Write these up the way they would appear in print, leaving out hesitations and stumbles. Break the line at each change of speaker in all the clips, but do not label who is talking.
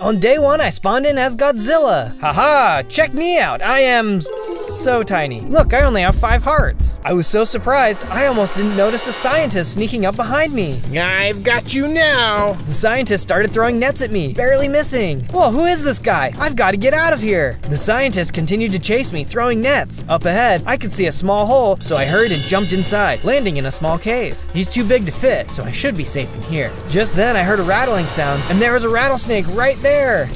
On day 1, I spawned in as Godzilla. Haha, check me out. I am so tiny. Look, I only have 5 hearts. I was so surprised, I almost didn't notice a scientist sneaking up behind me.
I've got you now.
The scientist started throwing nets at me, barely missing. Whoa, who is this guy? I've got to get out of here. The scientist continued to chase me, throwing nets. Up ahead, I could see a small hole, so I hurried and jumped inside, landing in a small cave. He's too big to fit, so I should be safe in here. Just then, I heard a rattling sound, and there was a rattlesnake right there.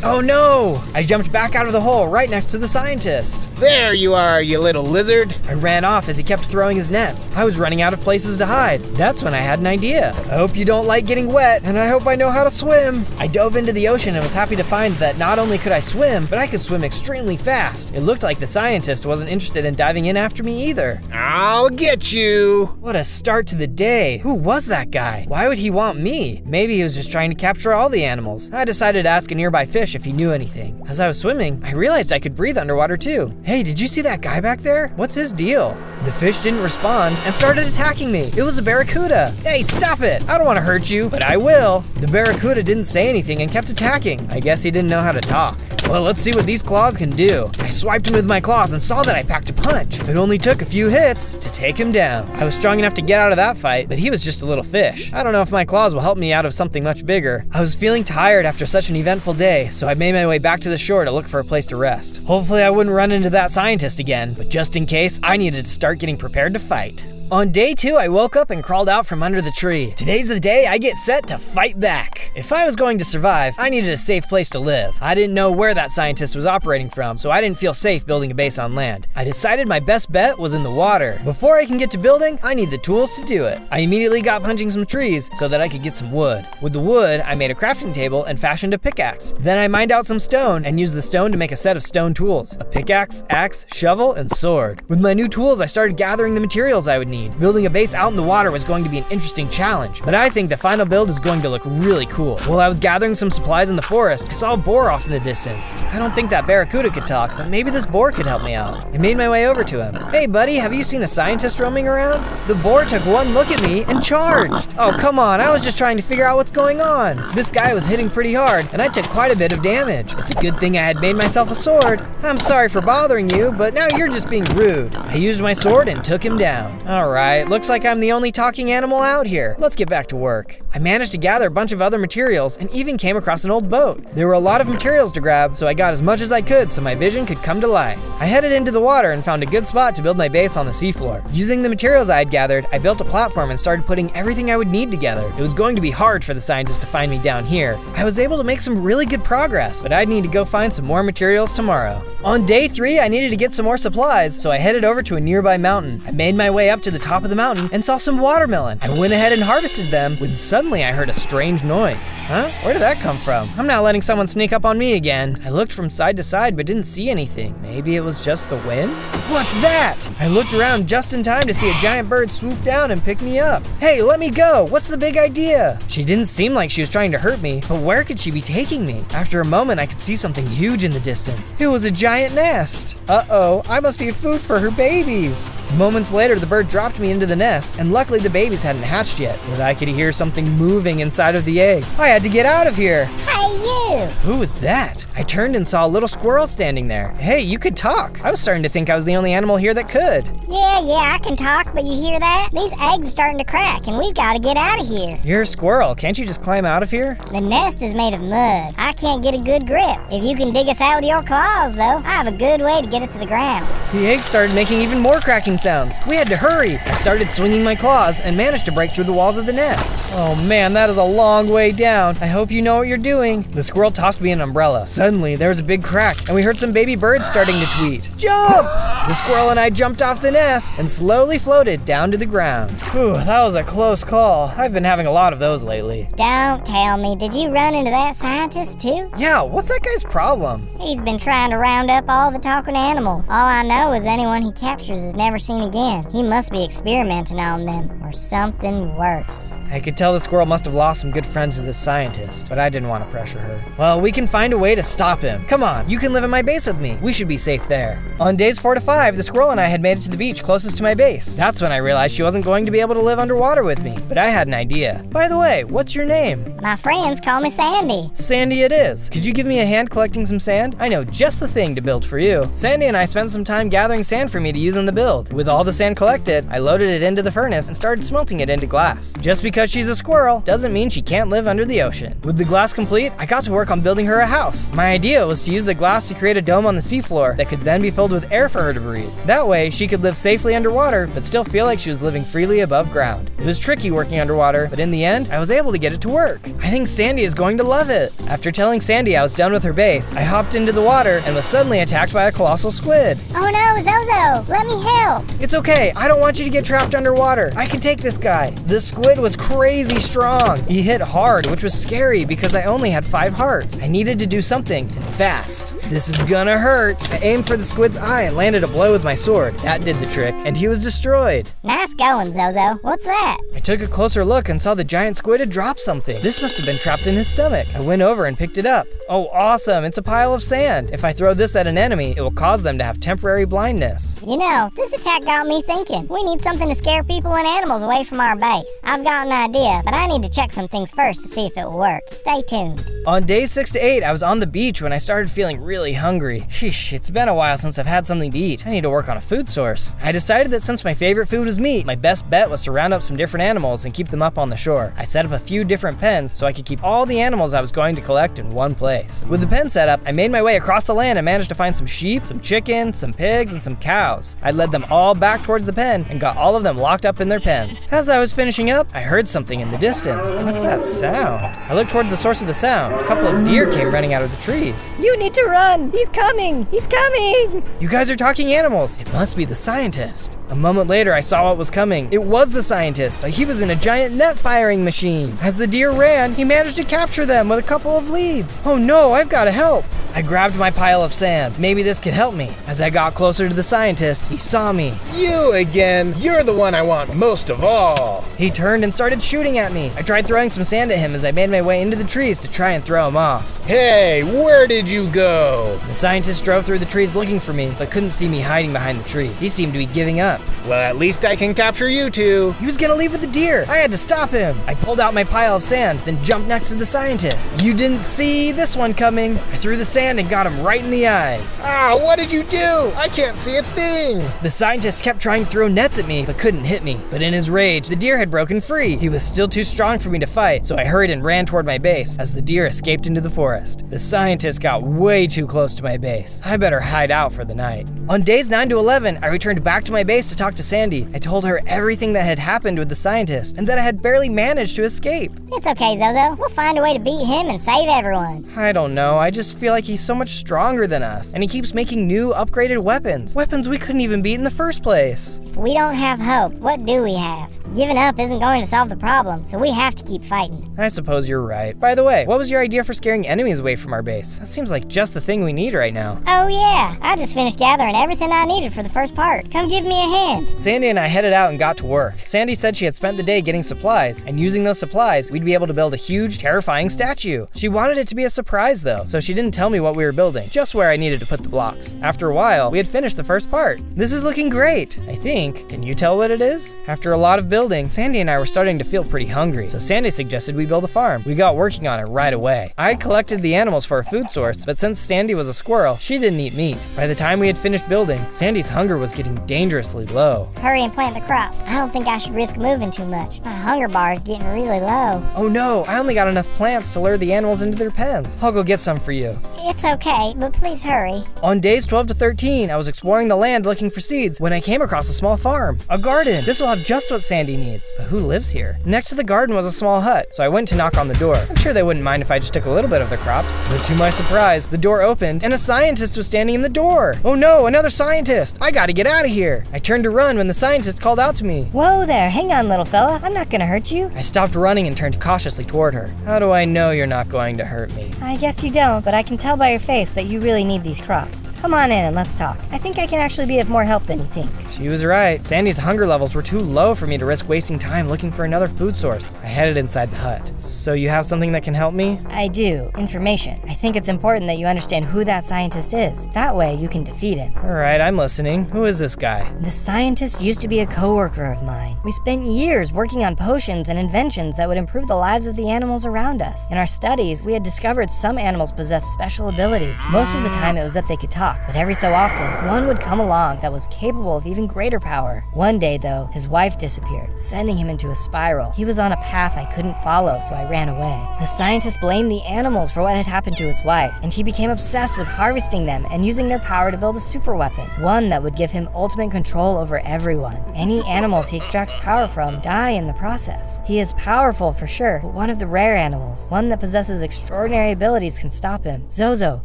Oh no! I jumped back out of the hole right next to the scientist.
There you are, you little lizard.
I ran off as he kept throwing his nets. I was running out of places to hide. That's when I had an idea. I hope you don't like getting wet, and I hope I know how to swim. I dove into the ocean and was happy to find that not only could I swim, but I could swim extremely fast. It looked like the scientist wasn't interested in diving in after me either.
I'll get you.
What a start to the day. Who was that guy? Why would he want me? Maybe he was just trying to capture all the animals. I decided to ask a nearby fish if he knew anything. As I was swimming, I realized I could breathe underwater too. Hey, did you see that guy back there? What's his deal? The fish didn't respond and started attacking me. It was a barracuda. Hey, stop it! I don't want to hurt you, but I will. The barracuda didn't say anything and kept attacking. I guess he didn't know how to talk. Well, let's see what these claws can do. I swiped him with my claws and saw that I packed a punch. It only took a few hits to take him down. I was strong enough to get out of that fight, but he was just a little fish. I don't know if my claws will help me out of something much bigger. I was feeling tired after such an eventful day, so I made my way back to the shore to look for a place to rest. Hopefully I wouldn't run into that scientist again, but just in case, I needed to start getting prepared to fight. On day 2, I woke up and crawled out from under the tree. Today's the day I get set to fight back. If I was going to survive, I needed a safe place to live. I didn't know where that scientist was operating from, so I didn't feel safe building a base on land. I decided my best bet was in the water. Before I can get to building, I need the tools to do it. I immediately got punching some trees so that I could get some wood. With the wood, I made a crafting table and fashioned a pickaxe. Then I mined out some stone and used the stone to make a set of stone tools: a pickaxe, axe, shovel, and sword. With my new tools, I started gathering the materials I would need. Building a base out in the water was going to be an interesting challenge, but I think the final build is going to look really cool. While I was gathering some supplies in the forest, I saw a boar off in the distance. I don't think that barracuda could talk, but maybe this boar could help me out. I made my way over to him. Hey buddy, have you seen a scientist roaming around? The boar took one look at me and charged. Oh come on, I was just trying to figure out what's going on. This guy was hitting pretty hard, and I took quite a bit of damage. It's a good thing I had made myself a sword. I'm sorry for bothering you, but now you're just being rude. I used my sword and took him down. Alright, looks like I'm the only talking animal out here. Let's get back to work. I managed to gather a bunch of other materials and even came across an old boat. There were a lot of materials to grab, so I got as much as I could so my vision could come to life. I headed into the water and found a good spot to build my base on the seafloor. Using the materials I had gathered, I built a platform and started putting everything I would need together. It was going to be hard for the scientists to find me down here. I was able to make some really good progress, but I'd need to go find some more materials tomorrow. On day 3, I needed to get some more supplies, so I headed over to a nearby mountain. I made my way up to the top of the mountain and saw some watermelon. I went ahead and harvested them when suddenly I heard a strange noise. Huh? Where did that come from? I'm not letting someone sneak up on me again. I looked from side to side but didn't see anything. Maybe it was just the wind? What's that? I looked around just in time to see a giant bird swoop down and pick me up. Hey, let me go! What's the big idea? She didn't seem like she was trying to hurt me, but where could she be taking me? After a moment, I could see something huge in the distance. It was a giant nest. Uh-oh, I must be food for her babies. Moments later, the bird dropped me into the nest, and luckily the babies hadn't hatched yet, but I could hear something moving inside of the eggs. I had to get out of here.
Hey, you!
Who was that? I turned and saw a little squirrel standing there. Hey, you could talk. I was starting to think I was the only animal here that could.
Yeah, I can talk, but you hear that? These eggs are starting to crack, and we gotta get out of here.
You're a squirrel. Can't you just climb out of here?
The nest is made of mud. I can't get a good grip. If you can dig us out with your claws, though, I have a good way to get us to the ground.
The eggs started making even more cracking sounds. We had to hurry. I started swinging my claws and managed to break through the walls of the nest. Oh man, that is a long way down. I hope you know what you're doing. The squirrel tossed me an umbrella. Suddenly, there was a big crack, and we heard some baby birds starting to tweet. Jump! The squirrel and I jumped off the nest and slowly floated down to the ground. Whew, that was a close call. I've been having a lot of those lately.
Don't tell me, did you run into that scientist too?
Yeah, what's that guy's problem?
He's been trying to round up all the talking animals. All I know is anyone he captures is never seen again. He must be be experimenting on them, or something worse.
I could tell the squirrel must have lost some good friends to this scientist, but I didn't want to pressure her. Well, we can find a way to stop him. Come on, you can live in my base with me. We should be safe there. On days 4 to 5, the squirrel and I had made it to the beach closest to my base. That's when I realized she wasn't going to be able to live underwater with me, but I had an idea. By the way, what's your name?
My friends call me Sandy.
Sandy it is. Could you give me a hand collecting some sand? I know just the thing to build for you. Sandy and I spent some time gathering sand for me to use in the build. With all the sand collected, I loaded it into the furnace and started smelting it into glass. Just because she's a squirrel doesn't mean she can't live under the ocean. With the glass complete, I got to work on building her a house. My idea was to use the glass to create a dome on the seafloor that could then be filled with air for her to breathe. That way, she could live safely underwater, but still feel like she was living freely above ground. It was tricky working underwater, but in the end, I was able to get it to work. I think Sandy is going to love it. After telling Sandy I was done with her base, I hopped into the water and was suddenly attacked by a colossal squid.
Oh no, Zozo, let me help.
It's okay, I don't want you to get trapped underwater. I can take this guy. The squid was crazy strong. He hit hard, which was scary because I only had 5 hearts. I needed to do something, and fast. This is gonna hurt. I aimed for the squid's eye and landed a blow with my sword. That did the trick, and he was destroyed.
Nice going, Zozo. What's that?
I took a closer look and saw the giant squid had dropped something. This must have been trapped in his stomach. I went over and picked it up. Oh, awesome, it's a pile of sand. If I throw this at an enemy, it will cause them to have temporary blindness.
You know, this attack got me thinking. We need something to scare people and animals away from our base. I've got an idea, but I need to check some things first to see if it will work. Stay tuned.
On days 6 to 8, I was on the beach when I started feeling really hungry. Sheesh, it's been a while since I've had something to eat. I need to work on a food source. I decided that since my favorite food was meat, my best bet was to round up some different animals and keep them up on the shore. I set up a few different pens so I could keep all the animals I was going to collect in one place. With the pen set up, I made my way across the land and managed to find some sheep, some chickens, some pigs, and some cows. I led them all back towards the pen and got all of them locked up in their pens. As I was finishing up, I heard something in the distance. What's that sound? I looked towards the source of the sound. A couple of deer came running out of the trees.
You need to run! He's coming! He's coming!
You guys are talking animals. It must be the scientist. A moment later, I saw what was coming. It was the scientist. He was in a giant net firing machine. As the deer ran, he managed to capture them with a couple of leads. Oh no, I've got to help. I grabbed my pile of sand. Maybe this could help me. As I got closer to the scientist, he saw me.
You again. You're the one I want most of all.
He turned and started shooting at me. I tried throwing some sand at him as I made my way into the trees to try and throw him off.
Hey, where did you go?
The scientist drove through the trees looking for me, but couldn't see me hiding behind the tree. He seemed to be giving up.
Well, at least I can capture you two.
He was gonna leave with the deer. I had to stop him. I pulled out my pile of sand, then jumped next to the scientist. You didn't see this one coming. I threw the sand and got him right in the eyes.
Ah, what did you do? I can't see a thing.
The scientist kept trying to throw nets at me, but couldn't hit me. But in his rage, the deer had broken free. He was still too strong for me to fight, so I hurried and ran toward my base as the deer escaped into the forest. The scientist got way too close to my base. I better hide out for the night. On days 9 to 11, I returned back to my base to talk to Sandy. I told her everything that had happened with the scientist and that I had barely managed to escape.
It's okay, Zozo. We'll find a way to beat him and save everyone.
I don't know, I just feel like he's so much stronger than us, and he keeps making new upgraded weapons. Weapons we couldn't even beat in the first place.
If we don't have hope, what do we have? Giving up isn't going to solve the problem, so we have to keep fighting.
I suppose you're right. By the way, what was your idea for scaring enemies away from our base? That seems like just the thing we need right now.
Oh yeah, I just finished gathering everything I needed for the first part. Come give me a hand.
Sandy and I headed out and got to work. Sandy said she had spent the day getting supplies, and using those supplies, we'd be able to build a huge, terrifying statue. She wanted it to be a surprise though, so she didn't tell me what we were building, just where I needed to put the blocks. After a while, we had finished the first part. This is looking great, I think. Can you tell what it is? After a lot of building, Sandy and I were starting to feel pretty hungry, so Sandy suggested we build a farm. We got working on it right away. I had collected the animals for a food source, but since Sandy was a squirrel, she didn't eat meat. By the time we had finished building, Sandy's hunger was getting dangerously low.
Hurry and plant the crops. I don't think I should risk moving too much. My hunger bar is getting really low.
Oh no, I only got enough plants to lure the animals into their pens. I'll go get some for you.
It's okay, but please hurry.
On days 12 to 13, I was exploring the land looking for seeds when I came across a small farm, a garden. This will have just what Sandy Sandy needs. But who lives here? Next to the garden was a small hut, so I went to knock on the door. I'm sure they wouldn't mind if I just took a little bit of their crops. But to my surprise, the door opened and a scientist was standing in the door. Oh no, another scientist! I gotta get out of here! I turned to run when the scientist called out to me.
Whoa there, hang on, little fella. I'm not gonna hurt you.
I stopped running and turned cautiously toward her. How do I know you're not going to hurt me?
I guess you don't, but I can tell by your face that you really need these crops. Come on in and let's talk. I think I can actually be of more help than you think.
She was right. Sandy's hunger levels were too low for me to risk wasting time looking for another food source. I headed inside the hut. So you have something that can help me?
I do. Information. I think it's important that you understand who that scientist is. That way you can defeat him.
Alright, I'm listening. Who is this guy?
The scientist used to be a coworker of mine. We spent years working on potions and inventions that would improve the lives of the animals around us. In our studies, we had discovered some animals possessed special abilities. Most of the time it was that they could talk, but every so often, one would come along that was capable of even greater power. One day, though, his wife disappeared, sending him into a spiral. He was on a path I couldn't follow, so I ran away. The scientist blamed the animals for what had happened to his wife, and he became obsessed with harvesting them and using their power to build a super weapon, one that would give him ultimate control over everyone. Any animals he extracts power from die in the process. He is powerful for sure, but one of the rare animals, one that possesses extraordinary abilities, can stop him. Zozo,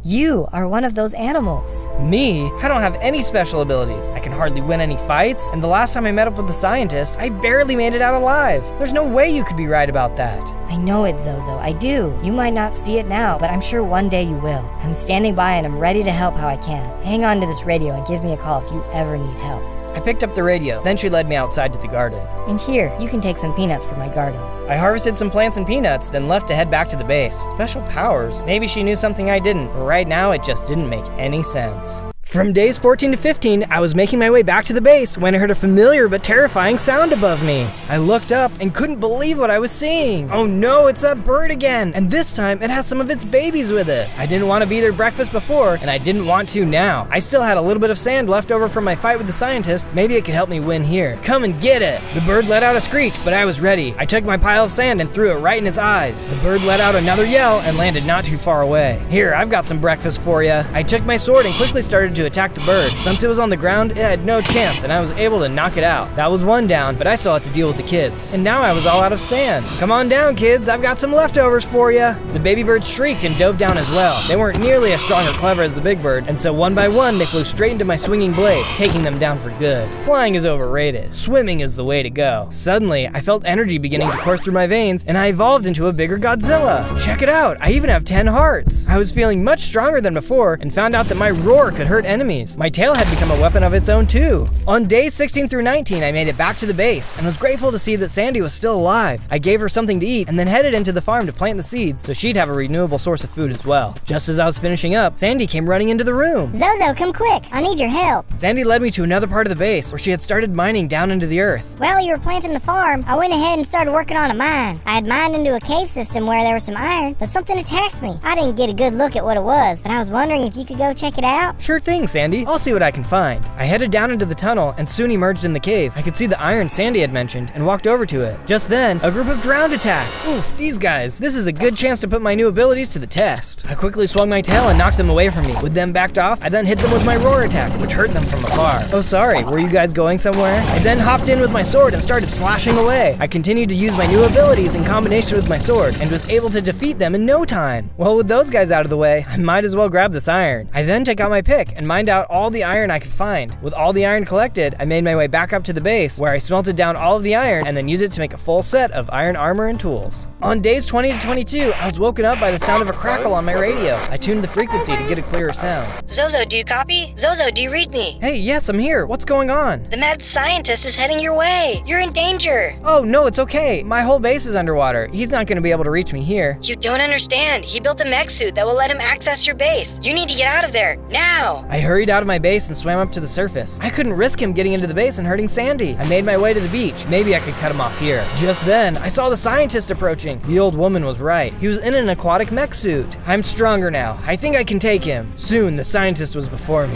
you are one of those animals.
Me? I don't have any special abilities. I can hardly win any fights, and the last time I met up with the scientist, I barely made it out alive. There's no way you could be right about that.
I know it, Zozo, I do. You might not see it now, but I'm sure one day you will. I'm standing by and I'm ready to help how I can. Hang on to this radio and give me a call if you ever need help.
I picked up the radio, then she led me outside to the garden.
And here, you can take some peanuts from my garden.
I harvested some plants and peanuts, then left to head back to the base. Special powers? Maybe she knew something I didn't, but right now it just didn't make any sense. From days 14 to 15, I was making my way back to the base when I heard a familiar but terrifying sound above me. I looked up and couldn't believe what I was seeing. Oh no, it's that bird again, and this time it has some of its babies with it. I didn't want to be their breakfast before, and I didn't want to now. I still had a little bit of sand left over from my fight with the scientist. Maybe it could help me win here. Come and get it! The bird let out a screech, but I was ready. I took my pile of sand and threw it right in its eyes. The bird let out another yell and landed not too far away. Here, I've got some breakfast for you. I took my sword and quickly started to attack the bird. Since it was on the ground, it had no chance, and I was able to knock it out. That was one down, but I still had to deal with the kids. And now I was all out of sand. Come on down, kids, I've got some leftovers for you. The baby birds shrieked and dove down as well. They weren't nearly as strong or clever as the big bird, and so one by one, they flew straight into my swinging blade, taking them down for good. Flying is overrated. Swimming is the way to go. Suddenly, I felt energy beginning to course through my veins, and I evolved into a bigger Godzilla. Check it out, I even have 10 hearts. I was feeling much stronger than before, and found out that my roar could hurt enemies. My tail had become a weapon of its own too. On days 16 through 19, I made it back to the base, and was grateful to see that Sandy was still alive. I gave her something to eat, and then headed into the farm to plant the seeds, so she'd have a renewable source of food as well. Just as I was finishing up, Sandy came running into the room.
Zozo, come quick. I need your help.
Sandy led me to another part of the base, where she had started mining down into the earth.
While you were planting the farm, I went ahead and started working on a mine. I had mined into a cave system where there was some iron, but something attacked me. I didn't get a good look at what it was, but I was wondering if you could go check it out.
Sure thing, Sandy. I'll see what I can find. I headed down into the tunnel and soon emerged in the cave. I could see the iron Sandy had mentioned and walked over to it. Just then, a group of drowned attacked. Oof, these guys. This is a good chance to put my new abilities to the test. I quickly swung my tail and knocked them away from me. With them backed off, I then hit them with my roar attack, which hurt them from afar. Oh, sorry, were you guys going somewhere? I then hopped in with my sword and started slashing away. I continued to use my new abilities in combination with my sword and was able to defeat them in no time. Well, with those guys out of the way, I might as well grab this iron. I then took out my pick and mined out all the iron I could find. With all the iron collected, I made my way back up to the base, where I smelted down all of the iron and then used it to make a full set of iron armor and tools. On days 20 to 22, I was woken up by the sound of a crackle on my radio. I tuned the frequency to get a clearer sound.
Zozo, do you copy? Zozo, do you read me?
Hey, yes, I'm here. What's going on?
The mad scientist is heading your way. You're in danger.
Oh, no, it's okay. My whole base is underwater. He's not going to be able to reach me here.
You don't understand. He built a mech suit that will let him access your base. You need to get out of there, now.
I hurried out of my base and swam up to the surface. I couldn't risk him getting into the base and hurting Sandy. I made my way to the beach. Maybe I could cut him off here. Just then, I saw the scientist approaching. The old woman was right. He was in an aquatic mech suit. I'm stronger now. I think I can take him. Soon, the scientist was before me.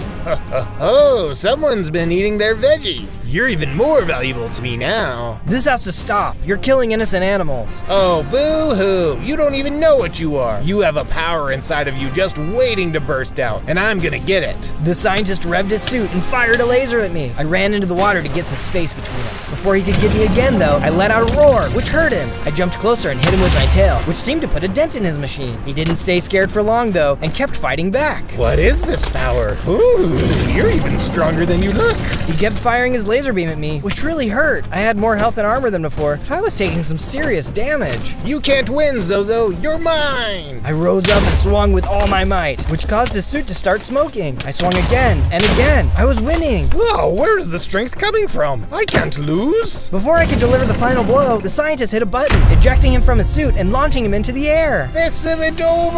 Oh, someone's been eating their veggies. You're even more valuable to me now.
This has to stop. You're killing innocent animals.
Oh, boo-hoo. You don't even know what you are. You have a power inside of you just waiting to burst out, and I'm gonna get it.
The scientist revved his suit and fired a laser at me. I ran into the water to get some space between us. Before he could get me again though, I let out a roar, which hurt him. I jumped closer and hit him with my tail, which seemed to put a dent in his machine. He didn't stay scared for long though, and kept fighting back.
What is this power? Ooh, you're even stronger than you look.
He kept firing his laser beam at me, which really hurt. I had more health and armor than before, but I was taking some serious damage.
You can't win, Zozo. You're mine.
I rose up and swung with all my might, which caused his suit to start smoking. I swung again and again. I was winning.
Whoa, where's the strength coming from? I can't lose.
Before I could deliver the final blow, the scientist hit a button, ejecting him from his suit and launching him into the air.
This isn't over.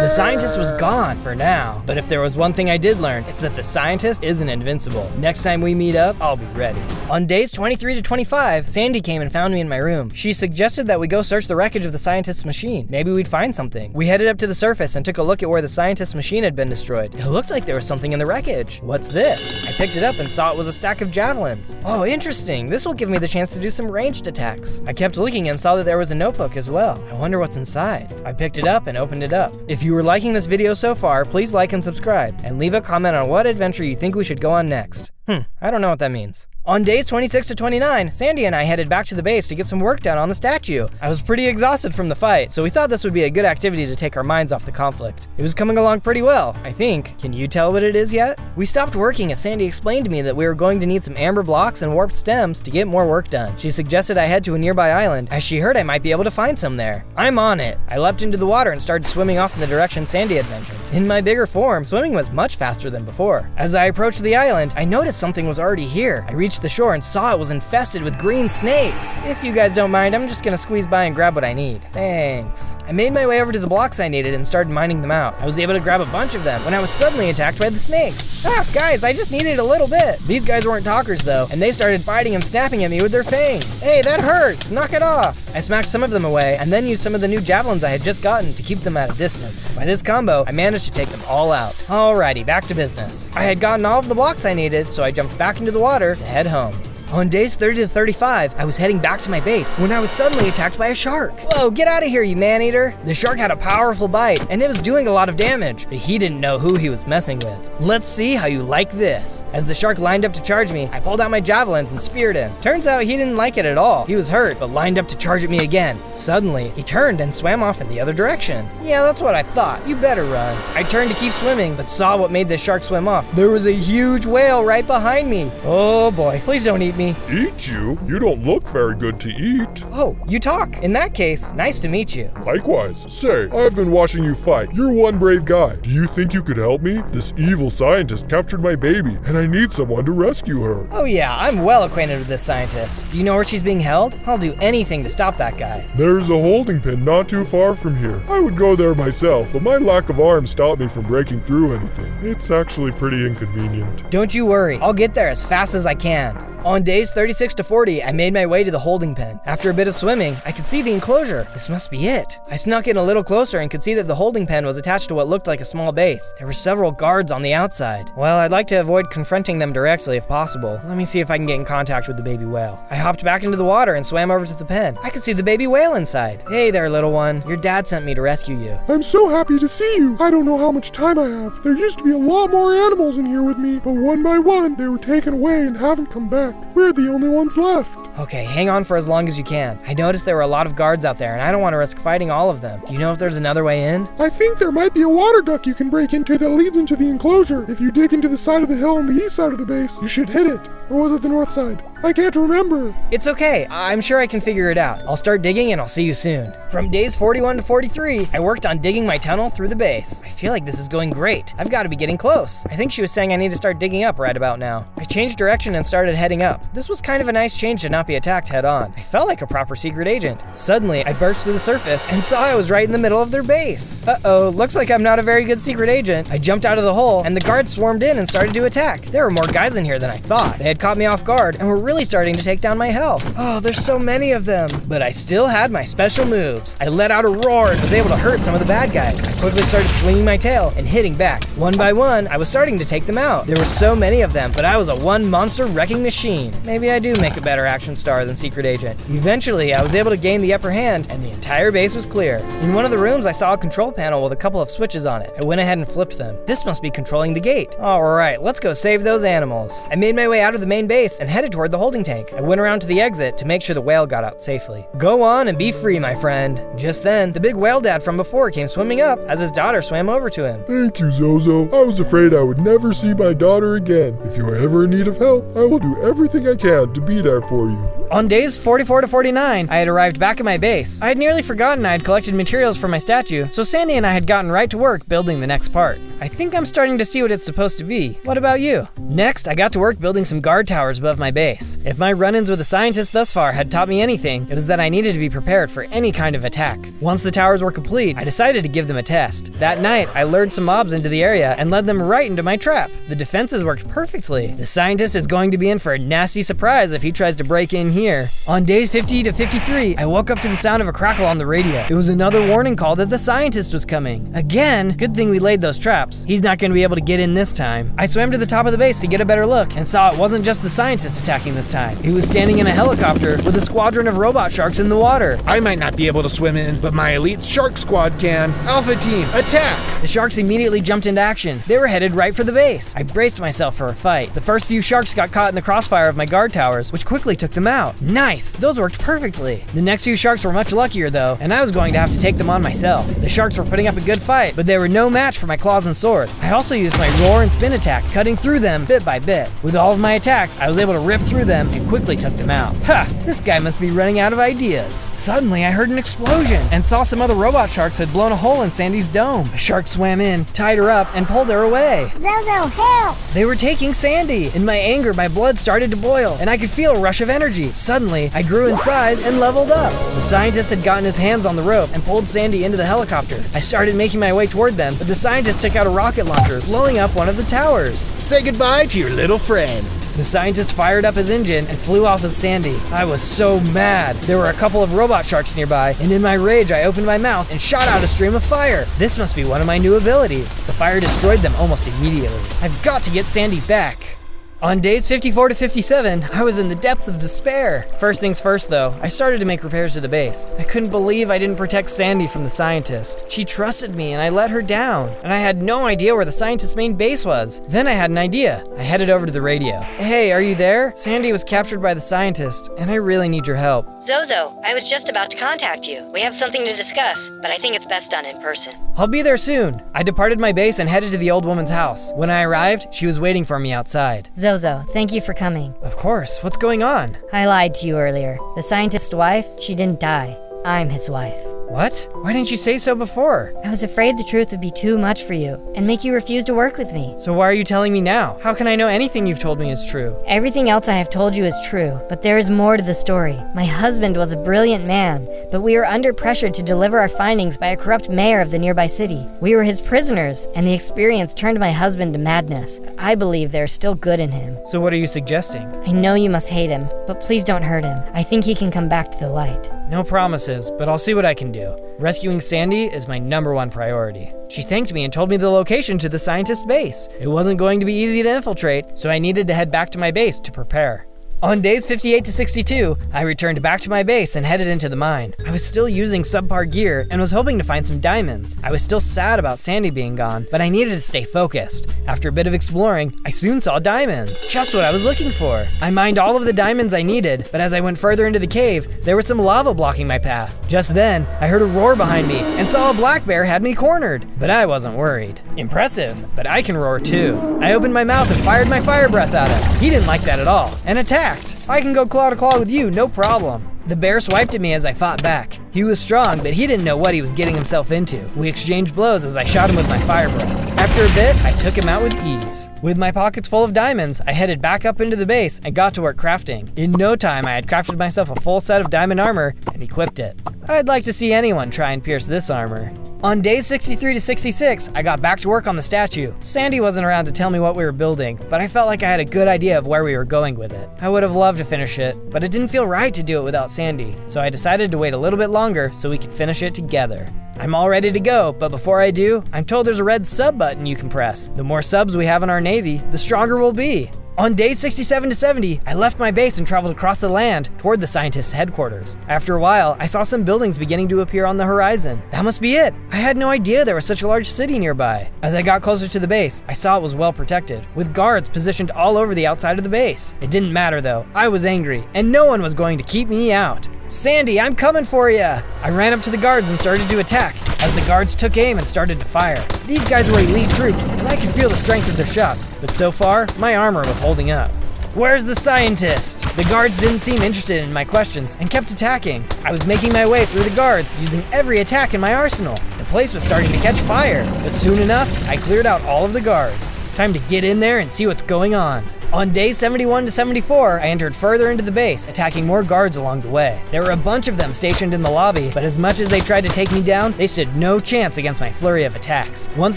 The scientist was gone for now, but if there was one thing I did learn, it's that the scientist isn't invincible. Next time we meet up, I'll be ready. On days 23 to 25, Sandy came and found me in my room. She suggested that we go search the wreckage of the scientist's machine. Maybe we'd find something. We headed up to the surface and took a look at where the scientist's machine had been destroyed. It looked like there was something in the wreckage. What's this? I picked it up and saw it was a stack of javelins. Oh, interesting. This will give me the chance to do some ranged attacks. I kept looking and saw that there was a notebook as well. I wonder what's inside. I picked it up and opened it up. If you were liking this video so far, please like and subscribe, and leave a comment on what adventure you think we should go on next. I don't know what that means. On days 26 to 29, Sandy and I headed back to the base to get some work done on the statue. I was pretty exhausted from the fight, so we thought this would be a good activity to take our minds off the conflict. It was coming along pretty well, I think. Can you tell what it is yet? We stopped working as Sandy explained to me that we were going to need some amber blocks and warped stems to get more work done. She suggested I head to a nearby island, as she heard I might be able to find some there. I'm on it. I leapt into the water and started swimming off in the direction Sandy had mentioned. In my bigger form, swimming was much faster than before. As I approached the island, I noticed something was already here. I reached the shore and saw it was infested with green snakes. If you guys don't mind, I'm just gonna squeeze by and grab what I need. Thanks. I made my way over to the blocks I needed and started mining them out. I was able to grab a bunch of them when I was suddenly attacked by the snakes. Guys, I just needed a little bit. These guys weren't talkers though, and they started biting and snapping at me with their fangs. Hey, that hurts, knock it off. I smacked some of them away and then used some of the new javelins I had just gotten to keep them at a distance. By this combo, I managed to take them all out. Alrighty, back to business. I had gotten all of the blocks I needed, so I jumped back into the water to head home. On days 30 to 35, I was heading back to my base when I was suddenly attacked by a shark. Whoa, get out of here, you man-eater. The shark had a powerful bite, and it was doing a lot of damage, but he didn't know who he was messing with. Let's see how you like this. As the shark lined up to charge me, I pulled out my javelins and speared him. Turns out he didn't like it at all. He was hurt, but lined up to charge at me again. Suddenly, he turned and swam off in the other direction. Yeah, that's what I thought. You better run. I turned to keep swimming, but saw what made the shark swim off. There was a huge whale right behind me. Oh boy, please don't eat me.
Eat you? You don't look very good to eat.
Oh, you talk. In that case, nice to meet you.
Likewise. Say, I've been watching you fight. You're one brave guy. Do you think you could help me? This evil scientist captured my baby, and I need someone to rescue her.
Oh yeah, I'm well acquainted with this scientist. Do you know where she's being held? I'll do anything to stop that guy.
There's a holding pen not too far from here. I would go there myself, but my lack of arms stopped me from breaking through anything. It's actually pretty inconvenient.
Don't you worry. I'll get there as fast as I can. On days 36 to 40, I made my way to the holding pen. After a bit of swimming, I could see the enclosure. This must be it. I snuck in a little closer and could see that the holding pen was attached to what looked like a small base. There were several guards on the outside. Well, I'd like to avoid confronting them directly if possible. Let me see if I can get in contact with the baby whale. I hopped back into the water and swam over to the pen. I could see the baby whale inside. Hey there, little one. Your dad sent me to rescue you.
I'm so happy to see you. I don't know how much time I have. There used to be a lot more animals in here with me, but one by one, they were taken away and haven't come back. We're the only ones left.
Okay, hang on for as long as you can. I noticed there were a lot of guards out there, and I don't want to risk fighting all of them. Do you know if there's another way in?
I think there might be a water duct you can break into that leads into the enclosure. If you dig into the side of the hill on the east side of the base, you should hit it. Or was it the north side? I can't remember.
It's okay. I'm sure I can figure it out. I'll start digging and I'll see you soon. From days 41 to 43, I worked on digging my tunnel through the base. I feel like this is going great. I've got to be getting close. I think she was saying I need to start digging up right about now. I changed direction and started heading up. This was kind of a nice change to not be attacked head on. I felt like a proper secret agent. Suddenly, I burst through the surface and saw I was right in the middle of their base. Uh-oh, looks like I'm not a very good secret agent. I jumped out of the hole and the guards swarmed in and started to attack. There were more guys in here than I thought. They had caught me off guard and were really starting to take down my health. Oh, there's so many of them. But I still had my special moves. I let out a roar and was able to hurt some of the bad guys. I quickly started swinging my tail and hitting back. One by one, I was starting to take them out. There were so many of them, but I was a one-monster wrecking machine. Maybe I do make a better action star than Secret Agent. Eventually, I was able to gain the upper hand, and the entire base was clear. In one of the rooms, I saw a control panel with a couple of switches on it. I went ahead and flipped them. This must be controlling the gate. Alright, let's go save those animals. I made my way out of the main base and headed toward the holding tank. I went around to the exit to make sure the whale got out safely. Go on and be free, my friend. Just then, the big whale dad from before came swimming up as his daughter swam over to him.
Thank you, Zozo. I was afraid I would never see my daughter again. If you are ever in need of help, I will do everything I can to be there for you.
On days 44 to 49, I had arrived back at my base. I had nearly forgotten I had collected materials for my statue, so Sandy and I had gotten right to work building the next part. I think I'm starting to see what it's supposed to be. What about you? Next, I got to work building some guard towers above my base. If my run-ins with the scientists thus far had taught me anything, it was that I needed to be prepared for any kind of attack. Once the towers were complete, I decided to give them a test. That night, I lured some mobs into the area and led them right into my trap. The defenses worked perfectly. The scientist is going to be in for a nasty surprise if he tries to break in here. On days 50 to 53, I woke up to the sound of a crackle on the radio. It was another warning call that the scientist was coming. Again, good thing we laid those traps. He's not going to be able to get in this time. I swam to the top of the base to get a better look and saw it wasn't just the scientist attacking this time. He was standing in a helicopter with a squadron of robot sharks in the water.
I might not be able to swim in, but my elite shark squad can. Alpha team, attack!
The sharks immediately jumped into action. They were headed right for the base. I braced myself for a fight. The first few sharks got caught in the crossfire of my guard towers, which quickly took them out. Nice! Those worked perfectly. The next few sharks were much luckier though, and I was going to have to take them on myself. The sharks were putting up a good fight, but they were no match for my claws and sword. I also used my roar and spin attack, cutting through them bit by bit. With all of my attacks, I was able to rip through them and quickly took them out. Ha! This guy must be running out of ideas. Suddenly, I heard an explosion and saw some other robot sharks had blown a hole in Sandy's dome. A shark swam in, tied her up, and pulled her away.
Zozo, help!
They were taking Sandy. In my anger, my blood started to boil, and I could feel a rush of energy. Suddenly, I grew in size and leveled up. The scientist had gotten his hands on the rope and pulled Sandy into the helicopter. I started making my way toward them, but the scientist took out a rocket launcher, blowing up one of the towers.
Say goodbye to your little friend.
The scientist fired up his engine and flew off with Sandy. I was so mad. There were a couple of robot sharks nearby, and in my rage I opened my mouth and shot out a stream of fire. This must be one of my new abilities. The fire destroyed them almost immediately. I've got to get Sandy back. On days 54 to 57, I was in the depths of despair. First things first though, I started to make repairs to the base. I couldn't believe I didn't protect Sandy from the scientist. She trusted me and I let her down, and I had no idea where the scientist's main base was. Then I had an idea. I headed over to the radio. Hey, are you there? Sandy was captured by the scientist, and I really need your help.
Zozo, I was just about to contact you. We have something to discuss, but I think it's best done in person.
I'll be there soon. I departed my base and headed to the old woman's house. When I arrived, she was waiting for me outside.
Zozo, thank you for coming.
Of course, what's going on?
I lied to you earlier. The scientist's wife, she didn't die. I'm his wife.
What? Why didn't you say so before?
I was afraid the truth would be too much for you and make you refuse to work with me.
So why are you telling me now? How can I know anything you've told me is true?
Everything else I have told you is true, but there is more to the story. My husband was a brilliant man, but we were under pressure to deliver our findings by a corrupt mayor of the nearby city. We were his prisoners, and the experience turned my husband to madness. I believe there is still good in him.
So what are you suggesting?
I know you must hate him, but please don't hurt him. I think he can come back to the light.
No promises, but I'll see what I can do. Rescuing Sandy is my #1 priority. She thanked me and told me the location to the scientist's base. It wasn't going to be easy to infiltrate, so I needed to head back to my base to prepare. On days 58 to 62, I returned back to my base and headed into the mine. I was still using subpar gear and was hoping to find some diamonds. I was still sad about Sandy being gone, but I needed to stay focused. After a bit of exploring, I soon saw diamonds. Just what I was looking for. I mined all of the diamonds I needed, but as I went further into the cave, there was some lava blocking my path. Just then, I heard a roar behind me and saw a black bear had me cornered, but I wasn't worried. Impressive, but I can roar too. I opened my mouth and fired my fire breath at him. He didn't like that at all and attacked. I can go claw to claw with you, no problem. The bear swiped at me as I fought back. He was strong, but he didn't know what he was getting himself into. We exchanged blows as I shot him with my fire breath. After a bit, I took him out with ease. With my pockets full of diamonds, I headed back up into the base and got to work crafting. In no time, I had crafted myself a full set of diamond armor and equipped it. I'd like to see anyone try and pierce this armor. On days 63 to 66, I got back to work on the statue. Sandy wasn't around to tell me what we were building, but I felt like I had a good idea of where we were going with it. I would have loved to finish it, but it didn't feel right to do it without Sandy, so I decided to wait a little bit longer so we could finish it together. I'm all ready to go, but before I do, I'm told there's a red sub button you can press. The more subs we have in our Navy, the stronger we'll be. On days 67 to 70, I left my base and traveled across the land toward the scientists' headquarters. After a while, I saw some buildings beginning to appear on the horizon. That must be it. I had no idea there was such a large city nearby. As I got closer to the base, I saw it was well protected, with guards positioned all over the outside of the base. It didn't matter though. I was angry, and no one was going to keep me out. Sandy, I'm coming for ya! I ran up to the guards and started to attack, as the guards took aim and started to fire. These guys were elite troops, and I could feel the strength of their shots, but so far, my armor was holding up. Where's the scientist? The guards didn't seem interested in my questions and kept attacking. I was making my way through the guards, using every attack in my arsenal. The place was starting to catch fire, but soon enough, I cleared out all of the guards. Time to get in there and see what's going on. On days 71 to 74, I entered further into the base, attacking more guards along the way. There were a bunch of them stationed in the lobby, but as much as they tried to take me down, they stood no chance against my flurry of attacks. Once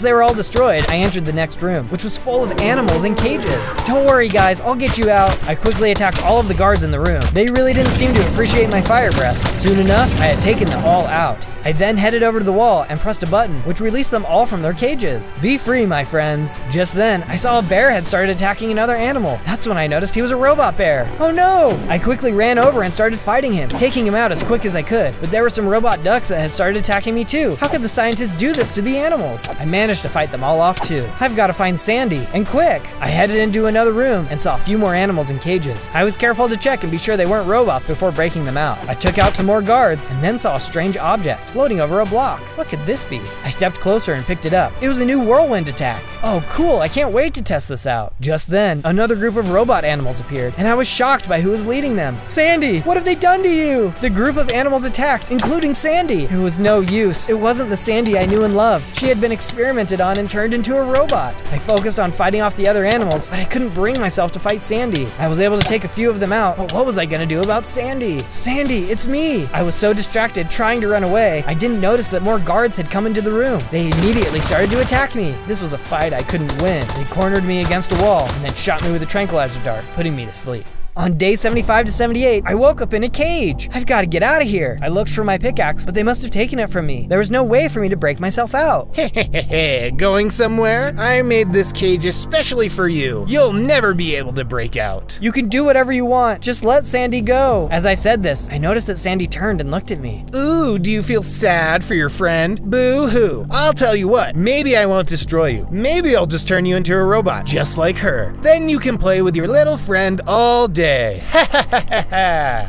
they were all destroyed, I entered the next room, which was full of animals in cages. Don't worry guys, I'll get you out. I quickly attacked all of the guards in the room. They really didn't seem to appreciate my fire breath. Soon enough, I had taken them all out. I then headed over to the wall and pressed a button, which released them all from their cages. Be free, my friends. Just then, I saw a bear had started attacking another animal. That's when I noticed he was a robot bear. Oh no! I quickly ran over and started fighting him, taking him out as quick as I could. But there were some robot ducks that had started attacking me too. How could the scientists do this to the animals? I managed to fight them all off too. I've got to find Sandy, and quick! I headed into another room and saw a few more animals in cages. I was careful to check and be sure they weren't robots before breaking them out. I took out some more guards and then saw a strange object floating over a block. What could this be? I stepped closer and picked it up. It was a new whirlwind attack. Oh cool, I can't wait to test this out. Just then, another group of robot animals appeared, and I was shocked by who was leading them. Sandy, what have they done to you? The group of animals attacked, including Sandy. It was no use. It wasn't the Sandy I knew and loved. She had been experimented on and turned into a robot. I focused on fighting off the other animals, but I couldn't bring myself to fight Sandy. I was able to take a few of them out, but what was I gonna do about Sandy? Sandy, it's me! I was so distracted trying to run away, I didn't notice that more guards had come into the room. They immediately started to attack me. This was a fight I couldn't win. They cornered me against a wall and then shot me with a tranquilizer dart, putting me to sleep. On day 75 to 78, I woke up in a cage. I've got to get out of here. I looked for my pickaxe, but they must have taken it from me. There was no way for me to break myself out.
Going somewhere? I made this cage especially for you. You'll never be able to break out.
You can do whatever you want. Just let Sandy go. As I said this, I noticed that Sandy turned and looked at me.
Ooh, do you feel sad for your friend? Boo-hoo. I'll tell you what, maybe I won't destroy you. Maybe I'll just turn you into a robot, just like her. Then you can play with your little friend all day.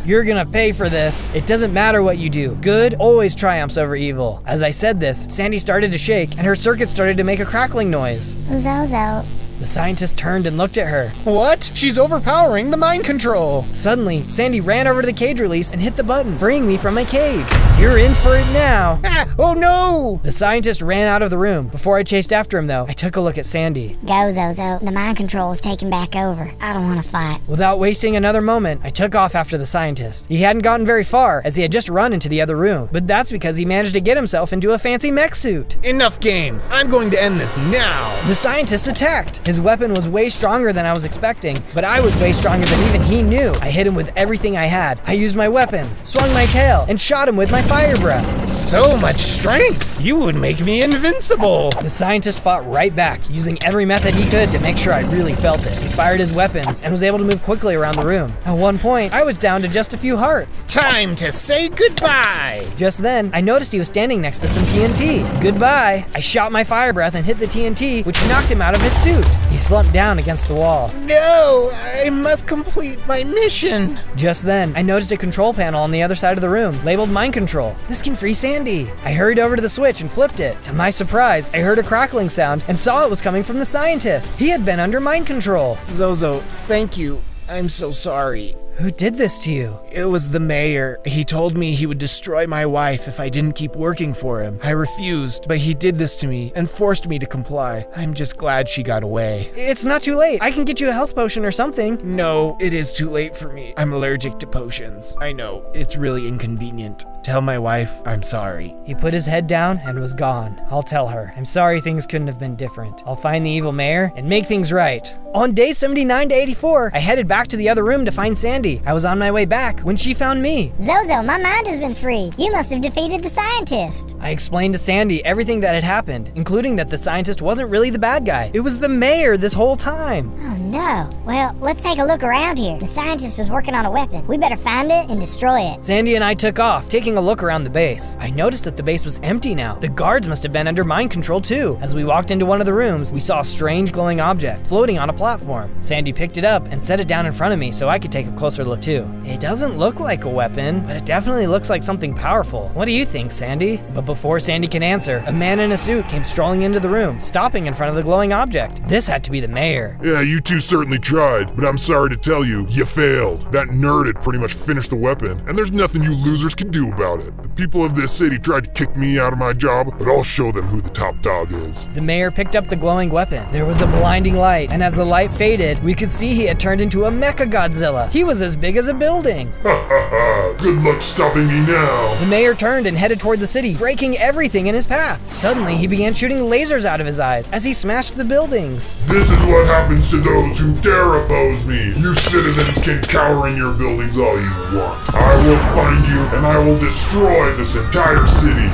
You're gonna pay for this. It doesn't matter what you do. Good always triumphs over evil. As I said this, Sandy started to shake and her circuit started to make a crackling noise.
Zozo.
The scientist turned and looked at her.
What? She's overpowering the mind control.
Suddenly, Sandy ran over to the cage release and hit the button, freeing me from my cage. You're in for it now.
Oh no!
The scientist ran out of the room. Before I chased after him though, I took a look at Sandy.
Go, Zozo. The mind control is taking back over. I don't want to fight.
Without wasting another moment, I took off after the scientist. He hadn't gotten very far, as he had just run into the other room. But that's because he managed to get himself into a fancy mech suit.
Enough games. I'm going to end this now.
The scientist attacked. His weapon was way stronger than I was expecting, but I was way stronger than even he knew. I hit him with everything I had. I used my weapons, swung my tail, and shot him with my fire breath.
So much strength. You would make me invincible.
The scientist fought right back, using every method he could to make sure I really felt it. He fired his weapons and was able to move quickly around the room. At one point, I was down to just a few hearts.
Time to say goodbye.
Just then, I noticed he was standing next to some TNT. Goodbye. I shot my fire breath and hit the TNT, which knocked him out of his suit. He slumped down against the wall.
No, I must complete my mission.
Just then, I noticed a control panel on the other side of the room, labeled Mind Control. This can free Sandy. I hurried over to the switch and flipped it. To my surprise, I heard a crackling sound and saw it was coming from the scientist. He had been under mind control.
Zozo, thank you. I'm so sorry.
Who did this to you?
It was the mayor. He told me he would destroy my wife if I didn't keep working for him. I refused, but he did this to me and forced me to comply. I'm just glad she got away.
It's not too late. I can get you a health potion or something.
No, it is too late for me. I'm allergic to potions. I know, it's really inconvenient. Tell my wife I'm sorry.
He put his head down and was gone. I'll tell her. I'm sorry things couldn't have been different. I'll find the evil mayor and make things right. On day 79 to 84, I headed back to the other room to find Sandy. I was on my way back when she found me.
Zozo, my mind has been freed. You must have defeated the scientist.
I explained to Sandy everything that had happened, including that the scientist wasn't really the bad guy. It was the mayor this whole time.
Oh no. Well, let's take a look around here. The scientist was working on a weapon. We better find it and destroy it.
Sandy and I took off, taking a look around the base. I noticed that the base was empty now. The guards must have been under mind control too. As we walked into one of the rooms, we saw a strange glowing object floating on a platform. Sandy picked it up and set it down in front of me so I could take a closer look too. It doesn't look like a weapon, but it definitely looks like something powerful. What do you think, Sandy? But before Sandy can answer, a man in a suit came strolling into the room, stopping in front of the glowing object. This had to be the mayor.
Yeah, you two certainly tried, but I'm sorry to tell you, you failed. That nerd had pretty much finished the weapon, and there's nothing you losers can do about it. The people of this city tried to kick me out of my job, but I'll show them who the top dog is.
The mayor picked up the glowing weapon. There was a blinding light, and as the light faded, we could see he had turned into a mecha Godzilla. He was as big as a building.
Ha ha ha, good luck stopping me now.
The mayor turned and headed toward the city, breaking everything in his path. Suddenly, he began shooting lasers out of his eyes as he smashed the buildings.
This is what happens to those who dare oppose me. You citizens can cower in your buildings all you want. I will find you and I will destroy this entire city.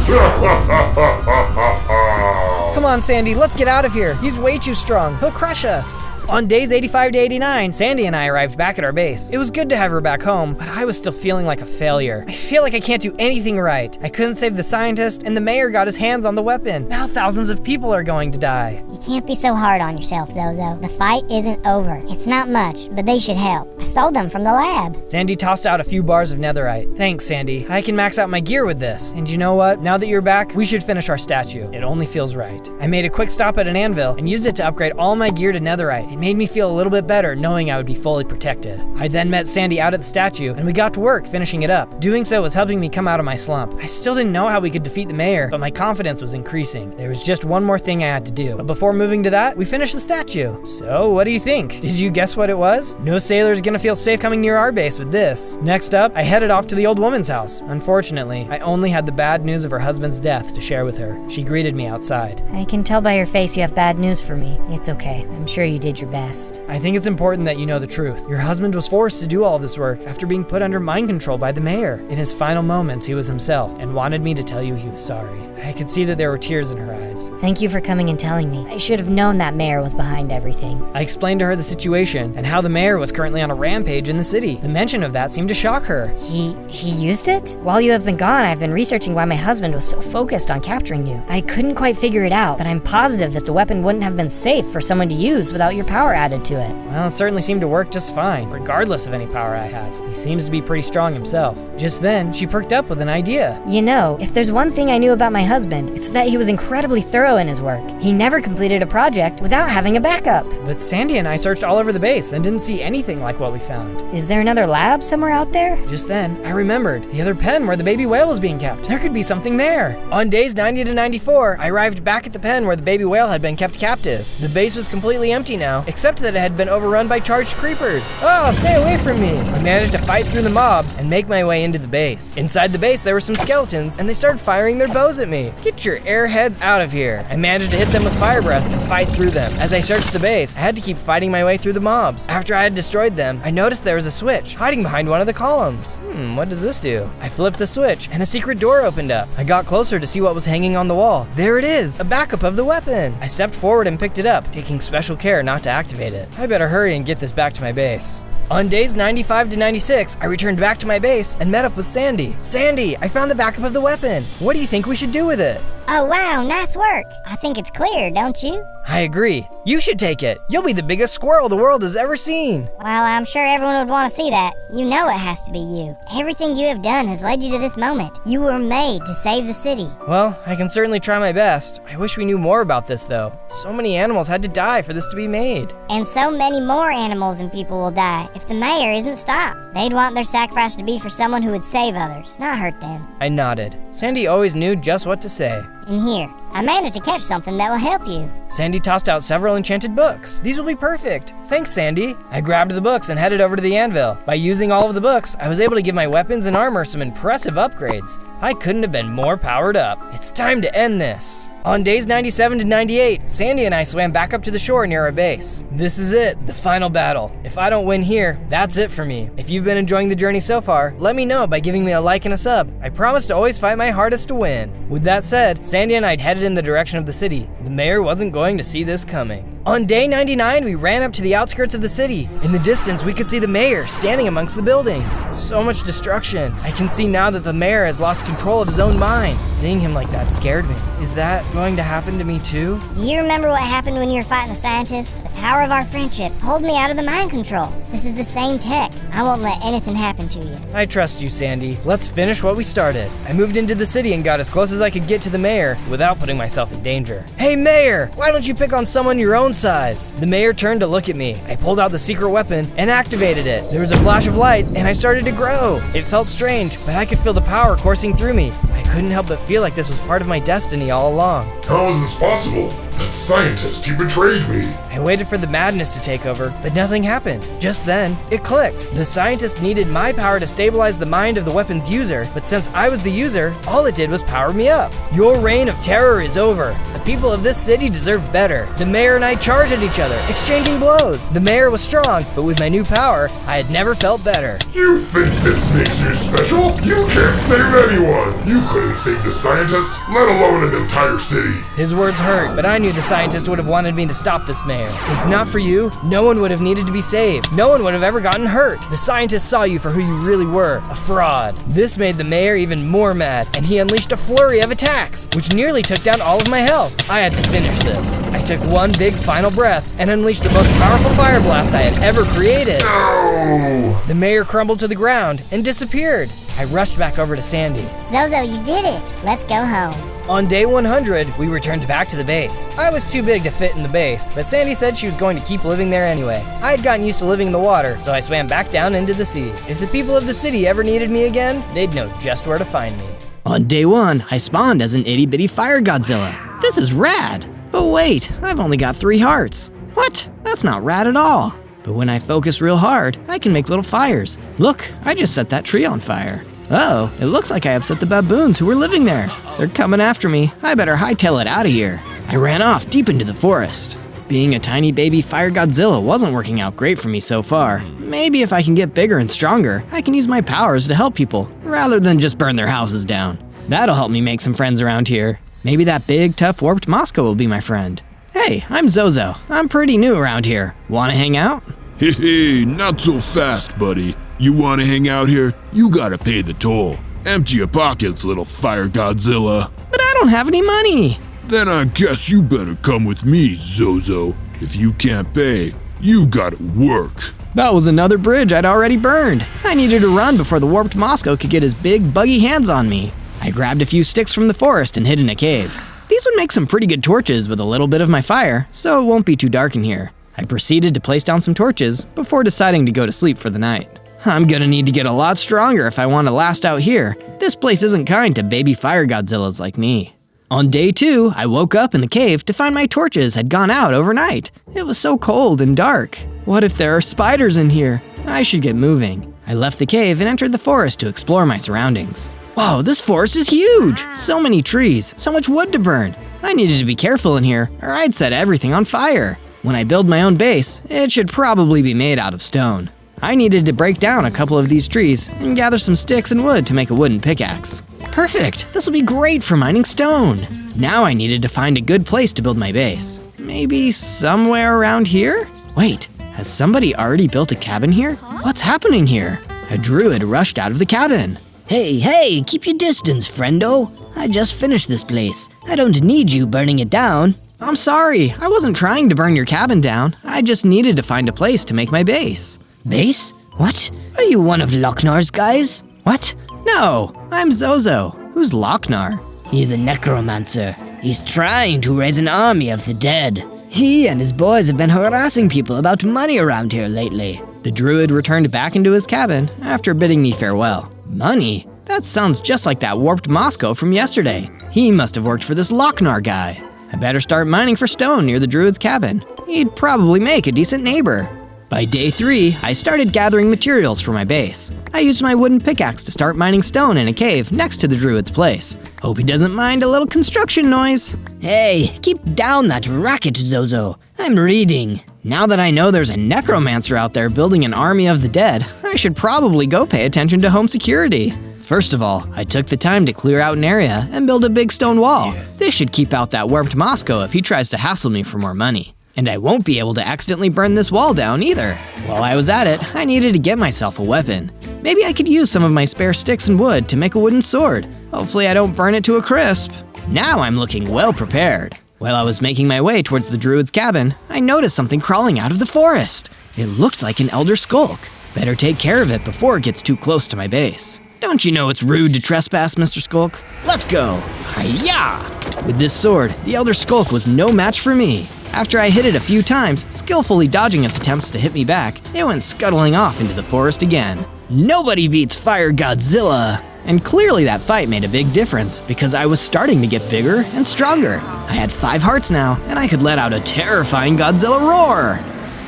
Come on, Sandy, let's get out of here. He's way too strong. He'll crush us. On days 85 to 89, Sandy and I arrived back at our base. It was good to have her back home, but I was still feeling like a failure. I feel like I can't do anything right. I couldn't save the scientist, and the mayor got his hands on the weapon. Now thousands of people are going to die.
You can't be so hard on yourself, Zozo. The fight isn't over. It's not much, but they should help. I stole them from the lab.
Sandy tossed out a few bars of netherite. Thanks, Sandy. I can max out my gear with this. And you know what? Now that you're back, we should finish our statue. It only feels right. I made a quick stop at an anvil and used it to upgrade all my gear to netherite. It made me feel a little bit better knowing I would be fully protected. I then met Sandy out at the statue and we got to work finishing it up. Doing so was helping me come out of my slump. I still didn't know how we could defeat the mayor, but my confidence was increasing. There was just one more thing I had to do. But before moving to that, we finished the statue. So what do you think? Did you guess what it was? No sailor's gonna feel safe coming near our base with this. Next up, I headed off to the old woman's house. Unfortunately, I only had the bad news of her husband's death to share with her. She greeted me outside.
I can tell by your face you have bad news for me. It's okay. I'm sure you did your best.
I think it's important that you know the truth. Your husband was forced to do all this work after being put under mind control by the mayor. In his final moments, he was himself and wanted me to tell you he was sorry. I could see that there were tears in her eyes.
Thank you for coming and telling me. I should have known that mayor was behind everything.
I explained to her the situation and how the mayor was currently on a rampage in the city. The mention of that seemed to shock her.
He used it? While you have been gone, I've been researching why my husband was so focused on capturing you. I couldn't quite figure it out, but I'm positive that the weapon wouldn't have been safe for someone to use without your power added to it.
Well, it certainly seemed to work just fine, regardless of any power I have. He seems to be pretty strong himself. Just then, she perked up with an idea.
You know, if there's one thing I knew about my husband, it's that he was incredibly thorough in his work. He never completed a project without having a backup.
But Sandy and I searched all over the base and didn't see anything like what we found.
Is there another lab somewhere out there?
Just then, I remembered the other pen where the baby whale was being kept. There could be something there. On days 90 to 94, I arrived back at the pen where the baby whale had been kept captive. The base was completely empty now, except that it had been overrun by charged creepers. Oh, stay away from me! I managed to fight through the mobs and make my way into the base. Inside the base, there were some skeletons, and they started firing their bows at me. Get your airheads out of here. I managed to hit them with fire breath and fight through them. As I searched the base, I had to keep fighting my way through the mobs. After I had destroyed them, I noticed there was a switch hiding behind one of the columns. What does this do? I flipped the switch, and a secret door opened up. I got closer to see what was hanging on the wall. There it is, a backup of the weapon. I stepped forward and picked it up, taking special care not to activate it. I better hurry and get this back to my base. On days 95 to 96, I returned back to my base and met up with Sandy. Sandy, I found the backup of the weapon. What do you think we should do with it?
Oh wow, nice work. I think it's clear, don't you?
I agree. You should take it. You'll be the biggest squirrel the world has ever seen.
Well, I'm sure everyone would want to see that. You know it has to be you. Everything you have done has led you to this moment. You were made to save the city.
Well, I can certainly try my best. I wish we knew more about this, though. So many animals had to die for this to be made.
And so many more animals and people will die if the mayor isn't stopped. They'd want their sacrifice to be for someone who would save others, not hurt them.
I nodded. Sandy always knew just what to say.
And here, I managed to catch something that will help you.
Sandy tossed out several enchanted books. These will be perfect. Thanks, Sandy. I grabbed the books and headed over to the anvil. By using all of the books, I was able to give my weapons and armor some impressive upgrades. I couldn't have been more powered up. It's time to end this. On days 97 to 98, Sandy and I swam back up to the shore near our base. This is it, the final battle. If I don't win here, that's it for me. If you've been enjoying the journey so far, let me know by giving me a like and a sub. I promise to always fight my hardest to win. With that said, Sandy and I headed in the direction of the city. The mayor wasn't going to see this coming. On day 99, we ran up to the outskirts of the city. In the distance, we could see the mayor standing amongst the buildings. So much destruction. I can see now that the mayor has lost control of his own mind. Seeing him like that scared me. Is that going to happen to me too?
Do you remember what happened when you were fighting the scientist? The power of our friendship pulled me out of the mind control. This is the same tech. I won't let anything happen to you.
I trust you, Sandy. Let's finish what we started. I moved into the city and got as close as I could get to the mayor without putting myself in danger. Hey, mayor! Why don't you pick on someone your own size? The mayor turned to look at me. I pulled out the secret weapon and activated it. There was a flash of light and I started to grow. It felt strange, but I could feel the power coursing through me. I couldn't help but feel like this was part of my destiny all along.
How is this possible? That scientist, he betrayed me.
I waited for the madness to take over, but nothing happened. Just then, it clicked. The scientist needed my power to stabilize the mind of the weapon's user, but since I was the user, all it did was power me up. Your reign of terror is over. The people of this city deserve better. The mayor and I charged at each other, exchanging blows. The mayor was strong, but with my new power, I had never felt better.
You think this makes you special? You can't save anyone. You couldn't save the scientist, let alone an entire city.
His words hurt, but I knew the scientist would have wanted me to stop this mayor. If not for you, no one would have needed to be saved. No one would have ever gotten hurt. The scientist saw you for who you really were, a fraud. This made the mayor even more mad, and he unleashed a flurry of attacks, which nearly took down all of my health. I had to finish this. I took one big final breath and unleashed the most powerful fire blast I had ever created.
No!
The mayor crumbled to the ground and disappeared. I rushed back over to Sandy.
Zozo, you did it. Let's go home.
On day 100, we returned back to the base. I was too big to fit in the base, but Sandy said she was going to keep living there anyway. I had gotten used to living in the water, so I swam back down into the sea. If the people of the city ever needed me again, they'd know just where to find me.
On day 1, I spawned as an itty-bitty fire Godzilla. This is rad. But wait, I've only got 3 hearts. What? That's not rad at all. But when I focus real hard, I can make little fires. Look, I just set that tree on fire. Oh, it looks like I upset the baboons who were living there. They're coming after me. I better hightail it out of here. I ran off deep into the forest. Being a tiny baby fire Godzilla wasn't working out great for me so far. Maybe if I can get bigger and stronger, I can use my powers to help people, rather than just burn their houses down. That'll help me make some friends around here. Maybe that big, tough, warped Moscow will be my friend. Hey, I'm Zozo. I'm pretty new around here. Wanna hang out?
Hey, not so fast, buddy. You wanna hang out here? You gotta pay the toll. Empty your pockets, little fire Godzilla.
But I don't have any money.
Then I guess you better come with me, Zozo. If you can't pay, you gotta work.
That was another bridge I'd already burned. I needed to run before the warped Moscow could get his big, buggy hands on me. I grabbed a few sticks from the forest and hid in a cave. These would make some pretty good torches with a little bit of my fire, so it won't be too dark in here. I proceeded to place down some torches before deciding to go to sleep for the night. I'm gonna need to get a lot stronger if I want to last out here. This place isn't kind to baby fire Godzillas like me. On day 2, I woke up in the cave to find my torches had gone out overnight. It was so cold and dark. What if there are spiders in here? I should get moving. I left the cave and entered the forest to explore my surroundings. Whoa, this forest is huge! So many trees, so much wood to burn. I needed to be careful in here, or I'd set everything on fire. When I build my own base, it should probably be made out of stone. I needed to break down a couple of these trees and gather some sticks and wood to make a wooden pickaxe. Perfect! This will be great for mining stone. Now I needed to find a good place to build my base. Maybe somewhere around here? Wait, has somebody already built a cabin here? What's happening here? A druid rushed out of the cabin.
Hey, keep your distance, friendo. I just finished this place. I don't need you burning it down.
I'm sorry, I wasn't trying to burn your cabin down. I just needed to find a place to make my base.
Base? What? Are you one of Locknar's guys?
What? No, I'm Zozo. Who's Locknar?
He's a necromancer. He's trying to raise an army of the dead. He and his boys have been harassing people about money around here lately.
The druid returned back into his cabin after bidding me farewell. Money? That sounds just like that warped Moscow from yesterday. He must have worked for this Lochnar guy. I better start mining for stone near the druid's cabin. He'd probably make a decent neighbor. By day 3, I started gathering materials for my base. I used my wooden pickaxe to start mining stone in a cave next to the druid's place. Hope he doesn't mind a little construction noise.
Hey, keep down that racket, Zozo. I'm reading.
Now that I know there's a necromancer out there building an army of the dead, I should probably go pay attention to home security. First of all, I took the time to clear out an area and build a big stone wall. This should keep out that warped Moscow if he tries to hassle me for more money. And I won't be able to accidentally burn this wall down either. While I was at it, I needed to get myself a weapon. Maybe I could use some of my spare sticks and wood to make a wooden sword. Hopefully I don't burn it to a crisp. Now I'm looking well prepared. While I was making my way towards the druid's cabin, I noticed something crawling out of the forest. It looked like an elder skulk. Better take care of it before it gets too close to my base. Don't you know it's rude to trespass, Mr. Skulk? Let's go! Hi-ya! With this sword, the elder skulk was no match for me. After I hit it a few times, skillfully dodging its attempts to hit me back, it went scuttling off into the forest again. Nobody beats Fire Godzilla! And clearly that fight made a big difference, because I was starting to get bigger and stronger. I had 5 hearts now, and I could let out a terrifying Godzilla roar!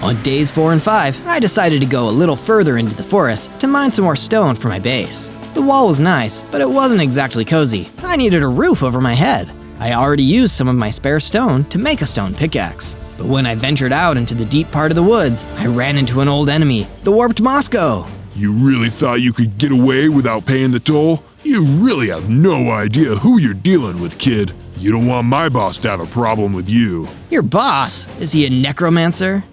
On days 4 and 5, I decided to go a little further into the forest to mine some more stone for my base. The wall was nice, but it wasn't exactly cozy. I needed a roof over my head. I already used some of my spare stone to make a stone pickaxe. But when I ventured out into the deep part of the woods, I ran into an old enemy, the warped Moscow.
You really thought you could get away without paying the toll? You really have no idea who you're dealing with, kid. You don't want my boss to have a problem with you.
Your boss? Is he a necromancer?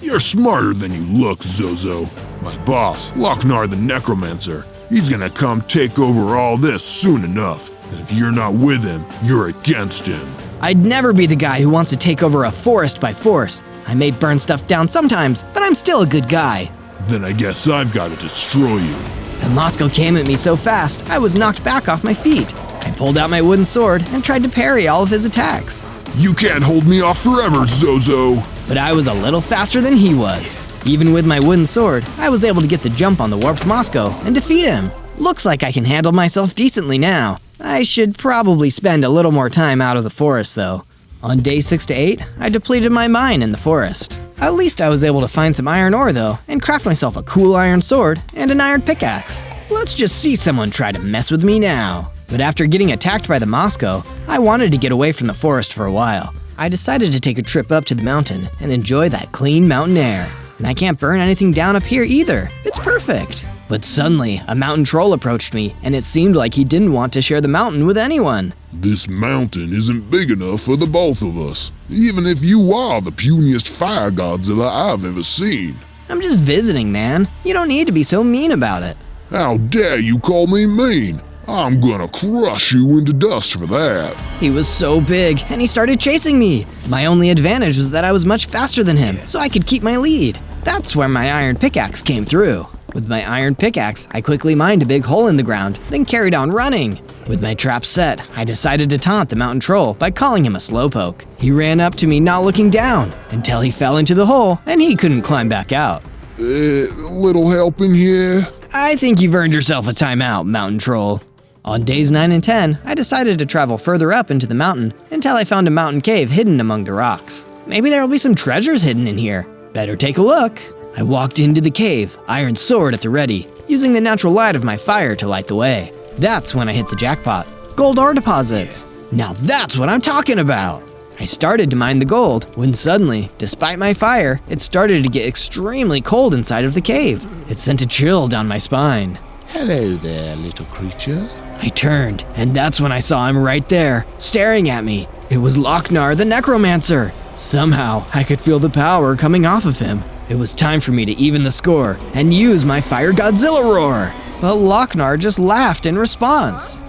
You're smarter than you look, Zozo. My boss, Lochnar the Necromancer, he's gonna come take over all this soon enough. And if you're not with him, you're against him.
I'd never be the guy who wants to take over a forest by force. I may burn stuff down sometimes, but I'm still a good guy.
Then I guess I've got to destroy you.
And Moscow came at me so fast, I was knocked back off my feet. I pulled out my wooden sword and tried to parry all of his attacks.
You can't hold me off forever, Zozo.
But I was a little faster than he was. Even with my wooden sword, I was able to get the jump on the warped Moscow and defeat him. Looks like I can handle myself decently now. I should probably spend a little more time out of the forest though. On day 6 to 8, I depleted my mine in the forest. At least I was able to find some iron ore though, and craft myself a cool iron sword and an iron pickaxe. Let's just see someone try to mess with me now. But after getting attacked by the Moscow, I wanted to get away from the forest for a while. I decided to take a trip up to the mountain and enjoy that clean mountain air. And I can't burn anything down up here either. It's perfect. But suddenly, a mountain troll approached me, and it seemed like he didn't want to share the mountain with anyone.
This mountain isn't big enough for the both of us, even if you are the puniest fire Godzilla I've ever seen.
I'm just visiting, man. You don't need to be so mean about it.
How dare you call me mean? I'm gonna crush you into dust for that.
He was so big, and he started chasing me. My only advantage was that I was much faster than him, so I could keep my lead. That's where my iron pickaxe came through. With my iron pickaxe, I quickly mined a big hole in the ground, then carried on running. With my trap set, I decided to taunt the mountain troll by calling him a slowpoke. He ran up to me not looking down, until he fell into the hole, and he couldn't climb back out.
A little help in here?
I think you've earned yourself a timeout, mountain troll. On days 9 and 10, I decided to travel further up into the mountain until I found a mountain cave hidden among the rocks. Maybe there will be some treasures hidden in here. Better take a look. I walked into the cave, iron sword at the ready, using the natural light of my fire to light the way. That's when I hit the jackpot. Gold ore deposits. Now that's what I'm talking about. I started to mine the gold when suddenly, despite my fire, it started to get extremely cold inside of the cave. It sent a chill down my spine.
Hello there, little creature.
I turned, and that's when I saw him right there, staring at me. It was Lochnar the Necromancer. Somehow, I could feel the power coming off of him. It was time for me to even the score and use my Fire Godzilla roar. But Lochnar just laughed in response.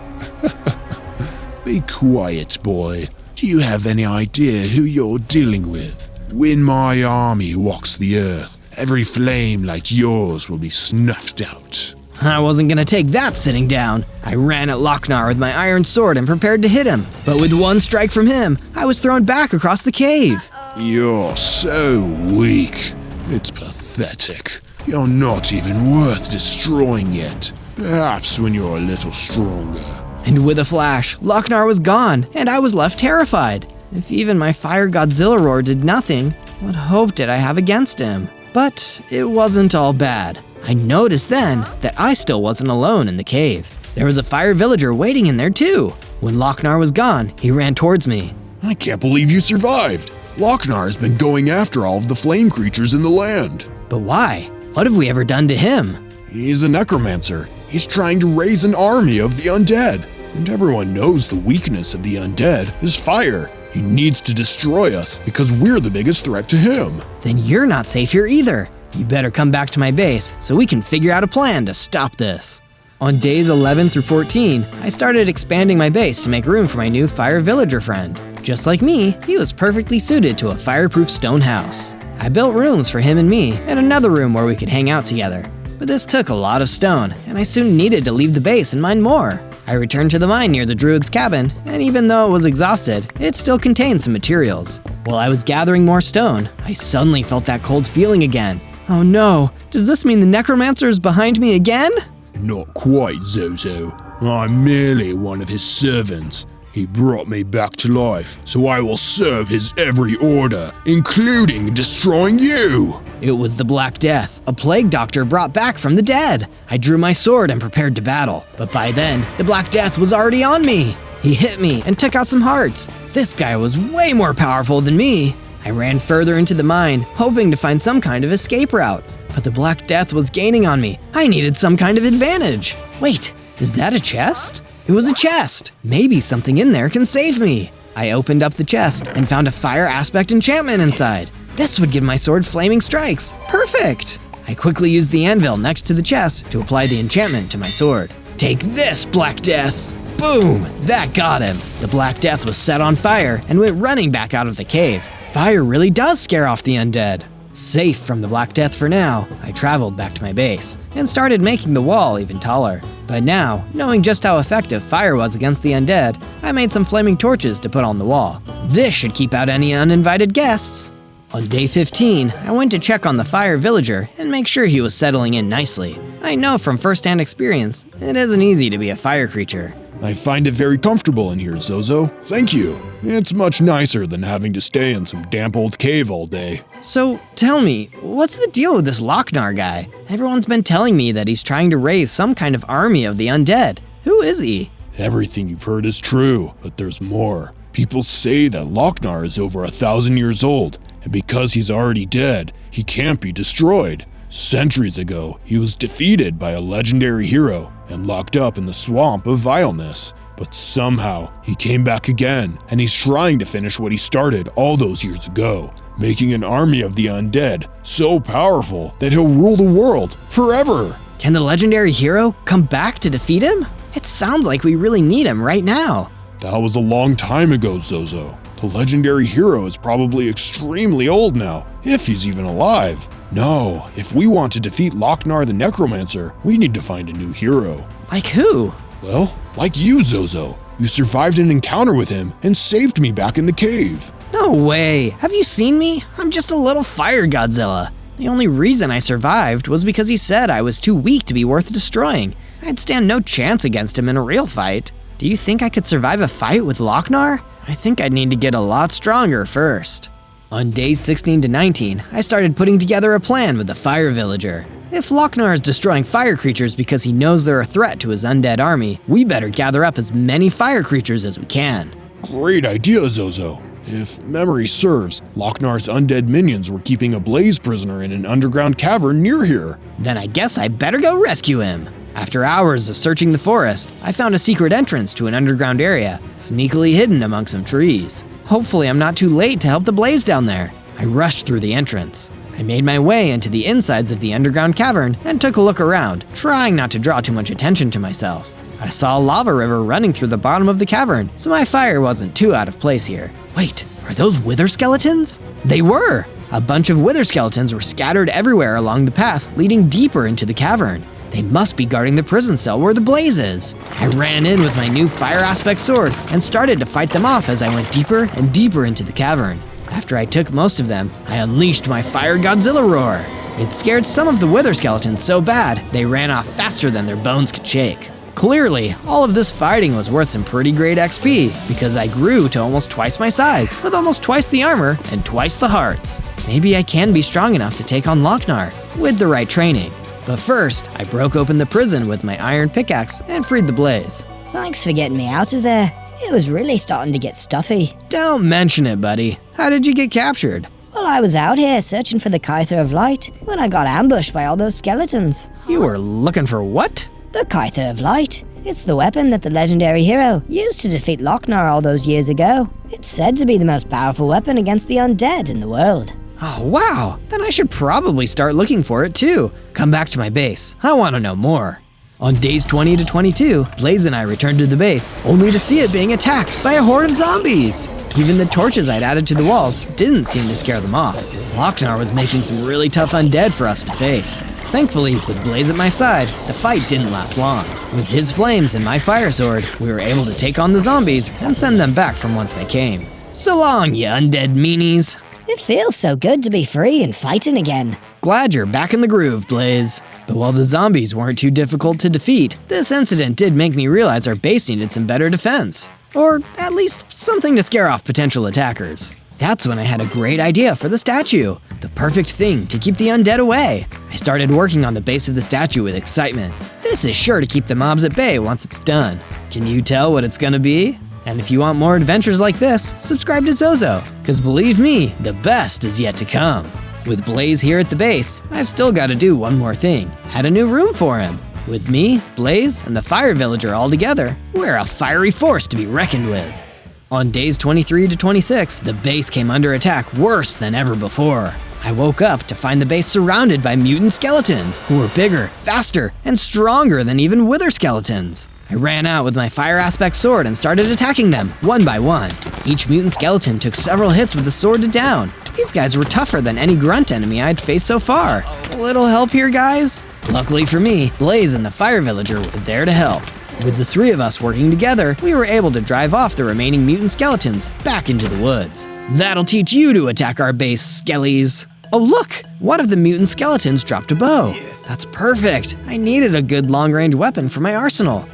Be quiet, boy. Do you have any idea who you're dealing with? When my army walks the earth, every flame like yours will be snuffed out.
I wasn't gonna take that sitting down. I ran at Lochnar with my iron sword and prepared to hit him. But with one strike from him, I was thrown back across the cave.
You're so weak. It's pathetic. You're not even worth destroying yet. Perhaps when you're a little stronger.
And with a flash, Lochnar was gone, and I was left terrified. If even my fire Godzilla roar did nothing, what hope did I have against him? But it wasn't all bad. I noticed then that I still wasn't alone in the cave. There was a fire villager waiting in there too. When Lochnar was gone, he ran towards me.
I can't believe you survived. Lochnar has been going after all of the flame creatures in the land.
But why? What have we ever done to him?
He's a necromancer. He's trying to raise an army of the undead. And everyone knows the weakness of the undead is fire. He needs to destroy us because we're the biggest threat to him.
Then you're not safe here either. You better come back to my base so we can figure out a plan to stop this. On days 11 through 14, I started expanding my base to make room for my new fire villager friend. Just like me, he was perfectly suited to a fireproof stone house. I built rooms for him and me, and another room where we could hang out together. But this took a lot of stone, and I soon needed to leave the base and mine more. I returned to the mine near the druid's cabin, and even though it was exhausted, it still contained some materials. While I was gathering more stone, I suddenly felt that cold feeling again. Oh no, does this mean the necromancer is behind me again?
Not quite, Zozo. I'm merely one of his servants. He brought me back to life, so I will serve his every order, including destroying you!
It was the Black Death, a plague doctor brought back from the dead. I drew my sword and prepared to battle, but by then, the Black Death was already on me. He hit me and took out some hearts. This guy was way more powerful than me. I ran further into the mine, hoping to find some kind of escape route. But the Black Death was gaining on me. I needed some kind of advantage. Wait, is that a chest? It was a chest. Maybe something in there can save me. I opened up the chest and found a fire aspect enchantment inside. This would give my sword flaming strikes. Perfect! I quickly used the anvil next to the chest to apply the enchantment to my sword. Take this, Black Death! Boom! That got him. The Black Death was set on fire and went running back out of the cave. Fire really does scare off the undead. Safe from the Black Death for now, I traveled back to my base and started making the wall even taller. But now, knowing just how effective fire was against the undead, I made some flaming torches to put on the wall. This should keep out any uninvited guests. On day 15, I went to check on the fire villager and make sure he was settling in nicely. I know from first-hand experience, it isn't easy to be a fire creature.
I find it very comfortable in here, Zozo. Thank you. It's much nicer than having to stay in some damp old cave all day.
So, tell me, what's the deal with this Lochnar guy? Everyone's been telling me that he's trying to raise some kind of army of the undead. Who is he?
Everything you've heard is true, but there's more. People say that Lochnar is over 1,000 years old, and because he's already dead, he can't be destroyed. Centuries ago, he was defeated by a legendary hero and locked up in the swamp of vileness. But somehow, he came back again, and he's trying to finish what he started all those years ago, making an army of the undead so powerful that he'll rule the world forever.
Can the legendary hero come back to defeat him? It sounds like we really need him right now.
That was a long time ago, Zozo. The legendary hero is probably extremely old now, if he's even alive. No, if we want to defeat Lochnar the Necromancer, we need to find a new hero.
Like who?
Well, like you, Zozo. You survived an encounter with him and saved me back in the cave.
No way. Have you seen me? I'm just a little fire Godzilla. The only reason I survived was because he said I was too weak to be worth destroying. I'd stand no chance against him in a real fight. Do you think I could survive a fight with Lochnar? I think I'd need to get a lot stronger first. On days 16 to 19, I started putting together a plan with the fire villager. If Lochnar is destroying fire creatures because he knows they're a threat to his undead army, we better gather up as many fire creatures as we can.
Great idea, Zozo. If memory serves, Lochnar's undead minions were keeping a Blaze prisoner in an underground cavern near here.
Then I guess I better go rescue him. After hours of searching the forest, I found a secret entrance to an underground area, sneakily hidden among some trees. Hopefully I'm not too late to help the Blaze down there. I rushed through the entrance. I made my way into the insides of the underground cavern and took a look around, trying not to draw too much attention to myself. I saw a lava river running through the bottom of the cavern, so my fire wasn't too out of place here. Wait, are those wither skeletons? They were! A bunch of wither skeletons were scattered everywhere along the path leading deeper into the cavern. They must be guarding the prison cell where the Blaze is. I ran in with my new fire aspect sword and started to fight them off as I went deeper and deeper into the cavern. After I took most of them, I unleashed my fire Godzilla roar. It scared some of the wither skeletons so bad, they ran off faster than their bones could shake. Clearly, all of this fighting was worth some pretty great XP, because I grew to almost twice my size, with almost twice the armor and twice the hearts. Maybe I can be strong enough to take on Lochnar, with the right training. But first, I broke open the prison with my iron pickaxe and freed the blaze.
Thanks for getting me out of there. It was really starting to get stuffy.
Don't mention it, buddy. How did you get captured?
Well, I was out here searching for the Kyther of Light when I got ambushed by all those skeletons.
You were looking for what?
The Kyther of Light. It's the weapon that the legendary hero used to defeat Lochnar all those years ago. It's said to be the most powerful weapon against the undead in the world.
Oh, wow. Then I should probably start looking for it too. Come back to my base. I want to know more. On days 20 to 22, Blaze and I returned to the base, only to see it being attacked by a horde of zombies. Even the torches I'd added to the walls didn't seem to scare them off. Lochnar was making some really tough undead for us to face. Thankfully, with Blaze at my side, the fight didn't last long. With his flames and my fire sword, we were able to take on the zombies and send them back from whence they came. So long, you undead meanies.
It feels so good to be free and fighting again.
Glad you're back in the groove, Blaze. But while the zombies weren't too difficult to defeat, this incident did make me realize our base needed some better defense. Or at least something to scare off potential attackers. That's when I had a great idea for the statue. The perfect thing to keep the undead away. I started working on the base of the statue with excitement. This is sure to keep the mobs at bay once it's done. Can you tell what it's gonna be? And if you want more adventures like this, subscribe to Zozo, because believe me, the best is yet to come. With Blaze here at the base, I've still got to do one more thing, add a new room for him. With me, Blaze, and the Fire Villager all together, we're a fiery force to be reckoned with. On days 23 to 26, the base came under attack worse than ever before. I woke up to find the base surrounded by mutant skeletons, who were bigger, faster, and stronger than even wither skeletons. I ran out with my fire aspect sword and started attacking them, one by one. Each mutant skeleton took several hits with the sword to down. These guys were tougher than any grunt enemy I'd faced so far. A little help here, guys? Luckily for me, Blaze and the Fire Villager were there to help. With the three of us working together, we were able to drive off the remaining mutant skeletons back into the woods. That'll teach you to attack our base, skellies. Oh look, one of the mutant skeletons dropped a bow. That's perfect. I needed a good long-range weapon for my arsenal.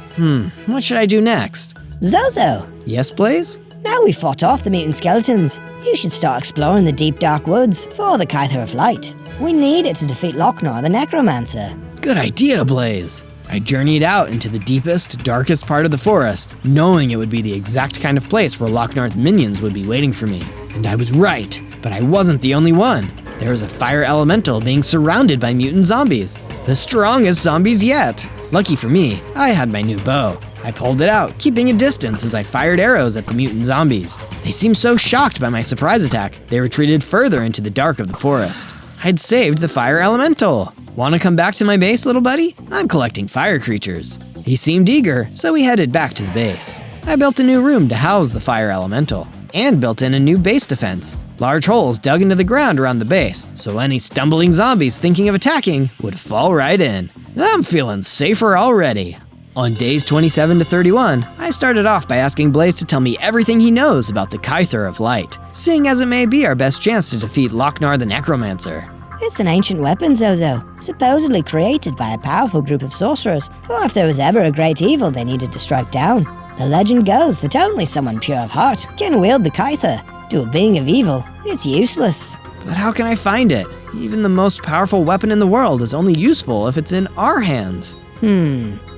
What should I do next?
Zozo!
Yes, Blaze?
Now we fought off the mutant skeletons, you should start exploring the deep dark woods for the Kyther of Light. We need it to defeat Lochnar the Necromancer.
Good idea, Blaze. I journeyed out into the deepest, darkest part of the forest, knowing it would be the exact kind of place where Lochnar's minions would be waiting for me. And I was right, but I wasn't the only one. There was a fire elemental being surrounded by mutant zombies. The strongest zombies yet. Lucky for me, I had my new bow. I pulled it out, keeping a distance as I fired arrows at the mutant zombies. They seemed so shocked by my surprise attack, they retreated further into the dark of the forest. I'd saved the fire elemental. Want to come back to my base, little buddy? I'm collecting fire creatures. He seemed eager, so we headed back to the base. I built a new room to house the fire elemental, and built in a new base defense. Large holes dug into the ground around the base, so any stumbling zombies thinking of attacking would fall right in. I'm feeling safer already. On days 27 to 31, I started off by asking Blaze to tell me everything he knows about the Kyther of Light, seeing as it may be our best chance to defeat Lochnar the Necromancer.
It's an ancient weapon, Zozo, supposedly created by a powerful group of sorcerers, for if there was ever a great evil they needed to strike down. The legend goes that only someone pure of heart can wield the Kyther. To a being of evil, it's useless.
But how can I find it? Even the most powerful weapon in the world is only useful if it's in our hands.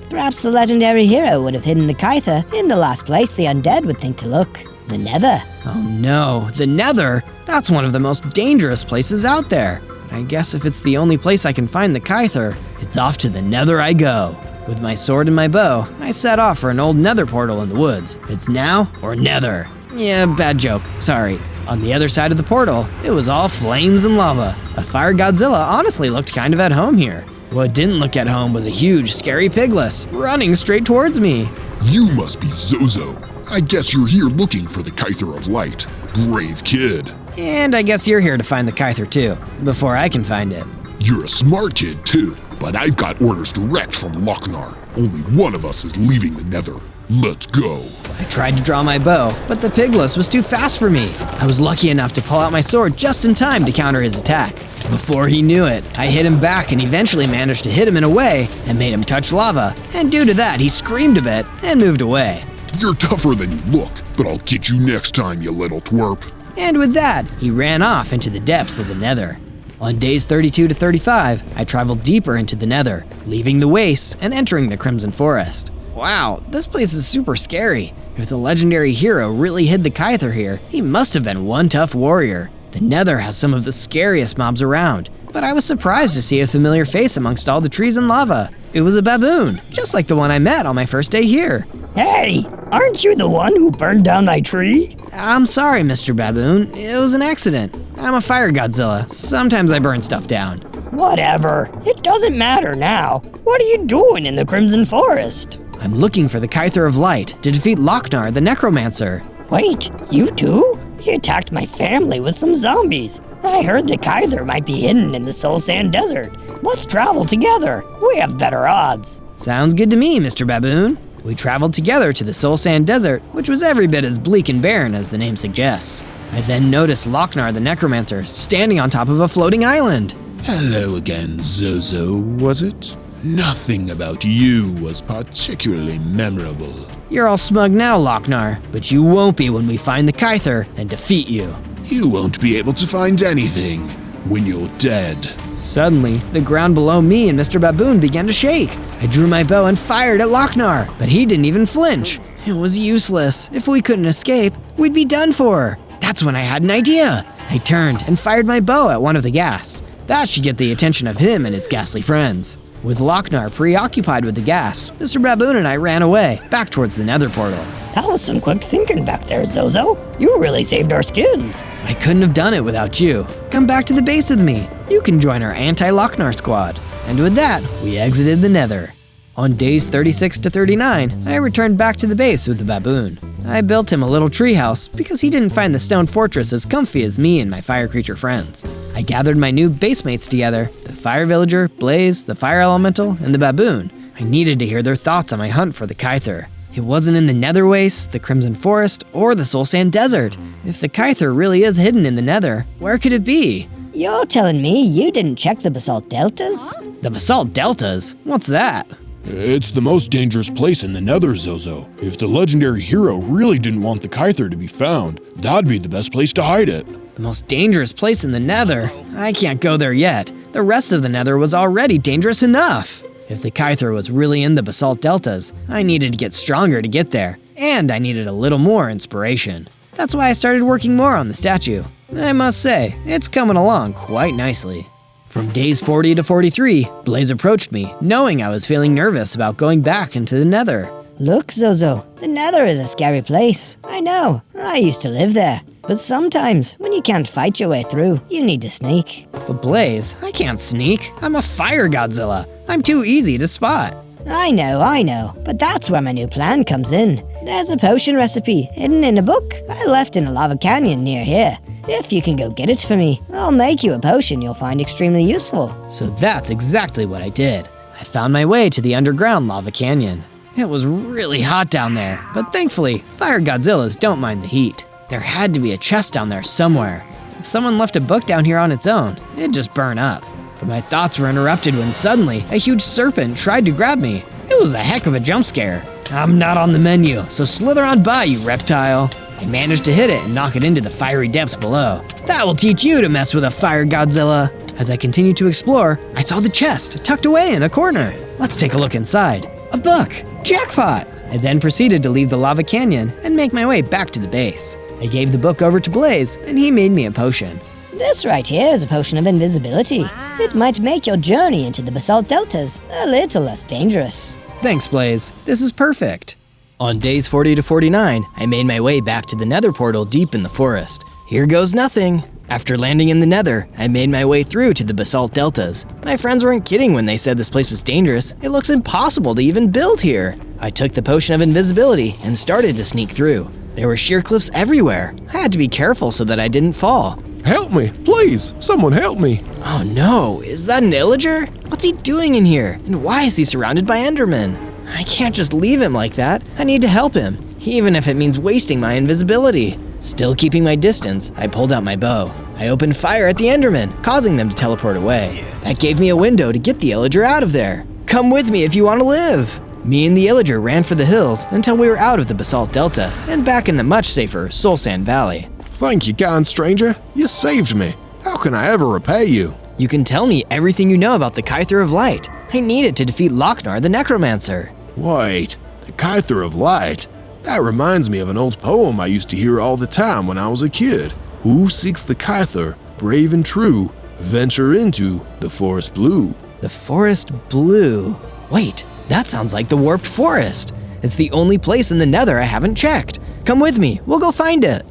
Perhaps the legendary hero would have hidden the Kyther in the last place the undead would think to look, the Nether.
Oh no, the Nether? That's one of the most dangerous places out there. I guess if it's the only place I can find the Kyther, it's off to the Nether I go. With my sword and my bow, I set off for an old nether portal in the woods. It's now or never. Yeah, bad joke, sorry. On the other side of the portal, it was all flames and lava. A fire Godzilla honestly looked kind of at home here. What didn't look at home was a huge, scary pigless running straight towards me.
You must be Zozo. I guess you're here looking for the Kyther of Light. Brave kid.
And I guess you're here to find the Kyther too, before I can find it.
You're a smart kid too, but I've got orders direct from Lochnar. Only one of us is leaving the Nether. Let's go.
I tried to draw my bow, but the pigless was too fast for me. I was lucky enough to pull out my sword just in time to counter his attack. Before he knew it, I hit him back and eventually managed to hit him in a way and made him touch lava, and due to that he screamed a bit and moved away.
You're tougher than you look, but I'll get you next time, you little twerp.
And with that, he ran off into the depths of the nether. On days 32 to 35, I traveled deeper into the nether, leaving the wastes and entering the Crimson Forest. Wow, this place is super scary. If the legendary hero really hid the Kyther here, he must have been one tough warrior. The nether has some of the scariest mobs around, but I was surprised to see a familiar face amongst all the trees and lava. It was a baboon, just like the one I met on my first day here.
Hey, aren't you the one who burned down my tree?
I'm sorry, Mr. Baboon. It was an accident. I'm a fire Godzilla. Sometimes I burn stuff down.
Whatever. It doesn't matter now. What are you doing in the Crimson Forest?
I'm looking for the Kyther of Light to defeat Lochnar, the Necromancer.
Wait, you too? He attacked my family with some zombies. I heard the Kyther might be hidden in the Soul Sand Desert. Let's travel together. We have better odds.
Sounds good to me, Mr. Baboon. We traveled together to the Soul Sand Desert, which was every bit as bleak and barren as the name suggests. I then noticed Lochnar, the Necromancer, standing on top of a floating island.
Hello again, Zozo, was it? Nothing about you was particularly memorable.
You're all smug now, Lochnar, but you won't be when we find the Kyther and defeat you.
You won't be able to find anything when you're dead.
Suddenly, the ground below me and Mr. Baboon began to shake. I drew my bow and fired at Lochnar, but he didn't even flinch. It was useless. If we couldn't escape, we'd be done for. That's when I had an idea. I turned and fired my bow at one of the ghasts. That should get the attention of him and his ghastly friends. With Lochnar preoccupied with the ghast, Mr. Baboon and I ran away, back towards the nether portal.
That was some quick thinking back there, Zozo. You really saved our skins.
I couldn't have done it without you. Come back to the base with me. You can join our anti-Lochnar squad. And with that, we exited the nether. On days 36 to 39, I returned back to the base with the baboon. I built him a little treehouse because he didn't find the stone fortress as comfy as me and my fire creature friends. I gathered my new basemates together, the fire villager, Blaze, the fire elemental, and the baboon. I needed to hear their thoughts on my hunt for the Kyther. It wasn't in the nether wastes, the Crimson Forest, or the Soul Sand Desert. If the Kyther really is hidden in the nether, where could it be?
You're telling me you didn't check the basalt deltas?
The basalt deltas? What's that?
It's the most dangerous place in the nether, Zozo. If the legendary hero really didn't want the Kyther to be found, that'd be the best place to hide it.
The most dangerous place in the nether? I can't go there yet. The rest of the nether was already dangerous enough. If the Kyther was really in the basalt deltas, I needed to get stronger to get there, and I needed a little more inspiration. That's why I started working more on the statue. I must say, it's coming along quite nicely. From days 40 to 43, Blaze approached me, knowing I was feeling nervous about going back into the nether.
Look, Zozo, the nether is a scary place. I know, I used to live there. But sometimes, when you can't fight your way through, you need to sneak.
But Blaze, I can't sneak. I'm a fire Godzilla. I'm too easy to spot.
I know, but that's where my new plan comes in. There's a potion recipe hidden in a book I left in a lava canyon near here. If you can go get it for me, I'll make you a potion you'll find extremely useful.
So that's exactly what I did. I found my way to the underground lava canyon. It was really hot down there, but thankfully, fire Godzillas don't mind the heat. There had to be a chest down there somewhere. If someone left a book down here on its own, it'd just burn up. But my thoughts were interrupted when suddenly a huge serpent tried to grab me. It was a heck of a jump scare. I'm not on the menu, so slither on by, you reptile. I managed to hit it and knock it into the fiery depths below. That will teach you to mess with a fire Godzilla. As I continued to explore, I saw the chest tucked away in a corner. Let's take a look inside. A book! Jackpot! I then proceeded to leave the lava canyon and make my way back to the base. I gave the book over to Blaze, and he made me a potion.
This right here is a potion of invisibility. It might make your journey into the basalt deltas a little less dangerous.
Thanks, Blaze. This is perfect. On days 40 to 49, I made my way back to the nether portal deep in the forest. Here goes nothing. After landing in the nether, I made my way through to the basalt deltas. My friends weren't kidding when they said this place was dangerous. It looks impossible to even build here. I took the potion of invisibility and started to sneak through. There were sheer cliffs everywhere. I had to be careful so that I didn't fall.
Help me, please, someone help me.
Oh no, is that an illager? What's he doing in here? And why is he surrounded by endermen? I can't just leave him like that. I need to help him, even if it means wasting my invisibility. Still keeping my distance, I pulled out my bow. I opened fire at the Enderman, causing them to teleport away. That gave me a window to get the illager out of there. Come with me if you want to live. Me and the illager ran for the hills until we were out of the Basalt Delta and back in the much safer Soul Sand Valley.
Thank you, kind stranger. You saved me. How can I ever repay you?
You can tell me everything you know about the Kyther of Light. I need it to defeat Lochnar the Necromancer.
Wait, the Kyther of Light? That reminds me of an old poem I used to hear all the time when I was a kid. Who seeks the Kyther, brave and true, venture into the forest blue.
The forest blue. Wait, that sounds like the Warped Forest. It's the only place in the Nether I haven't checked. Come with me, we'll go find it.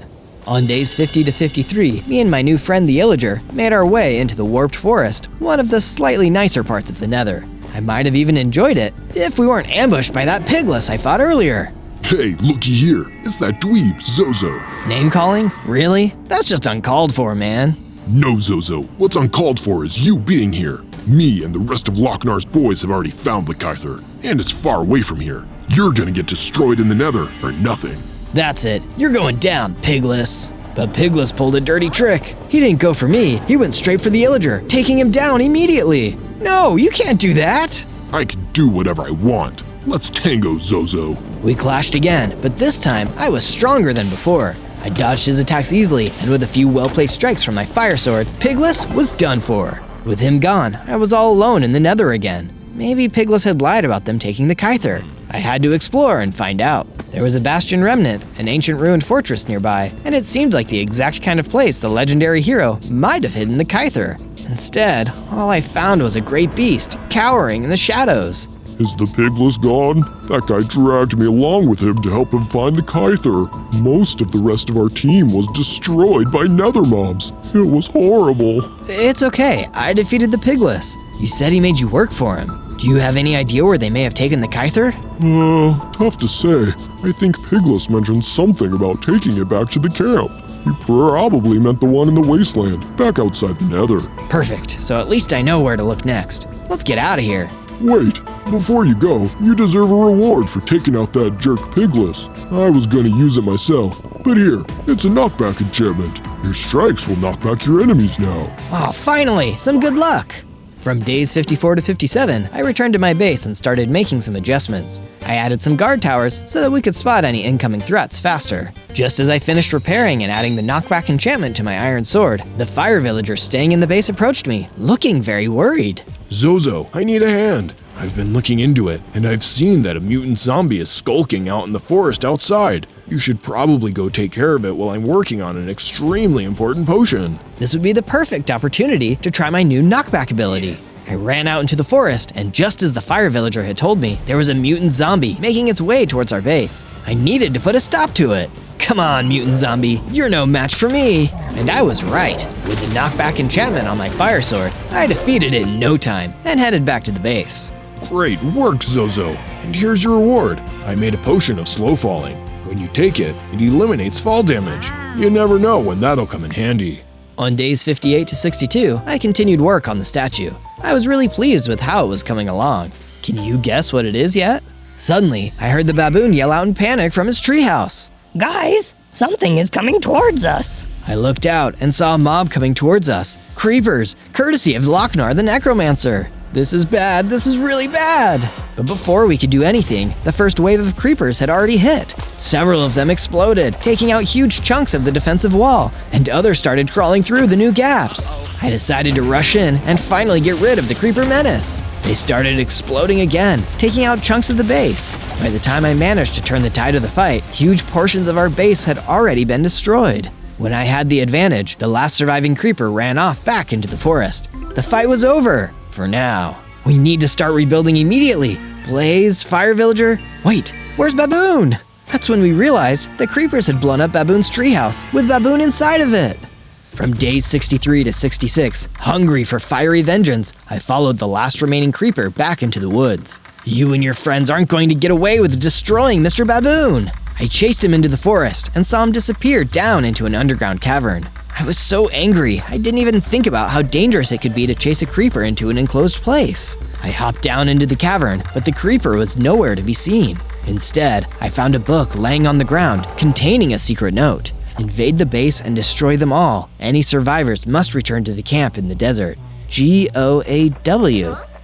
On days 50 to 53, me and my new friend the Illager made our way into the Warped Forest, one of the slightly nicer parts of the Nether. I might have even enjoyed it if we weren't ambushed by that pigless I fought earlier.
Hey, looky here. It's that dweeb, Zozo.
Name calling? Really? That's just uncalled for, man.
No, Zozo. What's uncalled for is you being here. Me and the rest of Lochnar's boys have already found the Kyther, and it's far away from here. You're gonna get destroyed in the Nether for nothing.
That's it. You're going down, Pigless. But Pigless pulled a dirty trick. He didn't go for me. He went straight for the Illager, taking him down immediately. No, you can't do that.
I can do whatever I want. Let's tango, Zozo.
We clashed again, but this time I was stronger than before. I dodged his attacks easily, and with a few well-placed strikes from my fire sword, Pigless was done for. With him gone, I was all alone in the Nether again. Maybe Pigless had lied about them taking the Kyther. I had to explore and find out. There was a bastion remnant, an ancient ruined fortress nearby, and it seemed like the exact kind of place the legendary hero might have hidden the Kyther. Instead, all I found was a great beast, cowering in the shadows.
Is the Pigless gone? That guy dragged me along with him to help him find the Kyther. Most of the rest of our team was destroyed by nether mobs. It was horrible.
It's okay, I defeated the Pigless. You said he made you work for him. Do you have any idea where they may have taken the Kyther?
Tough to say. I think Pigless mentioned something about taking it back to the camp. He probably meant the one in the wasteland, back outside the Nether.
Perfect, so at least I know where to look next. Let's get out of here.
Wait, before you go, you deserve a reward for taking out that jerk Pigless. I was gonna use it myself, but here, it's a knockback enchantment. Your strikes will knock back your enemies now.
Oh, finally, some good luck. From days 54 to 57, I returned to my base and started making some adjustments. I added some guard towers so that we could spot any incoming threats faster. Just as I finished repairing and adding the knockback enchantment to my iron sword, the fire villager staying in the base approached me, looking very worried.
Zozo, I need a hand. I've been looking into it, and I've seen that a mutant zombie is skulking out in the forest outside. You should probably go take care of it while I'm working on an extremely important potion.
This would be the perfect opportunity to try my new knockback ability. I ran out into the forest, and just as the fire villager had told me, there was a mutant zombie making its way towards our base. I needed to put a stop to it. Come on, mutant zombie, you're no match for me. And I was right. With the knockback enchantment on my fire sword, I defeated it in no time and headed back to the base.
Great work, Zozo. And here's your reward. I made a potion of slow falling. When you take it, it eliminates fall damage. You never know when that'll come in handy.
On days 58 to 62, I continued work on the statue. I was really pleased with how it was coming along. Can you guess what it is yet? Suddenly, I heard the baboon yell out in panic from his treehouse.
Guys, something is coming towards us.
I looked out and saw a mob coming towards us. Creepers, courtesy of Lochnar the Necromancer. This is bad, this is really bad. But before we could do anything, the first wave of creepers had already hit. Several of them exploded, taking out huge chunks of the defensive wall, and others started crawling through the new gaps. I decided to rush in and finally get rid of the creeper menace. They started exploding again, taking out chunks of the base. By the time I managed to turn the tide of the fight, huge portions of our base had already been destroyed. When I had the advantage, the last surviving creeper ran off back into the forest. The fight was over. For now. We need to start rebuilding immediately. Blaze, fire villager. Wait, where's Baboon? That's when we realized the creepers had blown up Baboon's treehouse with Baboon inside of it. From days 63 to 66, hungry for fiery vengeance, I followed the last remaining creeper back into the woods. You and your friends aren't going to get away with destroying Mr. Baboon. I chased him into the forest and saw him disappear down into an underground cavern. I was so angry, I didn't even think about how dangerous it could be to chase a creeper into an enclosed place. I hopped down into the cavern, but the creeper was nowhere to be seen. Instead, I found a book laying on the ground containing a secret note. Invade the base and destroy them all. Any survivors must return to the camp in the desert. GOAW.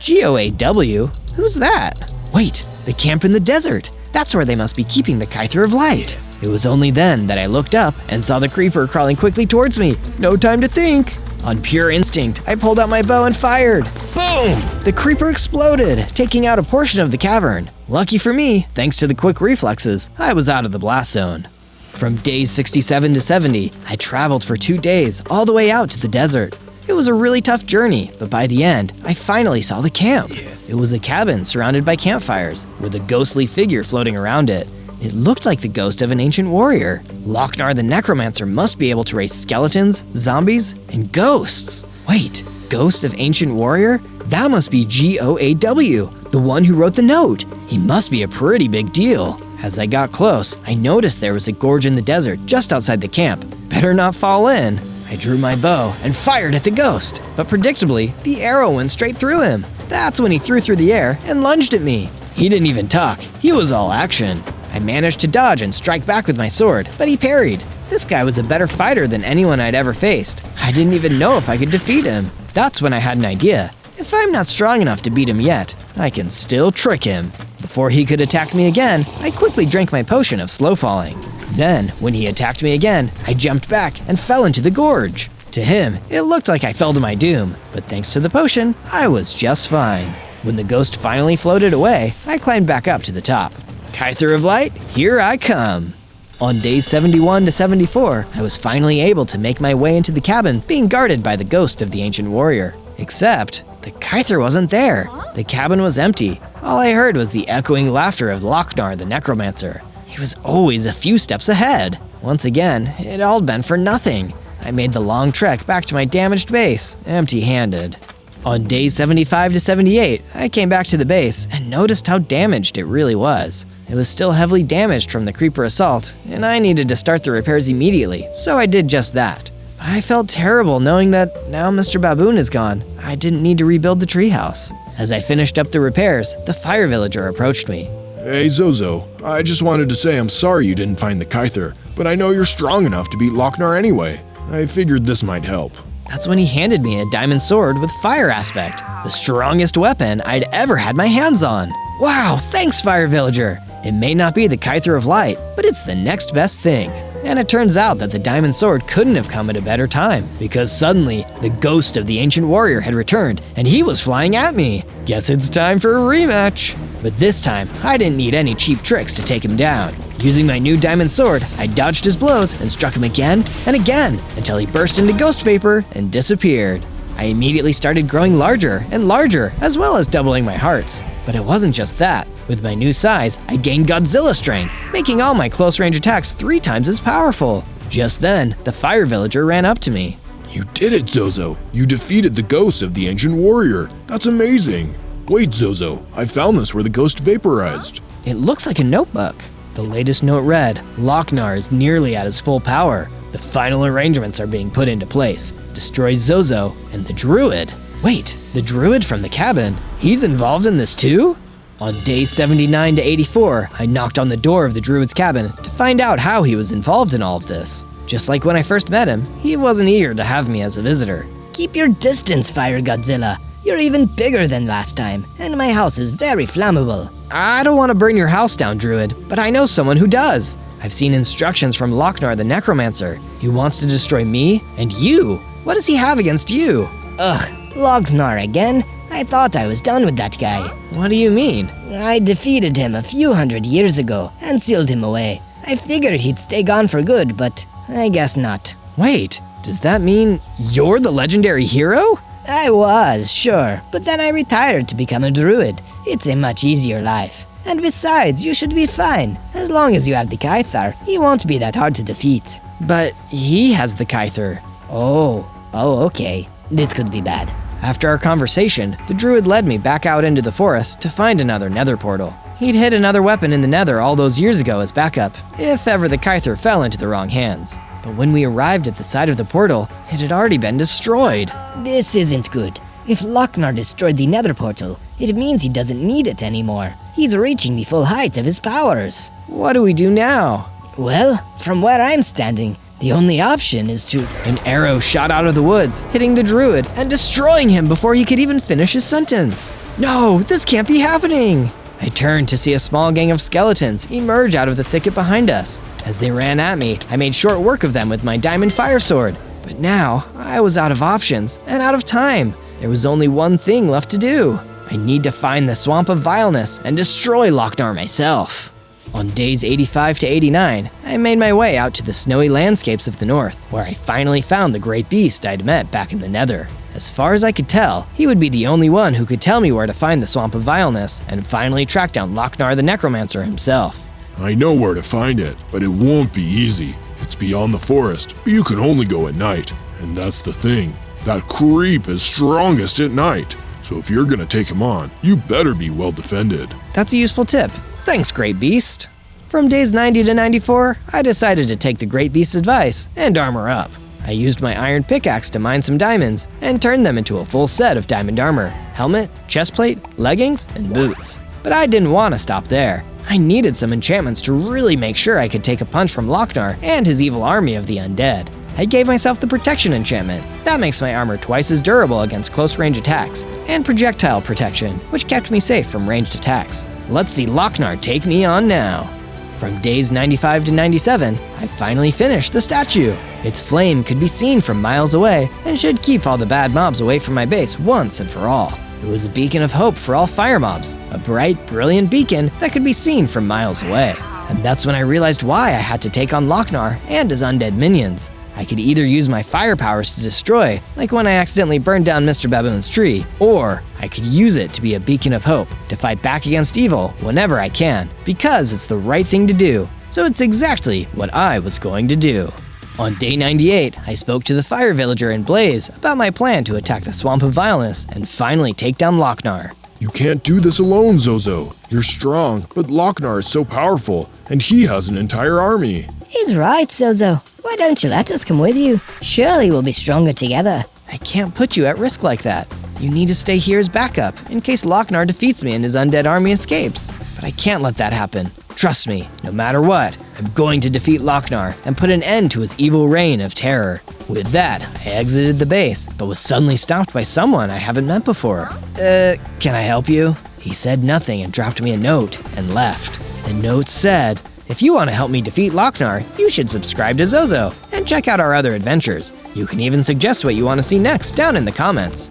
GOAW? Who's that? Wait, the camp in the desert. That's where they must be keeping the Kyther of Light. It was only then that I looked up and saw the creeper crawling quickly towards me. No time to think. On pure instinct, I pulled out my bow and fired. Boom! The creeper exploded, taking out a portion of the cavern. Lucky for me, thanks to the quick reflexes, I was out of the blast zone. From days 67 to 70, I traveled for 2 days, all the way out to the desert. It was a really tough journey, but by the end, I finally saw the camp. It was a cabin surrounded by campfires, with a ghostly figure floating around it. It looked like the ghost of an ancient warrior. Lochnar the Necromancer must be able to raise skeletons, zombies, and ghosts. Wait, ghost of ancient warrior? That must be GOAW, the one who wrote the note. He must be a pretty big deal. As I got close, I noticed there was a gorge in the desert just outside the camp. Better not fall in. I drew my bow and fired at the ghost, but predictably, the arrow went straight through him. That's when he threw through the air and lunged at me. He didn't even talk, he was all action. I managed to dodge and strike back with my sword, but he parried. This guy was a better fighter than anyone I'd ever faced. I didn't even know if I could defeat him. That's when I had an idea. If I'm not strong enough to beat him yet, I can still trick him. Before he could attack me again, I quickly drank my potion of slow falling. Then, when he attacked me again, I jumped back and fell into the gorge. To him, it looked like I fell to my doom, but thanks to the potion, I was just fine. When the ghost finally floated away, I climbed back up to the top. Kyther of Light, here I come. On days 71 to 74, I was finally able to make my way into the cabin being guarded by the ghost of the ancient warrior. Except, the Kyther wasn't there. The cabin was empty. All I heard was the echoing laughter of Lochnar the Necromancer. He was always a few steps ahead. Once again, it all had been for nothing. I made the long trek back to my damaged base, empty-handed. On days 75 to 78, I came back to the base and noticed how damaged it really was. It was still heavily damaged from the creeper assault, and I needed to start the repairs immediately, so I did just that. But I felt terrible knowing that now Mr. Baboon is gone, I didn't need to rebuild the treehouse. As I finished up the repairs, the fire villager approached me.
Hey Zozo, I just wanted to say I'm sorry you didn't find the Kyther, but I know you're strong enough to beat Lochnar anyway. I figured this might help.
That's when he handed me a diamond sword with fire aspect, the strongest weapon I'd ever had my hands on. Wow, thanks fire villager! It may not be the Kyther of Light, but it's the next best thing. And it turns out that the diamond sword couldn't have come at a better time, because suddenly, the ghost of the ancient warrior had returned, and he was flying at me. Guess it's time for a rematch. But this time, I didn't need any cheap tricks to take him down. Using my new diamond sword, I dodged his blows and struck him again and again, until he burst into ghost vapor and disappeared. I immediately started growing larger and larger, as well as doubling my hearts. But it wasn't just that. With my new size, I gained Godzilla strength, making all my close-range attacks 3 times as powerful. Just then, the fire villager ran up to me.
You did it, Zozo. You defeated the ghost of the ancient warrior. That's amazing. Wait, Zozo, I found this where the ghost vaporized.
It looks like a notebook. The latest note read, Lochnar is nearly at his full power. The final arrangements are being put into place. Destroy Zozo and the druid. Wait, the druid from the cabin? He's involved in this too? On days 79 to 84, I knocked on the door of the druid's cabin to find out how he was involved in all of this. Just like when I first met him, he wasn't eager to have me as a visitor.
Keep your distance, Fire Godzilla. You're even bigger than last time, and my house is very flammable.
I don't want to burn your house down, druid, but I know someone who does. I've seen instructions from Lochnar the Necromancer. He wants to destroy me and you. What does he have against you?
Ugh, Lochnar again? I thought I was done with that guy.
What do you mean?
I defeated him a few hundred years ago and sealed him away. I figured he'd stay gone for good, but I guess not.
Wait, does that mean you're the legendary hero?
I was, sure, but then I retired to become a druid. It's a much easier life. And besides, you should be fine. As long as you have the Kyther, he won't be that hard to defeat.
But he has the Kyther.
Oh, okay. This could be bad.
After our conversation, the druid led me back out into the forest to find another nether portal. He'd hid another weapon in the nether all those years ago as backup, if ever the Kyther fell into the wrong hands. But when we arrived at the side of the portal, it had already been destroyed.
This isn't good. If Lochnar destroyed the nether portal, it means he doesn't need it anymore. He's reaching the full height of his powers.
What do we do now?
Well, from where I'm standing, The only option is to...
An arrow shot out of the woods, hitting the druid and destroying him before he could even finish his sentence. No, this can't be happening! I turned to see a small gang of skeletons emerge out of the thicket behind us. As they ran at me, I made short work of them with my diamond fire sword. But now, I was out of options and out of time. There was only one thing left to do. I need to find the Swamp of Vileness and destroy Lochnar myself. On days 85 to 89, I made my way out to the snowy landscapes of the north, where I finally found the great beast I'd met back in the Nether. As far as I could tell, he would be the only one who could tell me where to find the Swamp of Vileness and finally track down Lochnar the Necromancer himself.
I know where to find it, but it won't be easy. It's beyond the forest, but you can only go at night. And that's the thing. That creep is strongest at night. So if you're gonna take him on, you better be well defended.
That's a useful tip. Thanks, Great Beast. From days 90 to 94, I decided to take the Great Beast's advice and armor up. I used my iron pickaxe to mine some diamonds and turned them into a full set of diamond armor, helmet, chestplate, leggings, and boots. But I didn't want to stop there. I needed some enchantments to really make sure I could take a punch from Lochnar and his evil army of the undead. I gave myself the protection enchantment. That makes my armor twice as durable against close range attacks, and projectile protection, which kept me safe from ranged attacks. Let's see Lochnar take me on now. From days 95 to 97, I finally finished the statue. Its flame could be seen from miles away and should keep all the bad mobs away from my base once and for all. It was a beacon of hope for all fire mobs, a bright, brilliant beacon that could be seen from miles away. And that's when I realized why I had to take on Lochnar and his undead minions. I could either use my fire powers to destroy, like when I accidentally burned down Mr. Baboon's tree, or I could use it to be a beacon of hope, to fight back against evil whenever I can, because it's the right thing to do. So it's exactly what I was going to do. On day 98, I spoke to the fire villager in Blaze about my plan to attack the Swamp of Vileness and finally take down Lochnar.
You can't do this alone, Zozo. You're strong, but Lochnar is so powerful, and he has an entire army.
He's right, Zozo. Why don't you let us come with you? Surely we'll be stronger together.
I can't put you at risk like that. You need to stay here as backup, in case Lochnar defeats me and his undead army escapes. But I can't let that happen. Trust me, no matter what, I'm going to defeat Lochnar and put an end to his evil reign of terror. With that, I exited the base, but was suddenly stopped by someone I haven't met before. Can I help you? He said nothing and dropped me a note and left. The note said, if you want to help me defeat Lochnar, you should subscribe to Zozo and check out our other adventures. You can even suggest what you want to see next down in the comments.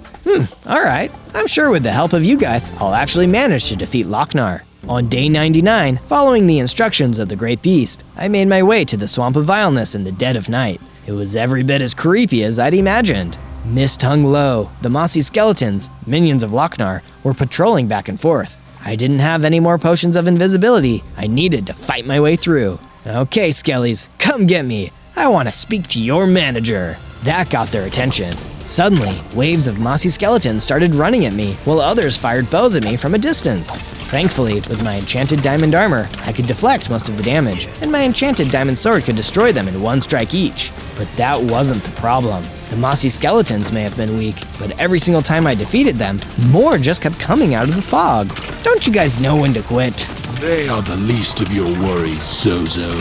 Alright. I'm sure with the help of you guys, I'll actually manage to defeat Lochnar. On day 99, following the instructions of the Great Beast, I made my way to the Swamp of Vileness in the dead of night. It was every bit as creepy as I'd imagined. Mist hung low, the mossy skeletons, minions of Lochnar, were patrolling back and forth. I didn't have any more potions of invisibility. I needed to fight my way through. Okay, Skellies, come get me. I want to speak to your manager. That got their attention. Suddenly, waves of mossy skeletons started running at me, while others fired bows at me from a distance. Thankfully, with my enchanted diamond armor, I could deflect most of the damage, and my enchanted diamond sword could destroy them in one strike each. But that wasn't the problem. The mossy skeletons may have been weak, but every single time I defeated them, more just kept coming out of the fog. Don't you guys know when to quit?
They are the least of your worries, Zozo.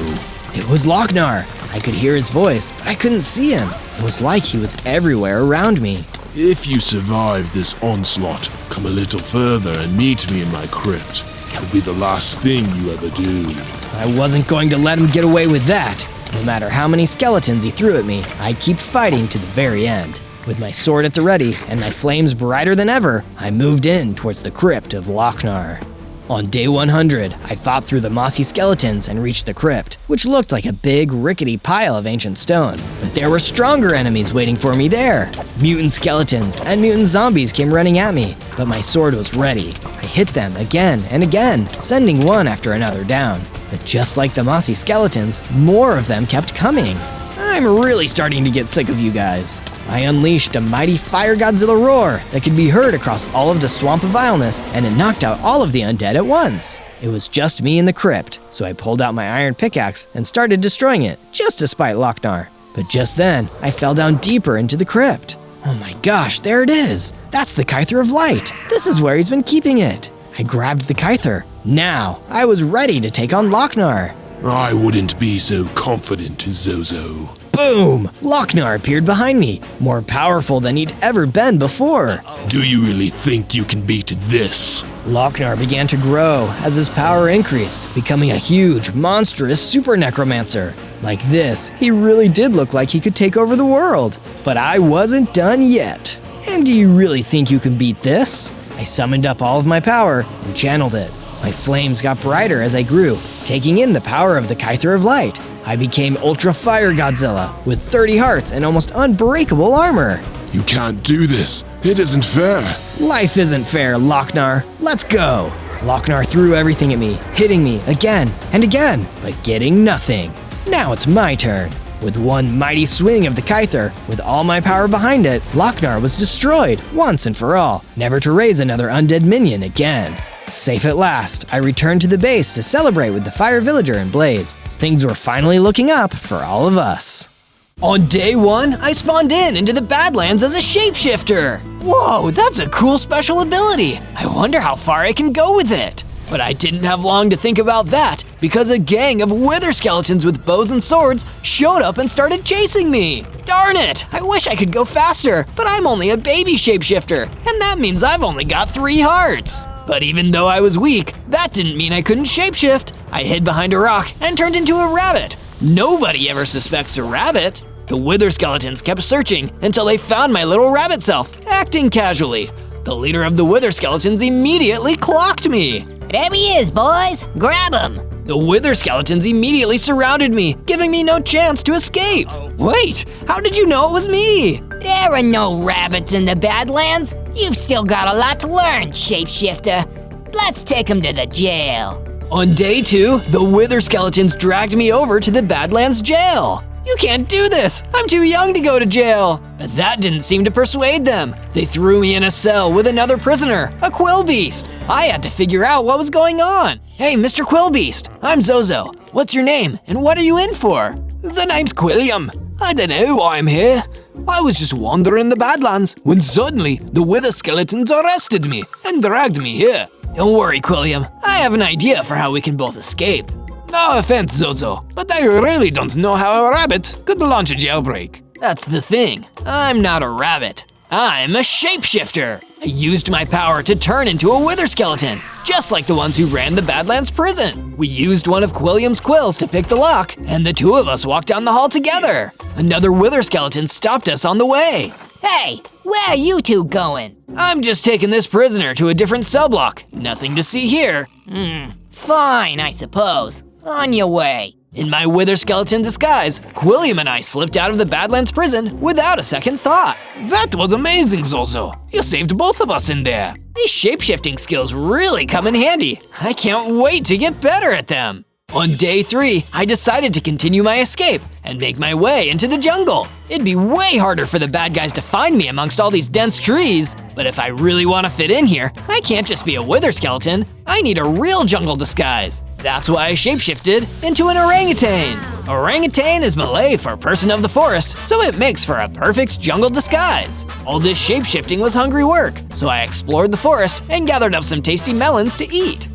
It was Lochnar. I could hear his voice, but I couldn't see him. It was like he was everywhere around me.
If you survive this onslaught, come a little further and meet me in my crypt. It'll be the last thing you ever do.
I wasn't going to let him get away with that. No matter how many skeletons he threw at me, I'd keep fighting to the very end. With my sword at the ready and my flames brighter than ever, I moved in towards the crypt of Lochnar. On day 100, I fought through the mossy skeletons and reached the crypt, which looked like a big, rickety pile of ancient stone. But there were stronger enemies waiting for me there. Mutant skeletons and mutant zombies came running at me, but my sword was ready. I hit them again and again, sending one after another down. But just like the mossy skeletons, more of them kept coming. I'm really starting to get sick of you guys. I unleashed a mighty fire Godzilla roar that could be heard across all of the Swamp of Vileness, and it knocked out all of the undead at once. It was just me in the crypt, so I pulled out my iron pickaxe and started destroying it, just to spite Lochnar. But just then, I fell down deeper into the crypt. Oh my gosh, there it is! That's the Kyther of Light! This is where he's been keeping it! I grabbed the Kyther. Now, I was ready to take on Lochnar.
I wouldn't be so confident, Zozo.
Boom! Lochnar appeared behind me, more powerful than he'd ever been before.
Do you really think you can beat this?
Lochnar began to grow as his power increased, becoming a huge, monstrous super necromancer. Like this, he really did look like he could take over the world. But I wasn't done yet. And do you really think you can beat this? I summoned up all of my power and channeled it. My flames got brighter as I grew, taking in the power of the Kyther of Light. I became Ultra Fire Godzilla with 30 hearts and almost unbreakable armor.
You can't do this. It isn't fair.
Life isn't fair, Lochnar. Let's go. Lochnar threw everything at me, hitting me again and again, but getting nothing. Now it's my turn. With one mighty swing of the Kyther, with all my power behind it, Lochnar was destroyed once and for all, never to raise another undead minion again. Safe at last, I returned to the base to celebrate with the Fire Villager and Blaze. Things were finally looking up for all of us. On day 1, I spawned into the Badlands as a shapeshifter. Whoa, that's a cool special ability. I wonder how far I can go with it. But I didn't have long to think about that, because a gang of wither skeletons with bows and swords showed up and started chasing me. Darn it, I wish I could go faster, but I'm only a baby shapeshifter, and that means I've only got 3 hearts. But even though I was weak, that didn't mean I couldn't shapeshift. I hid behind a rock and turned into a rabbit. Nobody ever suspects a rabbit. The wither skeletons kept searching until they found my little rabbit self, acting casually. The leader of the wither skeletons immediately clocked me.
There he is, boys. Grab him.
The wither skeletons immediately surrounded me, giving me no chance to escape. Wait, how did you know it was me?
There are no rabbits in the Badlands. You've still got a lot to learn, shapeshifter. Let's take him to the jail.
On day 2, the wither skeletons dragged me over to the Badlands jail. You can't do this! I'm too young to go to jail! But that didn't seem to persuade them. They threw me in a cell with another prisoner, a Quillbeast. I had to figure out what was going on. Hey, Mr. Quillbeast, I'm Zozo. What's your name, and what are you in for? The name's Quilliam. I don't know why I'm here. I was just wandering the Badlands when suddenly the wither skeletons arrested me and dragged me here. Don't worry, Quilliam. I have an idea for how we can both escape. No offense, Zozo, but I really don't know how a rabbit could launch a jailbreak. That's the thing. I'm not a rabbit. I'm a shapeshifter. I used my power to turn into a wither skeleton, just like the ones who ran the Badlands prison. We used one of Quilliam's quills to pick the lock, and the 2 of us walked down the hall together. Another wither skeleton stopped us on the way.
Hey, where are you 2 going?
I'm just taking this prisoner to a different cell block. Nothing to see here.
Fine, I suppose. On your way.
In my wither skeleton disguise, Quilliam and I slipped out of the Badlands prison without a second thought. That was amazing, Zozo. You saved both of us in there. These shape-shifting skills really come in handy. I can't wait to get better at them. On day 3, I decided to continue my escape and make my way into the jungle. It'd be way harder for the bad guys to find me amongst all these dense trees. But if I really want to fit in here, I can't just be a wither skeleton. I need a real jungle disguise. That's why I shapeshifted into an orangutan. Orangutan is Malay for person of the forest, so it makes for a perfect jungle disguise. All this shapeshifting was hungry work, so I explored the forest and gathered up some tasty melons to eat.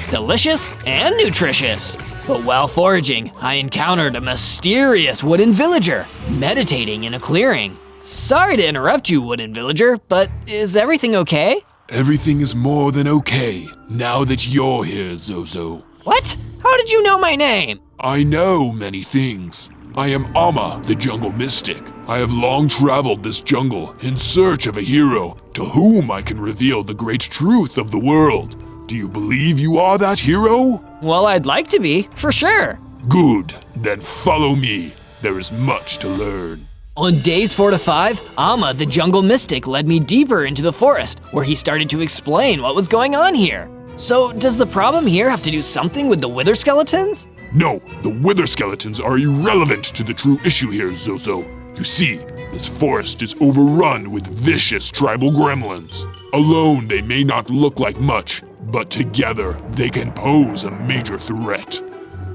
Delicious and nutritious. But while foraging, I encountered a mysterious wooden villager meditating in a clearing. Sorry to interrupt you, wooden villager, but is everything okay?
Everything is more than okay, now that you're here, Zozo.
What? How did you know my name?
I know many things. I am Amma, the jungle mystic. I have long traveled this jungle in search of a hero to whom I can reveal the great truth of the world. Do you believe you are that hero?
Well, I'd like to be, for sure.
Good, then follow me. There is much to learn.
On days 4 to 5, Amma, the jungle mystic, led me deeper into the forest, where he started to explain what was going on here. So, does the problem here have to do something with the wither skeletons?
No, the wither skeletons are irrelevant to the true issue here, Zozo. You see, this forest is overrun with vicious tribal gremlins. Alone, they may not look like much, but together, they can pose a major threat.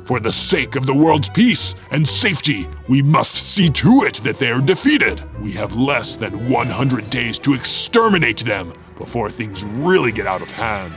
For the sake of the world's peace and safety, we must see to it that they are defeated. We have less than 100 days to exterminate them before things really get out of hand.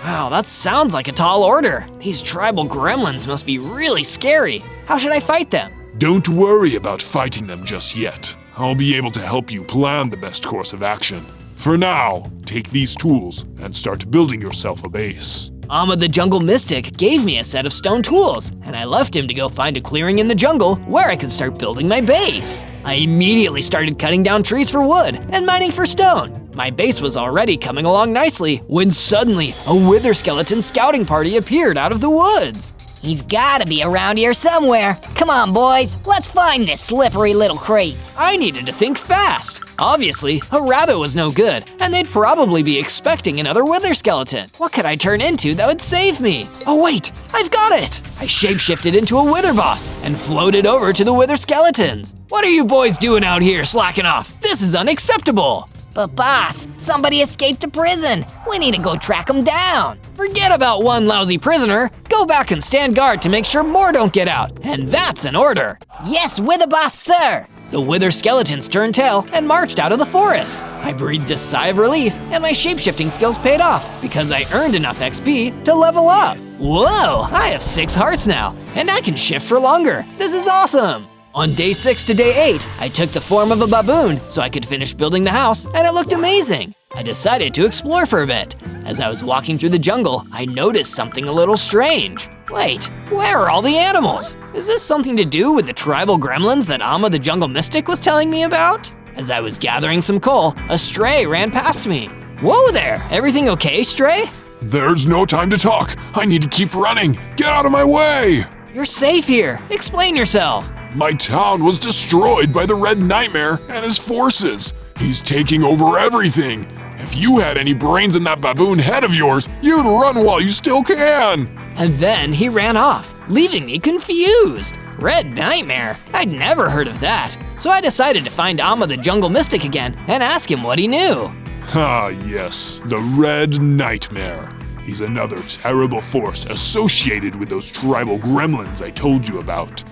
Wow, that sounds like a tall order. These tribal gremlins must be really scary. How should I fight them?
Don't worry about fighting them just yet. I'll be able to help you plan the best course of action. For now, take these tools and start building yourself a base.
Amma the Jungle Mystic gave me a set of stone tools, and I left him to go find a clearing in the jungle where I could start building my base. I immediately started cutting down trees for wood and mining for stone. My base was already coming along nicely when suddenly a wither skeleton scouting party appeared out of the woods.
He's gotta be around here somewhere. Come on, boys, let's find this slippery little crate.
I needed to think fast. Obviously, a rabbit was no good, and they'd probably be expecting another wither skeleton. What could I turn into that would save me? Oh wait, I've got it! I shapeshifted into a wither boss and floated over to the wither skeletons. What are you boys doing out here slacking off? This is unacceptable!
But boss, somebody escaped to prison. We need to go track him down.
Forget about one lousy prisoner. Go back and stand guard to make sure more don't get out. And that's an order.
Yes, Wither Boss, sir.
The wither skeletons turned tail and marched out of the forest. I breathed a sigh of relief, and my shapeshifting skills paid off because I earned enough XP to level up. Whoa, I have 6 hearts now, and I can shift for longer. This is awesome. On day 6 to day 8, I took the form of a baboon so I could finish building the house, and it looked amazing. I decided to explore for a bit. As I was walking through the jungle, I noticed something a little strange. Wait, where are all the animals? Is this something to do with the tribal gremlins that Amma the Jungle Mystic was telling me about? As I was gathering some coal, a stray ran past me. Whoa there, everything okay, Stray?
There's no time to talk. I need to keep running. Get out of my way!
You're safe here. Explain yourself.
My town was destroyed by the Red Nightmare and his forces. He's taking over everything. If you had any brains in that baboon head of yours, you'd run while you still can.
And then he ran off, leaving me confused. Red Nightmare? I'd never heard of that. So I decided to find Amma the Jungle Mystic again and ask him what he knew.
Ah, yes, the Red Nightmare. He's another terrible force associated with those tribal gremlins I told you about.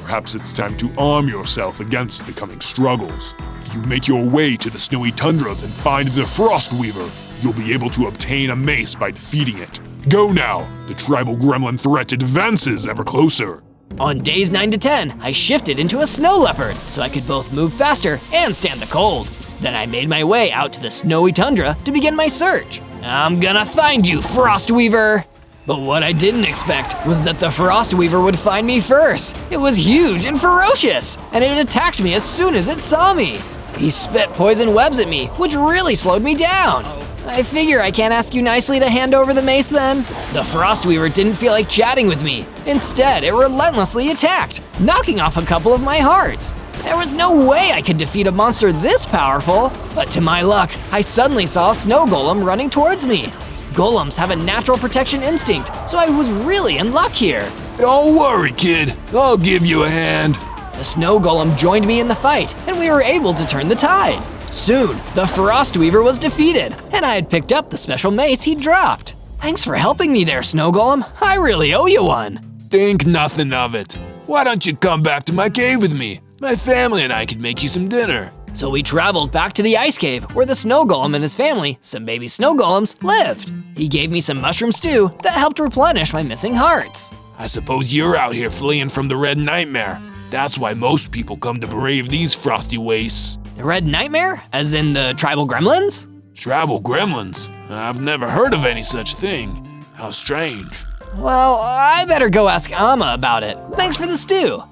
Perhaps it's time to arm yourself against the coming struggles. If you make your way to the snowy tundras and find the Frost Weaver, you'll be able to obtain a mace by defeating it. Go now! The tribal gremlin threat advances ever closer.
On days 9 to 10, I shifted into a snow leopard so I could both move faster and stand the cold. Then I made my way out to the snowy tundra to begin my search. I'm gonna find you, Frost Weaver! But what I didn't expect was that the Frost Weaver would find me first. It was huge and ferocious, and it attacked me as soon as it saw me. He spit poison webs at me, which really slowed me down. I figure I can't ask you nicely to hand over the mace then? The Frost Weaver didn't feel like chatting with me. Instead, it relentlessly attacked, knocking off a couple of my hearts. There was no way I could defeat a monster this powerful, but to my luck, I suddenly saw a snow golem running towards me. Golems have a natural protection instinct, so I was really in luck here.
Don't worry, kid. I'll give you a hand.
The snow golem joined me in the fight, and we were able to turn the tide. Soon, the Frost Weaver was defeated, and I had picked up the special mace he dropped. Thanks for helping me there, snow golem. I really owe you one.
Think nothing of it. Why don't you come back to my cave with me? My family and I could make you some dinner.
So we traveled back to the ice cave where the snow golem and his family, some baby snow golems, lived. He gave me some mushroom stew that helped replenish my missing hearts.
I suppose you're out here fleeing from the Red Nightmare. That's why most people come to brave these frosty wastes.
The Red Nightmare? As in the tribal gremlins?
Tribal gremlins? I've never heard of any such thing. How strange.
Well, I better go ask Amma about it. Thanks for the stew.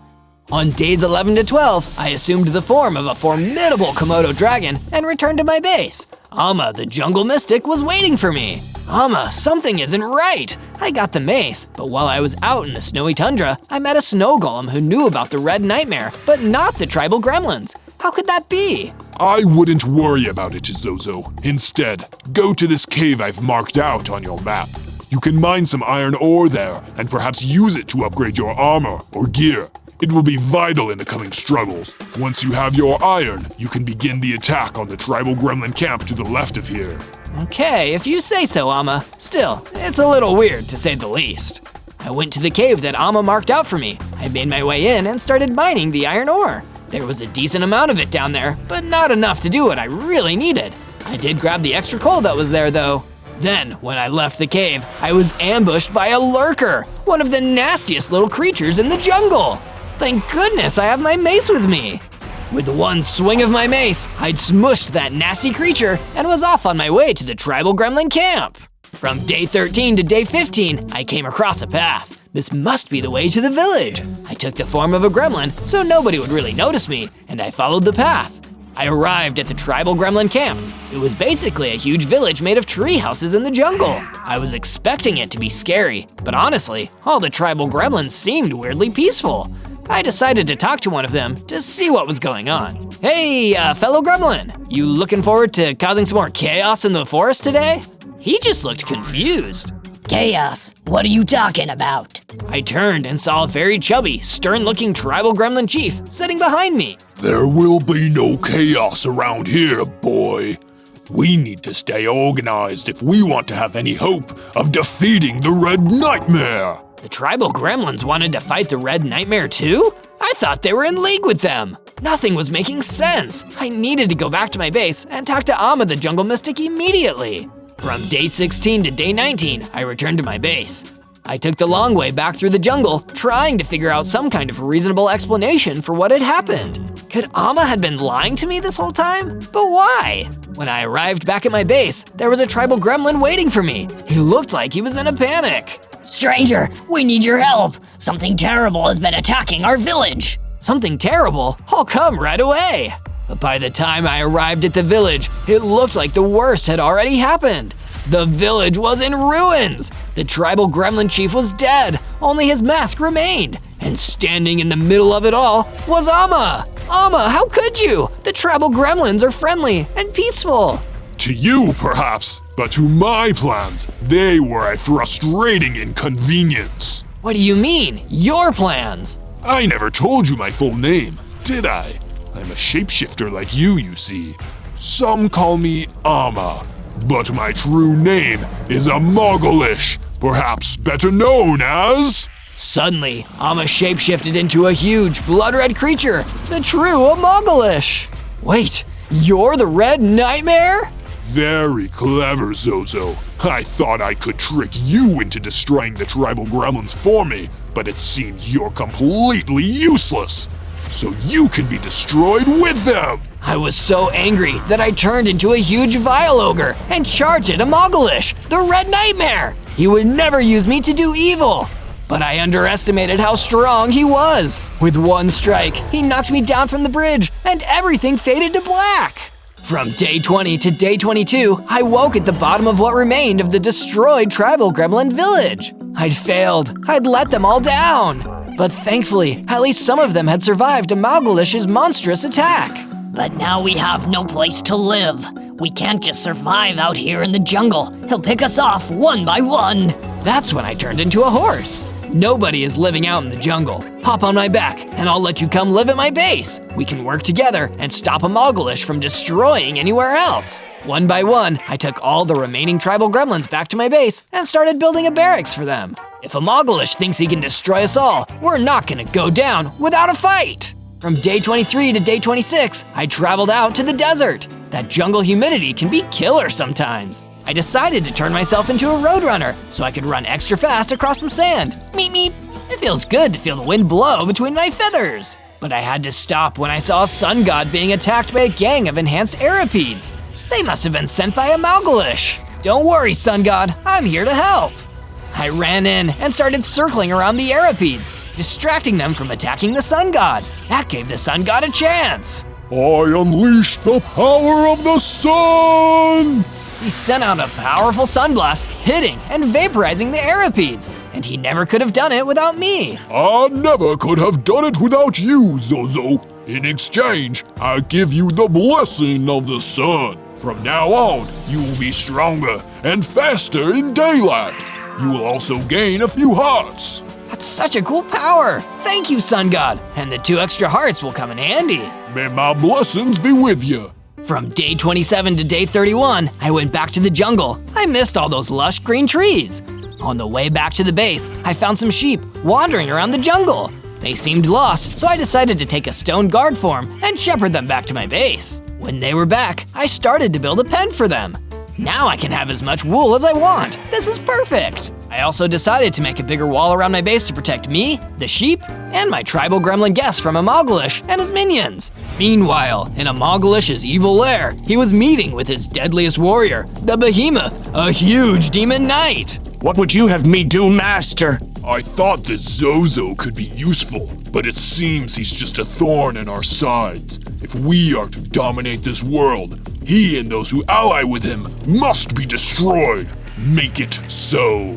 On days 11 to 12, I assumed the form of a formidable Komodo dragon and returned to my base. Amma, the Jungle Mystic, was waiting for me. Amma, something isn't right. I got the mace, but while I was out in the snowy tundra, I met a snow golem who knew about the Red Nightmare, but not the tribal gremlins. How could that be?
I wouldn't worry about it, Zozo. Instead, go to this cave I've marked out on your map. You can mine some iron ore there and perhaps use it to upgrade your armor or gear. It will be vital in the coming struggles. Once you have your iron, you can begin the attack on the tribal gremlin camp to the left of here.
Okay, if you say so, Amma. Still, it's a little weird to say the least. I went to the cave that Amma marked out for me. I made my way in and started mining the iron ore. There was a decent amount of it down there, but not enough to do what I really needed. I did grab the extra coal that was there though. Then, when I left the cave, I was ambushed by a lurker, one of the nastiest little creatures in the jungle. Thank goodness I have my mace with me. With one swing of my mace, I'd smushed that nasty creature and was off on my way to the tribal gremlin camp. From day 13 to day 15, I came across a path. This must be the way to the village. I took the form of a gremlin so nobody would really notice me, and I followed the path. I arrived at the tribal gremlin camp. It was basically a huge village made of tree houses in the jungle. I was expecting it to be scary, but honestly, all the tribal gremlins seemed weirdly peaceful. I decided to talk to one of them to see what was going on. Hey, fellow gremlin, you looking forward to causing some more chaos in the forest today? He just looked confused.
Chaos? What are you talking about?
I turned and saw a very chubby, stern-looking tribal gremlin chief sitting behind me.
There will be no chaos around here, boy. We need to stay organized if we want to have any hope of defeating the Red Nightmare.
The tribal gremlins wanted to fight the Red Nightmare too? I thought they were in league with them. Nothing was making sense. I needed to go back to my base and talk to Amma the Jungle Mystic immediately. From day 16 to day 19, I returned to my base. I took the long way back through the jungle, trying to figure out some kind of reasonable explanation for what had happened. Could Amma have been lying to me this whole time? But why? When I arrived back at my base, there was a tribal gremlin waiting for me. He looked like he was in a panic.
Stranger, we need your help. Something terrible has been attacking our village.
Something terrible? I'll come right away. But by the time I arrived at the village, it looked like the worst had already happened. The village was in ruins. The tribal gremlin chief was dead, only his mask remained. And standing in the middle of it all was Amma. Amma, how could you? The tribal gremlins are friendly and peaceful.
To you, perhaps, but to my plans, they were a frustrating inconvenience.
What do you mean, your plans?
I never told you my full name, did I? I'm a shapeshifter like you see. Some call me Amma, but my true name is Amogolish, perhaps better known as…
Suddenly, Amma shapeshifted into a huge blood-red creature, the true Amogolish. Wait, you're the Red Nightmare?
Very clever, Zozo. I thought I could trick you into destroying the tribal gremlins for me, but it seems you're completely useless. So you can be destroyed with them!
I was so angry that I turned into a huge vile ogre and charged at Amogolish, the Red Nightmare! He would never use me to do evil! But I underestimated how strong he was. With one strike, he knocked me down from the bridge and everything faded to black. From day 20 to day 22, I woke at the bottom of what remained of the destroyed tribal gremlin village. I'd failed. I'd let them all down. But thankfully, at least some of them had survived Amogolish's monstrous attack.
But now we have no place to live. We can't just survive out here in the jungle. He'll pick us off one by one.
That's when I turned into a horse. Nobody is living out in the jungle. Hop on my back, and I'll let you come live at my base. We can work together and stop Amogolish from destroying anywhere else. One by one, I took all the remaining tribal gremlins back to my base and started building a barracks for them. If Amogolish thinks he can destroy us all, we're not gonna go down without a fight. From day 23 to day 26, I traveled out to the desert. That jungle humidity can be killer sometimes. I decided to turn myself into a roadrunner so I could run extra fast across the sand. Meep meep. It feels good to feel the wind blow between my feathers. But I had to stop when I saw a sun god being attacked by a gang of enhanced Aripedes. They must have been sent by Amogolish. Don't worry, sun god, I'm here to help. I ran in and started circling around the Aripedes, distracting them from attacking the sun god. That gave the sun god a chance.
I unleash the power of the sun!
He sent out a powerful sunblast, hitting and vaporizing the Aripedes, and he never could have done it without me.
I never could have done it without you, Zozo. In exchange, I give you the blessing of the sun. From now on, you will be stronger and faster in daylight. You will also gain a few hearts.
That's such a cool power. Thank you, sun god, and the 2 extra hearts will come in handy.
May my blessings be with you.
From day 27 to day 31, I went back to the jungle. I missed all those lush green trees. On the way back to the base, I found some sheep wandering around the jungle. They seemed lost, so I decided to take a stone guard form and shepherd them back to my base. When they were back, I started to build a pen for them. Now I can have as much wool as I want. This is perfect. I also decided to make a bigger wall around my base to protect me, the sheep, and my tribal gremlin guest from Amalgalish and his minions. Meanwhile, in Amalgalish's evil lair, he was meeting with his deadliest warrior, the Behemoth, a huge demon knight.
What would you have me do, Master?
I thought this Zozo could be useful, but it seems he's just a thorn in our sides. If we are to dominate this world, he and those who ally with him must be destroyed. Make it so.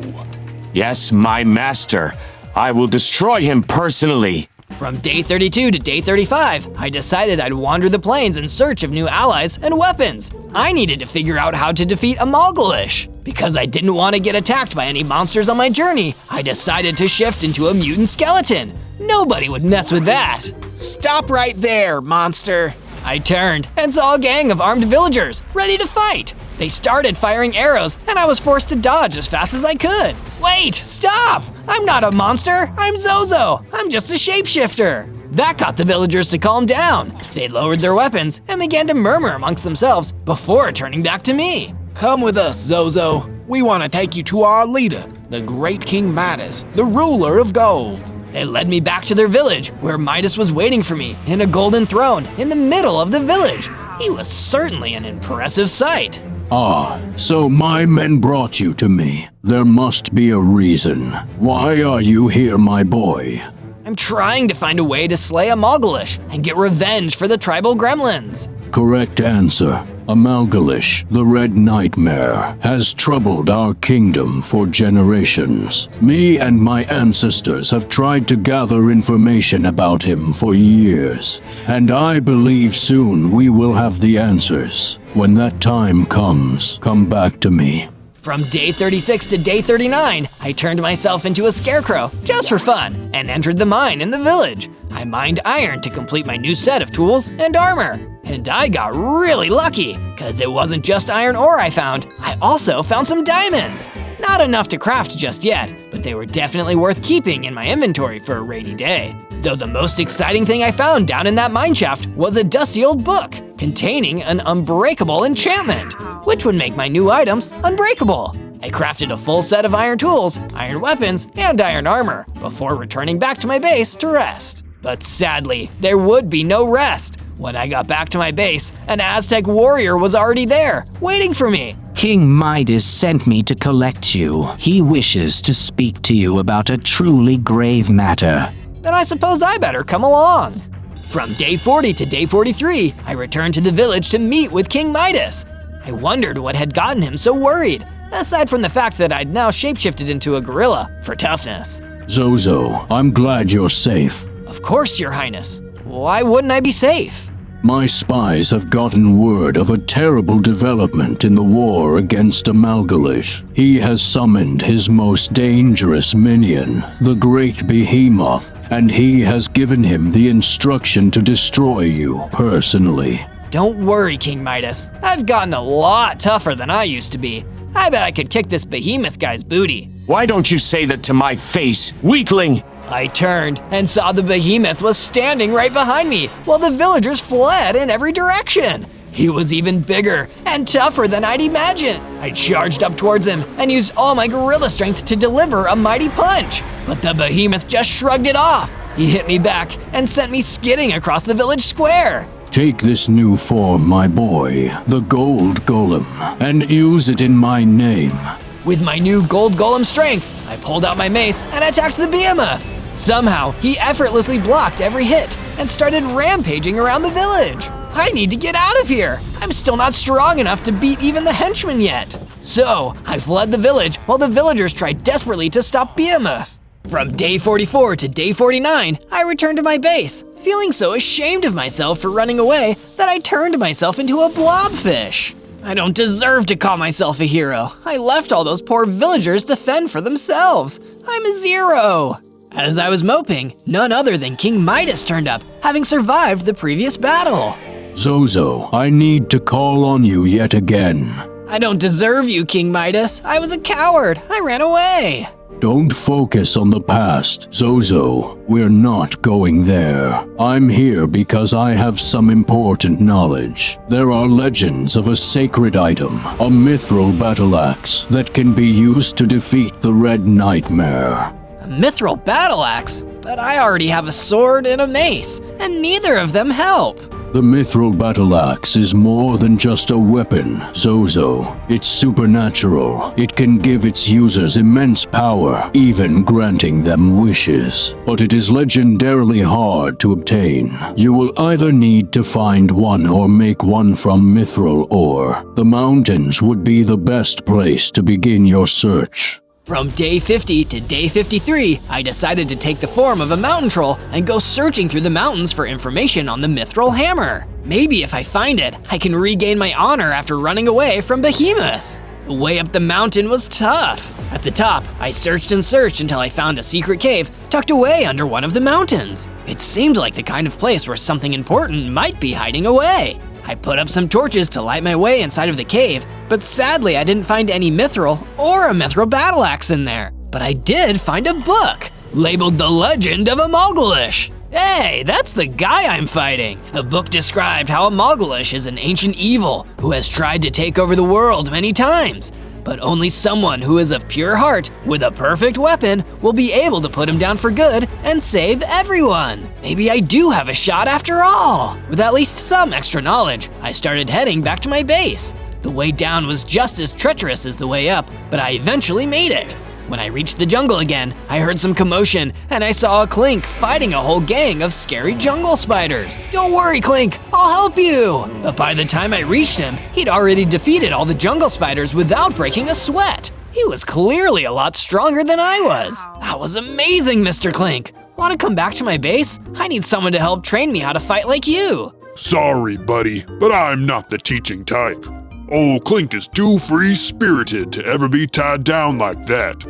Yes, my master. I will destroy him personally.
From day 32 to day 35, I decided I'd wander the plains in search of new allies and weapons. I needed to figure out how to defeat Amalgalish. Because I didn't want to get attacked by any monsters on my journey, I decided to shift into a mutant skeleton. Nobody would mess with that.
Stop right there, monster.
I turned and saw a gang of armed villagers ready to fight. They started firing arrows, and I was forced to dodge as fast as I could. Wait, stop! I'm not a monster, I'm Zozo. I'm just a shapeshifter. That got the villagers to calm down. They lowered their weapons and began to murmur amongst themselves before turning back to me.
Come with us, Zozo. We want to take you to our leader, the great King Midas, the ruler of gold.
They led me back to their village, where Midas was waiting for me in a golden throne in the middle of the village. He was certainly an impressive sight.
Ah, so my men brought you to me. There must be a reason. Why are you here, my boy?
I'm trying to find a way to slay Amalgalish and get revenge for the tribal gremlins.
Correct answer. Amalgalish, the Red Nightmare, has troubled our kingdom for generations. Me and my ancestors have tried to gather information about him for years, and I believe soon we will have the answers. When that time comes, come back to me.
From day 36 to day 39, I turned myself into a scarecrow just for fun and entered the mine in the village. I mined iron to complete my new set of tools and armor. And I got really lucky, cause it wasn't just iron ore I found, I also found some diamonds. Not enough to craft just yet, but they were definitely worth keeping in my inventory for a rainy day. Though the most exciting thing I found down in that mine shaft was a dusty old book containing an unbreakable enchantment, which would make my new items unbreakable. I crafted a full set of iron tools, iron weapons, and iron armor before returning back to my base to rest. But sadly, there would be no rest. When I got back to my base, an Aztec warrior was already there, waiting for me.
King Midas sent me to collect you. He wishes to speak to you about a truly grave matter.
Then I suppose I better come along. From day 40 to day 43, I returned to the village to meet with King Midas. I wondered what had gotten him so worried, aside from the fact that I'd now shapeshifted into a gorilla for toughness.
Zozo, I'm glad you're safe.
Of course, Your Highness. Why wouldn't I be safe?
My spies have gotten word of a terrible development in the war against Amalgalish. He has summoned his most dangerous minion, the Great Behemoth, and he has given him the instruction to destroy you personally.
Don't worry, King Midas. I've gotten a lot tougher than I used to be. I bet I could kick this behemoth guy's booty.
Why don't you say that to my face, weakling?
I turned and saw the behemoth was standing right behind me while the villagers fled in every direction. He was even bigger and tougher than I'd imagined. I charged up towards him and used all my gorilla strength to deliver a mighty punch. But the behemoth just shrugged it off. He hit me back and sent me skidding across the village square.
Take this new form, my boy, the Gold Golem, and use it in my name.
With my new gold golem strength, I pulled out my mace and attacked the behemoth. Somehow, he effortlessly blocked every hit and started rampaging around the village. I need to get out of here. I'm still not strong enough to beat even the henchmen yet. So, I fled the village while the villagers tried desperately to stop Behemoth. From day 44 to day 49, I returned to my base, feeling so ashamed of myself for running away that I turned myself into a blobfish. I don't deserve to call myself a hero. I left all those poor villagers to fend for themselves. I'm a zero. As I was moping, none other than King Midas turned up, having survived the previous battle.
Zozo, I need to call on you yet again.
I don't deserve you, King Midas. I was a coward. I ran away.
Don't focus on the past, Zozo. We're not going there. I'm here because I have some important knowledge. There are legends of a sacred item, a mithril battle axe, that can be used to defeat the Red Nightmare.
A mithril battle axe? but I already have a sword and a mace, and neither of them help.
The mithril battle axe is more than just a weapon, Zozo. It's supernatural. It can give its users immense power, even granting them wishes. But it is legendarily hard to obtain. You will either need to find one or make one from mithril ore. The mountains would be the best place to begin your search.
From day 50 to day 53, I decided to take the form of a mountain troll and go searching through the mountains for information on the mithril hammer. Maybe if I find it, I can regain my honor after running away from Behemoth. The way up the mountain was tough. At the top, I searched and searched until I found a secret cave tucked away under one of the mountains. It seemed like the kind of place where something important might be hiding away. I put up some torches to light my way inside of the cave, but sadly I didn't find any mithril or a mithril battle axe in there. But I did find a book, labeled The Legend of Amalgalish. Hey, that's the guy I'm fighting. The book described how Amalgalish is an ancient evil who has tried to take over the world many times. But only someone who is of pure heart with a perfect weapon will be able to put him down for good and save everyone. Maybe I do have a shot after all. With at least some extra knowledge, I started heading back to my base. The way down was just as treacherous as the way up, but I eventually made it. When I reached the jungle again, I heard some commotion and I saw a Clink fighting a whole gang of scary jungle spiders. Don't worry, Clink, I'll help you. But by the time I reached him, he'd already defeated all the jungle spiders without breaking a sweat. He was clearly a lot stronger than I was. That was amazing, Mr. Clink. Want to come back to my base? I need someone to help train me how to fight like you.
Sorry, buddy, but I'm not the teaching type. Old Clink is too free-spirited to ever be tied down like that.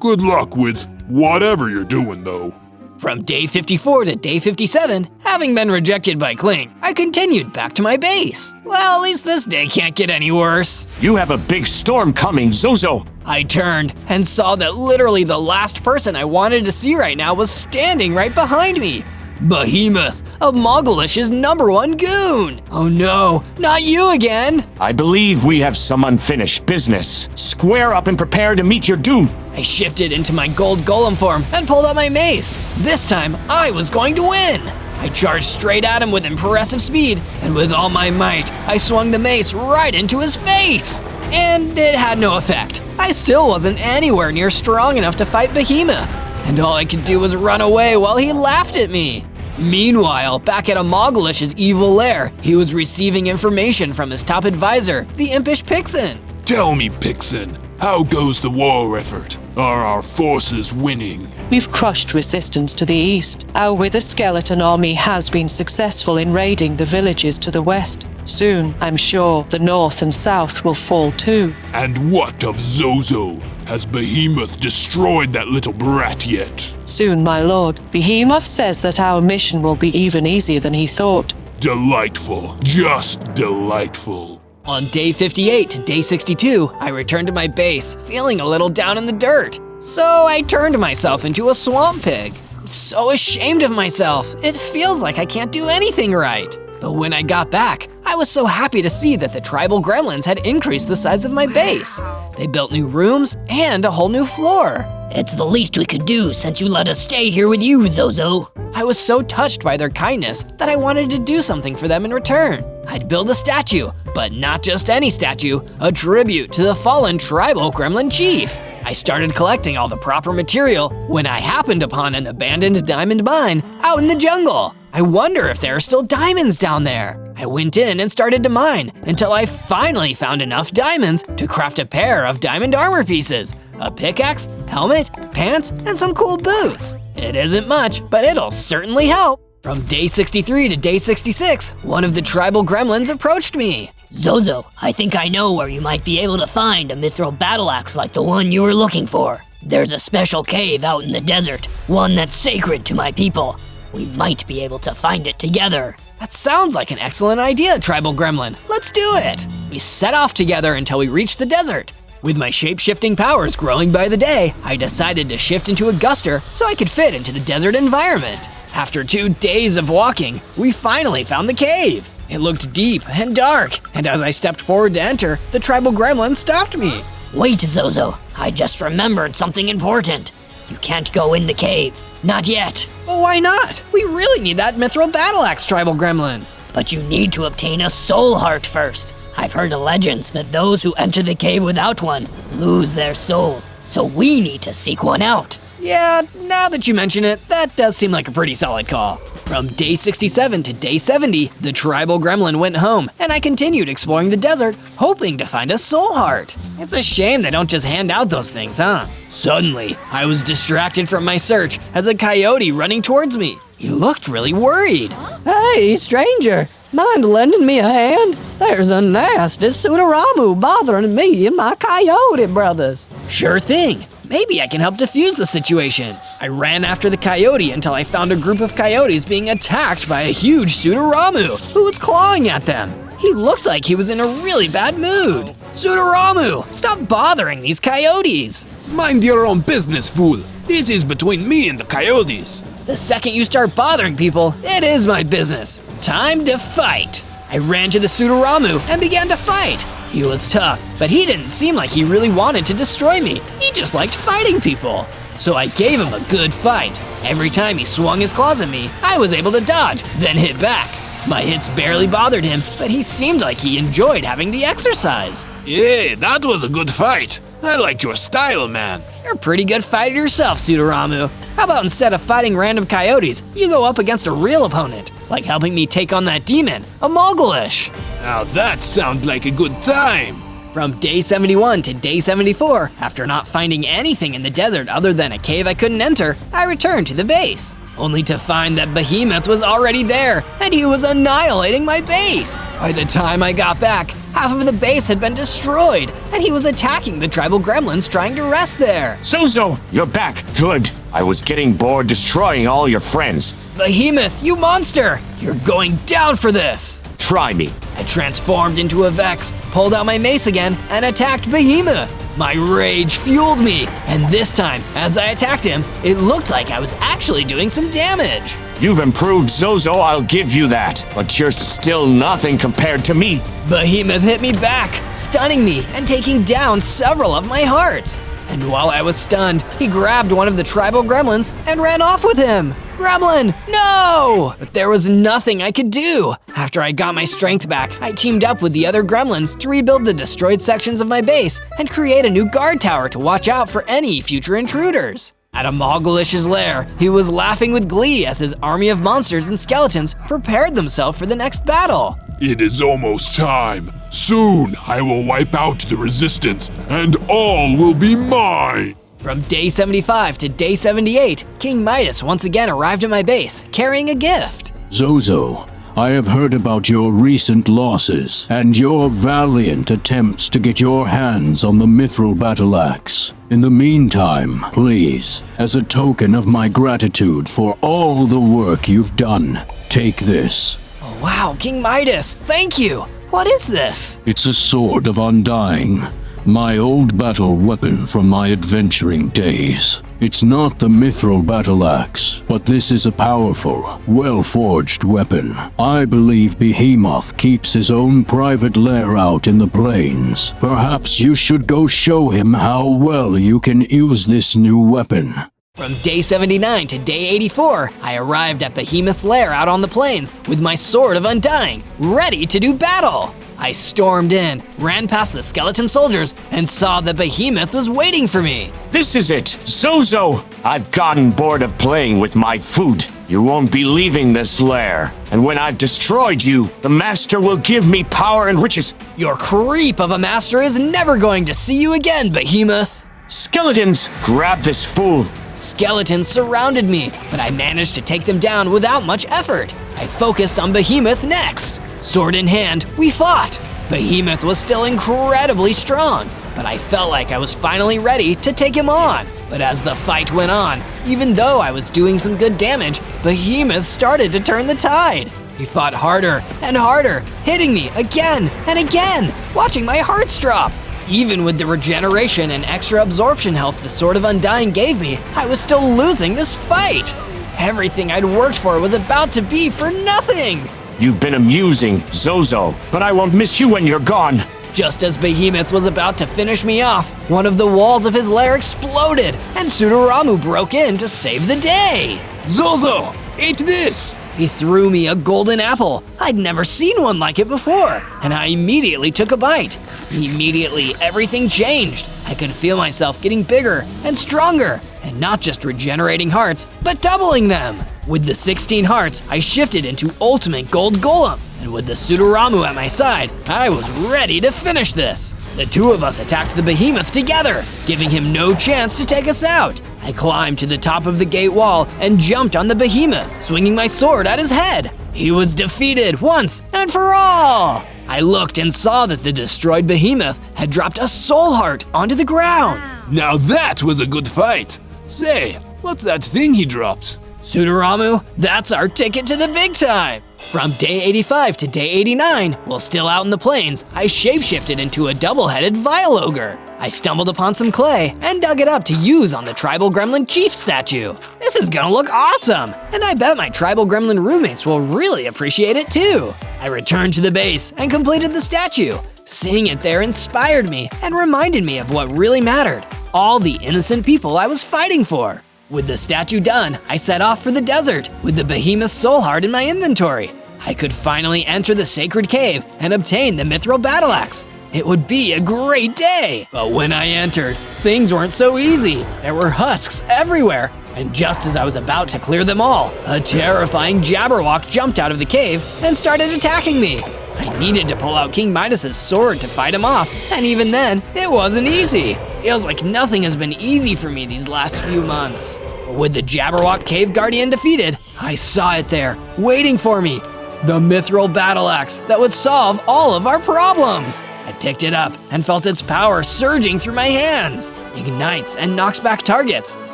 Good luck with whatever you're doing, though.
From day 54 to day 57, having been rejected by Clink, I continued back to my base. Well, at least this day can't get any worse.
You have a big storm coming, Zozo.
I turned and saw that literally the last person I wanted to see right now was standing right behind me. Behemoth, Amalgalish's #1 goon! Oh no, not you again!
I believe we have some unfinished business. Square up and prepare to meet your doom.
I shifted into my gold golem form and pulled out my mace. This time, I was going to win! I charged straight at him with impressive speed, and with all my might, I swung the mace right into his face! And it had no effect. I still wasn't anywhere near strong enough to fight Behemoth, and all I could do was run away while he laughed at me. Meanwhile, back at Amalgalish's evil lair, he was receiving information from his top advisor, the impish Pixin.
Tell me, Pixin, how goes the war effort? Are our forces winning?
We've crushed resistance to the east. Our Wither Skeleton army has been successful in raiding the villages to the west. Soon, I'm sure, the north and south will fall too.
And what of Zozo? Has Behemoth destroyed that little brat yet?
Soon, my lord. Behemoth says that our mission will be even easier than he thought.
Delightful. Just delightful.
On day 58 to day 62, I returned to my base, feeling a little down in the dirt. So I turned myself into a swamp pig. I'm so ashamed of myself. It feels like I can't do anything right. But when I got back, I was so happy to see that the tribal gremlins had increased the size of my base. They built new rooms and a whole new floor.
It's the least we could do since you let us stay here with you, Zozo.
I was so touched by their kindness that I wanted to do something for them in return. I'd build a statue, but not just any statue, a tribute to the fallen tribal gremlin chief. I started collecting all the proper material when I happened upon an abandoned diamond mine out in the jungle. I wonder if there are still diamonds down there. I went in and started to mine until I finally found enough diamonds to craft a pair of diamond armor pieces, a pickaxe, helmet, pants, and some cool boots. It isn't much, but it'll certainly help. From day 63 to day 66, one of the tribal gremlins approached me.
Zozo, I think I know where you might be able to find a mithril battle axe like the one you were looking for. There's a special cave out in the desert, one that's sacred to my people. We might be able to find it together.
That sounds like an excellent idea, tribal gremlin. Let's do it. We set off together until we reached the desert. With my shape-shifting powers growing by the day, I decided to shift into a guster so I could fit into the desert environment. After 2 days of walking, we finally found the cave. It looked deep and dark, and as I stepped forward to enter, the tribal gremlin stopped me.
Wait, Zozo, I just remembered something important. You can't go in the cave. Not yet.
Well, why not? We really need that mithril battle axe, tribal gremlin.
But you need to obtain a soul heart first. I've heard of legends that those who enter the cave without one lose their souls, so we need to seek one out.
Yeah, now that you mention it, that does seem like a pretty solid call. From day 67 to day 70, the tribal gremlin went home, and I continued exploring the desert, hoping to find a soul heart. It's a shame they don't just hand out those things, huh? Suddenly, I was distracted from my search as a coyote running towards me. He looked really worried.
Hey, stranger, mind lending me a hand? There's a nasty Sudaramu bothering me and my coyote brothers.
Sure thing. Maybe I can help defuse the situation. I ran after the coyote until I found a group of coyotes being attacked by a huge Sudaramu who was clawing at them. He looked like he was in a really bad mood. Sudaramu, stop bothering these coyotes.
Mind your own business, fool. This is between me and the coyotes.
The second you start bothering people, it is my business. Time to fight. I ran to the Sudaramu and began to fight. He was tough, but he didn't seem like he really wanted to destroy me. He just liked fighting people. So I gave him a good fight. Every time he swung his claws at me, I was able to dodge, then hit back. My hits barely bothered him, but he seemed like he enjoyed having the exercise.
Yeah, that was a good fight. I like your style, man.
You're a pretty good fighter yourself, Sudaramu. How about instead of fighting random coyotes, you go up against a real opponent, like helping me take on that demon, a Mogolish.
Now that sounds like a good time.
From day 71 to day 74, after not finding anything in the desert other than a cave I couldn't enter, I returned to the base, only to find that Behemoth was already there, and he was annihilating my base. By the time I got back, half of the base had been destroyed, and he was attacking the tribal gremlins trying to rest there.
Zozo, you're back. Good. I was getting bored destroying all your friends.
Behemoth, you monster! You're going down for this!
Try me.
I transformed into a Vex, pulled out my mace again, and attacked Behemoth. My rage fueled me, and this time, as I attacked him, it looked like I was actually doing some damage.
You've improved, Zozo, I'll give you that. But you're still nothing compared to me.
Behemoth hit me back, stunning me and taking down several of my hearts. And while I was stunned, he grabbed one of the tribal gremlins and ran off with him. Gremlin, no! But there was nothing I could do. After I got my strength back, I teamed up with the other gremlins to rebuild the destroyed sections of my base and create a new guard tower to watch out for any future intruders. At a Mogolish's lair, he was laughing with glee as his army of monsters and skeletons prepared themselves for the next battle.
It is almost time. Soon I will wipe out the resistance, and all will be mine.
From day 75 to day 78, King Midas once again arrived at my base, carrying a gift.
Zozo, I have heard about your recent losses and your valiant attempts to get your hands on the mithril battle axe. In the meantime, please, as a token of my gratitude for all the work you've done, take this.
Oh, wow, King Midas, thank you. What is this?
It's a sword of undying, my old battle weapon from my adventuring days. It's not the mithril battle axe, but this is a powerful, well-forged weapon. I believe Behemoth keeps his own private lair out in the plains. Perhaps you should go show him how well you can use this new weapon.
From day 79 to day 84, I arrived at Behemoth's lair out on the plains with my sword of undying, ready to do battle. I stormed in, ran past the skeleton soldiers, and saw that Behemoth was waiting for me.
This is it, Zozo! I've gotten bored of playing with my food. You won't be leaving this lair. And when I've destroyed you, the master will give me power and riches.
Your creep of a master is never going to see you again, Behemoth.
Skeletons, grab this fool.
Skeletons surrounded me, but I managed to take them down without much effort. I focused on Behemoth next. Sword in hand, we fought. Behemoth was still incredibly strong, but I felt like I was finally ready to take him on. But as the fight went on, even though I was doing some good damage, Behemoth started to turn the tide. He fought harder and harder, hitting me again and again, watching my hearts drop. Even with the regeneration and extra absorption health the Sword of Undying gave me, I was still losing this fight. Everything I'd worked for was about to be for nothing.
You've been amusing, Zozo, but I won't miss you when you're gone.
Just as Behemoth was about to finish me off, one of the walls of his lair exploded, and Sudaramu broke in to save the day.
Zozo, eat this!
He threw me a golden apple. I'd never seen one like it before, and I immediately took a bite. Immediately, everything changed. I could feel myself getting bigger and stronger, and not just regenerating hearts, but doubling them. With the 16 hearts, I shifted into Ultimate Gold Golem, and with the Sudaramu at my side, I was ready to finish this. The two of us attacked the Behemoth together, giving him no chance to take us out. I climbed to the top of the gate wall and jumped on the Behemoth, swinging my sword at his head. He was defeated once and for all! I looked and saw that the destroyed Behemoth had dropped a soul heart onto the ground.
Now that was a good fight. Say, what's that thing he dropped?
Sudaramu, that's our ticket to the big time! From day 85 to day 89, while still out in the plains, I shapeshifted into a double-headed Vile Ogre. I stumbled upon some clay and dug it up to use on the Tribal Gremlin Chief statue. This is gonna look awesome, and I bet my Tribal Gremlin roommates will really appreciate it too. I returned to the base and completed the statue. Seeing it there inspired me and reminded me of what really mattered, all the innocent people I was fighting for. With the statue done, I set off for the desert with the Behemoth Soul Heart in my inventory. I could finally enter the sacred cave and obtain the Mithril Battle Axe. It would be a great day! But when I entered, things weren't so easy. There were husks everywhere, and just as I was about to clear them all, a terrifying Jabberwock jumped out of the cave and started attacking me. I needed to pull out King Midas's sword to fight him off, and even then, it wasn't easy. Feels like nothing has been easy for me these last few months. But with the Jabberwock Cave Guardian defeated, I saw it there, waiting for me. The Mithril Battle Axe that would solve all of our problems. I picked it up and felt its power surging through my hands. Ignites and knocks back targets.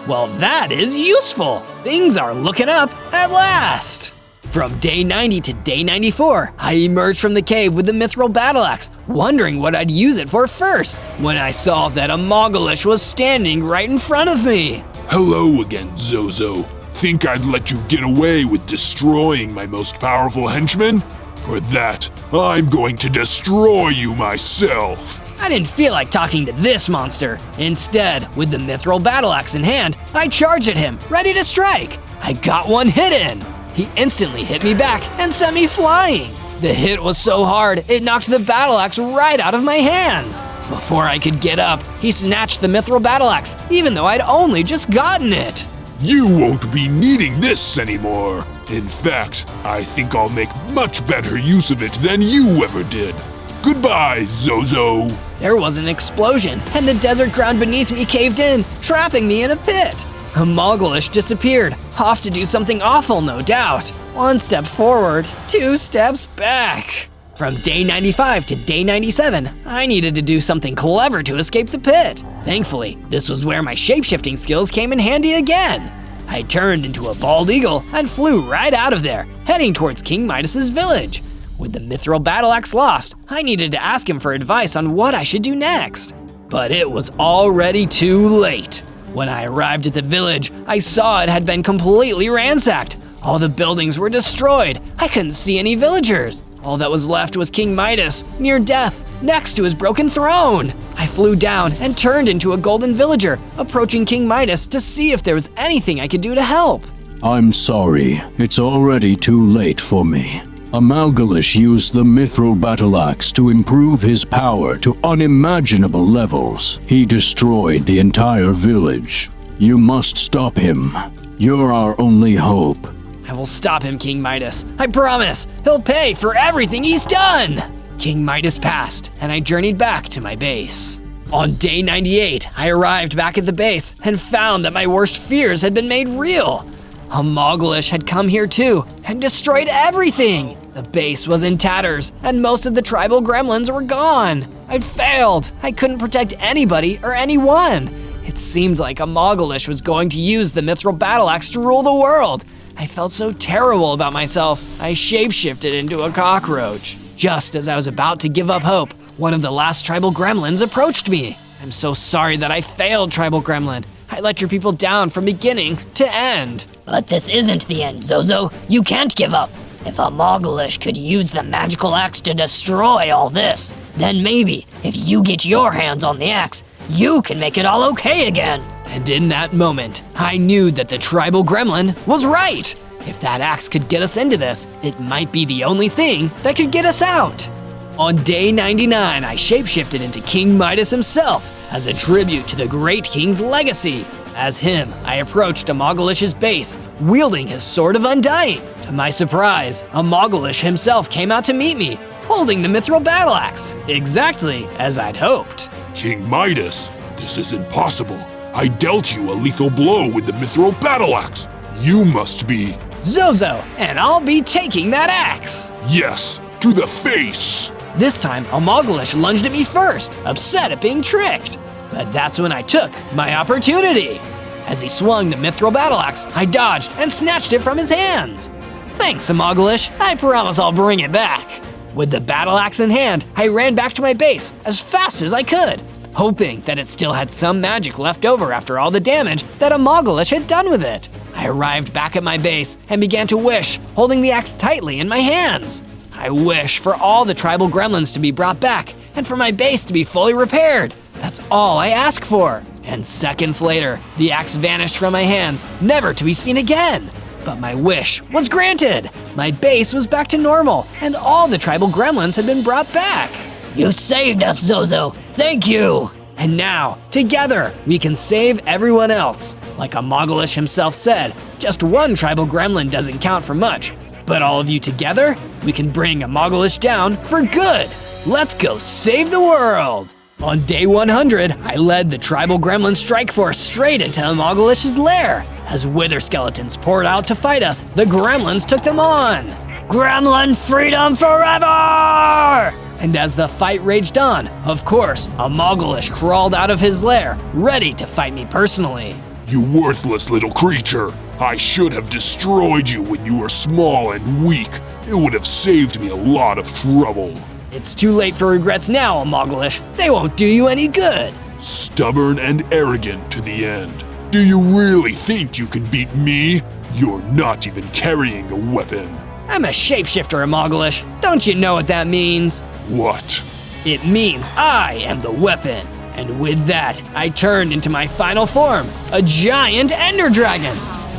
Well, that is useful. Things are looking up at last. From day 90 to day 94, I emerged from the cave with the Mithril Battle Axe, wondering what I'd use it for first, when I saw that a Mogolish was standing right in front of me.
Hello again, Zozo. Think I'd let you get away with destroying my most powerful henchman? For that, I'm going to destroy you myself.
I didn't feel like talking to this monster. Instead, with the Mithril Battle Axe in hand, I charged at him, ready to strike. I got one hit in. He instantly hit me back and sent me flying. The hit was so hard, it knocked the battle axe right out of my hands. Before I could get up, he snatched the Mithril Battle Axe, even though I'd only just gotten it.
You won't be needing this anymore. In fact, I think I'll make much better use of it than you ever did. Goodbye, Zozo.
There was an explosion, and the desert ground beneath me caved in, trapping me in a pit. A Mogolish disappeared, off to do something awful, no doubt. One step forward, 2 steps back. From day 95 to day 97, I needed to do something clever to escape the pit. Thankfully, this was where my shapeshifting skills came in handy again. I turned into a bald eagle and flew right out of there, heading towards King Midas's village. With the Mithril Battle Axe lost, I needed to ask him for advice on what I should do next. But it was already too late. When I arrived at the village, I saw it had been completely ransacked. All the buildings were destroyed. I couldn't see any villagers. All that was left was King Midas, near death, next to his broken throne. I flew down and turned into a golden villager, approaching King Midas to see if there was anything I could do to help.
I'm sorry, it's already too late for me. Amalgalish used the Mithril Battle Axe to improve his power to unimaginable levels. He destroyed the entire village. You must stop him. You're our only hope.
I will stop him, King Midas. I promise. He'll pay for everything he's done. King Midas passed, and I journeyed back to my base. On day 98, I arrived back at the base and found that my worst fears had been made real. A Mogolish had come here too and destroyed everything. The base was in tatters, and most of the tribal gremlins were gone. I'd failed. I couldn't protect anybody or anyone. It seemed like a Mogolish was going to use the Mithril Battle Axe to rule the world. I felt so terrible about myself, I shapeshifted into a cockroach. Just as I was about to give up hope, one of the last tribal gremlins approached me. I'm so sorry that I failed, tribal gremlin. I let your people down from beginning to end.
But this isn't the end, Zozo. You can't give up. If a Mogolish could use the magical axe to destroy all this, Then maybe, if you get your hands on the axe, you can make it all okay again.
And in that moment, I knew that the tribal gremlin was right. If that axe could get us into this, it might be the only thing that could get us out. On day 99, I shapeshifted into King Midas himself as a tribute to the great king's legacy. As him, I approached Amogalish's base, wielding his Sword of Undying. To my surprise, Amogalish himself came out to meet me, holding the mithril battle axe, exactly as I'd hoped.
King Midas, this is impossible. I dealt you a lethal blow with the mithril battle axe. You must be
Zozo, and I'll be taking that axe.
Yes, to the face.
This time, Amogalish lunged at me first, upset at being tricked. But that's when I took my opportunity. As he swung the mithril battle axe, I dodged and snatched it from his hands. Thanks, Amogalish. I promise I'll bring it back. With the battle axe in hand, I ran back to my base as fast as I could, hoping that it still had some magic left over after all the damage that Amogalish had done with it. I arrived back at my base and began to wish, holding the axe tightly in my hands. I wish for all the tribal gremlins to be brought back and for my base to be fully repaired. That's all I ask for. And seconds later, the axe vanished from my hands, never to be seen again. But my wish was granted. My base was back to normal, and all the tribal gremlins had been brought back.
You saved us, Zozo. Thank you.
And now, together, we can save everyone else. Like Amogalish himself said, just one tribal gremlin doesn't count for much. But all of you together, we can bring Amogalish down for good. Let's go save the world. On day 100, I led the tribal gremlin strike force straight into Amogalish's lair. As wither skeletons poured out to fight us, the gremlins took them on.
Gremlin freedom forever!
And as the fight raged on, of course, Amogalish crawled out of his lair, ready to fight me personally.
You worthless little creature. I should have destroyed you when you were small and weak. It would have saved me a lot of trouble.
It's too late for regrets now, Amogalish. They won't do you any good.
Stubborn and arrogant to the end. Do you really think you can beat me? You're not even carrying a weapon.
I'm a shapeshifter, Amogalish. Don't you know what that means?
What?
It means I am the weapon. And with that, I turned into my final form, a giant ender dragon.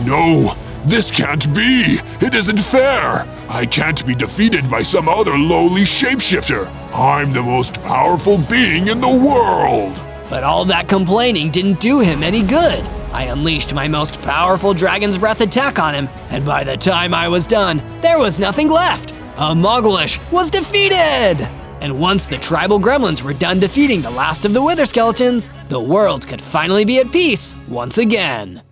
No, this can't be. It isn't fair. I can't be defeated by some other lowly shapeshifter. I'm the most powerful being in the world.
But all that complaining didn't do him any good. I unleashed my most powerful Dragon's Breath attack on him, and by the time I was done, there was nothing left. Amogalish was defeated! And once the tribal gremlins were done defeating the last of the wither skeletons, the world could finally be at peace once again.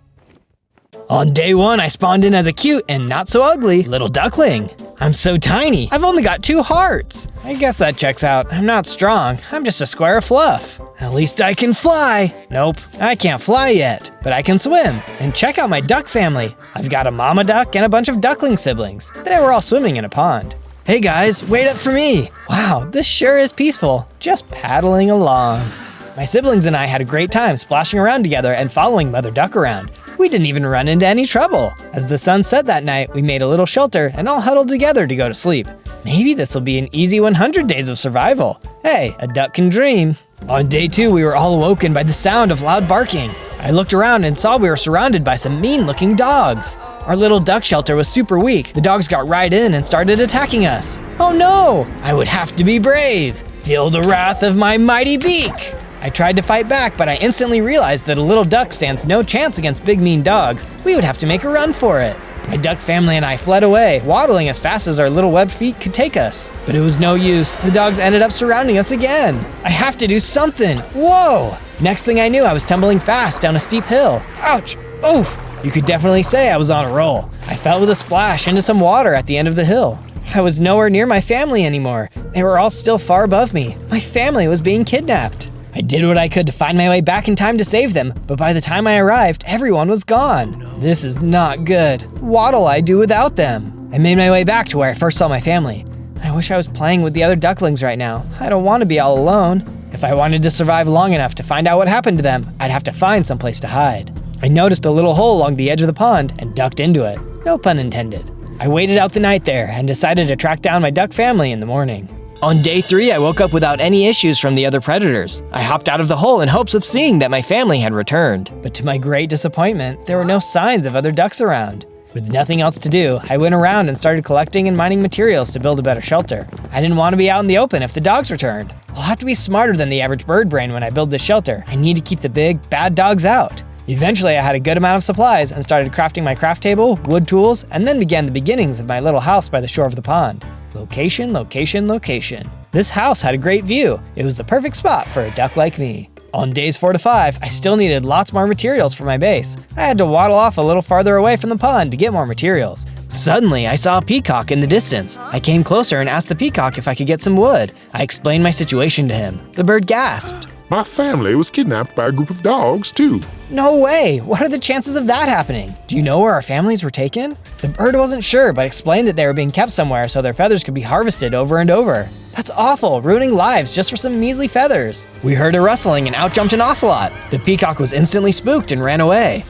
On day 1, I spawned in as a cute and not so ugly little duckling. I'm so tiny, I've only got 2 hearts. I guess that checks out. I'm not strong, I'm just a square of fluff. At least I can fly. Nope, I can't fly yet, but I can swim. And check out my duck family. I've got a mama duck and a bunch of duckling siblings. They were all swimming in a pond. Hey guys, wait up for me. Wow, this sure is peaceful, just paddling along. My siblings and I had a great time splashing around together and following Mother Duck around. We didn't even run into any trouble. As the sun set that night, we made a little shelter and all huddled together to go to sleep. Maybe this will be an easy 100 days of survival. Hey, a duck can dream. On day 2, we were all awoken by the sound of loud barking. I looked around and saw we were surrounded by some mean-looking dogs. Our little duck shelter was super weak. The dogs got right in and started attacking us. Oh no! I would have to be brave. Feel the wrath of my mighty beak. I tried to fight back, but I instantly realized that a little duck stands no chance against big mean dogs. We would have to make a run for it. My duck family and I fled away, waddling as fast as our little webbed feet could take us. But it was no use. The dogs ended up surrounding us again. I have to do something. Whoa! Next thing I knew, I was tumbling fast down a steep hill. Ouch! Oof! You could definitely say I was on a roll. I fell with a splash into some water at the end of the hill. I was nowhere near my family anymore. They were all still far above me. My family was being kidnapped. I did what I could to find my way back in time to save them, but by the time I arrived, everyone was gone. This is not good. What'll I do without them? I made my way back to where I first saw my family. I wish I was playing with the other ducklings right now. I don't want to be all alone. If I wanted to survive long enough to find out what happened to them, I'd have to find someplace to hide. I noticed a little hole along the edge of the pond and ducked into it. No pun intended. I waited out the night there and decided to track down my duck family in the morning.
On day 3, I woke up without any issues from the other predators. I hopped out of the hole in hopes of seeing that my family had returned. But to my great disappointment, there were no signs of other ducks around. With nothing else to do, I went around and started collecting and mining materials to build a better shelter. I didn't want to be out in the open if the dogs returned. I'll have to be smarter than the average bird brain when I build this shelter. I need to keep the big, bad dogs out. Eventually, I had a good amount of supplies and started crafting my craft table, wood tools, and then began the beginnings of my little house by the shore of the pond. Location, location, location. This house had a great view. It was the perfect spot for a duck like me. On days 4 to 5, I still needed lots more materials for my base. I had to waddle off a little farther away from the pond to get more materials. Suddenly, I saw a peacock in the distance. I came closer and asked the peacock if I could get some wood. I explained my situation to him. The bird gasped.
My family was kidnapped by a group of dogs, too.
No way! What are the chances of that happening? Do you know where our families were taken? The bird wasn't sure, but explained that they were being kept somewhere so their feathers could be harvested over and over. That's awful, ruining lives just for some measly feathers. We heard a rustling and out jumped an ocelot. The peacock was instantly spooked and ran away.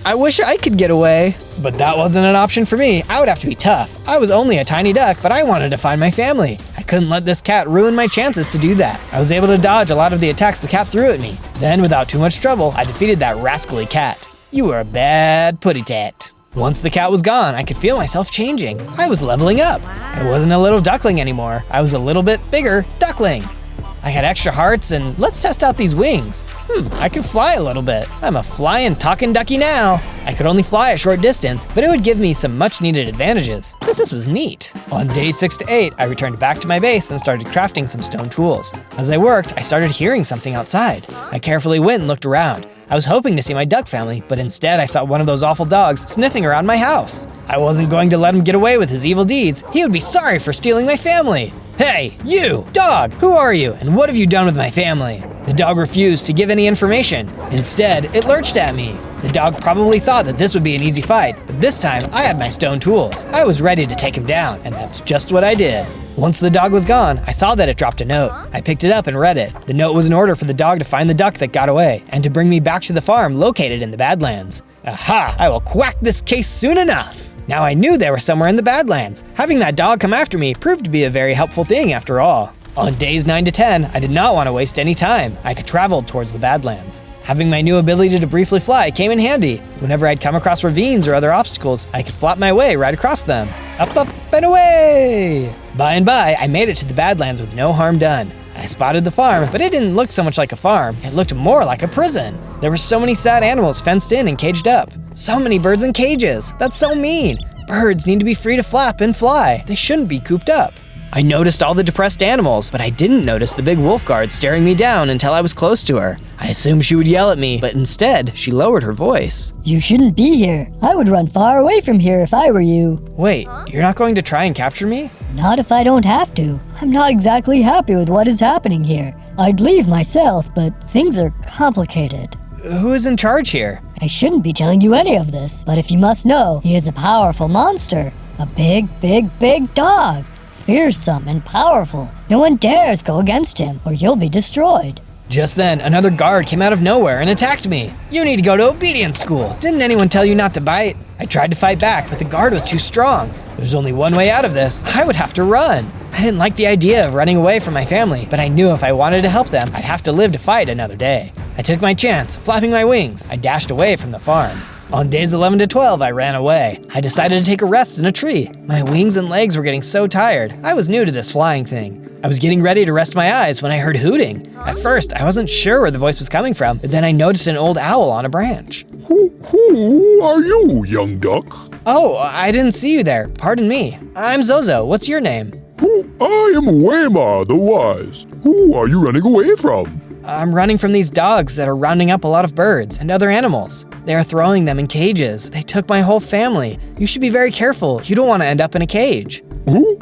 I wish I could get away. But that wasn't an option for me. I would have to be tough. I was only a tiny duck, but I wanted to find my family. I couldn't let this cat ruin my chances to do that. I was able to dodge a lot of the attacks the cat threw at me. Then, without too much trouble, I defeated that rascally cat. You were a bad putty-tat. Once the cat was gone, I could feel myself changing. I was leveling up. I wasn't a little duckling anymore. I was a little bit bigger duckling. I had extra hearts, and let's test out these wings. I can fly a little bit. I'm a flying, talking ducky now. I could only fly a short distance, but it would give me some much needed advantages. This was neat. On days 6 to 8, I returned back to my base and started crafting some stone tools. As I worked, I started hearing something outside. I carefully went and looked around. I was hoping to see my duck family, but instead I saw one of those awful dogs sniffing around my house. I wasn't going to let him get away with his evil deeds. He would be sorry for stealing my family. Hey, you, dog, who are you, and what have you done with my family? The dog refused to give any information. Instead, it lurched at me. The dog probably thought that this would be an easy fight, but this time I had my stone tools. I was ready to take him down, and that's just what I did. Once the dog was gone, I saw that it dropped a note. I picked it up and read it. The note was an order for the dog to find the duck that got away, and to bring me back to the farm located in the Badlands. Aha, I will quack this case soon enough. Now I knew they were somewhere in the Badlands. Having that dog come after me proved to be a very helpful thing after all. On days 9 to 10, I did not want to waste any time. I traveled towards the Badlands. Having my new ability to briefly fly came in handy. Whenever I'd come across ravines or other obstacles, I could flop my way right across them. Up, up, and away! By and by, I made it to the Badlands with no harm done. I spotted the farm, but it didn't look so much like a farm. It looked more like a prison. There were so many sad animals fenced in and caged up. So many birds in cages. That's so mean. Birds need to be free to flap and fly. They shouldn't be cooped up. I noticed all the depressed animals, but I didn't notice the big wolf guard staring me down until I was close to her. I assumed she would yell at me, but instead, she lowered her voice.
You shouldn't be here. I would run far away from here if I were you.
Wait, you're not going to try and capture me?
Not if I don't have to. I'm not exactly happy with what is happening here. I'd leave myself, but things are complicated.
Who is in charge here?
I shouldn't be telling you any of this, but if you must know, he is a powerful monster. A big, big, big dog. Fearsome and powerful. No one dares go against him, or you'll be destroyed.
Just then, another guard came out of nowhere and attacked me. You need to go to obedience school. Didn't anyone tell you not to bite? I tried to fight back, but the guard was too strong. There's only one way out of this. I would have to run. I didn't like the idea of running away from my family, but I knew if I wanted to help them, I'd have to live to fight another day. I took my chance, flapping my wings. I dashed away from the farm. On days 11 to 12, I ran away. I decided to take a rest in a tree. My wings and legs were getting so tired. I was new to this flying thing. I was getting ready to rest my eyes when I heard hooting. At first, I wasn't sure where the voice was coming from, but then I noticed an old owl on a branch.
Who are you, young duck?
Oh, I didn't see you there. Pardon me. I'm Zozo. What's your name?
I am Wema the Wise. Who are you running away from?
I'm running from these dogs that are rounding up a lot of birds and other animals. They are throwing them in cages. They took my whole family. You should be very careful. You don't want to end up in a cage.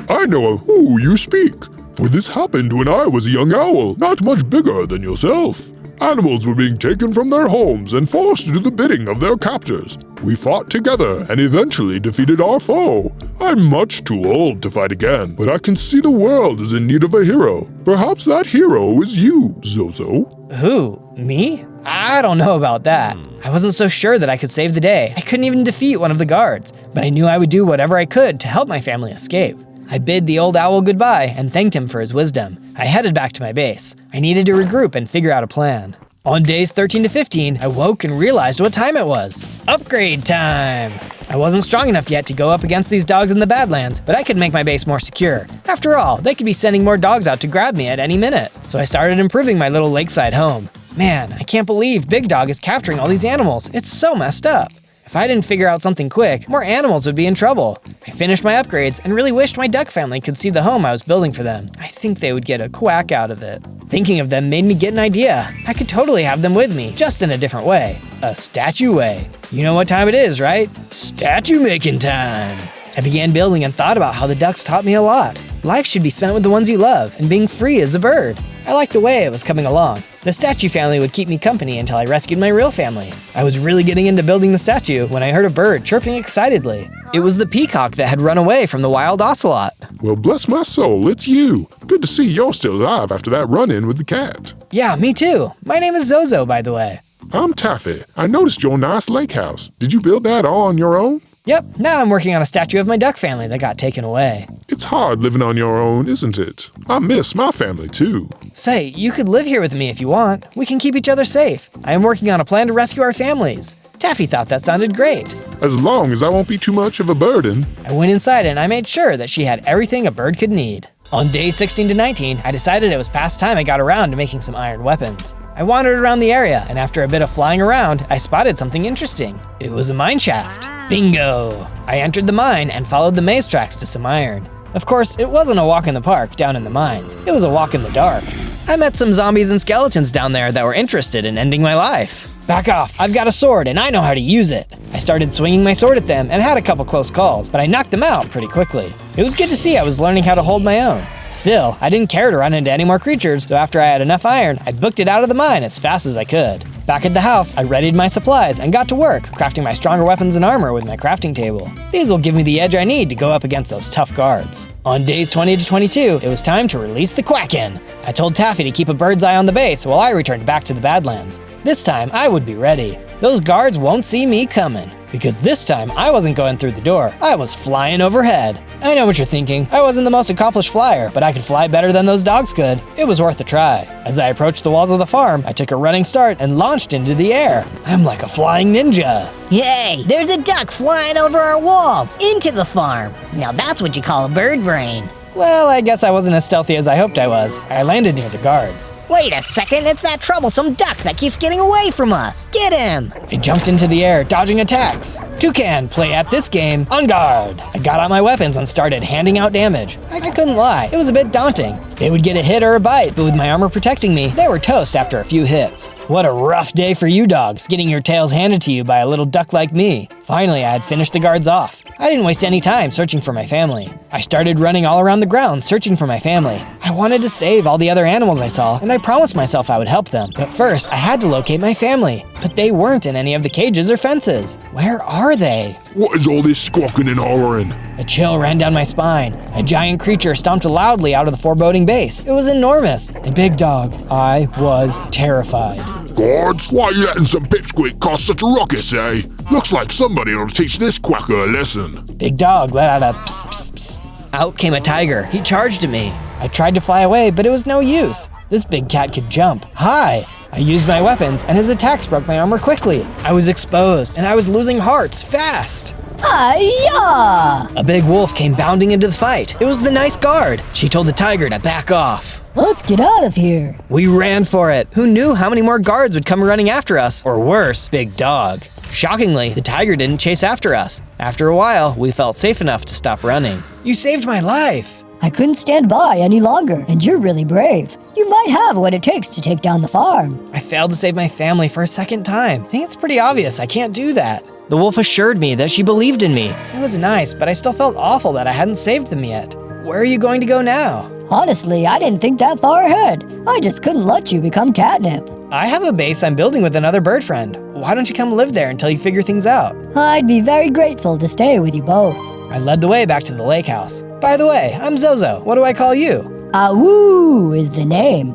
I know of who you speak. For this happened when I was a young owl, not much bigger than yourself. Animals were being taken from their homes and forced to do the bidding of their captors. We fought together and eventually defeated our foe. I'm much too old to fight again, but I can see the world is in need of a hero. Perhaps that hero is you, Zozo.
Who? Me? I don't know about that. I wasn't so sure that I could save the day. I couldn't even defeat one of the guards, but I knew I would do whatever I could to help my family escape. I bid the old owl goodbye and thanked him for his wisdom. I headed back to my base. I needed to regroup and figure out a plan. On days 13 to 15, I woke and realized what time it was. Upgrade time! I wasn't strong enough yet to go up against these dogs in the Badlands, but I could make my base more secure. After all, they could be sending more dogs out to grab me at any minute. So I started improving my little lakeside home. Man, I can't believe Big Dog is capturing all these animals. It's so messed up. If I didn't figure out something quick, more animals would be in trouble. I finished my upgrades and really wished my duck family could see the home I was building for them. I think they would get a quack out of it. Thinking of them made me get an idea. I could totally have them with me, just in a different way. A statue way. You know what time it is, right? Statue making time. I began building and thought about how the ducks taught me a lot. Life should be spent with the ones you love, and being free as a bird. I liked the way it was coming along. The statue family would keep me company until I rescued my real family. I was really getting into building the statue when I heard a bird chirping excitedly. It was the peacock that had run away from the wild ocelot.
Well, bless my soul, it's you. Good to see you're still alive after that run-in with the cat.
Yeah, me too. My name is Zozo, by the way.
I'm Taffy. I noticed your nice lake house. Did you build that all on your own?
Yep, now I'm working on a statue of my duck family that got taken away.
It's hard living on your own, isn't it? I miss my family too.
Say, you could live here with me if you want. We can keep each other safe. I am working on a plan to rescue our families. Taffy thought that sounded great.
As long as I won't be too much of a burden.
I went inside and I made sure that she had everything a bird could need. On days 16 to 19, I decided it was past time I got around to making some iron weapons. I wandered around the area, and after a bit of flying around, I spotted something interesting. It was a mine shaft. Bingo! I entered the mine and followed the maze tracks to some iron. Of course, it wasn't a walk in the park down in the mines. It was a walk in the dark. I met some zombies and skeletons down there that were interested in ending my life. Back off, I've got a sword and I know how to use it. I started swinging my sword at them and had a couple close calls, but I knocked them out pretty quickly. It was good to see I was learning how to hold my own. Still, I didn't care to run into any more creatures, so after I had enough iron, I booked it out of the mine as fast as I could. Back at the house, I readied my supplies and got to work, crafting my stronger weapons and armor with my crafting table. These will give me the edge I need to go up against those tough guards. On days 20 to 22, it was time to release the Quacken. I told Taffy to keep a bird's eye on the base while I returned back to the Badlands. This time, I would be ready. Those guards won't see me coming. Because this time, I wasn't going through the door, I was flying overhead. I know what you're thinking, I wasn't the most accomplished flyer, but I could fly better than those dogs could. It was worth a try. As I approached the walls of the farm, I took a running start and launched into the air. I'm like a flying ninja.
Yay! There's a duck flying over our walls, into the farm. Now that's what you call a bird brain.
Well, I guess I wasn't as stealthy as I hoped I was. I landed near the guards.
Wait a second, it's that troublesome duck that keeps getting away from us. Get him!
I jumped into the air, dodging attacks. Toucan, play at this game, on guard. I got out my weapons and started handing out damage. I couldn't lie, it was a bit daunting. They would get a hit or a bite, but with my armor protecting me, they were toast after a few hits. What a rough day for you dogs, getting your tails handed to you by a little duck like me. Finally, I had finished the guards off. I didn't waste any time searching for my family. I started running all around the ground, searching for my family. I wanted to save all the other animals I saw, and I promised myself I would help them. But first, I had to locate my family. But they weren't in any of the cages or fences. Where are they?
What is all this squawking and hollering?
A chill ran down my spine. A giant creature stomped loudly out of the foreboding base. It was enormous. A big dog. I was terrified.
Guards, why are you letting some pipsqueak cause such a ruckus, eh? Looks like somebody ought to teach this quacker a lesson.
Big dog let out a psst, psst, psst. Out came a tiger. He charged at me. I tried to fly away, but it was no use. This big cat could jump high. I used my weapons, and his attacks broke my armor quickly. I was exposed, and I was losing hearts fast.
Hi-ya!
A big wolf came bounding into the fight. It was the nice guard. She told the tiger to back off.
Let's get out of here.
We ran for it. Who knew how many more guards would come running after us? Or worse, Big Dog. Shockingly, the tiger didn't chase after us. After a while, we felt safe enough to stop running. You saved my life.
I couldn't stand by any longer, and you're really brave. You might have what it takes to take down the farm.
I failed to save my family for a second time. I think it's pretty obvious I can't do that. The wolf assured me that she believed in me. It was nice, but I still felt awful that I hadn't saved them yet. Where are you going to go now?
Honestly, I didn't think that far ahead. I just couldn't let you become catnip.
I have a base I'm building with another bird friend. Why don't you come live there until you figure things out?
I'd be very grateful to stay with you both.
I led the way back to the lake house. By the way, I'm Zozo. What do I call you?
Awoo is the name.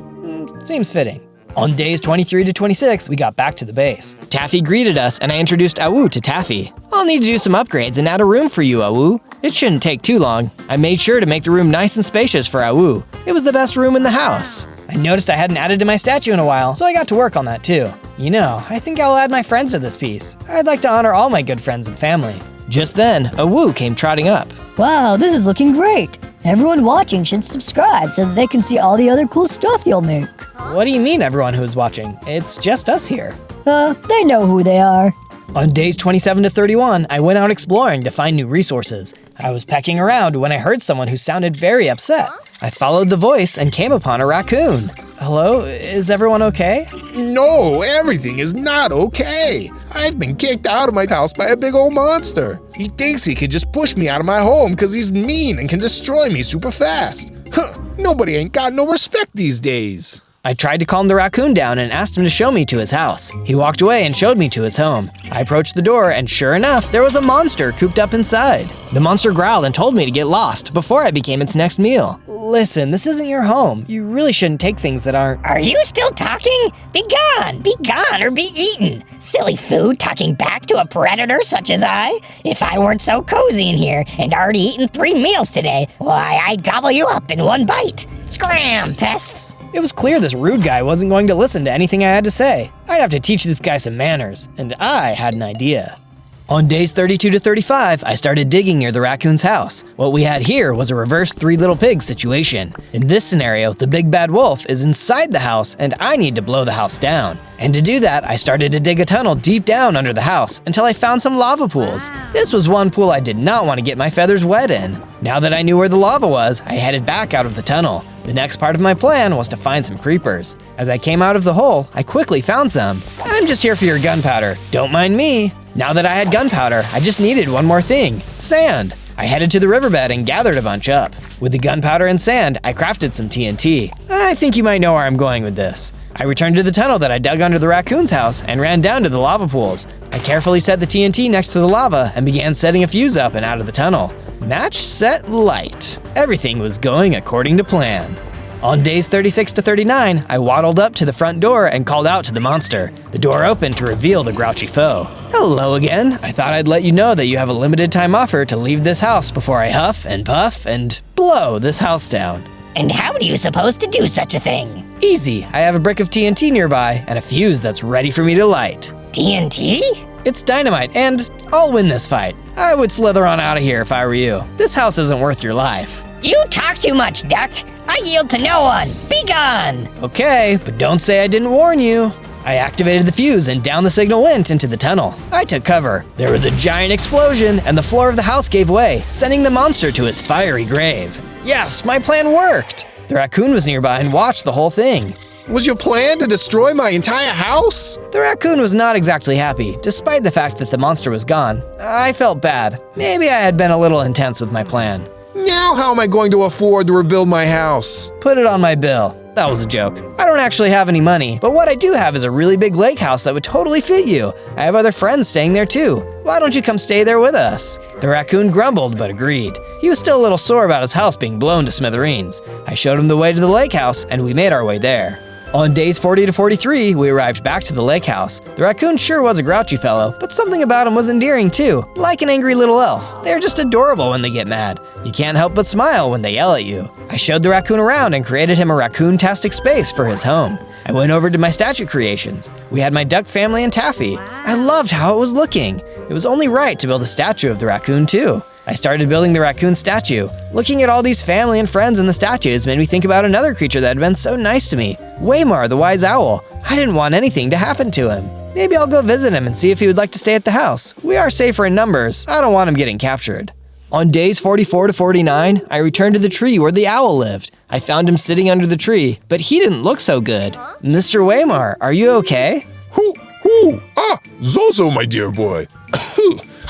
Seems fitting. On days 23 to 26, we got back to the base. Taffy greeted us and I introduced Awu to Taffy. I'll need to do some upgrades and add a room for you, Awu. It shouldn't take too long. I made sure to make the room nice and spacious for Awu. It was the best room in the house. I noticed I hadn't added to my statue in a while, so I got to work on that too. You know, I think I'll add my friends to this piece. I'd like to honor all my good friends and family. Just then, Awu came trotting up.
Wow, this is looking great. Everyone watching should subscribe so that they can see all the other cool stuff you'll make.
What do you mean everyone who's watching? It's just us here.
They know who they are.
On days 27 to 31, I went out exploring to find new resources. I was pecking around when I heard someone who sounded very upset. I followed the voice and came upon a raccoon. Hello, is everyone okay?
No, everything is not okay. I've been kicked out of my house by a big old monster. He thinks he can just push me out of my home because he's mean and can destroy me super fast. Huh, nobody ain't got no respect these days.
I tried to calm the raccoon down and asked him to show me to his house. He walked away and showed me to his home. I approached the door and sure enough, there was a monster cooped up inside. The monster growled and told me to get lost before I became its next meal. Listen, this isn't your home. You really shouldn't take things that aren't—
Are you still talking? Be gone or be eaten. Silly food talking back to a predator such as I. If I weren't so cozy in here and already eaten 3 meals today, why, I'd gobble you up in one bite. Scram, pests.
It was clear this rude guy wasn't going to listen to anything I had to say. I'd have to teach this guy some manners, and I had an idea. On days 32 to 35, I started digging near the raccoon's house. What we had here was a reverse 3 Little Pigs situation. In this scenario, the big bad wolf is inside the house and I need to blow the house down. And to do that, I started to dig a tunnel deep down under the house until I found some lava pools. This was one pool I did not want to get my feathers wet in. Now that I knew where the lava was, I headed back out of the tunnel. The next part of my plan was to find some creepers. As I came out of the hole, I quickly found some. I'm just here for your gunpowder, don't mind me. Now that I had gunpowder, I just needed one more thing: sand. I headed to the riverbed and gathered a bunch up. With the gunpowder and sand, I crafted some TNT. I think you might know where I'm going with this. I returned to the tunnel that I dug under the raccoon's house and ran down to the lava pools. I carefully set the TNT next to the lava and began setting a fuse up and out of the tunnel. Match, set, light. Everything was going according to plan. On days 36 to 39, I waddled up to the front door and called out to the monster. The door opened to reveal the grouchy foe. Hello again. I thought I'd let you know that you have a limited time offer to leave this house before I huff and puff and blow this house down.
And how do you suppose to do such a thing?
Easy. I have a brick of TNT nearby and a fuse that's ready for me to light.
TNT?
It's dynamite, and I'll win this fight. I would slither on out of here if I were you. This house isn't worth your life.
You talk too much, Duck. I yield to no one. Be gone.
Okay, but don't say I didn't warn you. I activated the fuse and down the signal went into the tunnel. I took cover. There was a giant explosion and the floor of the house gave way, sending the monster to his fiery grave. Yes, my plan worked. The raccoon was nearby and watched the whole thing.
Was your plan to destroy my entire house?
The raccoon was not exactly happy, despite the fact that the monster was gone. I felt bad. Maybe I had been a little intense with my plan.
Now how am I going to afford to rebuild my house?
Put it on my bill. That was a joke. I don't actually have any money, but what I do have is a really big lake house that would totally fit you. I have other friends staying there too. Why don't you come stay there with us? The raccoon grumbled but agreed. He was still a little sore about his house being blown to smithereens. I showed him the way to the lake house and we made our way there. On days 40 to 43, we arrived back to the lake house. The raccoon sure was a grouchy fellow, but something about him was endearing too, like an angry little elf. They're just adorable when they get mad. You can't help but smile when they yell at you. I showed the raccoon around and created him a raccoon-tastic space for his home. I went over to my statue creations. We had my duck family and Taffy. I loved how it was looking. It was only right to build a statue of the raccoon too. I started building the raccoon statue. Looking at all these family and friends in the statues made me think about another creature that had been so nice to me, Waymar the wise owl. I didn't want anything to happen to him. Maybe I'll go visit him and see if he would like to stay at the house. We are safer in numbers. I don't want him getting captured. On days 44 to 49, I returned to the tree where the owl lived. I found him sitting under the tree, but he didn't look so good. Mr. Waymar, are you okay?
Who? Ah, Zozo, my dear boy.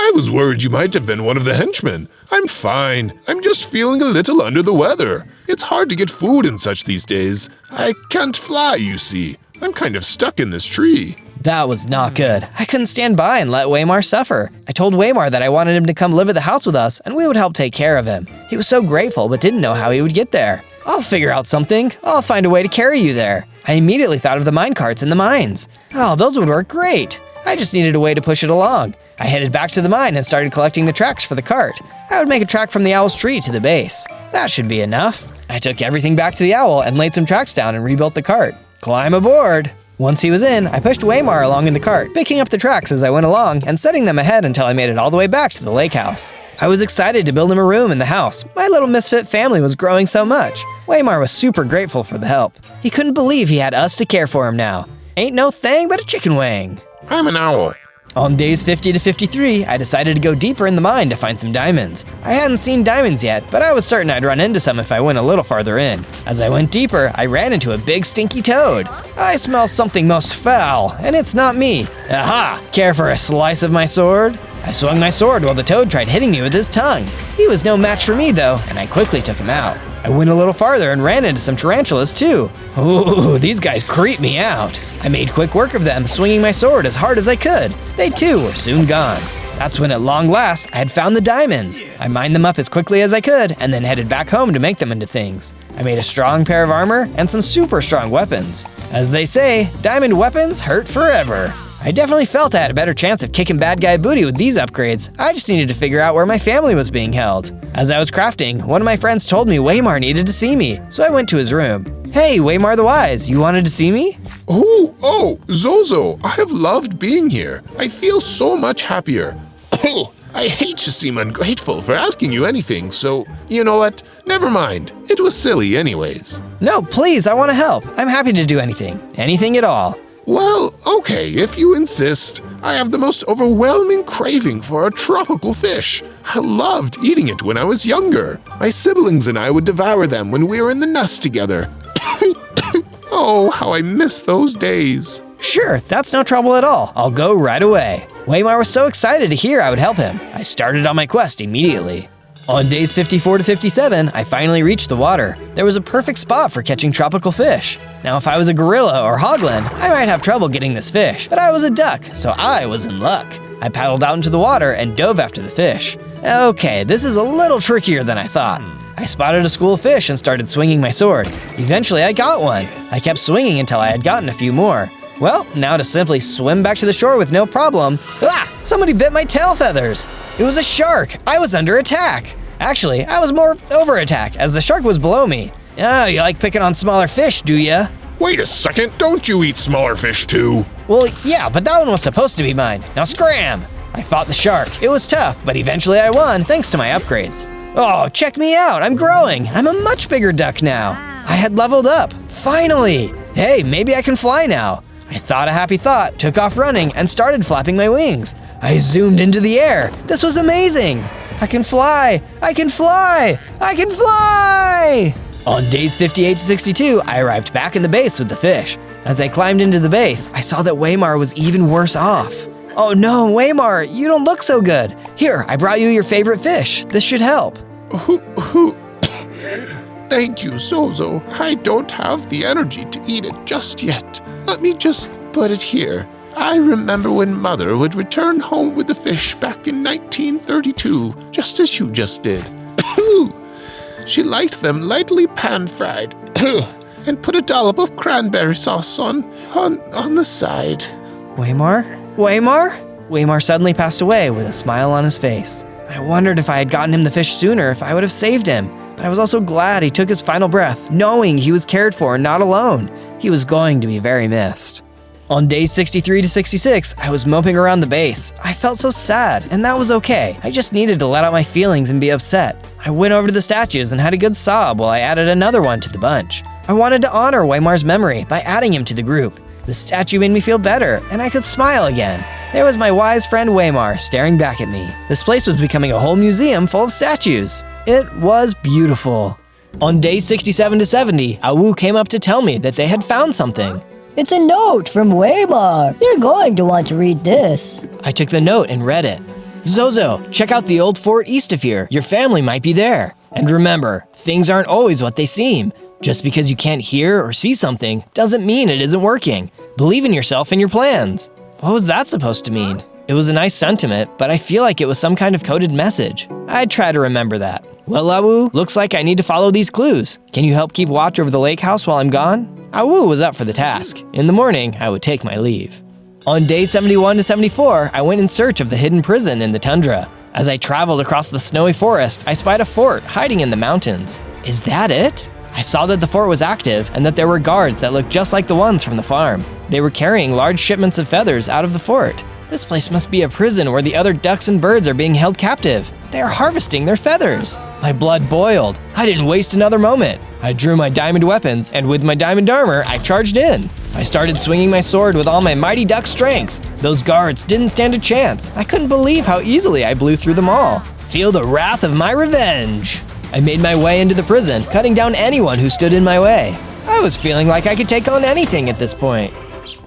I was worried you might have been one of the henchmen. I'm fine. I'm just feeling a little under the weather. It's hard to get food and such these days. I can't fly, you see. I'm kind of stuck in this tree.
That was not good. I couldn't stand by and let Waymar suffer. I told Waymar that I wanted him to come live at the house with us and we would help take care of him. He was so grateful but didn't know how he would get there. I'll figure out something. I'll find a way to carry you there. I immediately thought of the minecarts in the mines. Oh, those would work great. I just needed a way to push it along. I headed back to the mine and started collecting the tracks for the cart. I would make a track from the owl's tree to the base. That should be enough. I took everything back to the owl and laid some tracks down and rebuilt the cart. Climb aboard! Once he was in, I pushed Waymar along in the cart, picking up the tracks as I went along and setting them ahead until I made it all the way back to the lake house. I was excited to build him a room in the house. My little misfit family was growing so much. Waymar was super grateful for the help. He couldn't believe he had us to care for him now. Ain't no thing but a chicken wing.
I'm an owl.
On days 50 to 53, I decided to go deeper in the mine to find some diamonds. I hadn't seen diamonds yet, but I was certain I'd run into some if I went a little farther in. As I went deeper, I ran into a big stinky toad. I smell something most foul, and it's not me. Aha! Care for a slice of my sword? I swung my sword while the toad tried hitting me with his tongue. He was no match for me though, and I quickly took him out. I went a little farther and ran into some tarantulas too. Ooh, these guys creep me out. I made quick work of them, swinging my sword as hard as I could. They too were soon gone. That's when at long last, I had found the diamonds. I mined them up as quickly as I could and then headed back home to make them into things. I made a strong pair of armor and some super strong weapons. As they say, diamond weapons hurt forever. I definitely felt I had a better chance of kicking bad guy booty with these upgrades. I just needed to figure out where my family was being held. As I was crafting, one of my friends told me Waymar needed to see me, so I went to his room. Hey, Waymar the Wise, you wanted to see me?
Oh, Zozo, I have loved being here. I feel so much happier. I hate to seem ungrateful for asking you anything, so you know what? Never mind. It was silly anyways.
No, please, I want to help. I'm happy to do anything. Anything at all.
Well, okay, if you insist. I have the most overwhelming craving for a tropical fish. I loved eating it when I was younger. My siblings and I would devour them when we were in the nest together. Oh, how I miss those days.
Sure, that's no trouble at all. I'll go right away. Waymar was so excited to hear I would help him. I started on my quest immediately. On days 54 to 57, I finally reached the water. There was a perfect spot for catching tropical fish. Now, if I was a gorilla or hoglin, I might have trouble getting this fish, but I was a duck, so I was in luck. I paddled out into the water and dove after the fish. Okay, this is a little trickier than I thought. I spotted a school of fish and started swinging my sword. Eventually, I got one. I kept swinging until I had gotten a few more. Well, now to simply swim back to the shore with no problem. Ah! Somebody bit my tail feathers. It was a shark. I was under attack. Actually, I was more over attack as the shark was below me. Oh, you like picking on smaller fish, do ya?
Wait a second, don't you eat smaller fish too?
Well, yeah, but that one was supposed to be mine. Now scram! I fought the shark. It was tough, but eventually I won thanks to my upgrades. Oh, check me out, I'm growing. I'm a much bigger duck now. I had leveled up, finally. Hey, maybe I can fly now. I thought a happy thought, took off running, and started flapping my wings. I zoomed into the air. This was amazing. I can fly! I can fly! I can fly! On days 58 to 62, I arrived back in the base with the fish. As I climbed into the base, I saw that Waymar was even worse off. Oh no, Waymar, you don't look so good. Here, I brought you your favorite fish. This should help.
Thank you, Zozo. I don't have the energy to eat it just yet. Let me just put it here. I remember when Mother would return home with the fish back in 1932, just as you just did. She liked them lightly pan-fried and put a dollop of cranberry sauce on the side.
Waymar? Waymar suddenly passed away with a smile on his face. I wondered if I had gotten him the fish sooner, if I would have saved him. But I was also glad he took his final breath, knowing he was cared for and not alone. He was going to be very missed. On days 63 to 66, I was moping around the base. I felt so sad, and that was okay. I just needed to let out my feelings and be upset. I went over to the statues and had a good sob while I added another one to the bunch. I wanted to honor Waymar's memory by adding him to the group. The statue made me feel better, and I could smile again. There was my wise friend Waymar staring back at me. This place was becoming a whole museum full of statues. It was beautiful. On days 67 to 70, Awu came up to tell me that they had found something.
It's a note from Waymar. You're going to want to read this.
I took the note and read it. Zozo, check out the old fort east of here. Your family might be there. And remember, things aren't always what they seem. Just because you can't hear or see something doesn't mean it isn't working. Believe in yourself and your plans. What was that supposed to mean? It was a nice sentiment, but I feel like it was some kind of coded message. I'd try to remember that. Well, Awu, looks like I need to follow these clues. Can you help keep watch over the lake house while I'm gone? Awu was up for the task. In the morning, I would take my leave. On day 71 to 74, I went in search of the hidden prison in the tundra. As I traveled across the snowy forest, I spied a fort hiding in the mountains. Is that it? I saw that the fort was active and that there were guards that looked just like the ones from the farm. They were carrying large shipments of feathers out of the fort. This place must be a prison where the other ducks and birds are being held captive. They are harvesting their feathers. My blood boiled. I didn't waste another moment. I drew my diamond weapons, and with my diamond armor, I charged in. I started swinging my sword with all my mighty duck strength. Those guards didn't stand a chance. I couldn't believe how easily I blew through them all. Feel the wrath of my revenge. I made my way into the prison, cutting down anyone who stood in my way. I was feeling like I could take on anything at this point.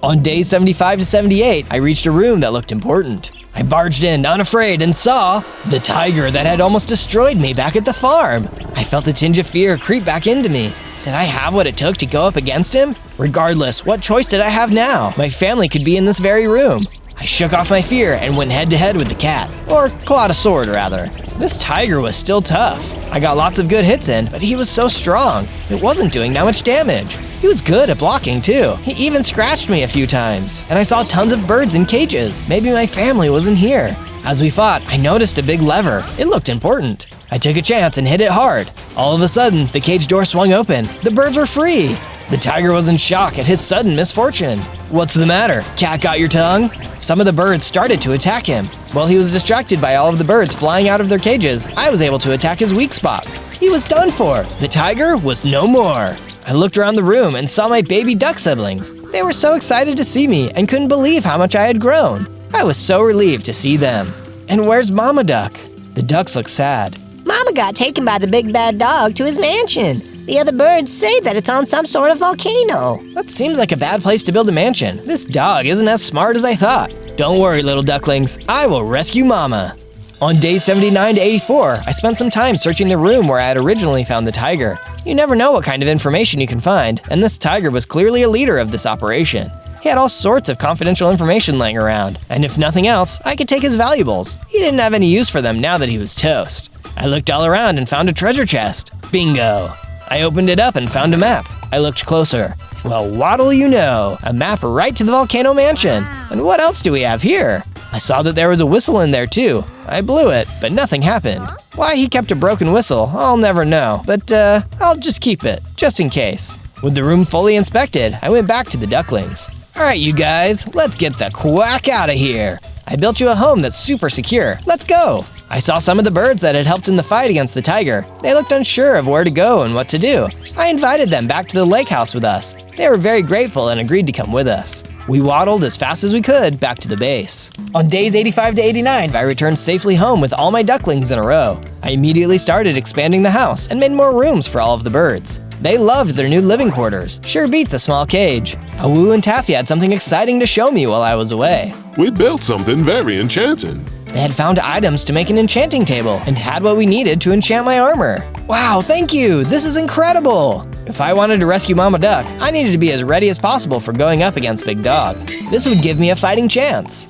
On days 75 to 78, I reached a room that looked important. I barged in, unafraid, and saw the tiger that had almost destroyed me back at the farm. I felt a tinge of fear creep back into me. Did I have what it took to go up against him? Regardless, what choice did I have now? My family could be in this very room. I shook off my fear and went head-to-head with the cat. Or clawed a sword, rather. This tiger was still tough. I got lots of good hits in, but he was so strong. It wasn't doing that much damage. He was good at blocking, too. He even scratched me a few times. And I saw tons of birds in cages. Maybe my family wasn't here. As we fought, I noticed a big lever. It looked important. I took a chance and hit it hard. All of a sudden, the cage door swung open. The birds were free. The tiger was in shock at his sudden misfortune. What's the matter? Cat got your tongue? Some of the birds started to attack him. While he was distracted by all of the birds flying out of their cages, I was able to attack his weak spot. He was done for. The tiger was no more. I looked around the room and saw my baby duck siblings. They were so excited to see me and couldn't believe how much I had grown. I was so relieved to see them. And where's Mama Duck? The ducks look sad.
Mama got taken by the big bad dog to his mansion. The other birds say that it's on some sort of volcano.
That seems like a bad place to build a mansion. This dog isn't as smart as I thought. Don't worry, little ducklings. I will rescue Mama. On days 79 to 84, I spent some time searching the room where I had originally found the tiger. You never know what kind of information you can find, and this tiger was clearly a leader of this operation. He had all sorts of confidential information laying around, and if nothing else, I could take his valuables. He didn't have any use for them now that he was toast. I looked all around and found a treasure chest. Bingo! I opened it up and found a map. I looked closer. Well, what'll you know? A map right to the volcano mansion. And what else do we have here? I saw that there was a whistle in there too. I blew it, but nothing happened. Why he kept a broken whistle, I'll never know, but I'll just keep it, just in case. With the room fully inspected, I went back to the ducklings. Alright you guys, let's get the quack out of here. I built you a home that's super secure. Let's go. I saw some of the birds that had helped in the fight against the tiger. They looked unsure of where to go and what to do. I invited them back to the lake house with us. They were very grateful and agreed to come with us. We waddled as fast as we could back to the base. On days 85 to 89, I returned safely home with all my ducklings in a row. I immediately started expanding the house and made more rooms for all of the birds. They loved their new living quarters. Sure beats a small cage. Awu and Taffy had something exciting to show me while I was away.
We built something very enchanting.
They had found items to make an enchanting table and had what we needed to enchant my armor. Wow, thank you! This is incredible! If I wanted to rescue Mama Duck, I needed to be as ready as possible for going up against Big Dog. This would give me a fighting chance.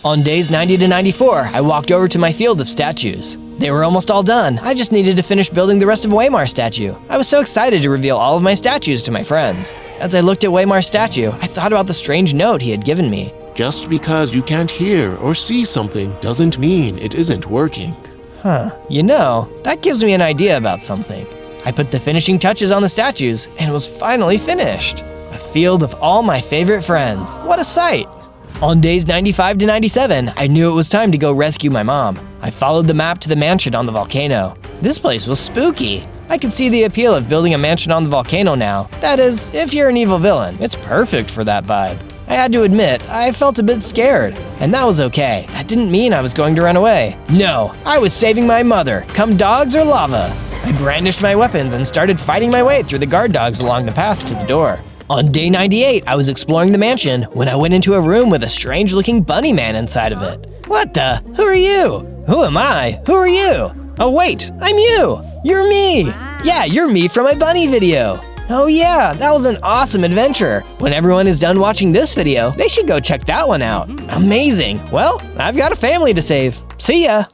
On days 90 to 94, I walked over to my field of statues. They were almost all done. I just needed to finish building the rest of Waymar's statue. I was so excited to reveal all of my statues to my friends. As I looked at Waymar's statue, I thought about the strange note he had given me.
Just because you can't hear or see something doesn't mean it isn't working.
Huh, you know, that gives me an idea about something. I put the finishing touches on the statues and was finally finished. A field of all my favorite friends. What a sight! On days 95 to 97, I knew it was time to go rescue my mom. I followed the map to the mansion on the volcano. This place was spooky. I could see the appeal of building a mansion on the volcano now. That is, if you're an evil villain, it's perfect for that vibe. I had to admit, I felt a bit scared, and that was okay. That didn't mean I was going to run away. No, I was saving my mother, come dogs or lava. I brandished my weapons and started fighting my way through the guard dogs along the path to the door. On day 98, I was exploring the mansion when I went into a room with a strange-looking bunny man inside of it. What the? Who are you? Who am I? Who are you? Oh wait, I'm you! You're me! Yeah, you're me from my bunny video! Oh yeah, that was an awesome adventure. When everyone is done watching this video, they should go check that one out. Amazing. Well, I've got a family to save. See ya.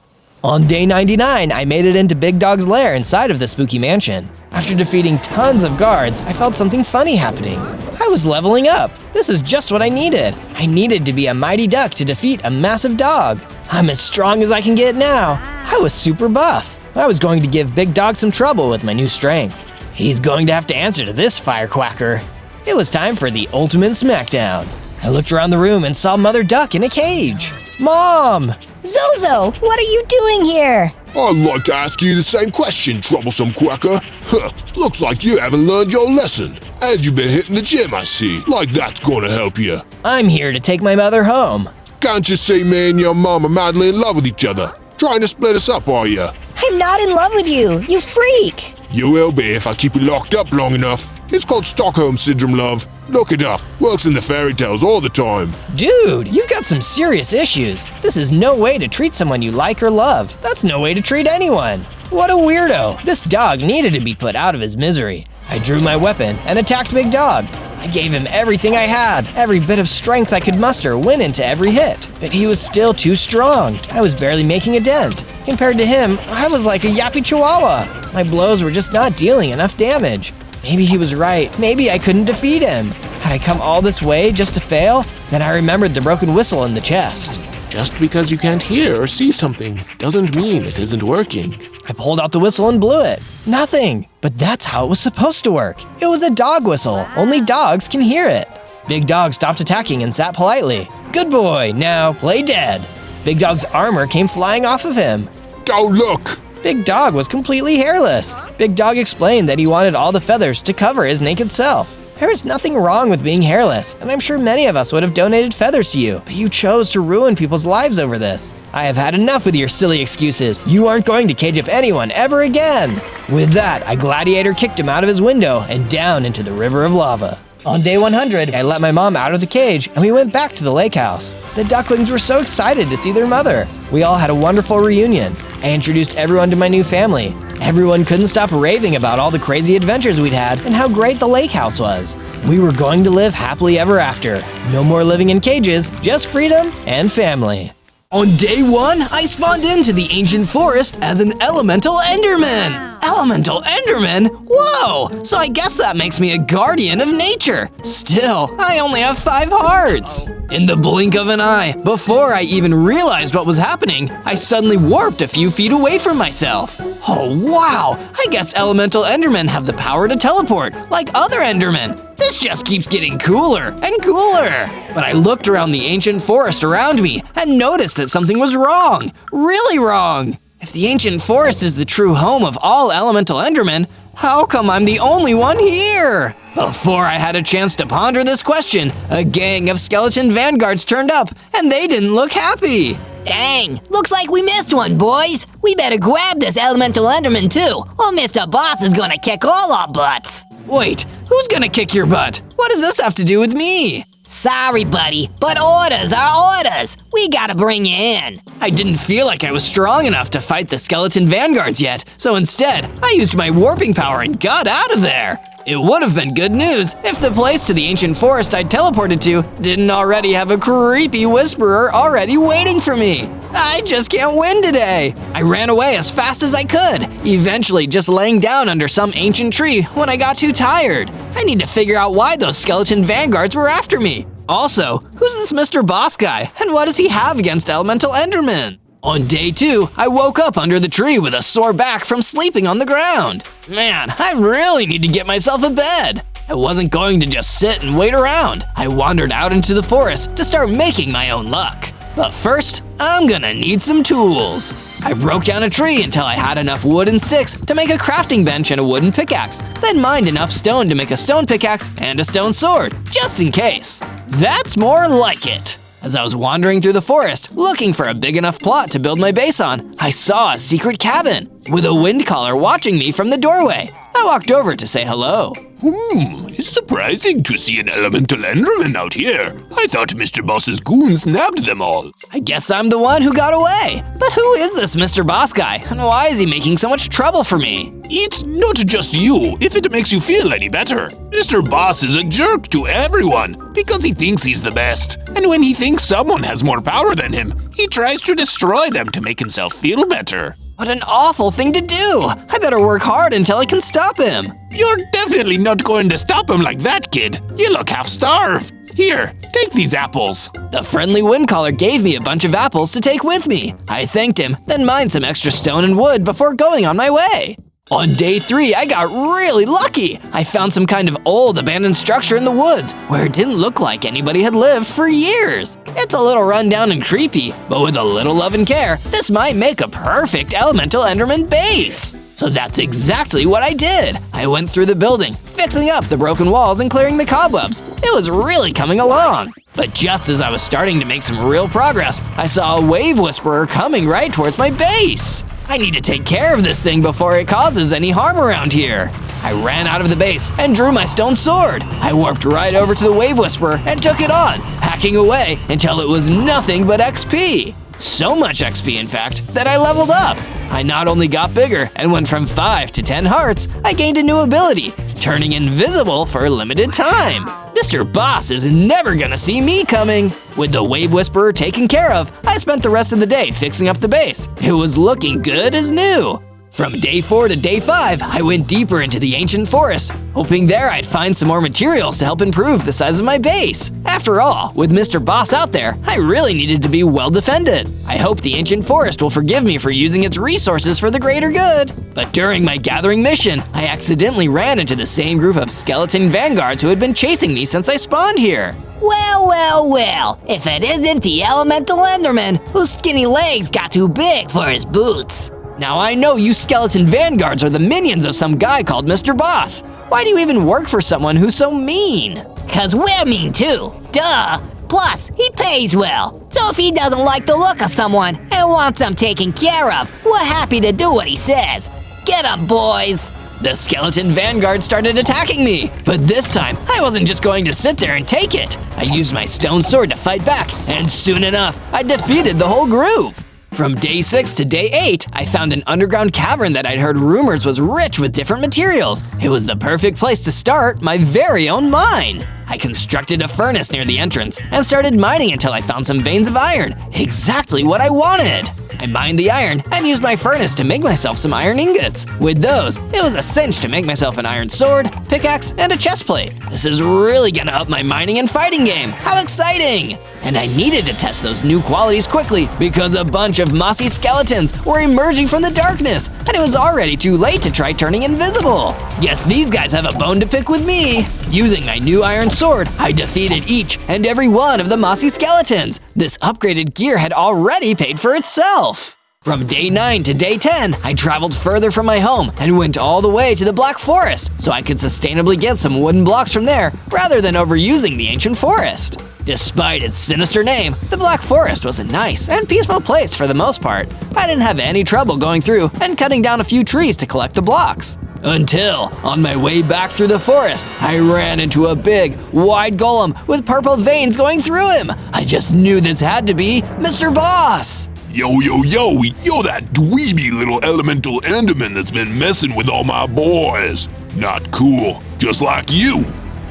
On day 99, I made it into Big Dog's lair inside of the spooky mansion. After defeating tons of guards, I felt something funny happening. I was leveling up. This is just what I needed. I needed to be a mighty duck to defeat a massive dog. I'm as strong as I can get now. I was super buff. I was going to give Big Dog some trouble with my new strength. He's going to have to answer to this firecracker. It was time for the ultimate smackdown. I looked around the room and saw Mother Duck in a cage. Mom!
Zozo, what are you doing here?
I'd like to ask you the same question, troublesome quacker. Huh, looks like you haven't learned your lesson. And you've been hitting the gym, I see. Like that's gonna help you.
I'm here to take my mother home.
Can't you see me and your mom are madly in love with each other? Trying to split us up, are you?
I'm not in love with you, you freak!
You will be if I keep you locked up long enough. It's called Stockholm Syndrome, love. Look it up. Works in the fairy tales all the time.
Dude, you've got some serious issues. This is no way to treat someone you like or love. That's no way to treat anyone. What a weirdo. This dog needed to be put out of his misery. I drew my weapon and attacked Big Dog. I gave him everything I had. Every bit of strength I could muster went into every hit. But he was still too strong. I was barely making a dent. Compared to him, I was like a yappy chihuahua. My blows were just not dealing enough damage. Maybe he was right. Maybe I couldn't defeat him. Had I come all this way just to fail? Then I remembered the broken whistle in the chest.
Just because you can't hear or see something doesn't mean it isn't working.
I pulled out the whistle and blew it. Nothing. But that's how it was supposed to work. It was a dog whistle. Only dogs can hear it. Big Dog stopped attacking and sat politely. Good boy, now play dead. Big Dog's armor came flying off of him.
Don't look!
Big Dog was completely hairless. Big Dog explained that he wanted all the feathers to cover his naked self. There is nothing wrong with being hairless, and I'm sure many of us would have donated feathers to you, but you chose to ruin people's lives over this. I have had enough with your silly excuses. You aren't going to cage up anyone ever again. With that, I gladiator kicked him out of his window and down into the river of lava. On day 100, I let my mom out of the cage and we went back to the lake house. The ducklings were so excited to see their mother. We all had a wonderful reunion. I introduced everyone to my new family. Everyone couldn't stop raving about all the crazy adventures we'd had and how great the lake house was. We were going to live happily ever after. No more living in cages, just freedom and family.
On day 1, I spawned into the ancient forest as an elemental enderman. Elemental enderman? Whoa! So I guess that makes me a guardian of nature. Still, I only have 5 hearts. In the blink of an eye, before I even realized what was happening, I suddenly warped a few feet away from myself. Oh wow! I guess elemental endermen have the power to teleport, like other endermen. This just keeps getting cooler and cooler. But I looked around the ancient forest around me and noticed that something was wrong, really wrong. If the ancient forest is the true home of all elemental endermen, how come I'm the only one here? Before I had a chance to ponder this question, a gang of skeleton vanguards turned up, and they didn't look happy.
Dang, looks like we missed one, boys. We better grab this elemental enderman too, or Mr. Boss is gonna kick all our butts.
Wait, who's gonna kick your butt? What does this have to do with me?
Sorry, buddy, but orders are orders. We gotta bring you in.
I didn't feel like I was strong enough to fight the skeleton vanguards yet, so instead, I used my warping power and got out of there. It would have been good news if the place to the ancient forest I'd teleported to didn't already have a creepy whisperer already waiting for me. I just can't win today. I ran away as fast as I could, eventually just laying down under some ancient tree when I got too tired. I need to figure out why those skeleton vanguards were after me. Also, who's this Mr. Boss guy, and what does he have against elemental endermen? On day 2, I woke up under the tree with a sore back from sleeping on the ground. Man, I really need to get myself a bed. I wasn't going to just sit and wait around. I wandered out into the forest to start making my own luck. But first, I'm gonna need some tools. I broke down a tree until I had enough wood and sticks to make a crafting bench and a wooden pickaxe, then mined enough stone to make a stone pickaxe and a stone sword, just in case. That's more like it. As I was wandering through the forest, looking for a big enough plot to build my base on, I saw a secret cabin with a wind caller watching me from the doorway. I walked over to say hello.
It's surprising to see an elemental enderman out here. I thought Mr. Boss's goons nabbed them all.
I guess I'm the one who got away. But who is this Mr. Boss guy, and why is he making so much trouble for me?
It's not just you, if it makes you feel any better. Mr. Boss is a jerk to everyone because he thinks he's the best. And when he thinks someone has more power than him, he tries to destroy them to make himself feel better.
What an awful thing to do! I better work hard until I can stop him.
You're definitely not going to stop him like that, kid. You look half-starved. Here, take these apples.
The friendly windcaller gave me a bunch of apples to take with me. I thanked him, then mined some extra stone and wood before going on my way. On day 3, I got really lucky. I found some kind of old abandoned structure in the woods where it didn't look like anybody had lived for years. It's a little rundown and creepy, but with a little love and care, this might make a perfect elemental enderman base. So that's exactly what I did. I went through the building, fixing up the broken walls and clearing the cobwebs. It was really coming along. But just as I was starting to make some real progress, I saw a wave whisperer coming right towards my base. I need to take care of this thing before it causes any harm around here. I ran out of the base and drew my stone sword. I warped right over to the wave whisperer and took it on, hacking away until it was nothing but XP. So much XP, in fact, that I leveled up. I not only got bigger and went from 5 to 10 hearts, I gained a new ability, turning invisible for a limited time. Mr. Boss is never gonna see me coming. With the Wave Whisperer taken care of, I spent the rest of the day fixing up the base. It was looking good as new. From day 4 to day 5, I went deeper into the ancient forest, hoping there I'd find some more materials to help improve the size of my base. After all, with Mr. Boss out there, I really needed to be well defended. I hope the ancient forest will forgive me for using its resources for the greater good. But during my gathering mission, I accidentally ran into the same group of skeleton vanguards who had been chasing me since I spawned here.
Well, if it isn't the elemental enderman whose skinny legs got too big for his boots.
Now I know you skeleton vanguards are the minions of some guy called Mr. Boss. Why do you even work for someone who's so mean?
'Cause we're mean too, duh. Plus, he pays well. So if he doesn't like the look of someone and wants them taken care of, we're happy to do what he says. Get up, boys.
The skeleton vanguard started attacking me, but this time I wasn't just going to sit there and take it. I used my stone sword to fight back, and soon enough, I defeated the whole group. From day 6 to day 8, I found an underground cavern that I'd heard rumors was rich with different materials. It was the perfect place to start my very own mine. I constructed a furnace near the entrance and started mining until I found some veins of iron, exactly what I wanted. I mined the iron and used my furnace to make myself some iron ingots. With those, it was a cinch to make myself an iron sword, pickaxe, and a chest plate. This is really gonna up my mining and fighting game. How exciting! And I needed to test those new qualities quickly because a bunch of mossy skeletons were emerging from the darkness, and it was already too late to try turning invisible. Guess these guys have a bone to pick with me. Using my new iron sword, I defeated each and every one of the mossy skeletons. This upgraded gear had already paid for itself. From day 9 to day 10, I traveled further from my home and went all the way to the Black Forest so I could sustainably get some wooden blocks from there rather than overusing the ancient forest. Despite its sinister name, the Black Forest was a nice and peaceful place for the most part. I didn't have any trouble going through and cutting down a few trees to collect the blocks. Until, on my way back through the forest, I ran into a big, wide golem with purple veins going through him. I just knew this had to be Mr. Boss.
Yo, you're that dweeby little elemental enderman that's been messing with all my boys. Not cool, just like you.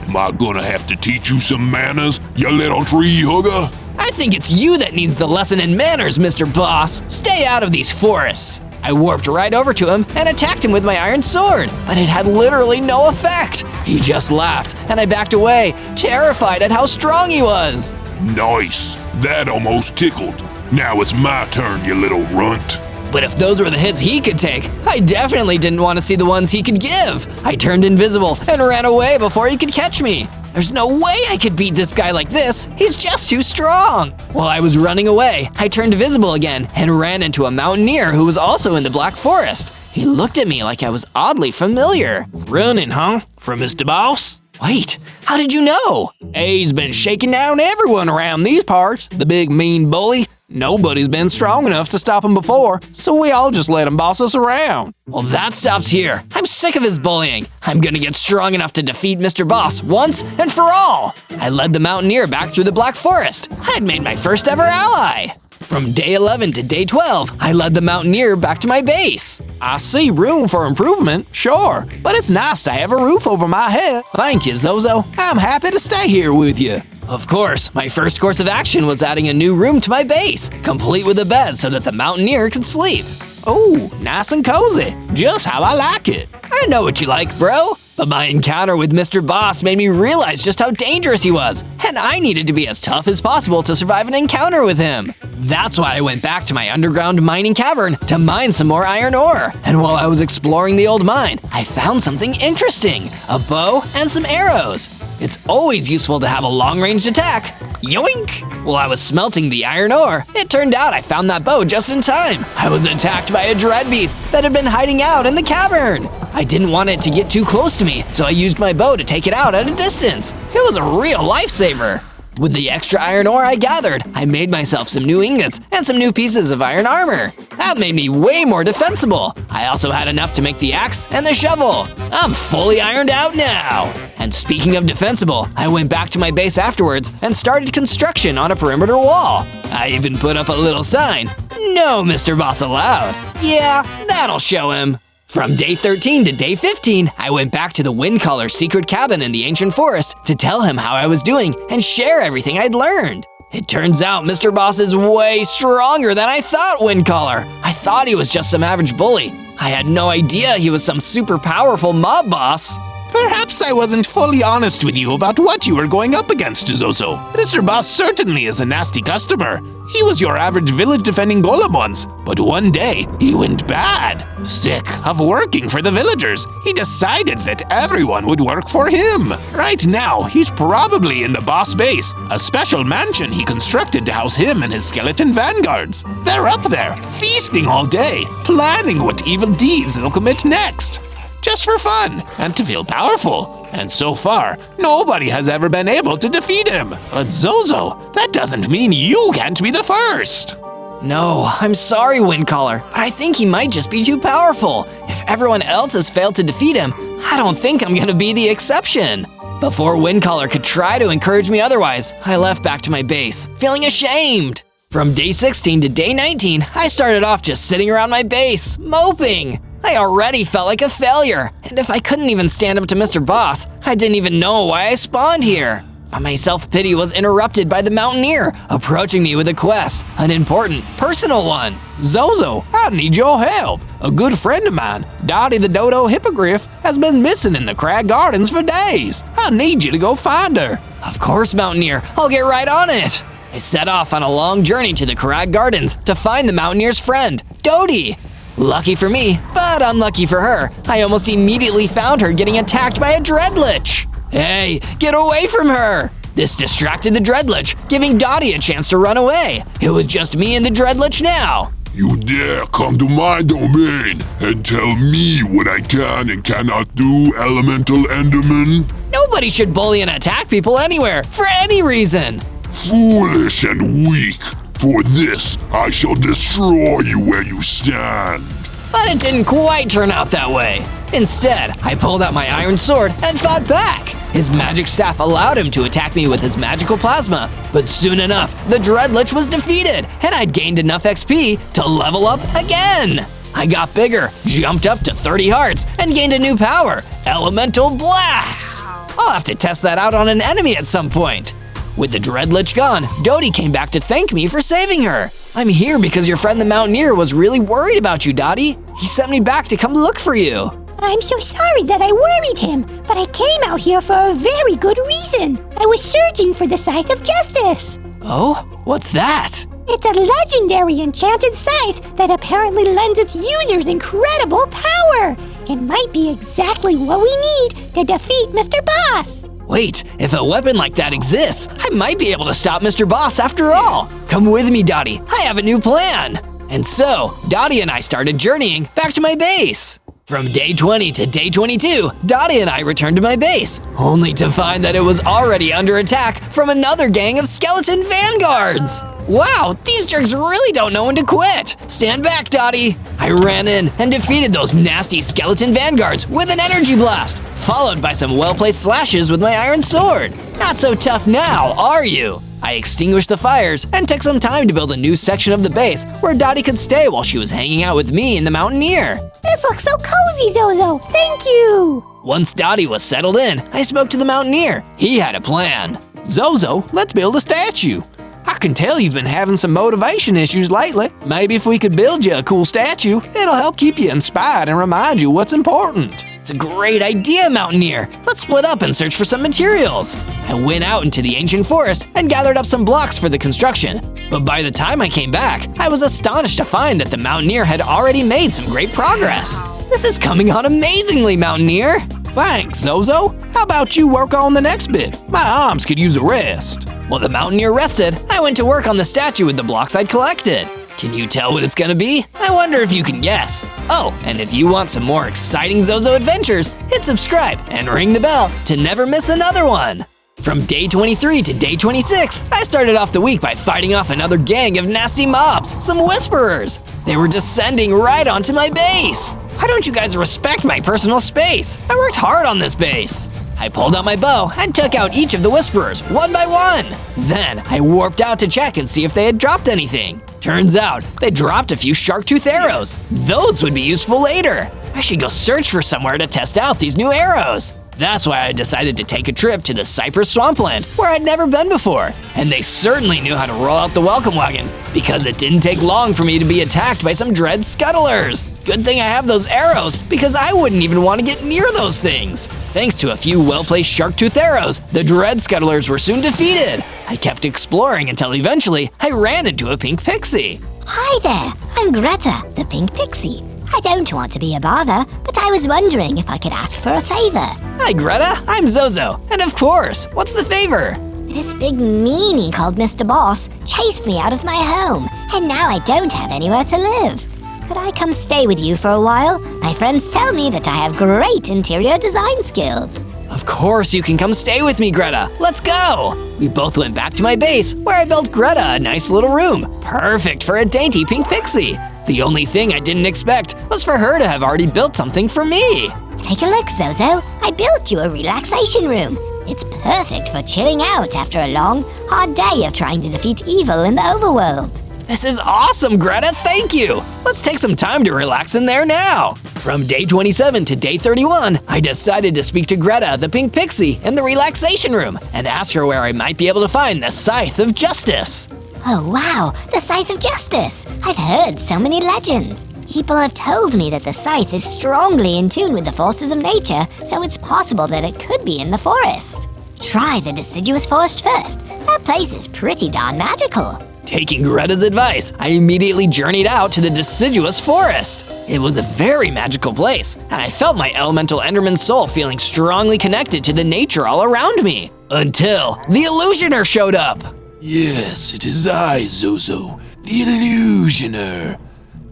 Am I gonna have to teach you some manners, you little tree hugger?
I think it's you that needs the lesson in manners, Mr. Boss. Stay out of these forests. I warped right over to him and attacked him with my iron sword, but it had literally no effect. He just laughed, and I backed away, terrified at how strong he was.
Nice, that almost tickled. Now it's my turn, you little runt.
But if those were the hits he could take, I definitely didn't want to see the ones he could give. I turned invisible and ran away before he could catch me. There's no way I could beat this guy like this. He's just too strong. While I was running away, I turned visible again and ran into a mountaineer who was also in the Black Forest. He looked at me like I was oddly familiar.
Running, huh? From Mr. Boss?
Wait, how did you know?
He's been shaking down everyone around these parts, the big mean bully. Nobody's been strong enough to stop him before, so we all just let him boss us around.
Well, that stops here. I'm sick of his bullying. I'm gonna get strong enough to defeat Mr. Boss once and for all. I led the Mountaineer back through the Black Forest. I'd made my first ever ally. From day 11 to day 12, I led the Mountaineer back to my base.
I see room for improvement, sure, but it's nice to have a roof over my head. Thank you, Zozo. I'm happy to stay here with you.
Of course, my first course of action was adding a new room to my base, complete with a bed so that the Mountaineer could sleep.
Ooh, nice and cozy, just how I like it.
I know what you like, bro. But my encounter with Mr. Boss made me realize just how dangerous he was, and I needed to be as tough as possible to survive an encounter with him. That's why I went back to my underground mining cavern to mine some more iron ore. And while I was exploring the old mine, I found something interesting, a bow and some arrows. It's always useful to have a long-range attack. Yoink! While I was smelting the iron ore, it turned out I found that bow just in time. I was attacked by a dread beast that had been hiding out in the cavern. I didn't want it to get too close to me, so I used my bow to take it out at a distance. It was a real lifesaver. With the extra iron ore I gathered, I made myself some new ingots and some new pieces of iron armor. That made me way more defensible. I also had enough to make the axe and the shovel. I'm fully ironed out now. And speaking of defensible, I went back to my base afterwards and started construction on a perimeter wall. I even put up a little sign, "No Mr. Boss allowed." Yeah, that'll show him. From day 13 to day 15, I went back to the Windcaller's secret cabin in the ancient forest to tell him how I was doing and share everything I'd learned. It turns out Mr. Boss is way stronger than I thought, Windcaller. I thought he was just some average bully. I had no idea he was some super powerful mob boss.
Perhaps I wasn't fully honest with you about what you were going up against, Zozo. Mr. Boss certainly is a nasty customer. He was your average village defending golem once, but one day he went bad. Sick of working for the villagers, he decided that everyone would work for him. Right now, he's probably in the boss base, a special mansion he constructed to house him and his skeleton vanguards. They're up there, feasting all day, planning what evil deeds they'll commit next. Just for fun, and to feel powerful. And so far, nobody has ever been able to defeat him. But Zozo, that doesn't mean you can't be the first.
No, I'm sorry, Windcaller, but I think he might just be too powerful. If everyone else has failed to defeat him, I don't think I'm gonna be the exception. Before Windcaller could try to encourage me otherwise, I left back to my base, feeling ashamed. From day 16 to day 19, I started off just sitting around my base, moping. I already felt like a failure, and if I couldn't even stand up to Mr. Boss, I didn't even know why I spawned here. But my self-pity was interrupted by the Mountaineer approaching me with a quest, an important, personal one.
Zozo, I need your help. A good friend of mine, Dottie the Dodo Hippogriff, has been missing in the Crag Gardens for days. I need you to go find her.
Of course, Mountaineer, I'll get right on it. I set off on a long journey to the Crag Gardens to find the Mountaineer's friend, Dodie. Lucky for me, but unlucky for her, I almost immediately found her getting attacked by a Dreadlich. Hey, get away from her! This distracted the Dreadlich, giving Dottie a chance to run away. It was just me and the Dreadlich now.
You dare come to my domain and tell me what I can and cannot do, elemental Enderman?
Nobody should bully and attack people anywhere, for any reason.
Foolish and weak. For this, I shall destroy you where you stand.
But it didn't quite turn out that way. Instead, I pulled out my iron sword and fought back. His magic staff allowed him to attack me with his magical plasma, but soon enough, the Dreadlich was defeated, and I'd gained enough XP to level up again. I got bigger, jumped up to 30 hearts, and gained a new power, Elemental Blast. I'll have to test that out on an enemy at some point. With the Dreadlich gone, Dodie came back to thank me for saving her. I'm here because your friend the Mountaineer was really worried about you, Dottie. He sent me back to come look for you.
I'm so sorry that I worried him, but I came out here for a very good reason. I was searching for the Scythe of Justice.
Oh? What's that?
It's a legendary enchanted scythe that apparently lends its users incredible power. It might be exactly what we need to defeat Mr. Boss.
Wait, if a weapon like that exists, I might be able to stop Mr. Boss after all. Come with me, Dottie. I have a new plan. And so, Dottie and I started journeying back to my base. From day 20 to day 22, Dottie and I returned to my base, only to find that it was already under attack from another gang of skeleton vanguards. Wow, these jerks really don't know when to quit. Stand back, Dottie. I ran in and defeated those nasty skeleton vanguards with an energy blast, followed by some well-placed slashes with my iron sword. Not so tough now, are you? I extinguished the fires and took some time to build a new section of the base where Dottie could stay while she was hanging out with me and the Mountaineer.
This looks so cozy, Zozo. Thank you.
Once Dottie was settled in, I spoke to the Mountaineer. He had a plan.
Zozo, let's build a statue. I can tell you've been having some motivation issues lately. Maybe if we could build you a cool statue, it'll help keep you inspired and remind you what's important.
It's a great idea, Mountaineer. Let's split up and search for some materials. I went out into the ancient forest and gathered up some blocks for the construction. But by the time I came back, I was astonished to find that the Mountaineer had already made some great progress. This is coming on amazingly, Mountaineer.
Thanks, Zozo. How about you work on the next bit? My arms could use a rest.
While the Mountaineer rested, I went to work on the statue with the blocks I'd collected. Can you tell what it's gonna be? I wonder if you can guess. Oh, and if you want some more exciting Zozo adventures, hit subscribe and ring the bell to never miss another one. From day 23 to day 26, I started off the week by fighting off another gang of nasty mobs, some whisperers. They were descending right onto my base. Why don't you guys respect my personal space? I worked hard on this base. I pulled out my bow and took out each of the whisperers one by one. Then I warped out to check and see if they had dropped anything. Turns out they dropped a few shark tooth arrows. Those would be useful later. I should go search for somewhere to test out these new arrows. That's why I decided to take a trip to the Cypress Swampland, where I'd never been before. And they certainly knew how to roll out the welcome wagon, because it didn't take long for me to be attacked by some dread scuttlers. Good thing I have those arrows, because I wouldn't even want to get near those things. Thanks to a few well-placed shark tooth arrows, the dread scuttlers were soon defeated. I kept exploring until eventually I ran into a pink pixie.
Hi there, I'm Greta, the pink pixie. I don't want to be a bother, but I was wondering if I could ask for a favor.
Hi Greta, I'm Zozo, and of course, what's the favor?
This big meanie called Mr. Boss chased me out of my home, and now I don't have anywhere to live. Could I come stay with you for a while? My friends tell me that I have great interior design skills.
Of course you can come stay with me, Greta. Let's go! We both went back to my base, where I built Greta a nice little room, perfect for a dainty pink pixie. The only thing I didn't expect was for her to have already built something for me.
Take a look, Zozo. I built you a relaxation room. It's perfect for chilling out after a long, hard day of trying to defeat evil in the overworld.
This is awesome, Greta, thank you! Let's take some time to relax in there now! From day 27 to day 31, I decided to speak to Greta, the pink pixie, in the relaxation room and ask her where I might be able to find the Scythe of Justice.
Oh wow, the Scythe of Justice! I've heard so many legends. People have told me that the Scythe is strongly in tune with the forces of nature, so it's possible that it could be in the forest. Try the deciduous forest first. That place is pretty darn magical.
Taking Greta's advice, I immediately journeyed out to the deciduous forest. It was a very magical place, and I felt my elemental Enderman soul feeling strongly connected to the nature all around me. Until the Illusioner showed up.
Yes, it is I, Zozo, the Illusioner.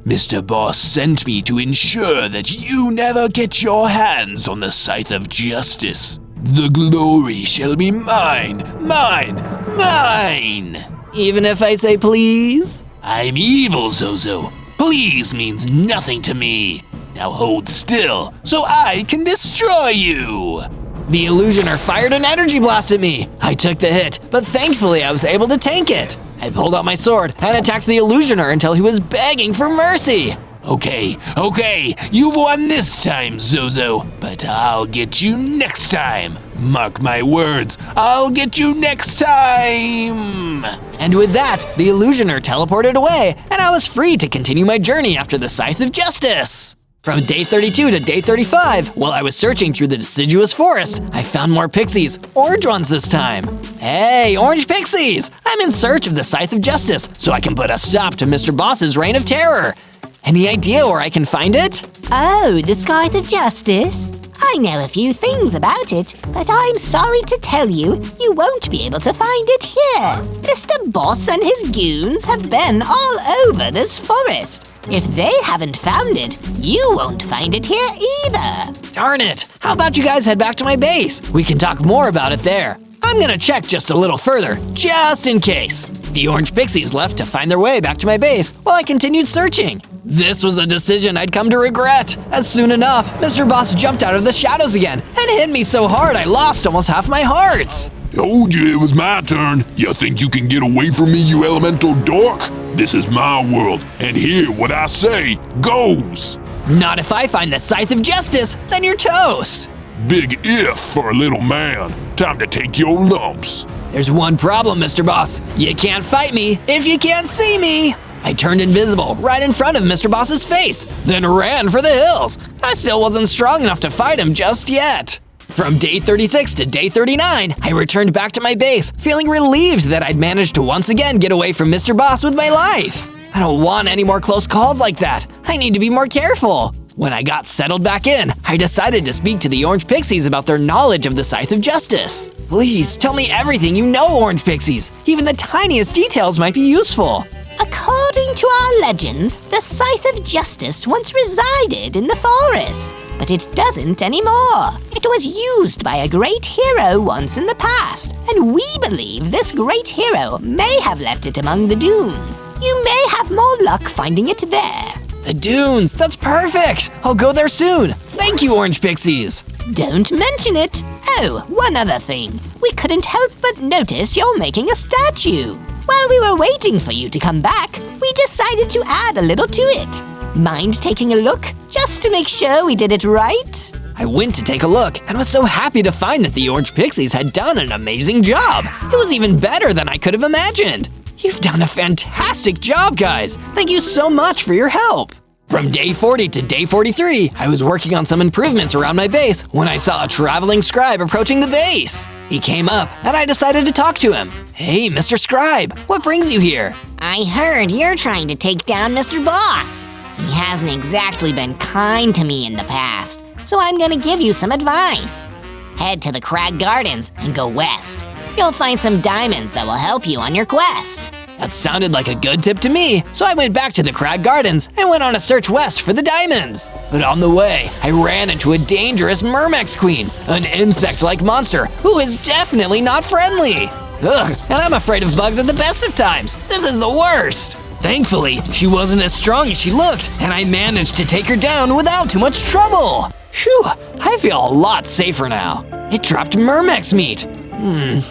Mr. Boss sent me to ensure that you never get your hands on the Scythe of Justice. The glory shall be mine, mine, mine!
Even if I say please?
I'm evil, Zozo. Please means nothing to me. Now hold still, so I can destroy you!
The Illusioner fired an energy blast at me. I took the hit, but thankfully I was able to tank it. I pulled out my sword and attacked the Illusioner until he was begging for mercy.
Okay, you've won this time, Zozo, but I'll get you next time. Mark my words, I'll get you next time!
And with that, the Illusioner teleported away, and I was free to continue my journey after the Scythe of Justice. From day 32 to day 35, while I was searching through the deciduous forest, I found more pixies, orange ones this time. Hey, orange pixies! I'm in search of the Scythe of Justice, so I can put a stop to Mr. Boss's reign of terror. Any idea where I can find it?
Oh, the Scythe of Justice? I know a few things about it, but I'm sorry to tell you, you won't be able to find it here. Mr. Boss and his goons have been all over this forest. If they haven't found it, you won't find it here either.
Darn it! How about you guys head back to my base? We can talk more about it there. I'm gonna check just a little further, just in case. The orange pixies left to find their way back to my base while I continued searching. This was a decision I'd come to regret, as soon enough, Mr. Boss jumped out of the shadows again and hit me so hard I lost almost half my hearts.
Told you it was my turn. You think you can get away from me, you elemental dork? This is my world, and here what I say goes.
Not if I find the Scythe of Justice, then you're toast.
Big if for a little man. Time to take your lumps.
There's one problem, Mr. Boss. You can't fight me if you can't see me. I turned invisible right in front of Mr. Boss's face, then ran for the hills. I still wasn't strong enough to fight him just yet. From day 36 to day 39, I returned back to my base, feeling relieved that I'd managed to once again get away from Mr. Boss with my life. I don't want any more close calls like that. I need to be more careful. When I got settled back in, I decided to speak to the Orange Pixies about their knowledge of the Scythe of Justice. Please, tell me everything you know, Orange Pixies. Even the tiniest details might be useful.
According to our legends, the Scythe of Justice once resided in the forest, but it doesn't anymore. It was used by a great hero once in the past, and we believe this great hero may have left it among the dunes. You may have more luck finding it there.
The dunes, that's perfect! I'll go there soon. Thank you, Orange Pixies.
Don't mention it. Oh, one other thing. We couldn't help but notice you're making a statue. While we were waiting for you to come back, we decided to add a little to it. Mind taking a look, just to make sure we did it right?
I went to take a look and was so happy to find that the Orange Pixies had done an amazing job. It was even better than I could have imagined. You've done a fantastic job, guys. Thank you so much for your help. From day 40 to day 43, I was working on some improvements around my base when I saw a traveling scribe approaching the base. He came up and I decided to talk to him. Hey, Mr. Scribe, what brings you here?
I heard you're trying to take down Mr. Boss. He hasn't exactly been kind to me in the past, so I'm gonna give you some advice. Head to the Crag Gardens and go west. You'll find some diamonds that will help you on your quest.
That sounded like a good tip to me, so I went back to the Crag Gardens and went on a search west for the diamonds. But on the way, I ran into a dangerous Myrmex queen, an insect-like monster who is definitely not friendly. Ugh, and I'm afraid of bugs at the best of times. This is the worst. Thankfully, she wasn't as strong as she looked, and I managed to take her down without too much trouble. Phew, I feel a lot safer now. It dropped Myrmex meat.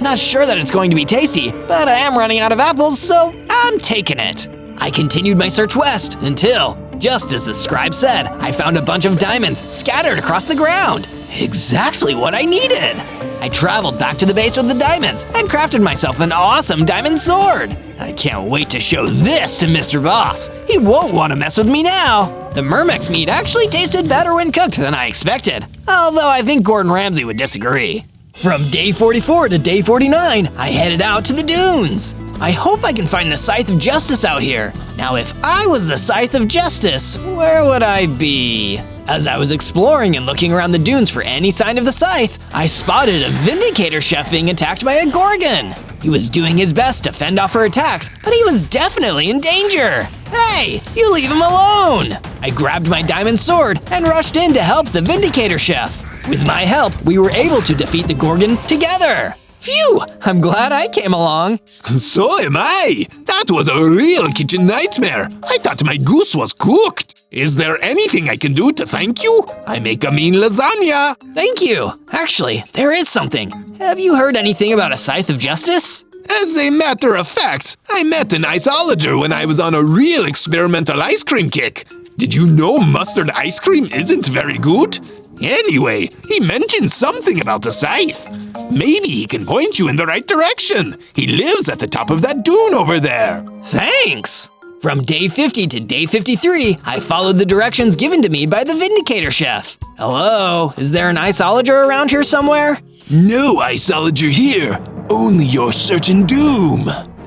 Not sure that it's going to be tasty, but I am running out of apples, so I'm taking it. I continued my search west until, just as the scribe said, I found a bunch of diamonds scattered across the ground. Exactly what I needed. I traveled back to the base with the diamonds and crafted myself an awesome diamond sword. I can't wait to show this to Mr. Boss. He won't want to mess with me now. The Myrmex meat actually tasted better when cooked than I expected, although I think Gordon Ramsay would disagree. From day 44 to day 49, I headed out to the dunes. I hope I can find the Scythe of Justice out here. Now, if I was the Scythe of Justice, where would I be? As I was exploring and looking around the dunes for any sign of the Scythe, I spotted a Vindicator chef being attacked by a Gorgon. He was doing his best to fend off her attacks, but he was definitely in danger. Hey, you leave him alone! I grabbed my diamond sword and rushed in to help the Vindicator chef. With my help, we were able to defeat the Gorgon together. Phew, I'm glad I came along.
So am I. That was a real kitchen nightmare. I thought my goose was cooked. Is there anything I can do to thank you? I make a mean lasagna.
Thank you. Actually, there is something. Have you heard anything about a Scythe of Justice?
As a matter of fact, I met an iceologer when I was on a real experimental ice cream kick. Did you know mustard ice cream isn't very good? Anyway, he mentioned something about the scythe. Maybe he can point you in the right direction. He lives at the top of that dune over there.
Thanks! From day 50 to day 53, I followed the directions given to me by the Vindicator chef. Hello, is there an iceologer around here somewhere?
No iceologer here, only your certain doom.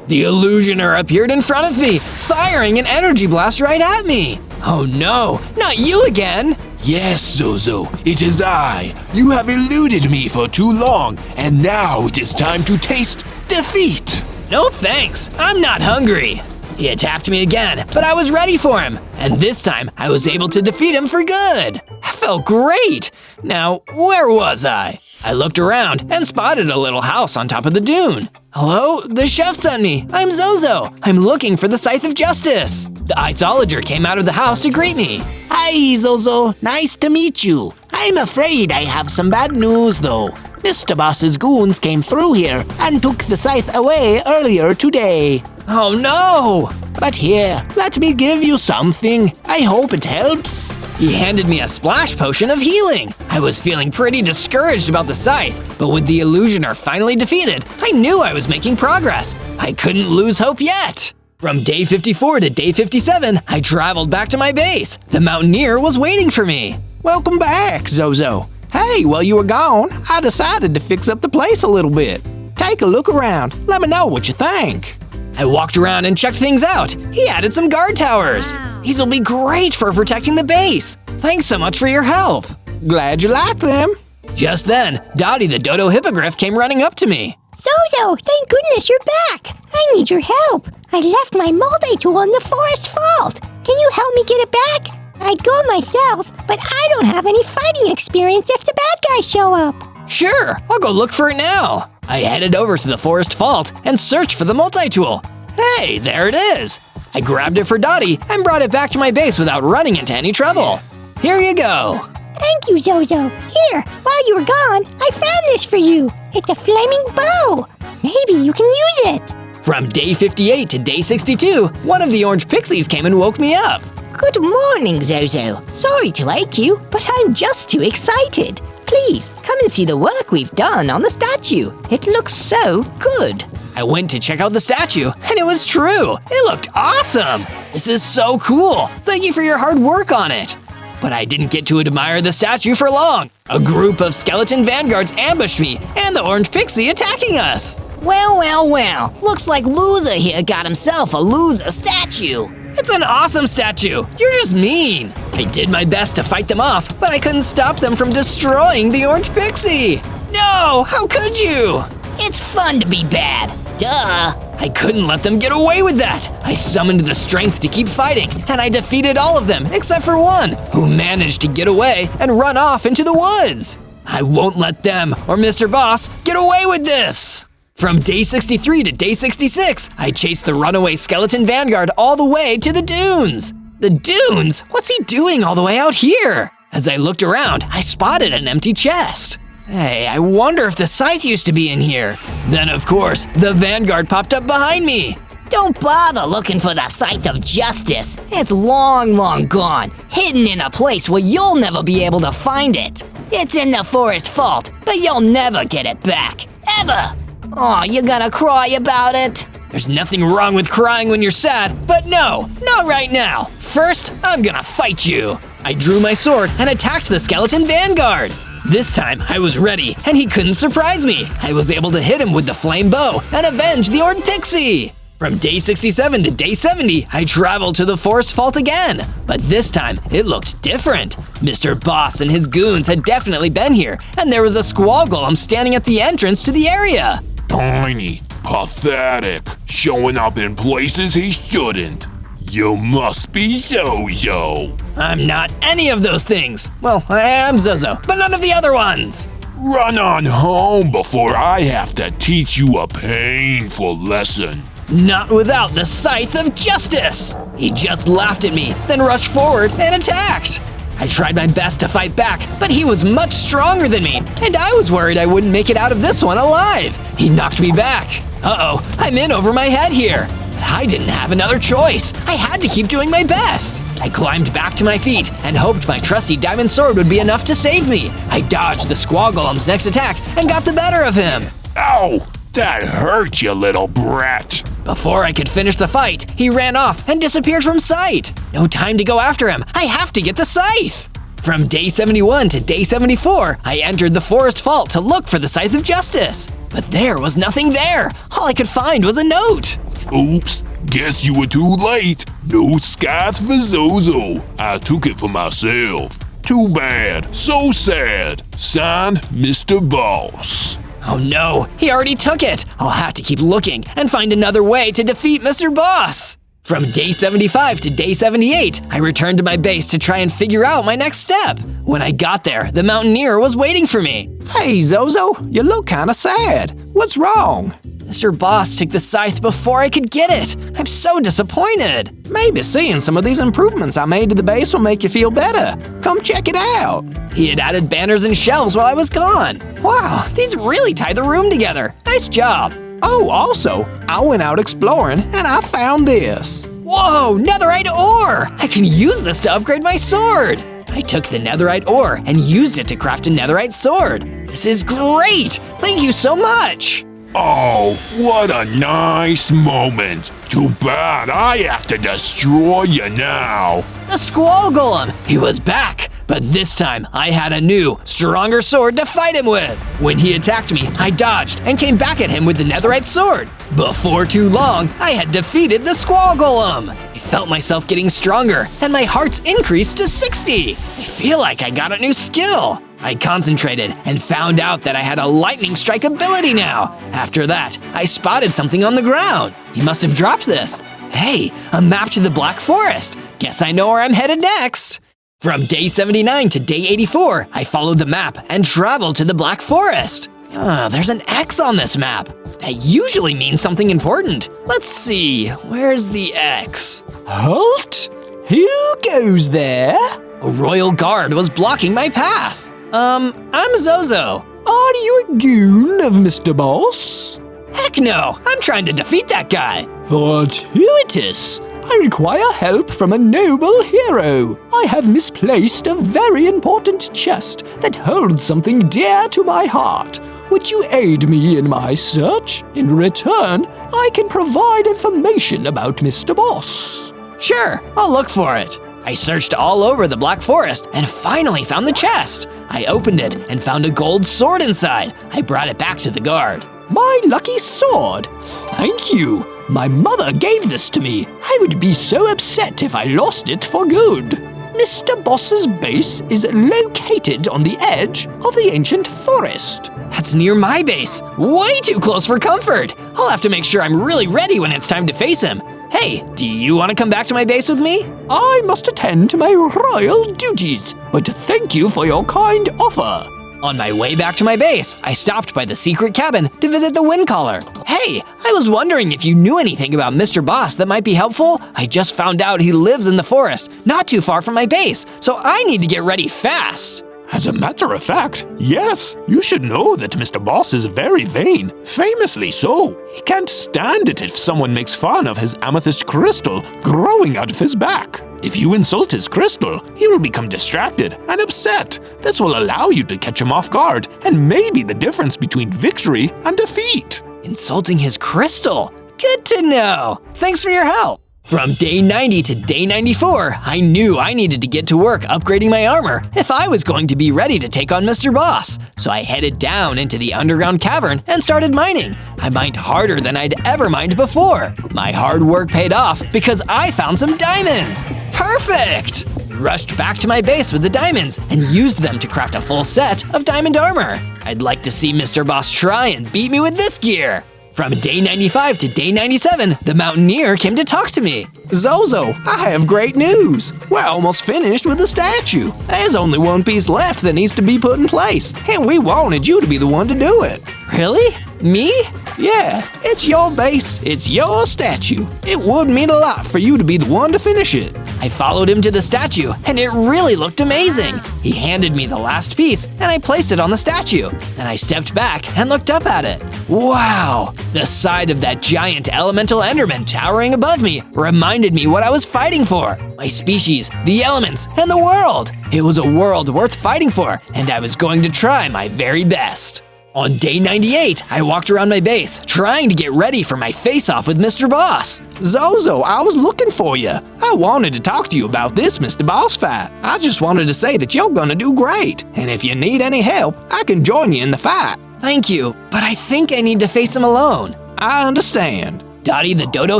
The illusioner appeared in front of me, firing an energy blast right at me. Oh no, not you again!
Yes, Zozo, it is I. You have eluded me for too long, and now it is time to taste defeat.
No thanks, I'm not hungry. He attacked me again, but I was ready for him, and this time I was able to defeat him for good. I felt great. Now, where was I? I looked around and spotted a little house on top of the dune. Hello? The chef sent me. I'm Zozo. I'm looking for the Scythe of Justice. The iceologer came out of the house to greet me.
Hi, Zozo. Nice to meet you. I'm afraid I have some bad news, though. Mr. Boss's goons came through here and took the scythe away earlier today.
Oh no!
But here, let me give you something. I hope it helps.
He handed me a splash potion of healing. I was feeling pretty discouraged about the scythe, but with the illusioner finally defeated, I knew I was making progress. I couldn't lose hope yet. From day 54 to day 57, I traveled back to my base. The mountaineer was waiting for me.
Welcome back, Zozo. Hey, while you were gone, I decided to fix up the place a little bit. Take a look around. Let me know what you think.
I walked around and checked things out. He added some guard towers. These will be great for protecting the base. Thanks so much for your help.
Glad you like them.
Just then, Dottie the dodo hippogriff came running up to me.
Zozo, thank goodness you're back. I need your help. I left my multi-tool on the forest vault. Can you help me get it back? I'd go myself, but I don't have any fighting experience if the bad guys show up.
Sure, I'll go look for it now. I headed over to the forest vault and searched for the multi-tool. Hey, there it is. I grabbed it for Dottie and brought it back to my base without running into any trouble. Here you go.
Thank you, Zozo. Here, while you were gone, I found this for you. It's a flaming bow. Maybe you can use it.
From day 58 to day 62, one of the orange pixies came and woke me up.
Good morning, Zozo. Sorry to wake you, but I'm just too excited. Please, come and see the work we've done on the statue. It looks so good.
I went to check out the statue, and it was true. It looked awesome. This is so cool. Thank you for your hard work on it. But I didn't get to admire the statue for long. A group of skeleton vanguards ambushed me, and the orange pixie attacking us.
Well, well, well. Looks like Loser here got himself a loser statue.
It's an awesome statue. You're just mean. I did my best to fight them off, but I couldn't stop them from destroying the orange pixie. No, how could you?
It's fun to be bad. Duh.
I couldn't let them get away with that. I summoned the strength to keep fighting, and I defeated all of them except for one, who managed to get away and run off into the woods. I won't let them or Mr. Boss get away with this. From day 63 to day 66, I chased the runaway skeleton vanguard all the way to the dunes. The dunes? What's he doing all the way out here? As I looked around, I spotted an empty chest. Hey, I wonder if the scythe used to be in here. Then, of course, the vanguard popped up behind me.
Don't bother looking for the Scythe of Justice. It's long, long gone, hidden in a place where you'll never be able to find it. It's in the forest vault, but you'll never get it back, ever. Oh, you're gonna cry about it?
There's nothing wrong with crying when you're sad, but no, not right now. First, I'm gonna fight you. I drew my sword and attacked the skeleton vanguard. This time, I was ready, and he couldn't surprise me. I was able to hit him with the flame bow and avenge the orange pixie. From day 67 to day 70, I traveled to the forest vault again, but this time it looked different. Mr. Boss and his goons had definitely been here, and there was a squall golem standing at the entrance to the area.
Tiny, pathetic, showing up in places he shouldn't. You must be Zozo.
I'm not any of those things. Well, I am Zozo, but none of the other ones.
Run on home before I have to teach you a painful lesson.
Not without the Scythe of Justice! He just laughed at me, then rushed forward and attacked. I tried my best to fight back, but he was much stronger than me, and I was worried I wouldn't make it out of this one alive. He knocked me back. Uh-oh, I'm in over my head here. I didn't have another choice. I had to keep doing my best. I climbed back to my feet and hoped my trusty diamond sword would be enough to save me. I dodged the squall golem's next attack and got the better of him.
Ow! That hurt, you little brat.
Before I could finish the fight, he ran off and disappeared from sight. No time to go after him. I have to get the scythe. From day 71 to day 74, I entered the forest vault to look for the Scythe of Justice. But there was nothing there. All I could find was a note.
Oops, guess you were too late. No scythe for Zozo. I took it for myself. Too bad, so sad. Signed, Mr. Boss.
Oh no, he already took it. I'll have to keep looking and find another way to defeat Mr. Boss. From day 75 to day 78, I returned to my base to try and figure out my next step. When I got there, the mountaineer was waiting for me.
Hey, Zozo, you look kinda sad. What's wrong? Mr. Boss took the scythe before I could get it. I'm so disappointed. Maybe seeing some of these improvements I made to the base will make you feel better. Come check it out. He had added banners and shelves while I was gone. Wow, these really tie the room together. Nice job. Oh, also, I went out exploring and I found this. Whoa, netherite ore! I can use this to upgrade my sword. I took the netherite ore and used it to craft a netherite sword. This is great! Thank you so much!
Oh, what a nice moment. Too bad I have to destroy you now.
The squall golem! He was back, but this time I had a new, stronger sword to fight him with. When he attacked me, I dodged and came back at him with the netherite sword. Before too long, I had defeated the squall golem. I felt myself getting stronger, and my hearts increased to 60. I feel like I got a new skill. I concentrated and found out that I had a lightning strike ability now. After that, I spotted something on the ground. He must have dropped this. Hey, a map to the Black Forest. Guess I know where I'm headed next. From day 79 to day 84, I followed the map and traveled to the Black Forest. There's an X on this map. That usually means something important. Let's see, where's the X? Halt! Who goes there? A royal guard was blocking my path. I'm Zozo. Are you a goon of Mr. Boss? Heck no, I'm trying to defeat that guy. Fortuitous. I require help from a noble hero. I have misplaced a very important chest that holds something dear to my heart. Would you aid me in my search? In return, I can provide information about Mr. Boss. Sure, I'll look for it. I searched all over the Black Forest and finally found the chest. I opened it and found a gold sword inside. I brought it back to the guard. My lucky sword! Thank you! My mother gave this to me. I would be so upset if I lost it for good. Mr. Boss's base is located on the edge of the ancient forest. That's near my base. Way too close for comfort. I'll have to make sure I'm really ready when it's time to face him. Hey, do you want to come back to my base with me? I must attend to my royal duties, but thank you for your kind offer. On my way back to my base, I stopped by the secret cabin to visit the wind caller. Hey, I was wondering if you knew anything about Mr. Boss that might be helpful. I just found out he lives in the forest, not too far from my base, so I need to get ready fast.
As a matter of fact, yes, you should know that Mr. Boss is very vain, famously so. He can't stand it if someone makes fun of his amethyst crystal growing out of his back. If you insult his crystal, he will become distracted and upset. This will allow you to catch him off guard and maybe the difference between victory and defeat.
Insulting his crystal? Good to know. Thanks for your help. From day 90 to day 94, I knew I needed to get to work upgrading my armor if I was going to be ready to take on Mr. Boss. So I headed down into the underground cavern and started mining. I mined harder than I'd ever mined before. My hard work paid off because I found some diamonds. Perfect! Rushed back to my base with the diamonds and used them to craft a full set of diamond armor. I'd like to see Mr. Boss try and beat me with this gear. From day 95 to day 97, the Mountaineer came to talk to me. Zozo, I have great news. We're almost finished with the statue. There's only one piece left that needs to be put in place, and we wanted you to be the one to do it. Really? Me? Yeah, it's your base, it's your statue. It would mean a lot for you to be the one to finish it. I followed him to the statue, and it really looked amazing. He handed me the last piece, and I placed it on the statue. Then I stepped back and looked up at it. Wow! The sight of that giant elemental Enderman towering above me reminded me what I was fighting for. My species, the elements, and the world. It was a world worth fighting for, and I was going to try my very best. On day 98, I walked around my base, trying to get ready for my face-off with Mr. Boss. Zozo, I was looking for you. I wanted to talk to you about this Mr. Boss fight. I just wanted to say that you're gonna do great, and if you need any help, I can join you in the fight. Thank you, but I think I need to face him alone. I understand. Dottie the Dodo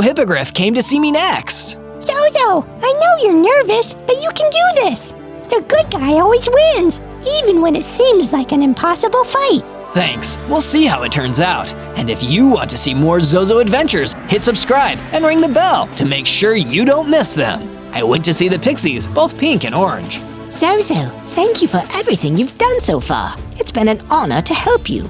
Hippogriff came to see me next.
Zozo, I know you're nervous, but you can do this. The good guy always wins, even when it seems like an impossible fight.
Thanks, we'll see how it turns out. And if you want to see more Zozo adventures, hit subscribe and ring the bell to make sure you don't miss them. I went to see the pixies, both pink and orange.
Zozo, thank you for everything you've done so far. It's been an honor to help you.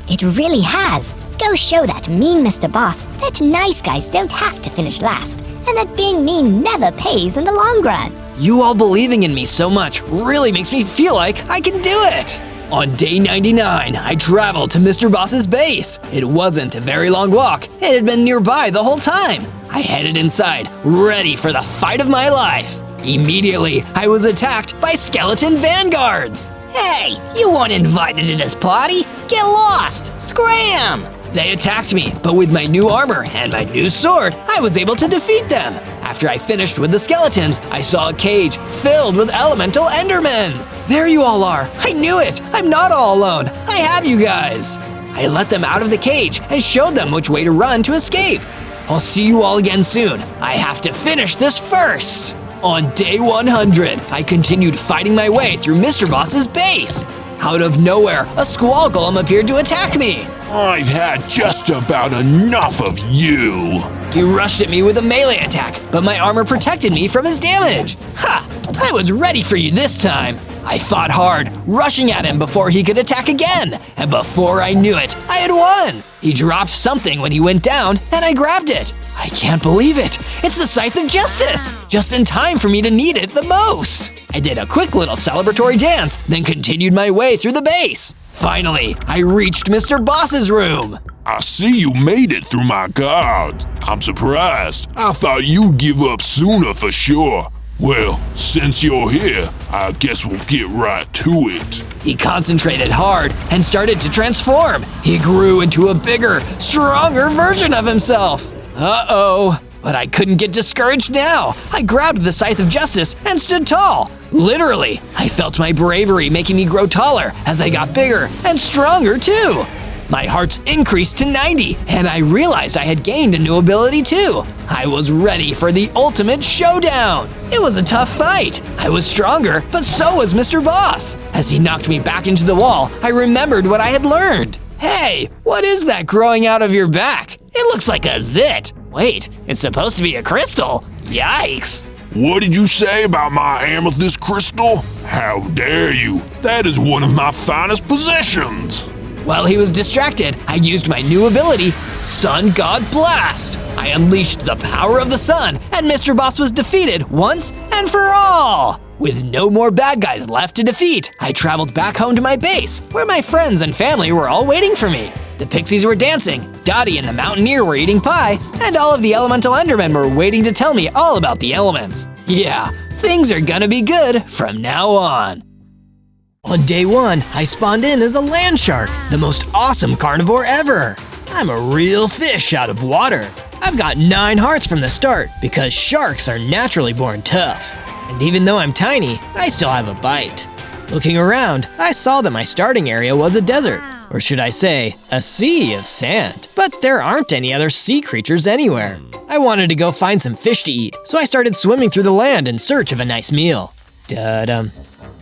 It really has.
Go show that mean Mr. Boss that nice guys don't have to finish last, and that being mean never pays in the long run.
You all believing in me so much really makes me feel like I can do it! On day 99, I traveled to Mr. Boss's base. It wasn't a very long walk. It had been nearby the whole time. I headed inside, ready for the fight of my life. Immediately, I was attacked by skeleton vanguards.
Hey, you weren't invited to this party. Get lost! Scram!
They attacked me, but with my new armor and my new sword, I was able to defeat them. After I finished with the skeletons, I saw a cage filled with elemental endermen. There you all are. I knew it. I'm not all alone. I have you guys. I let them out of the cage and showed them which way to run to escape. I'll see you all again soon. I have to finish this first. On day 100, I continued fighting my way through Mr. Boss's base. Out of nowhere, a squall golem appeared to attack me.
I've had just about enough of you.
He rushed at me with a melee attack, but my armor protected me from his damage. Ha! I was ready for you this time. I fought hard, rushing at him before he could attack again, and before I knew it, I had won. He dropped something when he went down, and I grabbed it. I can't believe it. It's the Scythe of Justice, just in time for me to need it the most. I did a quick little celebratory dance, then continued my way through the base. Finally, I reached Mr. Boss's room.
I see you made it through my guards. I'm surprised. I thought you'd give up sooner for sure. Well, since you're here, I guess we'll get right to it.
He concentrated hard and started to transform. He grew into a bigger, stronger version of himself. Uh-oh. But I couldn't get discouraged now. I grabbed the Scythe of Justice and stood tall. Literally, I felt my bravery making me grow taller as I got bigger and stronger too. My hearts increased to 90, and I realized I had gained a new ability too. I was ready for the ultimate showdown. It was a tough fight. I was stronger, but so was Mr. Boss. As he knocked me back into the wall, I remembered what I had learned. Hey, what is that growing out of your back? It looks like a zit. Wait, it's supposed to be a crystal. Yikes.
What did you say about my amethyst crystal? How dare you? That is one of my finest possessions.
While he was distracted, I used my new ability, Sun God Blast. I unleashed the power of the sun, and Mr. Boss was defeated once and for all. With no more bad guys left to defeat, I traveled back home to my base, where my friends and family were all waiting for me. The pixies were dancing, Dottie and the mountaineer were eating pie, and all of the elemental endermen were waiting to tell me all about the elements. Yeah, things are gonna be good from now on. On day 1, I spawned in as a land shark, the most awesome carnivore ever. I'm a real fish out of water. I've got 9 hearts from the start because sharks are naturally born tough. And even though I'm tiny, I still have a bite. Looking around, I saw that my starting area was a desert, or should I say, a sea of sand. But there aren't any other sea creatures anywhere. I wanted to go find some fish to eat, so I started swimming through the land in search of a nice meal. Da-dum,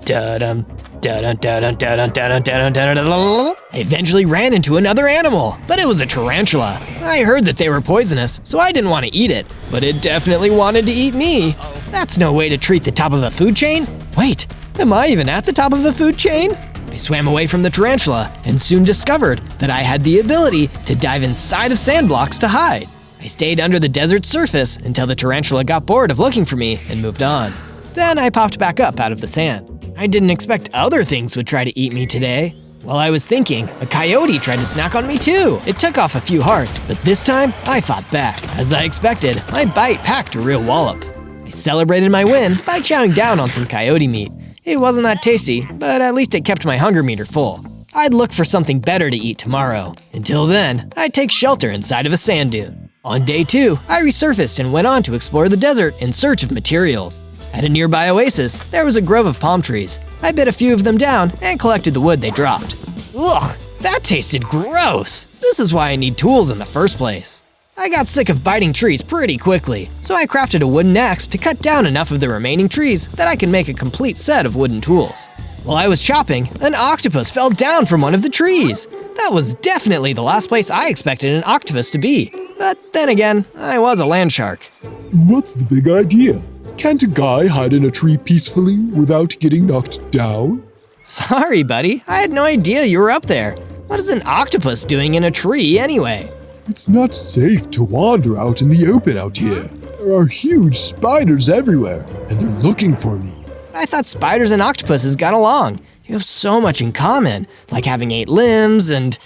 da-dum, da-dum, da-dum, da-dum, da-dum, da-dum, da-dum. I eventually ran into another animal, but it was a tarantula. I heard that they were poisonous, so I didn't want to eat it, but it definitely wanted to eat me. That's no way to treat the top of a food chain. Wait, am I even at the top of a food chain? I swam away from the tarantula and soon discovered that I had the ability to dive inside of sand blocks to hide. I stayed under the desert's surface until the tarantula got bored of looking for me and moved on. Then I popped back up out of the sand. I didn't expect other things would try to eat me today. While I was thinking, a coyote tried to snack on me too. It took off a few hearts, but this time I fought back. As I expected, my bite packed a real wallop. I celebrated my win by chowing down on some coyote meat. It wasn't that tasty, but at least it kept my hunger meter full. I'd look for something better to eat tomorrow. Until then, I'd take shelter inside of a sand dune. On day 2, I resurfaced and went on to explore the desert in search of materials. At a nearby oasis, there was a grove of palm trees. I bit a few of them down and collected the wood they dropped. Ugh, that tasted gross. This is why I need tools in the first place. I got sick of biting trees pretty quickly, so I crafted a wooden axe to cut down enough of the remaining trees that I could make a complete set of wooden tools. While I was chopping, an octopus fell down from one of the trees. That was definitely the last place I expected an octopus to be. But then again, I was a land shark.
What's the big idea? Can't a guy hide in a tree peacefully without getting knocked down?
Sorry, buddy. I had no idea you were up there. What is an octopus doing in a tree anyway?
It's not safe to wander out in the open out here. There are huge spiders everywhere, and they're looking for me.
I thought spiders and octopuses got along. You have so much in common, like having 8 limbs and…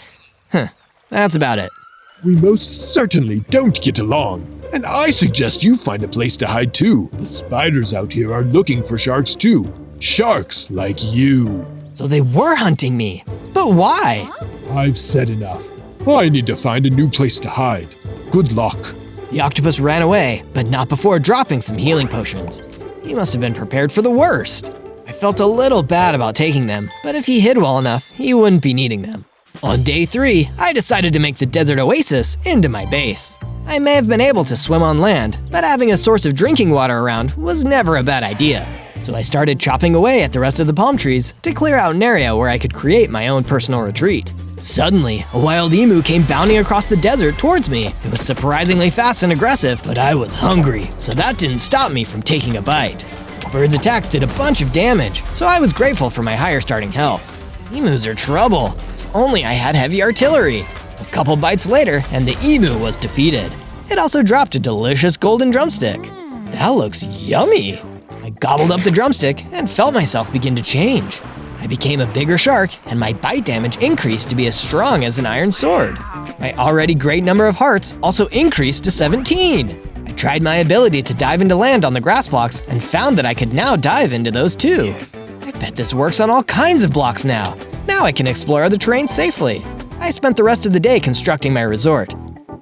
that's about it.
We most certainly don't get along. And I suggest you find a place to hide too. The spiders out here are looking for sharks too. Sharks like you.
So they were hunting me. But why?
I've said enough. I need to find a new place to hide. Good luck.
The octopus ran away, but not before dropping some healing potions. He must have been prepared for the worst. I felt a little bad about taking them, but if he hid well enough, he wouldn't be needing them. On day 3, I decided to make the desert oasis into my base. I may have been able to swim on land, but having a source of drinking water around was never a bad idea. So I started chopping away at the rest of the palm trees to clear out an area where I could create my own personal retreat. Suddenly, a wild emu came bounding across the desert towards me. It was surprisingly fast and aggressive, but I was hungry, so that didn't stop me from taking a bite. The bird's attacks did a bunch of damage, so I was grateful for my higher starting health. Emus are trouble. If only I had heavy artillery. A couple bites later, and the emu was defeated. It also dropped a delicious golden drumstick. That looks yummy. I gobbled up the drumstick and felt myself begin to change. I became a bigger shark, and my bite damage increased to be as strong as an iron sword. My already great number of hearts also increased to 17. I tried my ability to dive into land on the grass blocks and found that I could now dive into those too. I bet this works on all kinds of blocks now. Now I can explore the terrain safely. I spent the rest of the day constructing my resort.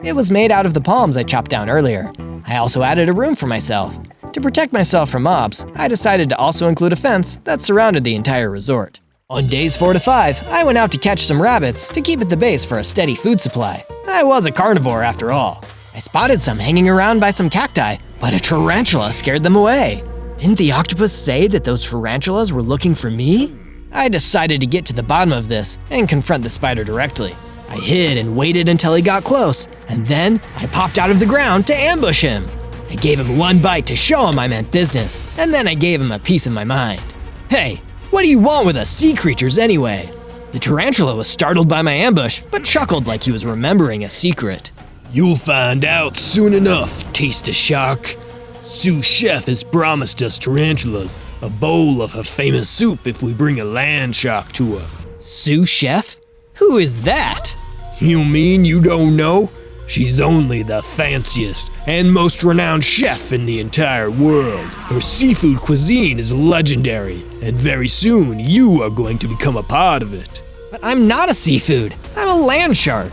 It was made out of the palms I chopped down earlier. I also added a room for myself. To protect myself from mobs, I decided to also include a fence that surrounded the entire resort. On days 4 to 5, I went out to catch some rabbits to keep at the base for a steady food supply. I was a carnivore after all. I spotted some hanging around by some cacti, but a tarantula scared them away. Didn't the octopus say that those tarantulas were looking for me? I decided to get to the bottom of this and confront the spider directly. I hid and waited until he got close, and then I popped out of the ground to ambush him. I gave him one bite to show him I meant business, and then I gave him a piece of my mind. Hey, what do you want with us sea creatures anyway? The tarantula was startled by my ambush, but chuckled like he was remembering a secret.
You'll find out soon enough, Taste Shark. Sous Chef has promised us tarantulas a bowl of her famous soup if we bring a land shark to her.
Sous Chef? Who is that?
You mean you don't know? She's only the fanciest and most renowned chef in the entire world. Her seafood cuisine is legendary, and very soon you are going to become a part of it.
But I'm not a seafood. I'm a land shark.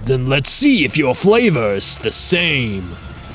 Then let's see if your flavor is the same.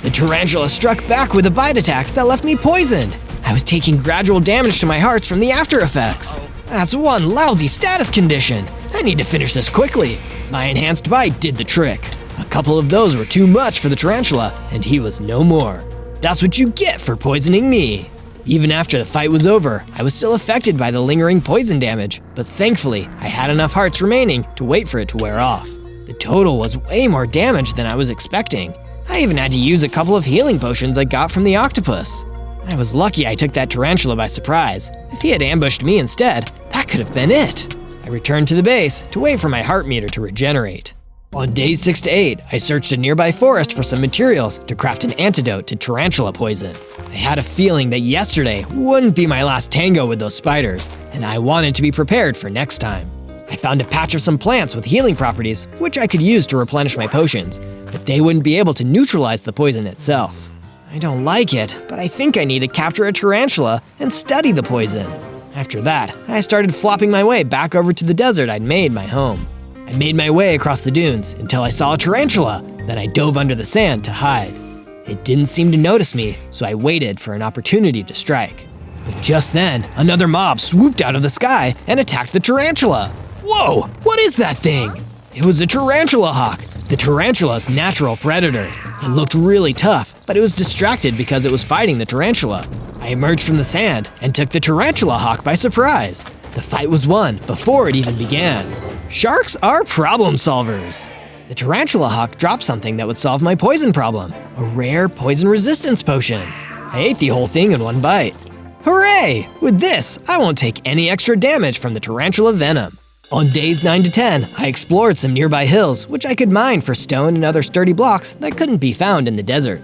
The tarantula struck back with a bite attack that left me poisoned. I was taking gradual damage to my hearts from the after effects. That's one lousy status condition. I need to finish this quickly. My enhanced bite did the trick. A couple of those were too much for the tarantula, and he was no more. That's what you get for poisoning me. Even after the fight was over, I was still affected by the lingering poison damage, but thankfully, I had enough hearts remaining to wait for it to wear off. The total was way more damage than I was expecting. I even had to use a couple of healing potions I got from the octopus. I was lucky I took that tarantula by surprise. If he had ambushed me instead, that could have been it. I returned to the base to wait for my heart meter to regenerate. On days 6 to 8, I searched a nearby forest for some materials to craft an antidote to tarantula poison. I had a feeling that yesterday wouldn't be my last tango with those spiders, and I wanted to be prepared for next time. I found a patch of some plants with healing properties, which I could use to replenish my potions, but they wouldn't be able to neutralize the poison itself. I don't like it, but I think I need to capture a tarantula and study the poison. After that, I started flopping my way back over to the desert I'd made my home. I made my way across the dunes until I saw a tarantula, then I dove under the sand to hide. It didn't seem to notice me, so I waited for an opportunity to strike. But just then, another mob swooped out of the sky and attacked the tarantula. Whoa, what is that thing? It was a tarantula hawk, the tarantula's natural predator. It looked really tough, but it was distracted because it was fighting the tarantula. I emerged from the sand and took the tarantula hawk by surprise. The fight was won before it even began. Sharks are problem solvers. The tarantula hawk dropped something that would solve my poison problem, a rare poison resistance potion. I ate the whole thing in one bite. Hooray! With this, I won't take any extra damage from the tarantula venom. On days 9 to 10, I explored some nearby hills, which I could mine for stone and other sturdy blocks that couldn't be found in the desert.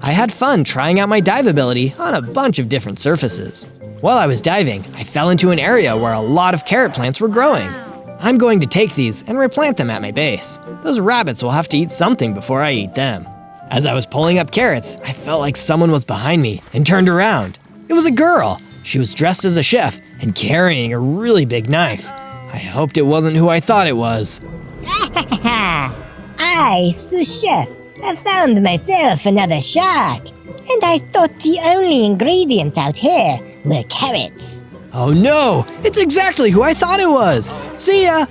I had fun trying out my dive ability on a bunch of different surfaces. While I was diving, I fell into an area where a lot of carrot plants were growing. I'm going to take these and replant them at my base. Those rabbits will have to eat something before I eat them. As I was pulling up carrots, I felt like someone was behind me and turned around. It was a girl. She was dressed as a chef and carrying a really big knife. I hoped it wasn't who I thought it was.
I, sous chef, have found myself another shark. And I thought the only ingredients out here were carrots.
Oh no, it's exactly who I thought it was. See ya.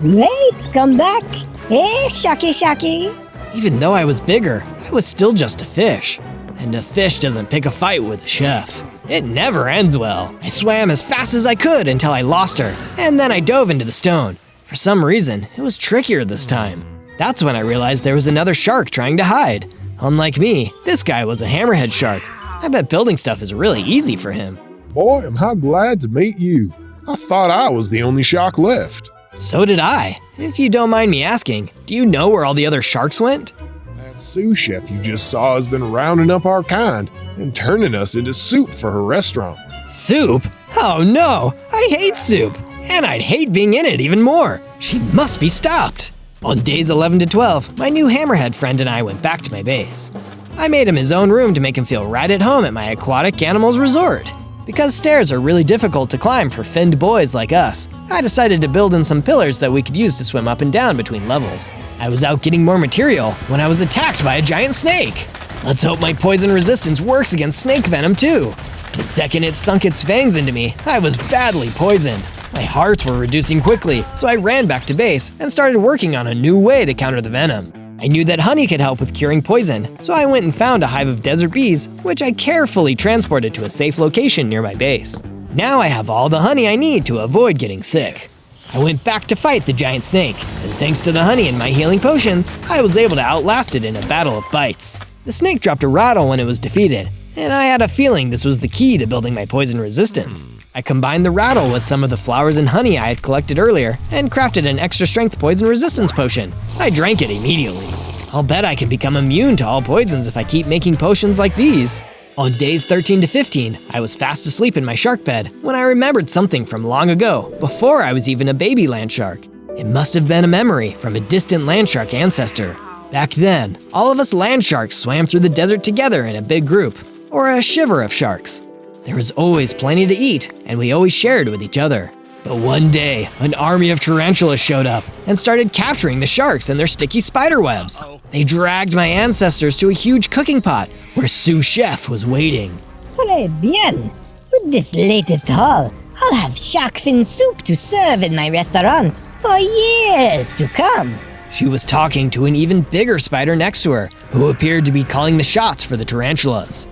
Wait, come back. Eh, sharky.
Even though I was bigger, I was still just a fish. And a fish doesn't pick a fight with a chef. It never ends well. I swam as fast as I could until I lost her, and then I dove into the stone. For some reason, it was trickier this time. That's when I realized there was another shark trying to hide. Unlike me, this guy was a hammerhead shark. I bet building stuff is really easy for him.
Boy, am I glad to meet you. I thought I was the only shark left.
So did I. If you don't mind me asking, do you know where all the other sharks went?
That sous chef you just saw has been rounding up our kind and turning us into soup for her restaurant.
Soup? Oh no, I hate soup. And I'd hate being in it even more. She must be stopped. On days 11 to 12, my new hammerhead friend and I went back to my base. I made him his own room to make him feel right at home at my aquatic animals resort. Because stairs are really difficult to climb for finned boys like us, I decided to build in some pillars that we could use to swim up and down between levels. I was out getting more material when I was attacked by a giant snake. Let's hope my poison resistance works against snake venom too. The second it sunk its fangs into me, I was badly poisoned. My hearts were reducing quickly, so I ran back to base and started working on a new way to counter the venom. I knew that honey could help with curing poison, so I went and found a hive of desert bees, which I carefully transported to a safe location near my base. Now I have all the honey I need to avoid getting sick. I went back to fight the giant snake, and thanks to the honey and my healing potions, I was able to outlast it in a battle of bites. The snake dropped a rattle when it was defeated, and I had a feeling this was the key to building my poison resistance. I combined the rattle with some of the flowers and honey I had collected earlier and crafted an extra strength poison resistance potion. I drank it immediately. I'll bet I can become immune to all poisons if I keep making potions like these. On days 13 to 15, I was fast asleep in my shark bed when I remembered something from long ago, before I was even a baby land shark. It must have been a memory from a distant land shark ancestor. Back then, all of us land sharks swam through the desert together in a big group, or a shiver of sharks. There was always plenty to eat, and we always shared with each other. But one day, an army of tarantulas showed up and started capturing the sharks and their sticky spider webs. They dragged my ancestors to a huge cooking pot where sous chef was waiting.
Très bien. With this latest haul, I'll have shark fin soup to serve in my restaurant for years to come.
She was talking to an even bigger spider next to her, who appeared to be calling the shots for the tarantulas.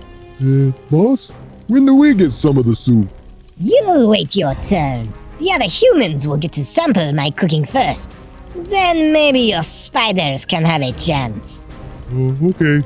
Boss, when do we get some of the soup?
You'll wait your turn. The other humans will get to sample my cooking first. Then maybe your spiders can have a chance.
Okay.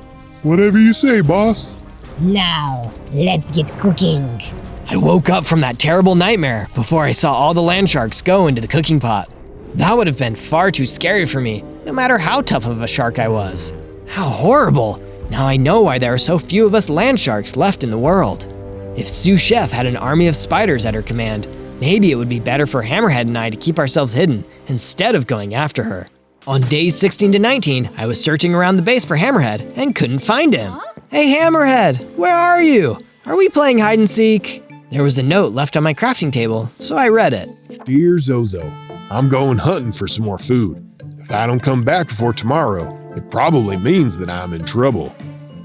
Whatever you say, boss.
Now, let's get cooking.
I woke up from that terrible nightmare before I saw all the land sharks go into the cooking pot. That would have been far too scary for me, no matter how tough of a shark I was. How horrible! Now I know why there are so few of us land sharks left in the world. If sous chef had an army of spiders at her command, maybe it would be better for Hammerhead and I to keep ourselves hidden instead of going after her. On days 16 to 19, I was searching around the base for Hammerhead and couldn't find him. Hey Hammerhead, where are you? Are we playing hide and seek? There was a note left on my crafting table, so I read it.
Dear Zozo, I'm going hunting for some more food. If I don't come back before tomorrow, it probably means that I'm in trouble.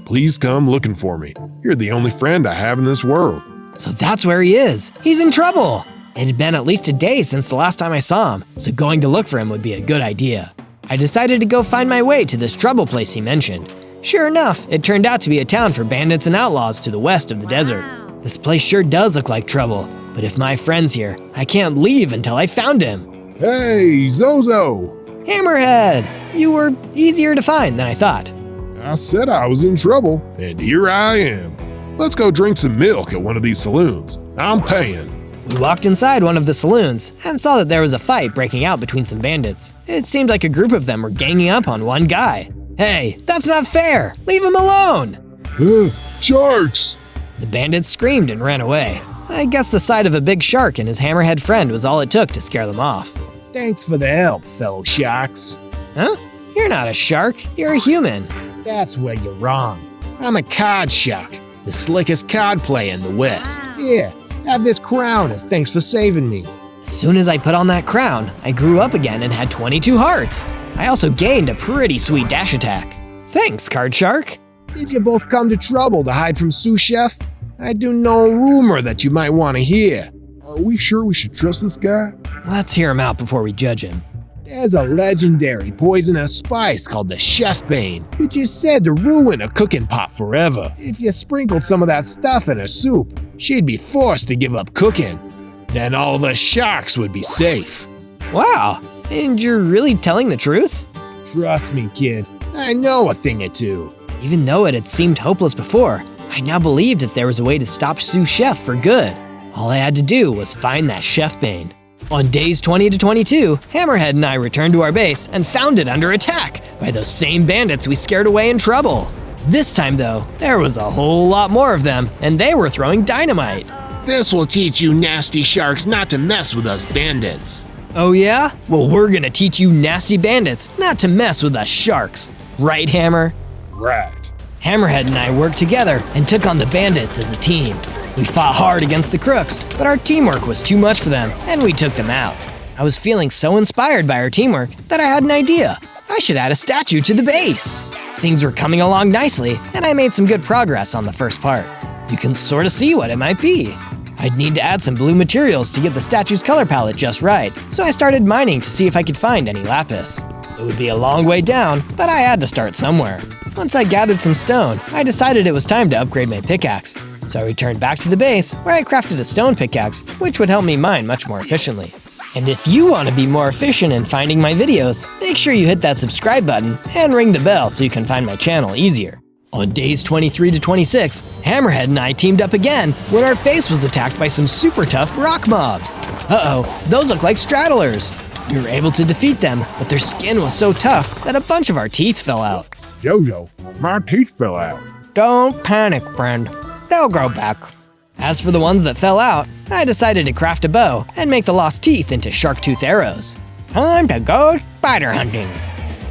Please come looking for me. You're the only friend I have in this world.
So that's where he is. He's in trouble. It had been at least a day since the last time I saw him, so going to look for him would be a good idea. I decided to go find my way to this trouble place he mentioned. Sure enough, it turned out to be a town for bandits and outlaws to the west of the desert. This place sure does look like trouble, but if my friend's here, I can't leave until I found him.
Hey, Zozo!
Hammerhead! You were easier to find than I thought.
I said I was in trouble, and here I am. Let's go drink some milk at one of these saloons. I'm paying.
We walked inside one of the saloons and saw that there was a fight breaking out between some bandits. It seemed like a group of them were ganging up on one guy. Hey, that's not fair! Leave him alone!
Sharks!
The bandits screamed and ran away. I guess the sight of a big shark and his hammerhead friend was all it took to scare them off.
Thanks for the help, fellow sharks.
Huh? You're not a shark, you're a human.
That's where you're wrong. I'm a card shark, the slickest card player in the West. Here, have this crown as thanks for saving me.
As soon as I put on that crown, I grew up again and had 22 hearts. I also gained a pretty sweet dash attack. Thanks, card shark.
Did you both come to trouble to hide from sous chef? I do know a rumor that you might want to hear.
Are we sure we should trust this guy?
Let's hear him out before we judge him.
There's a legendary poisonous spice called the chef bane, which is said to ruin a cooking pot forever. If you sprinkled some of that stuff in her soup, she'd be forced to give up cooking. Then all the sharks would be safe.
Wow, and you're really telling the truth?
Trust me, kid, I know a thing or two.
Even though it had seemed hopeless before, I now believed that there was a way to stop sous chef for good. All I had to do was find that chef bane. On days 20 to 22, Hammerhead and I returned to our base and found it under attack by those same bandits we scared away in trouble. This time though, there was a whole lot more of them, and they were throwing dynamite.
This will teach you nasty sharks not to mess with us bandits.
Oh yeah? Well, we're gonna teach you nasty bandits not to mess with us sharks. Right, Hammer?
Right.
Hammerhead and I worked together and took on the bandits as a team. We fought hard against the crooks, but our teamwork was too much for them, and we took them out. I was feeling so inspired by our teamwork that I had an idea. I should add a statue to the base. Things were coming along nicely, and I made some good progress on the first part. You can sort of see what it might be. I'd need to add some blue materials to get the statue's color palette just right, so I started mining to see if I could find any lapis. It would be a long way down, but I had to start somewhere. Once I gathered some stone, I decided it was time to upgrade my pickaxe. So I returned back to the base, where I crafted a stone pickaxe, which would help me mine much more efficiently. And if you want to be more efficient in finding my videos, make sure you hit that subscribe button and ring the bell so you can find my channel easier. On days 23 to 26, Hammerhead and I teamed up again when our base was attacked by some super tough rock mobs. Uh-oh, those look like straddlers. We were able to defeat them, but their skin was so tough that a bunch of our teeth fell out.
Zozo, my teeth fell out.
Don't panic, friend. They'll grow back. As for the ones that fell out, I decided to craft a bow and make the lost teeth into shark tooth arrows. Time to go spider hunting.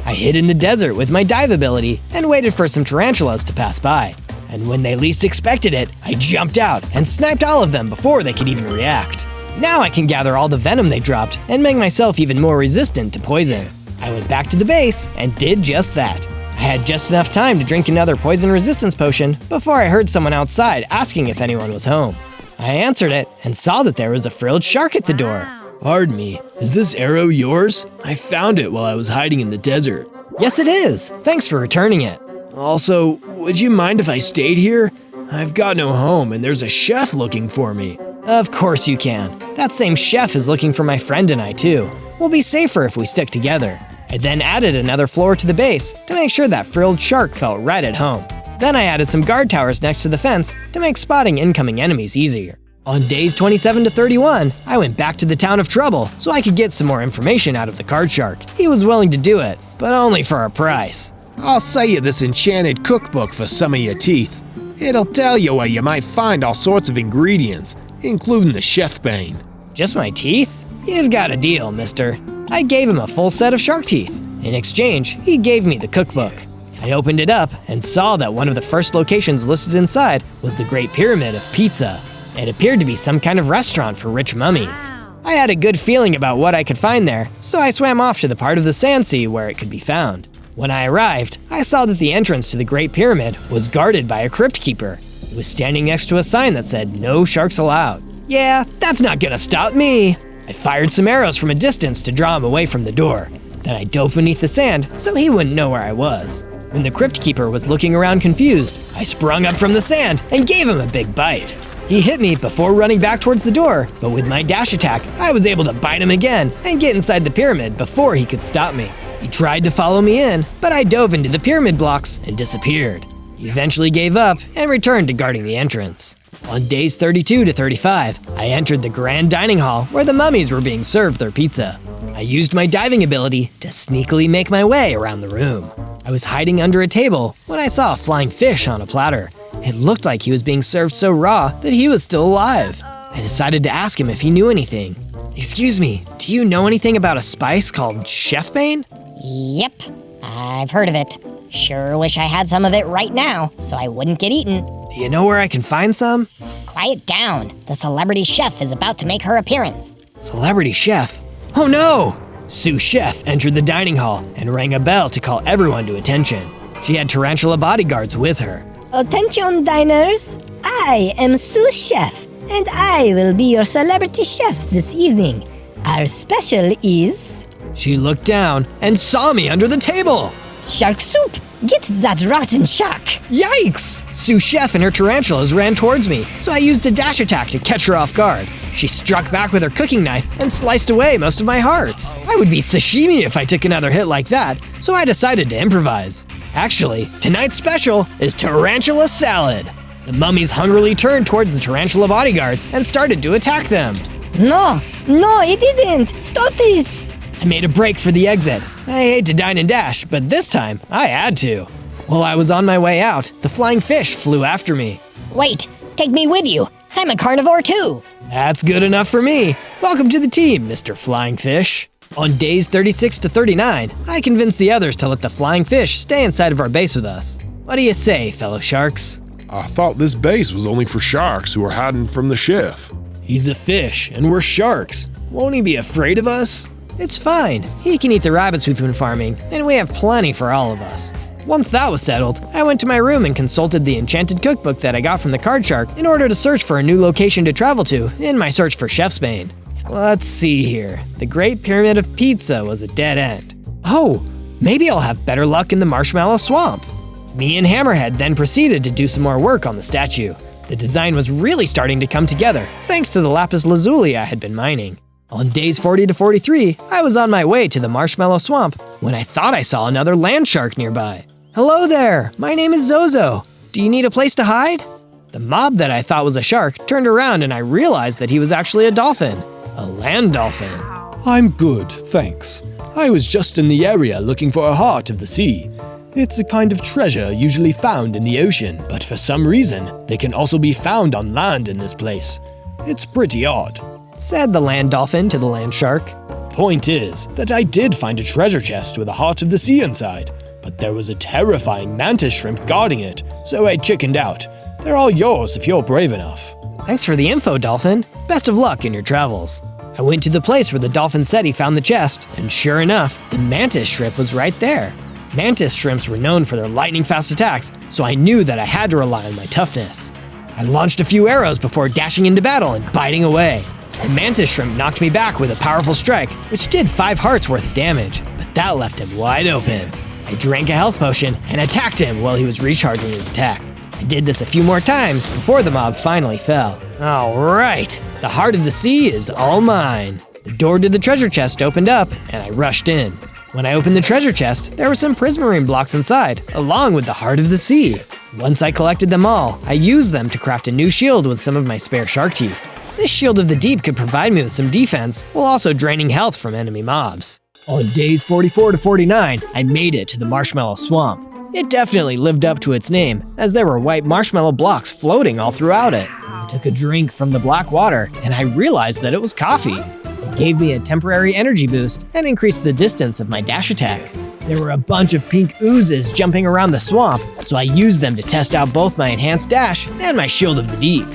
I hid in the desert with my dive ability and waited for some tarantulas to pass by. And when they least expected it, I jumped out and sniped all of them before they could even react. Now I can gather all the venom they dropped and make myself even more resistant to poison. I went back to the base and did just that. I had just enough time to drink another poison resistance potion before I heard someone outside asking if anyone was home. I answered it and saw that there was a frilled shark at the door.
Pardon me, is this arrow yours? I found it while I was hiding in the desert.
Yes, it is. Thanks for returning it.
Also, would you mind if I stayed here? I've got no home and there's a chef looking for me.
Of course you can. That same chef is looking for my friend and I too. We'll be safer if we stick together. I then added another floor to the base to make sure that frilled shark felt right at home. Then I added some guard towers next to the fence to make spotting incoming enemies easier. On days 27 to 31, I went back to the town of Trouble so I could get some more information out of the card shark. He was willing to do it, but only for a price.
I'll sell you this enchanted cookbook for some of your teeth. It'll tell you where you might find all sorts of ingredients, including the chef bane.
Just my teeth? You've got a deal, mister. I gave him a full set of shark teeth. In exchange, he gave me the cookbook. I opened it up and saw that one of the first locations listed inside was the Great Pyramid of Pizza. It appeared to be some kind of restaurant for rich mummies. I had a good feeling about what I could find there, so I swam off to the part of the sand sea where it could be found. When I arrived, I saw that the entrance to the Great Pyramid was guarded by a crypt keeper. He was standing next to a sign that said, "No sharks allowed." Yeah, that's not gonna stop me. I fired some arrows from a distance to draw him away from the door. Then I dove beneath the sand so he wouldn't know where I was. When the crypt keeper was looking around confused, I sprung up from the sand and gave him a big bite. He hit me before running back towards the door, but with my dash attack, I was able to bite him again and get inside the pyramid before he could stop me. He tried to follow me in, but I dove into the pyramid blocks and disappeared. He eventually gave up and returned to guarding the entrance. On days 32 to 35, I entered the grand dining hall where the mummies were being served their pizza. I used my diving ability to sneakily make my way around the room. I was hiding under a table when I saw a flying fish on a platter. It looked like he was being served so raw that he was still alive. I decided to ask him if he knew anything. Excuse me, do you know anything about a spice called chefbane?
Yep, I've heard of it. Sure wish I had some of it right now, so I wouldn't get eaten.
Do you know where I can find some?
Quiet down. The celebrity chef is about to make her appearance.
Celebrity chef? Oh no! Sous Chef entered the dining hall and rang a bell to call everyone to attention. She had tarantula bodyguards with her.
Attention, diners. I am Sous Chef, and I will be your celebrity chef this evening. Our special is...
She looked down and saw me under the table.
Shark soup! Get that rotten shark!
Yikes! Sous Chef and her tarantulas ran towards me, so I used a dash attack to catch her off guard. She struck back with her cooking knife and sliced away most of my hearts. I would be sashimi if I took another hit like that, so I decided to improvise. Actually, tonight's special is tarantula salad. The mummies hungrily turned towards the tarantula bodyguards and started to attack them.
No, it isn't! Stop this!
I made a break for the exit. I hate to dine and dash, but this time I had to. While I was on my way out, the flying fish flew after me.
Wait, take me with you. I'm a carnivore too.
That's good enough for me. Welcome to the team, Mr. Flying Fish. On days 36 to 39, I convinced the others to let the flying fish stay inside of our base with us. What do you say, fellow sharks?
I thought this base was only for sharks who are hiding from the chef.
He's a fish, and we're sharks. Won't he be afraid of us? It's fine. He can eat the rabbits we've been farming, and we have plenty for all of us. Once that was settled, I went to my room and consulted the enchanted cookbook that I got from the card shark in order to search for a new location to travel to in my search for Chef's Bane. Let's see here. The Great Pyramid of Pizza was a dead end. Oh, maybe I'll have better luck in the Marshmallow Swamp. Me and Hammerhead then proceeded to do some more work on the statue. The design was really starting to come together, thanks to the lapis lazuli I had been mining. On days 40 to 43, I was on my way to the Marshmallow Swamp when I thought I saw another land shark nearby. Hello there, my name is Zozo. Do you need a place to hide? The mob that I thought was a shark turned around and I realized that he was actually a dolphin, a land dolphin.
I'm good, thanks. I was just in the area looking for a heart of the sea. It's a kind of treasure usually found in the ocean, but for some reason, they can also be found on land in this place. It's pretty odd,
said the land dolphin to the land shark.
Point is that I did find a treasure chest with a heart of the sea inside, but there was a terrifying mantis shrimp guarding it, so I chickened out. They're all yours if you're brave enough.
Thanks for the info, Dolphin. Best of luck in your travels. I went to the place where the dolphin said he found the chest, and sure enough, the mantis shrimp was right there. Mantis shrimps were known for their lightning-fast attacks, so I knew that I had to rely on my toughness. I launched a few arrows before dashing into battle and biting away. The mantis shrimp knocked me back with a powerful strike, which did 5 hearts worth of damage, but that left him wide open. I drank a health potion and attacked him while he was recharging his attack. I did this a few more times before the mob finally fell. Alright, the heart of the sea is all mine. The door to the treasure chest opened up and I rushed in. When I opened the treasure chest, there were some prismarine blocks inside, along with the heart of the sea. Once I collected them all, I used them to craft a new shield with some of my spare shark teeth. This shield of the deep could provide me with some defense, while also draining health from enemy mobs. On days 44 to 49, I made it to the Marshmallow Swamp. It definitely lived up to its name, as there were white marshmallow blocks floating all throughout it. I took a drink from the black water, and I realized that it was coffee. It gave me a temporary energy boost and increased the distance of my dash attack. There were a bunch of pink oozes jumping around the swamp, so I used them to test out both my enhanced dash and my shield of the deep.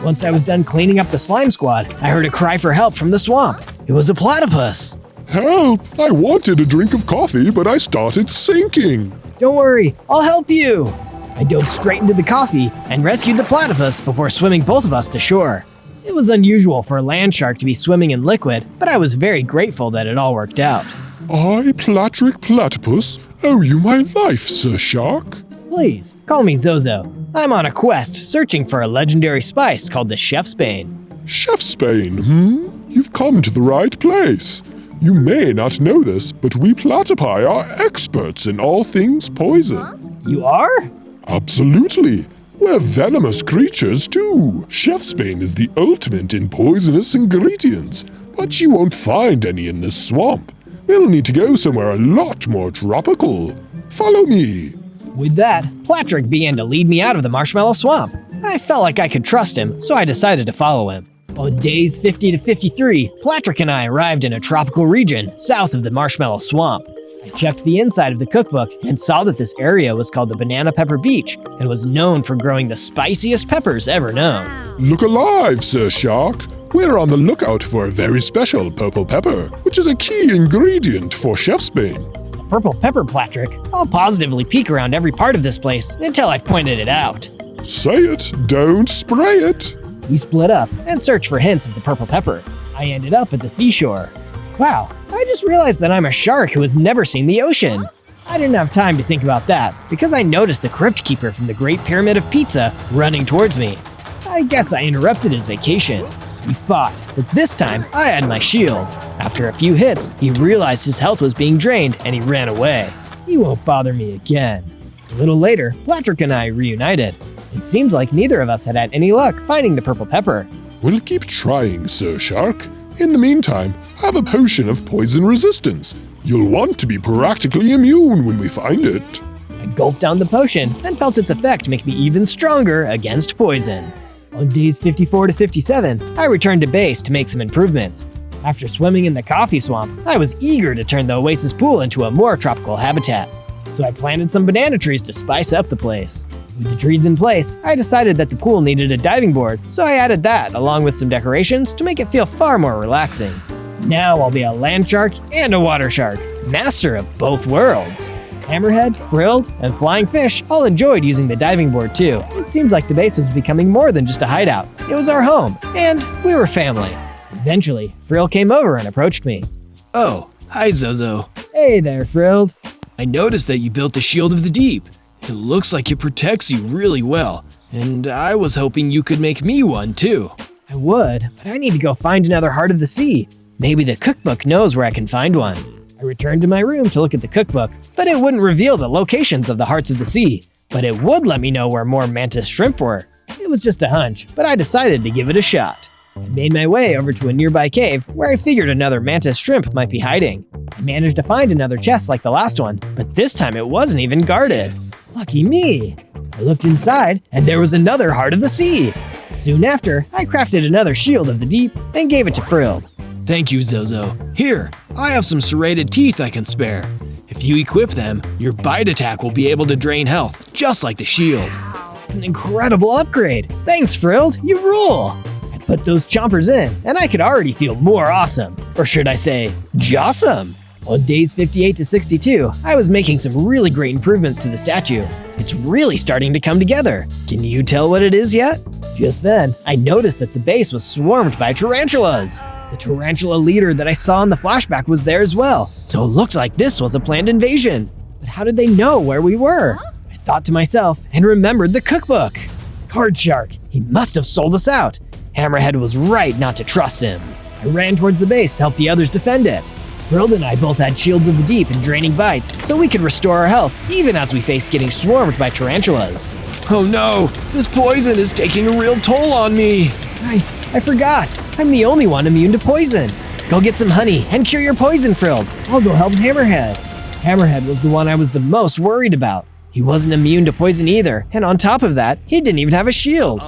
Once I was done cleaning up the slime squad, I heard a cry for help from the swamp. It was a platypus.
Help! I wanted a drink of coffee, but I started sinking.
Don't worry, I'll help you. I dove straight into the coffee and rescued the platypus before swimming both of us to shore. It was unusual for a land shark to be swimming in liquid, but I was very grateful that it all worked out.
I, Platric Platypus, owe you my life, Sir Shark.
Please, call me Zozo. I'm on a quest searching for a legendary spice called the Chef's Bane.
Chef's Bane, You've come to the right place. You may not know this, but we platypi are experts in all things poison.
You are?
Absolutely. We're venomous creatures too. Chef's Bane is the ultimate in poisonous ingredients, but you won't find any in this swamp. We'll need to go somewhere a lot more tropical. Follow me.
With that, Platrick began to lead me out of the marshmallow swamp. I felt like I could trust him, so I decided to follow him. On days 50 to 53, Platrick and I arrived in a tropical region south of the marshmallow swamp. I checked the inside of the cookbook and saw that this area was called the Banana Pepper Beach and was known for growing the spiciest peppers ever known.
Look alive, Sir Shark. We're on the lookout for a very special purple pepper, which is a key ingredient for Chef's Bane.
Purple pepper, Platrick. I'll positively peek around every part of this place until I've pointed it out.
Say it, don't spray it.
We split up and searched for hints of the purple pepper. I ended up at the seashore. Wow, I just realized that I'm a shark who has never seen the ocean. I didn't have time to think about that because I noticed the crypt keeper from the Great Pyramid of Pizza running towards me. I guess I interrupted his vacation. We fought, but this time I had my shield. After a few hits, he realized his health was being drained and he ran away. He won't bother me again. A little later, Platrick and I reunited. It seems like neither of us had any luck finding the purple pepper.
We'll keep trying, Sir Shark. In the meantime, have a potion of poison resistance. You'll want to be practically immune when we find it.
I gulped down the potion and felt its effect make me even stronger against poison. On days 54 to 57, I returned to base to make some improvements. After swimming in the coffee swamp, I was eager to turn the Oasis Pool into a more tropical habitat. So I planted some banana trees to spice up the place. With the trees in place, I decided that the pool needed a diving board, so I added that along with some decorations to make it feel far more relaxing. Now I'll be a land shark and a water shark, master of both worlds. Hammerhead, Frilled, and Flying Fish all enjoyed using the diving board too. It seems like the base was becoming more than just a hideout. It was our home, and we were family. Eventually, Frill came over and approached me.
Oh, hi Zozo.
Hey there, Frilled.
I noticed that you built the Shield of the Deep. It looks like it protects you really well, and I was hoping you could make me one too.
I would, but I need to go find another Heart of the Sea. Maybe the cookbook knows where I can find one. I returned to my room to look at the cookbook, but it wouldn't reveal the locations of the Hearts of the Sea. But it would let me know where more mantis shrimp were. It was just a hunch, but I decided to give it a shot. I made my way over to a nearby cave where I figured another mantis shrimp might be hiding. I managed to find another chest like the last one, but this time it wasn't even guarded. Lucky me! I looked inside, and there was another Heart of the Sea. Soon after, I crafted another Shield of the Deep and gave it to Frilled.
Thank you, Zozo. Here, I have some serrated teeth I can spare. If you equip them, your bite attack will be able to drain health, just like the shield.
It's an incredible upgrade. Thanks, Frilled. You rule! I put those chompers in, and I could already feel more awesome. Or should I say, jawsome? On days 58 to 62, I was making some really great improvements to the statue. It's really starting to come together. Can you tell what it is yet? Just then, I noticed that the base was swarmed by tarantulas. The tarantula leader that I saw in the flashback was there as well, so it looked like this was a planned invasion. But how did they know where we were? I thought to myself and remembered the cookbook. Card Shark, he must have sold us out. Hammerhead was right not to trust him. I ran towards the base to help the others defend it. Frilled and I both had Shields of the Deep and draining bites, so we could restore our health even as we faced getting swarmed by tarantulas.
Oh no, this poison is taking a real toll on me.
Right, I forgot. I'm the only one immune to poison. Go get some honey and cure your poison, Frilled. I'll go help Hammerhead. Hammerhead was the one I was the most worried about. He wasn't immune to poison either, and on top of that, he didn't even have a shield.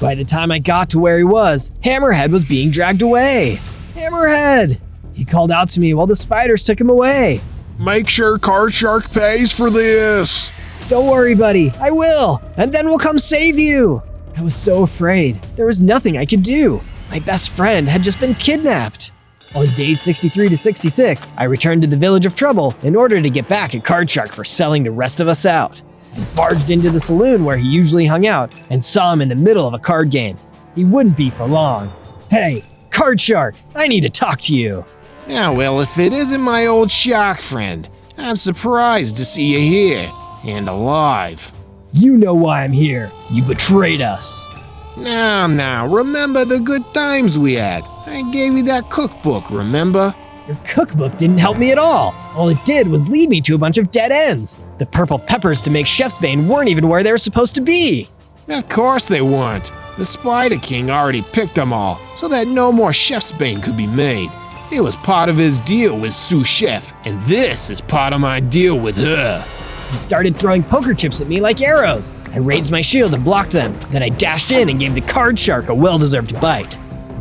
By the time I got to where he was, Hammerhead was being dragged away. Hammerhead! He called out to me while the spiders took him away.
Make sure Card Shark pays for this.
Don't worry, buddy. I will. And then we'll come save you. I was so afraid. There was nothing I could do. My best friend had just been kidnapped. On days 63 to 66, I returned to the Village of Trouble in order to get back at Card Shark for selling the rest of us out. I barged into the saloon where he usually hung out and saw him in the middle of a card game. He wouldn't be for long. Hey, Card Shark, I need to talk to you.
Yeah, well, if it isn't my old shark friend, I'm surprised to see you here, and alive.
You know why I'm here. You betrayed us.
Now, remember the good times we had. I gave you that cookbook, remember?
Your cookbook didn't help me at all. All it did was lead me to a bunch of dead ends. The purple peppers to make Chef's Bane weren't even where they were supposed to be.
Of course they weren't. The Spider King already picked them all, so that no more chef's bane could be made. It was part of his deal with Sous Chef, and this is part of my deal with her.
He started throwing poker chips at me like arrows. I raised my shield and blocked them. Then I dashed in and gave the card shark a well-deserved bite.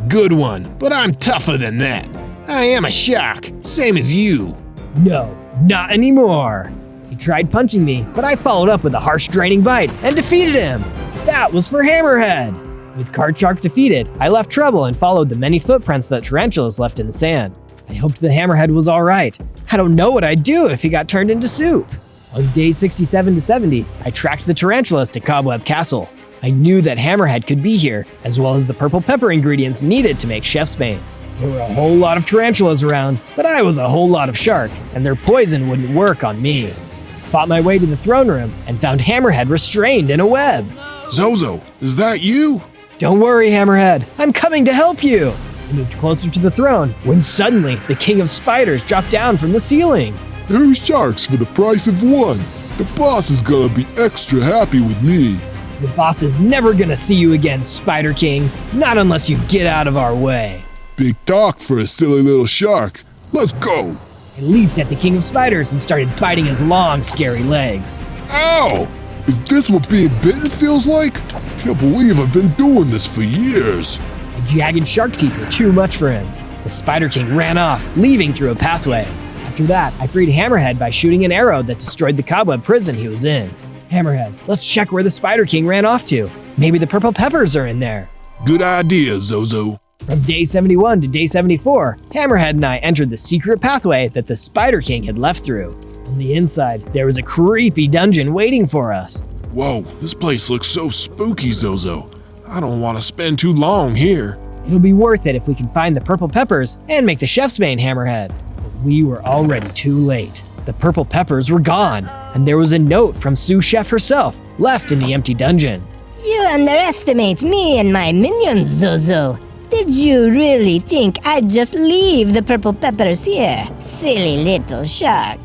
Good one, but I'm tougher than that. I am a shark, same as you.
No, not anymore. He tried punching me, but I followed up with a harsh, draining bite and defeated him. That was for Hammerhead. With Card Shark defeated, I left trouble and followed the many footprints that tarantulas left in the sand. I hoped the Hammerhead was all right. I don't know what I'd do if he got turned into soup. On day 67 to 70, I tracked the tarantulas to Cobweb Castle. I knew that Hammerhead could be here, as well as the purple pepper ingredients needed to make chef's bane. There were a whole lot of tarantulas around, but I was a whole lot of shark, and their poison wouldn't work on me. Fought my way to the throne room and found Hammerhead restrained in a web.
Zozo, is that you?
Don't worry, Hammerhead. I'm coming to help you. I moved closer to the throne when suddenly the King of Spiders dropped down from the ceiling.
2 sharks for the price of 1. The boss is gonna be extra happy with me.
The boss is never gonna see you again, Spider King. Not unless you get out of our way.
Big talk for a silly little shark. Let's go.
I leaped at the King of Spiders and started biting his long, scary legs.
Ow! Is this what being bitten feels like? Can't believe I've been doing this for years.
The jagged shark teeth were too much for him. The Spider King ran off, leaving through a pathway. After that, I freed Hammerhead by shooting an arrow that destroyed the cobweb prison he was in. Hammerhead, let's check where the Spider King ran off to. Maybe the purple peppers are in there.
Good idea, Zozo.
From day 71 to day 74, Hammerhead and I entered the secret pathway that the Spider King had left through. On the inside, there was a creepy dungeon waiting for us.
Whoa, this place looks so spooky, Zozo. I don't want to spend too long here.
It'll be worth it if we can find the purple peppers and make the chef's bane, Hammerhead. But we were already too late. The purple peppers were gone, and there was a note from Sous Chef herself left in the empty dungeon.
You underestimate me and my minions, Zozo. Did you really think I'd just leave the purple peppers here? Silly little shark.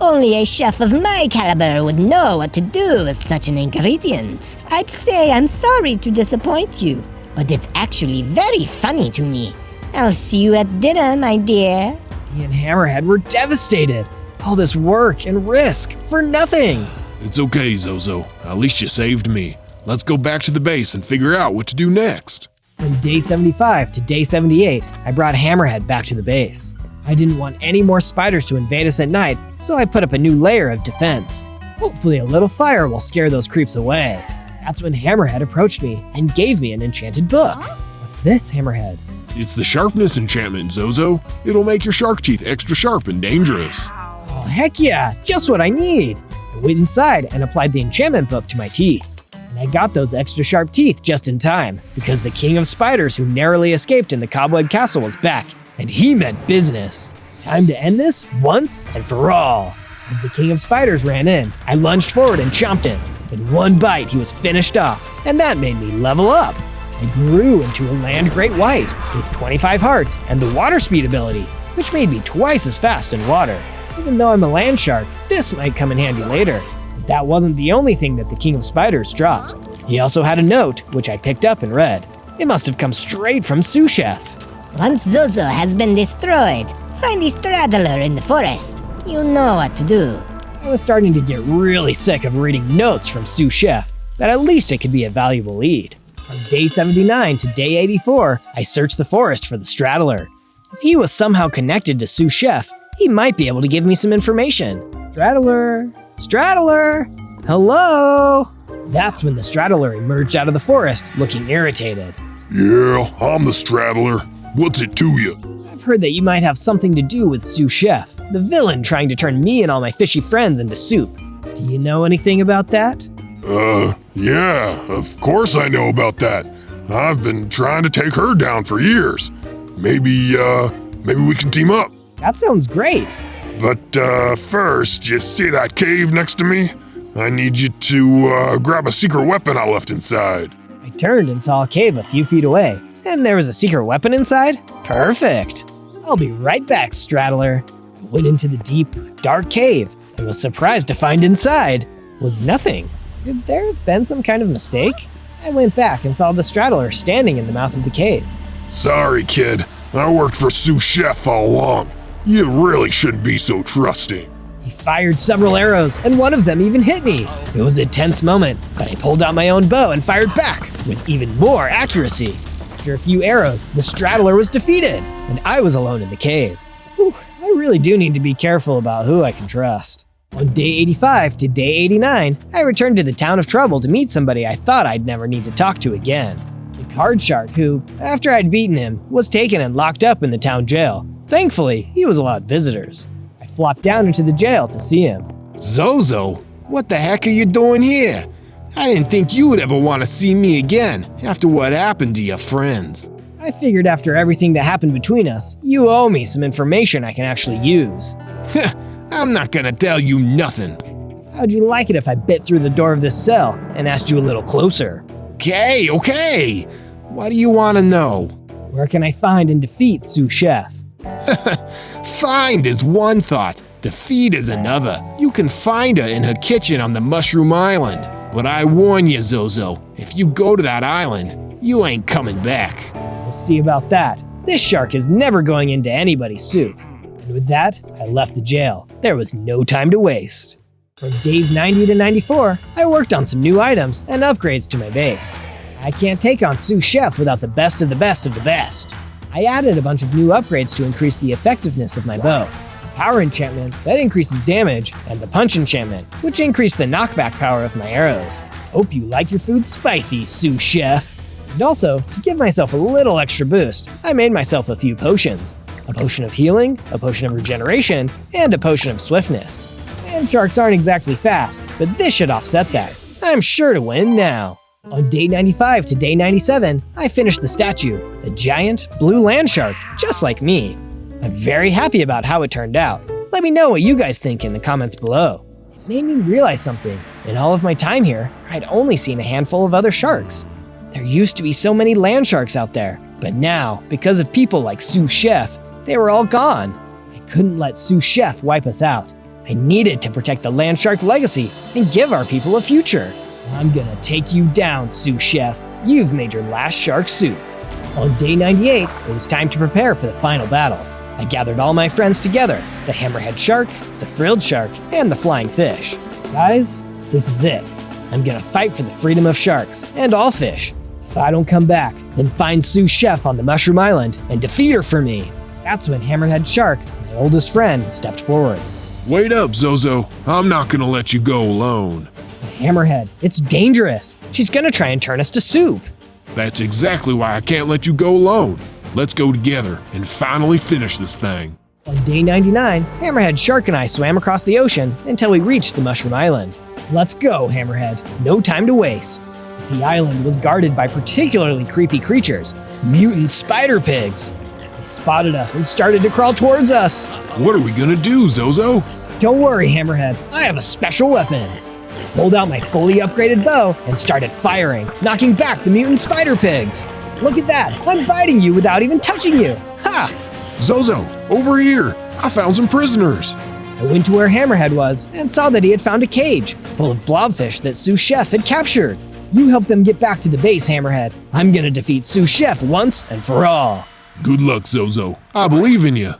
Only a chef of my caliber would know what to do with such an ingredient. I'd say I'm sorry to disappoint you, but it's actually very funny to me. I'll see you at dinner, my dear.
Me and Hammerhead were devastated. All this work and risk for nothing.
It's okay, Zozo. At least you saved me. Let's go back to the base and figure out what to do next.
From day 75 to day 78, I brought Hammerhead back to the base. I didn't want any more spiders to invade us at night, so I put up a new layer of defense. Hopefully a little fire will scare those creeps away. That's when Hammerhead approached me and gave me an enchanted book. What's this, Hammerhead?
It's the sharpness enchantment, Zozo. It'll make your shark teeth extra sharp and dangerous.
Oh, heck yeah, just what I need. I went inside and applied the enchantment book to my teeth. And I got those extra sharp teeth just in time, because the King of Spiders who narrowly escaped in the Cobweb Castle was back, and he meant business. Time to end this once and for all. As the King of Spiders ran in, I lunged forward and chomped him. In one bite, he was finished off, and that made me level up. I grew into a land great white with 25 hearts and the water speed ability, which made me twice as fast in water. Even though I'm a land shark, this might come in handy later. But that wasn't the only thing that the King of Spiders dropped. He also had a note, which I picked up and read. It must have come straight from Sous Chef.
Once Zozo has been destroyed, find the straddler in the forest. You know what to do.
I was starting to get really sick of reading notes from Sous Chef, but at least it could be a valuable lead. From day 79 to day 84, I searched the forest for the straddler. If he was somehow connected to Sous Chef, he might be able to give me some information. Straddler? Straddler? Hello? That's when the straddler emerged out of the forest, looking irritated.
Yeah, I'm the straddler. What's it to you?
I've heard that you might have something to do with Sous Chef, the villain trying to turn me and all my fishy friends into soup. Do you know anything about that?
Yeah, of course I know about that. I've been trying to take her down for years. Maybe we can team up.
That sounds great.
But first, you see that cave next to me? I need you to grab a secret weapon I left inside.
I turned and saw a cave a few feet away, and there was a secret weapon inside? Perfect. I'll be right back, straddler. I went into the deep, dark cave and was surprised to find inside was nothing. Could there have been some kind of mistake?
I went back and saw the straddler standing in the mouth of the cave.
Sorry, kid. I worked for sous chef all along. You really shouldn't be so trusting.
He fired several arrows, and one of them even hit me. It was a tense moment, but I pulled out my own bow and fired back with even more accuracy. After a few arrows, the straddler was defeated, and I was alone in the cave. Whew, I really do need to be careful about who I can trust. On day 85 to day 89, I returned to the town of Trouble to meet somebody I thought I'd never need to talk to again. The card shark who, after I'd beaten him, was taken and locked up in the town jail. Thankfully, he was allowed visitors. I flopped down into the jail to see him.
Zozo, what the heck are you doing here? I didn't think you would ever want to see me again after what happened to your friends.
I figured after everything that happened between us, you owe me some information I can actually use.
I'm not gonna tell you nothing.
How'd you like it if I bit through the door of this cell and asked you a little closer?
Okay. What do you want to know?
Where can I find and defeat sous chef?
Find is one thought, defeat is another. You can find her in her kitchen on the Mushroom Island. But I warn you, Zozo, if you go to that island, you ain't coming back.
We'll see about that. This shark is never going into anybody's soup. And with that, I left the jail. There was no time to waste. From days 90 to 94, I worked on some new items and upgrades to my base. I can't take on sous chef without the best of the best of the best. I added a bunch of new upgrades to increase the effectiveness of my bow. The power enchantment that increases damage, and the punch enchantment, which increased the knockback power of my arrows. Hope you like your food spicy, sous chef. And also, to give myself a little extra boost, I made myself a few potions. A potion of healing, a potion of regeneration, and a potion of swiftness. And sharks aren't exactly fast, but this should offset that. I'm sure to win now. On day 95 to day 97, I finished the statue, a giant blue land shark, just like me. I'm very happy about how it turned out. Let me know what you guys think in the comments below. It made me realize something. In all of my time here, I'd only seen a handful of other sharks. There used to be so many land sharks out there, but now, because of people like sous chef, they were all gone. I couldn't let sous chef wipe us out. I needed to protect the land shark legacy and give our people a future. I'm gonna take you down, sous chef. You've made your last shark soup. On day 98, it was time to prepare for the final battle. I gathered all my friends together, the hammerhead shark, the frilled shark, and the flying fish. Guys, this is it. I'm gonna fight for the freedom of sharks and all fish. If I don't come back, then find sous chef on the Mushroom Island and defeat her for me. That's when Hammerhead Shark, my oldest friend, stepped forward.
Wait up, Zozo. I'm not gonna let you go alone.
Hammerhead, it's dangerous. She's gonna try and turn us to soup.
That's exactly why I can't let you go alone. Let's go together and finally finish this thing.
On day 99, Hammerhead Shark and I swam across the ocean until we reached the Mushroom Island. Let's go, Hammerhead. No time to waste. The island was guarded by particularly creepy creatures, mutant spider pigs. They spotted us and started to crawl towards us.
What are we gonna do, Zozo?
Don't worry, Hammerhead. I have a special weapon. I pulled out my fully upgraded bow and started firing, knocking back the mutant spider pigs. Look at that. I'm biting you without even touching you. Ha!
Zozo, over here. I found some prisoners.
I went to where Hammerhead was and saw that he had found a cage full of blobfish that sous chef had captured. You help them get back to the base, Hammerhead. I'm gonna defeat sous chef once and for all.
Good luck, Zozo. I believe in you.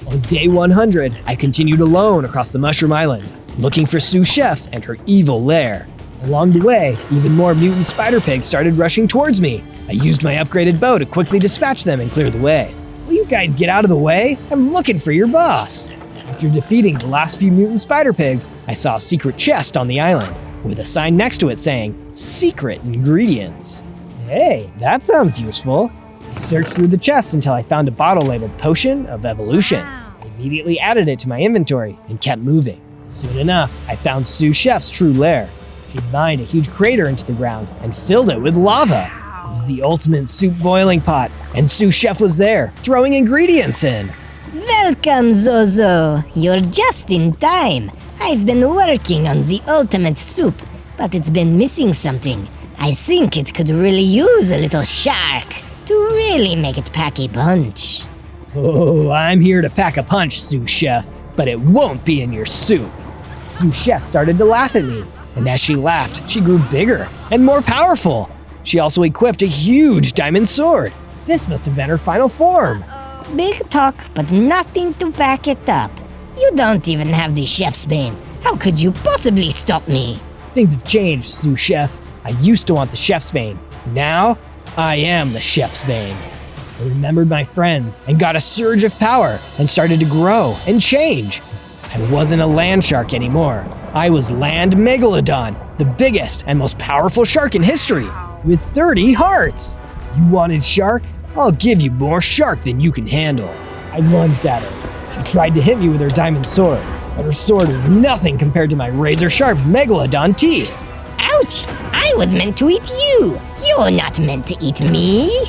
On day 100, I continued alone across the Mushroom Island, looking for sous chef and her evil lair. Along the way, even more mutant spider pigs started rushing towards me. I used my upgraded bow to quickly dispatch them and clear the way. Will you guys get out of the way? I'm looking for your boss. After defeating the last few mutant spider pigs, I saw a secret chest on the island, with a sign next to it saying, Secret Ingredients. Hey, that sounds useful. I searched through the chest until I found a bottle labeled Potion of Evolution. I immediately added it to my inventory and kept moving. Soon enough, I found sous chef's true lair. She'd mined a huge crater into the ground and filled it with lava. It was the ultimate soup boiling pot, and sous chef was there, throwing ingredients in.
Welcome, Zozo. You're just in time. I've been working on the ultimate soup, but it's been missing something. I think it could really use a little shark to really make it pack a punch.
Oh, I'm here to pack a punch, sous chef, but it won't be in your soup. Sous chef started to laugh at me, and as she laughed, she grew bigger and more powerful.
She also equipped a huge diamond sword. This must have been her final form.
Big talk, but nothing to back it up. You don't even have the chef's bane. How could you possibly stop me?
Things have changed, sous chef. I used to want the chef's bane. Now, I am the chef's bane. I remembered my friends and got a surge of power and started to grow and change. I wasn't a land shark anymore. I was Land Megalodon, the biggest and most powerful shark in history, with 30 hearts. You wanted shark? I'll give you more shark than you can handle. I lunged at her. She tried to hit me with her diamond sword, but her sword was nothing compared to my razor-sharp Megalodon teeth.
Ouch! I was meant to eat you. You're not meant to eat me.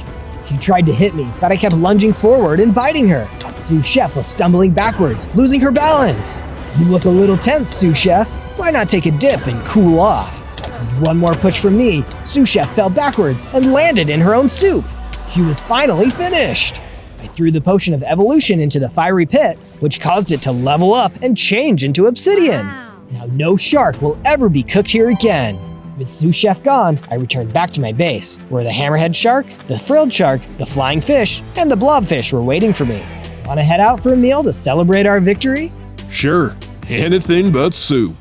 She tried to hit me, but I kept lunging forward and biting her. Sous Chef was stumbling backwards, losing her balance. You look a little tense, Sous Chef. Why not take a dip and cool off? With one more push from me, Sous Chef fell backwards and landed in her own soup. She was finally finished. I threw the potion of evolution into the fiery pit, which caused it to level up and change into obsidian. Now no shark will ever be cooked here again. With Sous Chef gone, I returned back to my base, where the hammerhead shark, the frilled shark, the flying fish, and the blobfish were waiting for me. Want to head out for a meal to celebrate our victory?
Sure, anything but soup.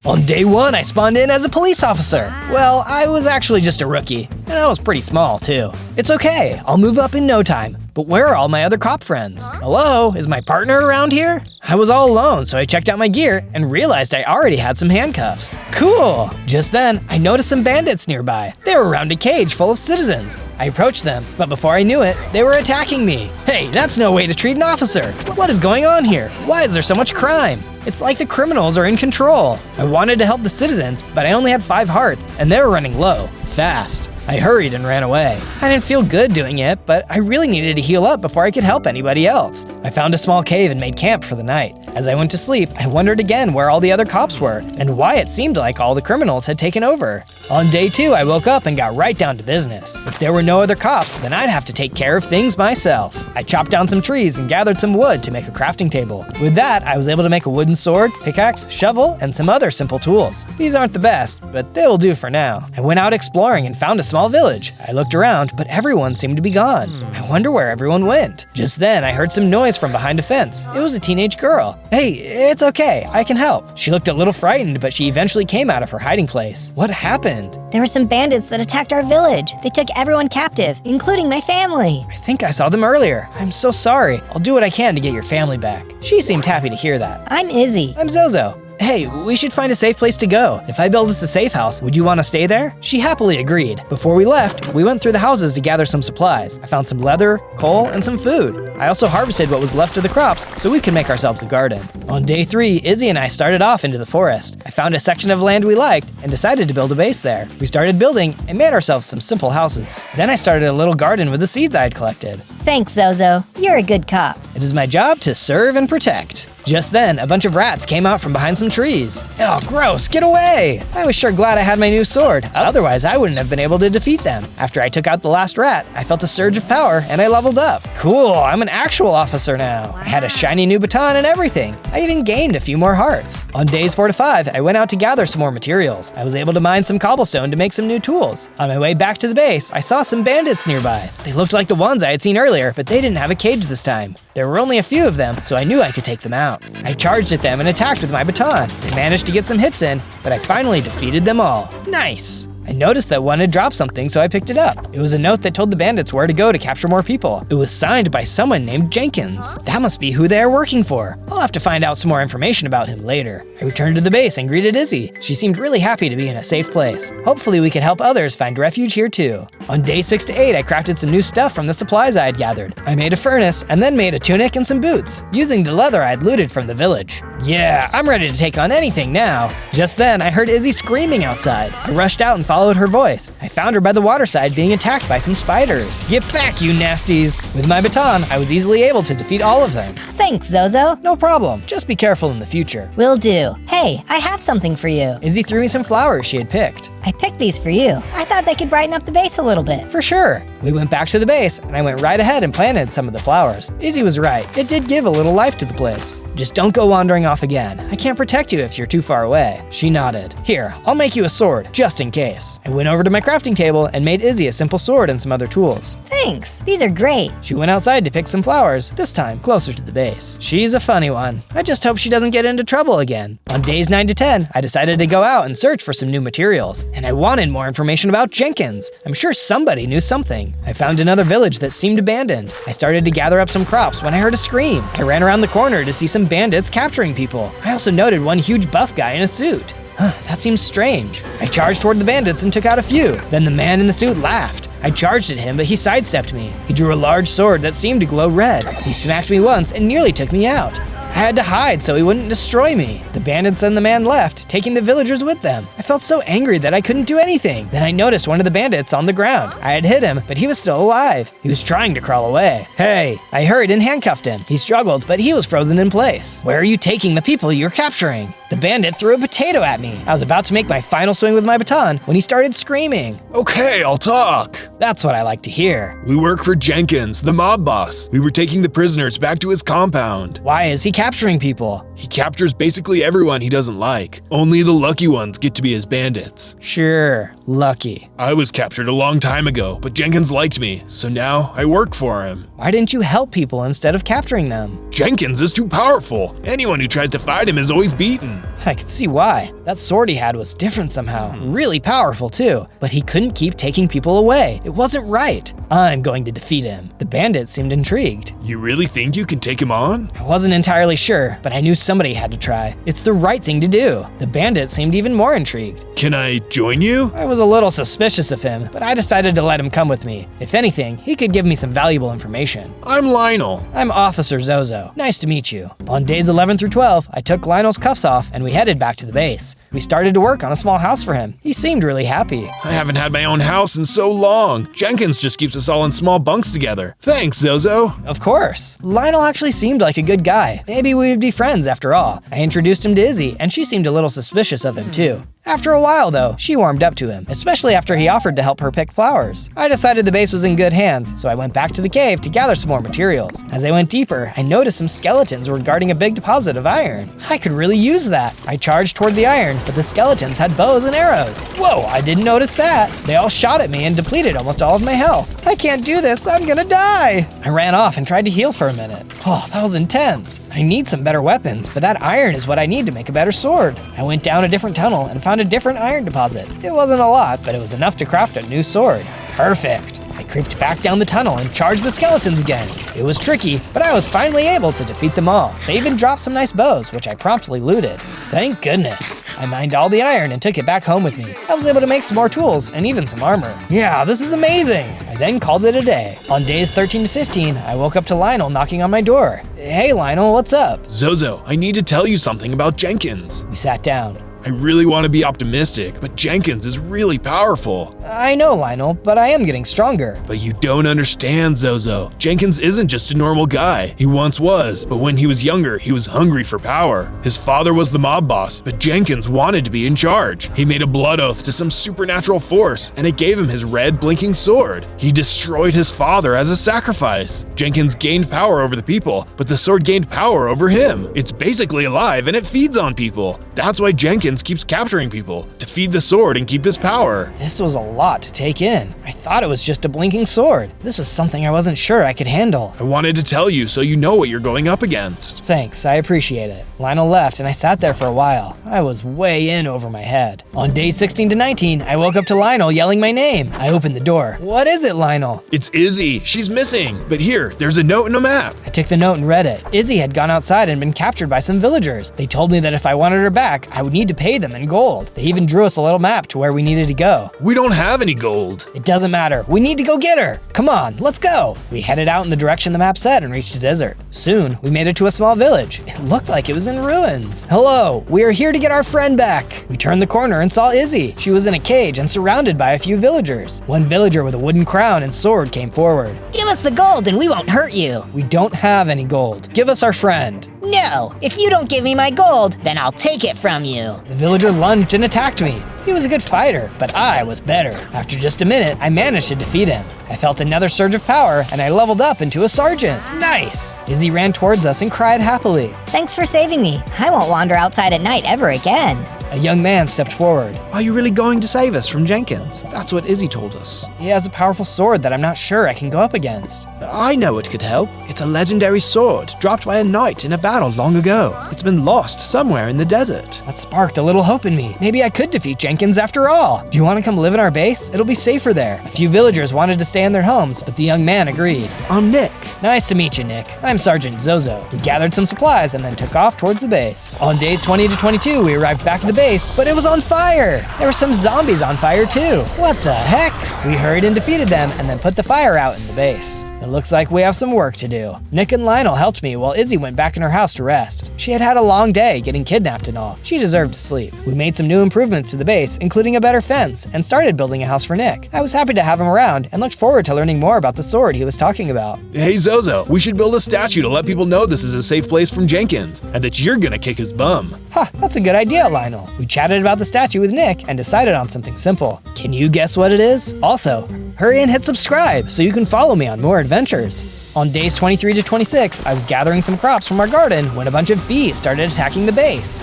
On day 1, I spawned in as a police officer. Well, I was actually just a rookie, and I was pretty small too. It's okay, I'll move up in no time. But where are all my other cop friends? Hello, is my partner around here? I was all alone, so I checked out my gear and realized I already had some handcuffs. Cool! Just then, I noticed some bandits nearby. They were around a cage full of citizens. I approached them, but before I knew it, they were attacking me. Hey, that's no way to treat an officer. What is going on here? Why is there so much crime? It's like the criminals are in control. I wanted to help the citizens, but I only had 5 hearts, and they were running low, fast. I hurried and ran away. I didn't feel good doing it, but I really needed to heal up before I could help anybody else. I found a small cave and made camp for the night. As I went to sleep, I wondered again where all the other cops were, and why it seemed like all the criminals had taken over. On day 2, I woke up and got right down to business. If there were no other cops, then I'd have to take care of things myself. I chopped down some trees and gathered some wood to make a crafting table. With that, I was able to make a wooden sword, pickaxe, shovel, and some other simple tools. These aren't the best, but they will do for now. I went out exploring and found a small village. I looked around, but everyone seemed to be gone. I wonder where everyone went. Just then, I heard some noise from behind a fence. It was a teenage girl. Hey, it's okay, I can help. She looked a little frightened, but she eventually came out of her hiding place. What happened?
There were some bandits that attacked our village. They took everyone captive, including my family.
I think I saw them earlier. I'm so sorry. I'll do what I can to get your family back. She seemed happy to hear that.
I'm Izzy.
I'm Zozo. Hey, we should find a safe place to go. If I build us a safe house, would you want to stay there? She happily agreed. Before we left, we went through the houses to gather some supplies. I found some leather, coal, and some food. I also harvested what was left of the crops so we could make ourselves a garden. On day 3, Izzy and I started off into the forest. I found a section of land we liked and decided to build a base there. We started building and made ourselves some simple houses. Then I started a little garden with the seeds I had collected.
Thanks, Zozo. You're a good cop.
It is my job to serve and protect. Just then, a bunch of rats came out from behind some trees. Oh, gross, get away! I was sure glad I had my new sword, otherwise I wouldn't have been able to defeat them. After I took out the last rat, I felt a surge of power and I leveled up. Cool, I'm an actual officer now. I had a shiny new baton and everything. I even gained a few more hearts. On days 4 to 5, I went out to gather some more materials. I was able to mine some cobblestone to make some new tools. On my way back to the base, I saw some bandits nearby. They looked like the ones I had seen earlier, but they didn't have a cage this time. There were only a few of them, so I knew I could take them out. I charged at them and attacked with my baton. I managed to get some hits in, but I finally defeated them all. Nice! I noticed that one had dropped something, so I picked it up. It was a note that told the bandits where to go to capture more people. It was signed by someone named Jenkins. That must be who they are working for. I'll have to find out some more information about him later. I returned to the base and greeted Izzy. She seemed really happy to be in a safe place. Hopefully we could help others find refuge here too. On day 6 to 8, I crafted some new stuff from the supplies I had gathered. I made a furnace and then made a tunic and some boots, using the leather I had looted from the village. Yeah, I'm ready to take on anything now. Just then, I heard Izzy screaming outside. I rushed out and followed her voice. I found her by the waterside being attacked by some spiders. Get back, you nasties! With my baton, I was easily able to defeat all of them.
Thanks, Zozo.
No problem. Just be careful in the future.
Will do. Hey, I have something for you.
Izzy threw me some flowers she had picked.
I picked these for you. I thought they could brighten up the base a little bit.
For sure. We went back to the base, and I went right ahead and planted some of the flowers. Izzy was right. It did give a little life to the place. Just don't go wandering
off again. I can't protect you if you're too far away. She nodded. Here, I'll make you a sword, just in case. I went over to my crafting table and made Izzy a simple sword and some other tools.
Thanks, these are great.
She went outside to pick some flowers, this time closer to the base. She's a funny one. I just hope she doesn't get into trouble again. On days 9 to 10, I decided to go out and search for some new materials. And I wanted more information about Jenkins. I'm sure somebody knew something. I found another village that seemed abandoned. I started to gather up some crops when I heard a scream. I ran around the corner to see some bandits capturing people. I also noted one huge buff guy in a suit. That seems strange. I charged toward the bandits and took out a few. Then the man in the suit laughed. I charged at him, but he sidestepped me. He drew a large sword that seemed to glow red. He smacked me once and nearly took me out. I had to hide so he wouldn't destroy me. The bandits and the man left, taking the villagers with them. I felt so angry that I couldn't do anything. Then I noticed one of the bandits on the ground. I had hit him, but he was still alive. He was trying to crawl away. Hey, I hurried and handcuffed him. He struggled, but he was frozen in place. Where are you taking the people you're capturing? The bandit threw a potato at me. I was about to make my final swing with my baton when he started screaming.
Okay, I'll talk.
That's what I like to hear.
We work for Jenkins, the mob boss. We were taking the prisoners back to his compound.
Why is he capturing people?
He captures basically everyone he doesn't like. Only the lucky ones get to be his bandits.
Sure, lucky.
I was captured a long time ago, but Jenkins liked me, so now I work for him.
Why didn't you help people instead of capturing them?
Jenkins is too powerful. Anyone who tries to fight him is always beaten.
I could see why. That sword he had was different somehow. Really powerful too. But he couldn't keep taking people away. It wasn't right. I'm going to defeat him. The bandits seemed intrigued.
You really think you can take him on?
I wasn't entirely sure, but I knew somebody had to try. It's the right thing to do. The bandits seemed even more intrigued.
Can I join you?
I was a little suspicious of him, but I decided to let him come with me. If anything, he could give me some valuable information.
I'm Lionel.
I'm Officer Zozo. Nice to meet you. On days 11 through 12, I took Lionel's cuffs off and we headed back to the base. We started to work on a small house for him. He seemed really happy.
I haven't had my own house in so long. Jenkins just keeps us all in small bunks together. Thanks, Zozo.
Of course. Lionel actually seemed like a good guy. Maybe we would be friends after all. I introduced him to Izzy, and she seemed a little suspicious of him too. After a while though, she warmed up to him, especially after he offered to help her pick flowers. I decided the base was in good hands, so I went back to the cave to gather some more materials. As I went deeper, I noticed some skeletons were guarding a big deposit of iron. I could really use that. I charged toward the iron, but the skeletons had bows and arrows. Whoa, I didn't notice that. They all shot at me and depleted almost all of my health. I can't do this, I'm gonna die. I ran off and tried to heal for a minute. Oh, that was intense. I need some better weapons, but that iron is what I need to make a better sword. I went down a different tunnel and found a different iron deposit. It wasn't a lot, but it was enough to craft a new sword. Perfect. I creeped back down the tunnel and charged the skeletons again. It was tricky, but I was finally able to defeat them all. They even dropped some nice bows, which I promptly looted. Thank goodness. I mined all the iron and took it back home with me. I was able to make some more tools and even some armor. Yeah, this is amazing. I then called it a day. On days 13 to 15, I woke up to Lionel knocking on my door. Hey Lionel, what's up?
Zozo, I need to tell you something about Jenkins.
We sat down.
I really want to be optimistic, but Jenkins is really powerful.
I know, Lionel, but I am getting stronger.
But you don't understand, Zozo. Jenkins isn't just a normal guy. He once was, but when he was younger, he was hungry for power. His father was the mob boss, but Jenkins wanted to be in charge. He made a blood oath to some supernatural force, and it gave him his red blinking sword. He destroyed his father as a sacrifice. Jenkins gained power over the people, but the sword gained power over him. It's basically alive, and it feeds on people. That's why Jenkins keeps capturing people, to feed the sword and keep his power.
This was a lot to take in. I thought it was just a blinking sword. This was something I wasn't sure I could handle.
I wanted to tell you so you know what you're going up against.
Thanks, I appreciate it. Lionel left and I sat there for a while. I was way in over my head. On days 16 to 19, I woke up to Lionel yelling my name. I opened the door. What is it, Lionel?
It's Izzy. She's missing. But here, there's a note and a map.
I took the note and read it. Izzy had gone outside and been captured by some villagers. They told me that if I wanted her back, I would need to pay them in gold. They even drew us a little map to where we needed to go.
We don't have any gold.
It doesn't matter. We need to go get her. Come on, let's go. We headed out in the direction the map said and reached a desert. Soon, we made it to a small village. It looked like it was in ruins. Hello, we are here to get our friend back. We turned the corner and saw Izzy. She was in a cage and surrounded by a few villagers. One villager with a wooden crown and sword came forward.
Give us the gold and we won't hurt you.
We don't have any gold. Give us our friend.
No, if you don't give me my gold, then I'll take it from you.
The villager lunged and attacked me. He was a good fighter, but I was better. After just a minute, I managed to defeat him. I felt another surge of power, and I leveled up into a sergeant. Nice! Izzy ran towards us and cried happily.
Thanks for saving me. I won't wander outside at night ever again.
A young man stepped forward.
Are you really going to save us from Jenkins? That's what Izzy told us.
He has a powerful sword that I'm not sure I can go up against.
I know it could help. It's a legendary sword, dropped by a knight in a battle long ago. It's been lost somewhere in the desert.
That sparked a little hope in me. Maybe I could defeat Jenkins after all. Do you want to come live in our base? It'll be safer there. A few villagers wanted to stay in their homes, but the young man agreed.
I'm Nick.
Nice to meet you, Nick. I'm Sergeant Zozo. We gathered some supplies and then took off towards the base. On days 20 to 22, we arrived back at the base, but it was on fire. There were some zombies on fire too. What the heck? We hurried and defeated them and then put the fire out in the base. It looks like we have some work to do. Nick and Lionel helped me while Izzy went back in her house to rest. She had had a long day getting kidnapped and all. She deserved to sleep. We made some new improvements to the base, including a better fence, and started building a house for Nick. I was happy to have him around and looked forward to learning more about the sword he was talking about.
Hey Zozo, we should build a statue to let people know this is a safe place from Jenkins, and that you're gonna kick his bum.
That's a good idea, Lionel. We chatted about the statue with Nick and decided on something simple. Can you guess what it is? Also, hurry and hit subscribe so you can follow me on more adventures. On days 23 to 26, I was gathering some crops from our garden when a bunch of bees started attacking the base.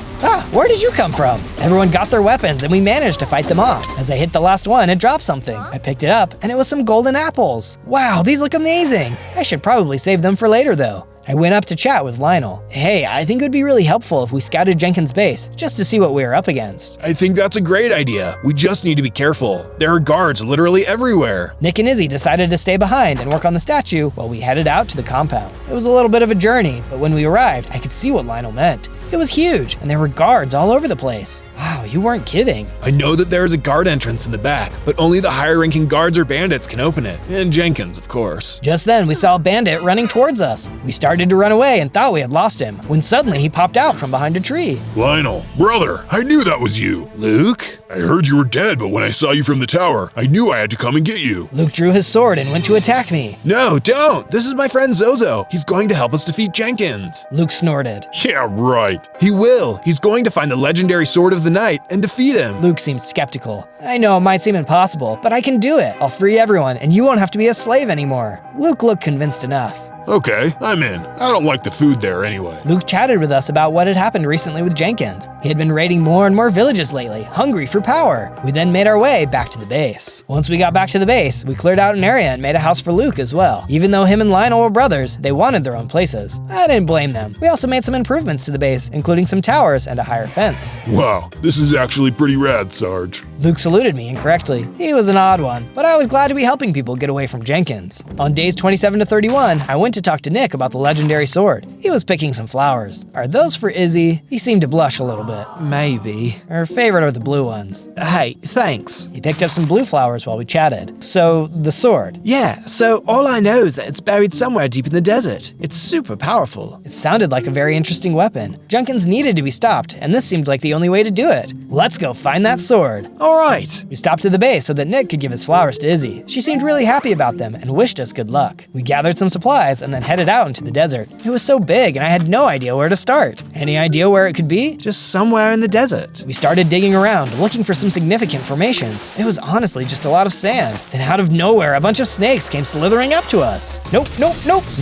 Where did you come from? Everyone got their weapons and we managed to fight them off. As I hit the last one, it dropped something. I picked it up and it was some golden apples. Wow, these look amazing. I should probably save them for later though. I went up to chat with Lionel. Hey, I think it would be really helpful if we scouted Jenkins' base, just to see what we were up against.
I think that's a great idea. We just need to be careful. There are guards literally everywhere.
Nick and Izzy decided to stay behind and work on the statue while we headed out to the compound. It was a little bit of a journey, but when we arrived, I could see what Lionel meant. It was huge, and there were guards all over the place. Wow, you weren't kidding.
I know that there is a guard entrance in the back, but only the higher-ranking guards or bandits can open it. And Jenkins, of course.
Just then, we saw a bandit running towards us. We started to run away and thought we had lost him, when suddenly he popped out from behind a tree.
Lionel, brother, I knew that was you.
Luke?
I heard you were dead, but when I saw you from the tower, I knew I had to come and get you.
Luke drew his sword and went to attack me.
No, don't! This is my friend Zozo. He's going to help us defeat Jenkins.
Luke snorted.
Yeah, right.
He will. He's going to find the legendary sword of the night and defeat him.
Luke seemed skeptical. I know it might seem impossible, but I can do it. I'll free everyone, and you won't have to be a slave anymore. Luke looked convinced enough.
Okay, I'm in. I don't like the food there anyway.
Luke chatted with us about what had happened recently with Jenkins. He had been raiding more and more villages lately, hungry for power. We then made our way back to the base. Once we got back to the base, we cleared out an area and made a house for Luke as well. Even though him and Lionel were brothers, they wanted their own places. I didn't blame them. We also made some improvements to the base, including some towers and a higher fence.
Wow, this is actually pretty rad, Sarge.
Luke saluted me incorrectly. He was an odd one, but I was glad to be helping people get away from Jenkins. On days 27 to 31, I went to talk to Nick about the legendary sword. He was picking some flowers. Are those for Izzy? He seemed to blush a little bit.
Maybe.
Her favorite are the blue ones.
Hey, thanks.
He picked up some blue flowers while we chatted. So, the sword.
Yeah, so all I know is that it's buried somewhere deep in the desert. It's super powerful.
It sounded like a very interesting weapon. Jenkins needed to be stopped, and this seemed like the only way to do it. Let's go find that sword.
All right.
We stopped at the base so that Nick could give his flowers to Izzy. She seemed really happy about them and wished us good luck. We gathered some supplies and then headed out into the desert. It was so big and I had no idea where to start. Any idea where it could be?
Just somewhere in the desert.
We started digging around, looking for some significant formations. It was honestly just a lot of sand. Then out of nowhere, a bunch of snakes came slithering up to us. Nope,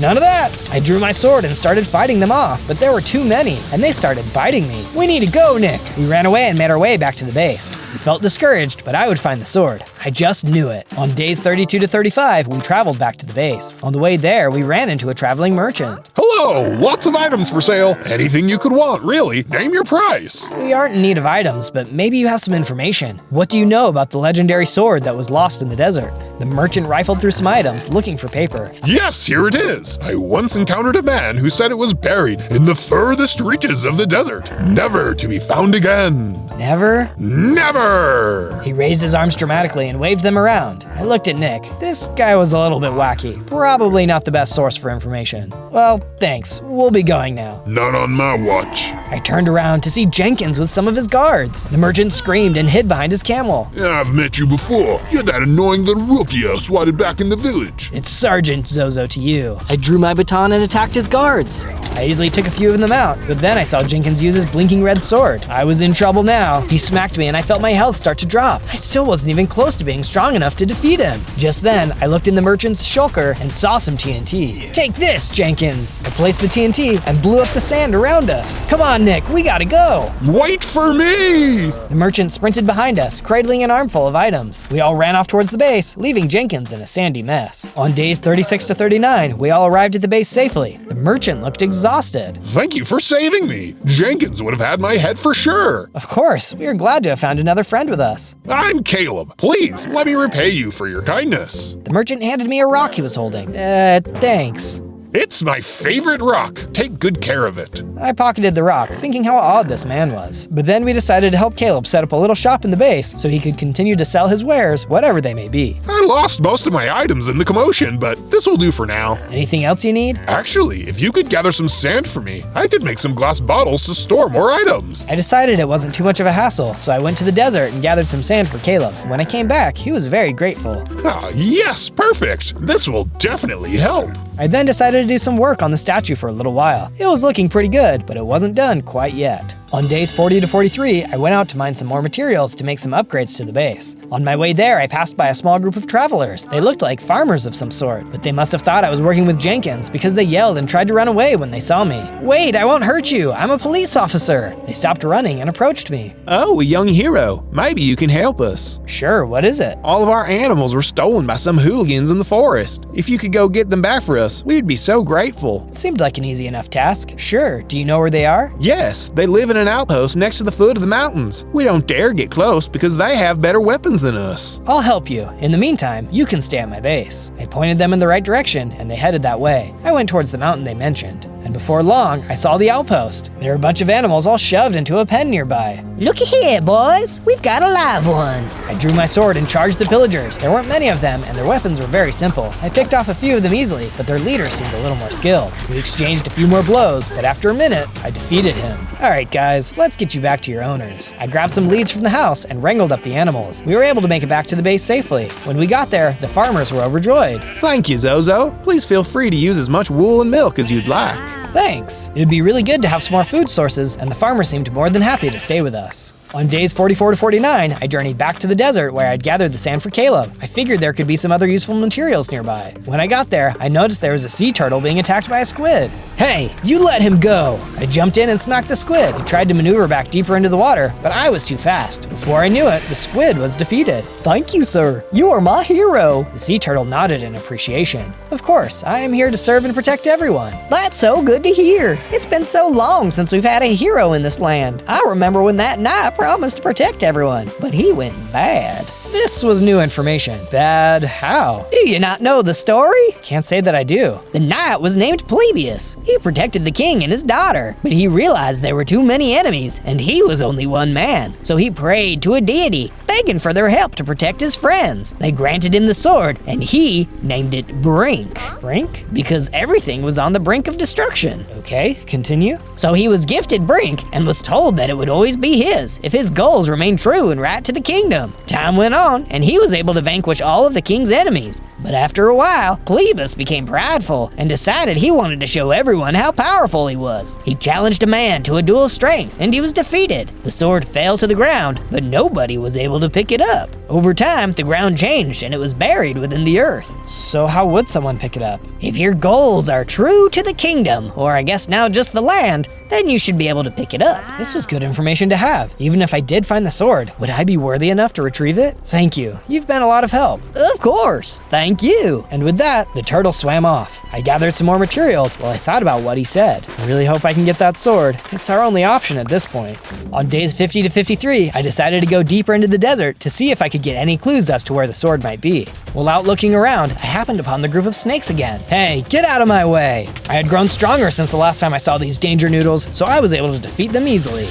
none of that. I drew my sword and started fighting them off, but there were too many, and they started biting me. We need to go, Nick. We ran away and made our way back to the base. We felt discouraged, but I would find the sword. I just knew it. On days 32 to 35, we traveled back to the base. On the way there, we ran into a traveling merchant.
Hello, lots of items for sale. Anything you could want, really. Name your price.
We aren't in need of items, but maybe you have some information. What do you know about the legendary sword that was lost in the desert? The merchant rifled through some items, looking for paper.
Yes, here it is. I once encountered a man who said it was buried in the furthest reaches of the desert, never to be found again.
Never?
Never!
He raised his arms dramatically and waved them around. I looked at Nick. This guy was a little bit wacky. Probably not the best source for information. Well, thanks. We'll be going now.
Not on my watch.
I turned around to see Jenkins with some of his guards. The merchant screamed and hid behind his camel.
Yeah, I've met you before. You're that annoying little rookie I swatted back in the village.
It's Sergeant Zozo to you. I drew my baton and attacked his guards. I easily took a few of them out, but then I saw Jenkins use his blinking red sword. I was in trouble now. He smacked me and I felt my health start to drop. I still wasn't even close to being strong enough to defeat him. Just then, I looked in the merchant's shulker and saw some TNT. Take this, Jenkins! I placed the TNT and blew up the sand around us. Come on, Nick, we gotta go!
Wait for me!
The merchant sprinted behind us, cradling an armful of items. We all ran off towards the base, leaving Jenkins in a sandy mess. On days 36 to 39, we all arrived at the base safely. The merchant looked exhausted.
Thank you for saving me. Jenkins would have had my head for sure.
Of course, we are glad to have found another friend with us.
I'm Caleb. Please, let me repay you for your kindness.
The merchant handed me a rock he was holding. Thanks.
It's my favorite rock. Take good care of it.
I pocketed the rock, thinking how odd this man was. But then we decided to help Caleb set up a little shop in the base so he could continue to sell his wares, whatever they may be.
I lost most of my items in the commotion, but this will do for now.
Anything else you need?
Actually, if you could gather some sand for me, I could make some glass bottles to store more items.
I decided it wasn't too much of a hassle, so I went to the desert and gathered some sand for Caleb. When I came back, he was very grateful.
Ah, yes, perfect. This will definitely help.
I then decided to do some work on the statue for a little while. It was looking pretty good, but it wasn't done quite yet. On days 40 to 43, I went out to mine some more materials to make some upgrades to the base. On my way there, I passed by a small group of travelers. They looked like farmers of some sort, but they must have thought I was working with Jenkins because they yelled and tried to run away when they saw me. Wait, I won't hurt you. I'm a police officer. They stopped running and approached me.
Oh, a young hero. Maybe you can help us.
Sure, what is it?
All of our animals were stolen by some hooligans in the forest. If you could go get them back for us, we'd be so grateful.
It seemed like an easy enough task. Sure, do you know where they are?
Yes, they live in an outpost next to the foot of the mountains. We don't dare get close because they have better weapons than us.
I'll help you. In the meantime, you can stay at my base. I pointed them in the right direction and they headed that way. I went towards the mountain they mentioned. And before long, I saw the outpost. There were a bunch of animals all shoved into a pen nearby.
Looky here, boys. We've got a live one.
I drew my sword and charged the pillagers. There weren't many of them, and their weapons were very simple. I picked off a few of them easily, but their leader seemed a little more skilled. We exchanged a few more blows, but after a minute, I defeated him. All right, guys, let's get you back to your owners. I grabbed some leads from the house and wrangled up the animals. We were able to make it back to the base safely. When we got there, the farmers were overjoyed.
Thank you, Zozo. Please feel free to use as much wool and milk as you'd like.
Thanks. It'd be really good to have some more food sources, and the farmer seemed more than happy to stay with us. On days 44 to 49, I journeyed back to the desert where I'd gathered the sand for Caleb. I figured there could be some other useful materials nearby. When I got there, I noticed there was a sea turtle being attacked by a squid. Hey, you let him go! I jumped in and smacked the squid. He tried to maneuver back deeper into the water, but I was too fast. Before I knew it, the squid was defeated.
Thank you, sir. You are my hero.
The sea turtle nodded in appreciation. Of course, I am here to serve and protect everyone.
That's so good to hear. It's been so long since we've had a hero in this land. I remember when that knight promised to protect everyone, but he went bad.
This was new information. Bad how?
Do you not know the story?
Can't say that I do.
The knight was named Polybius. He protected the king and his daughter, but he realized there were too many enemies, and he was only one man. So he prayed to a deity, begging for their help to protect his friends. They granted him the sword, and he named it Brink.
Brink?
Because everything was on the brink of destruction.
Okay, continue.
So he was gifted Brink and was told that it would always be his if his goals remained true and right to the kingdom. Time went on, and he was able to vanquish all of the king's enemies. But after a while, Polybius became prideful and decided he wanted to show everyone how powerful he was. He challenged a man to a duel of strength, and he was defeated. The sword fell to the ground, but nobody was able to pick it up. Over time, the ground changed and it was buried within the earth.
So how would someone pick it up?
If your goals are true to the kingdom, or I guess now just the land, then you should be able to pick it up.
This was good information to have. Even if I did find the sword, would I be worthy enough to retrieve it? Thank you. You've been a lot of help.
Of course. Thank you.
And with that, the turtle swam off. I gathered some more materials while I thought about what he said. I really hope I can get that sword. It's our only option at this point. On days 50 to 53, I decided to go deeper into the desert to see if I could get any clues as to where the sword might be. While out looking around, I happened upon the group of snakes again. Hey, get out of my way! I had grown stronger since the last time I saw these danger noodles, so I was able to defeat them easily.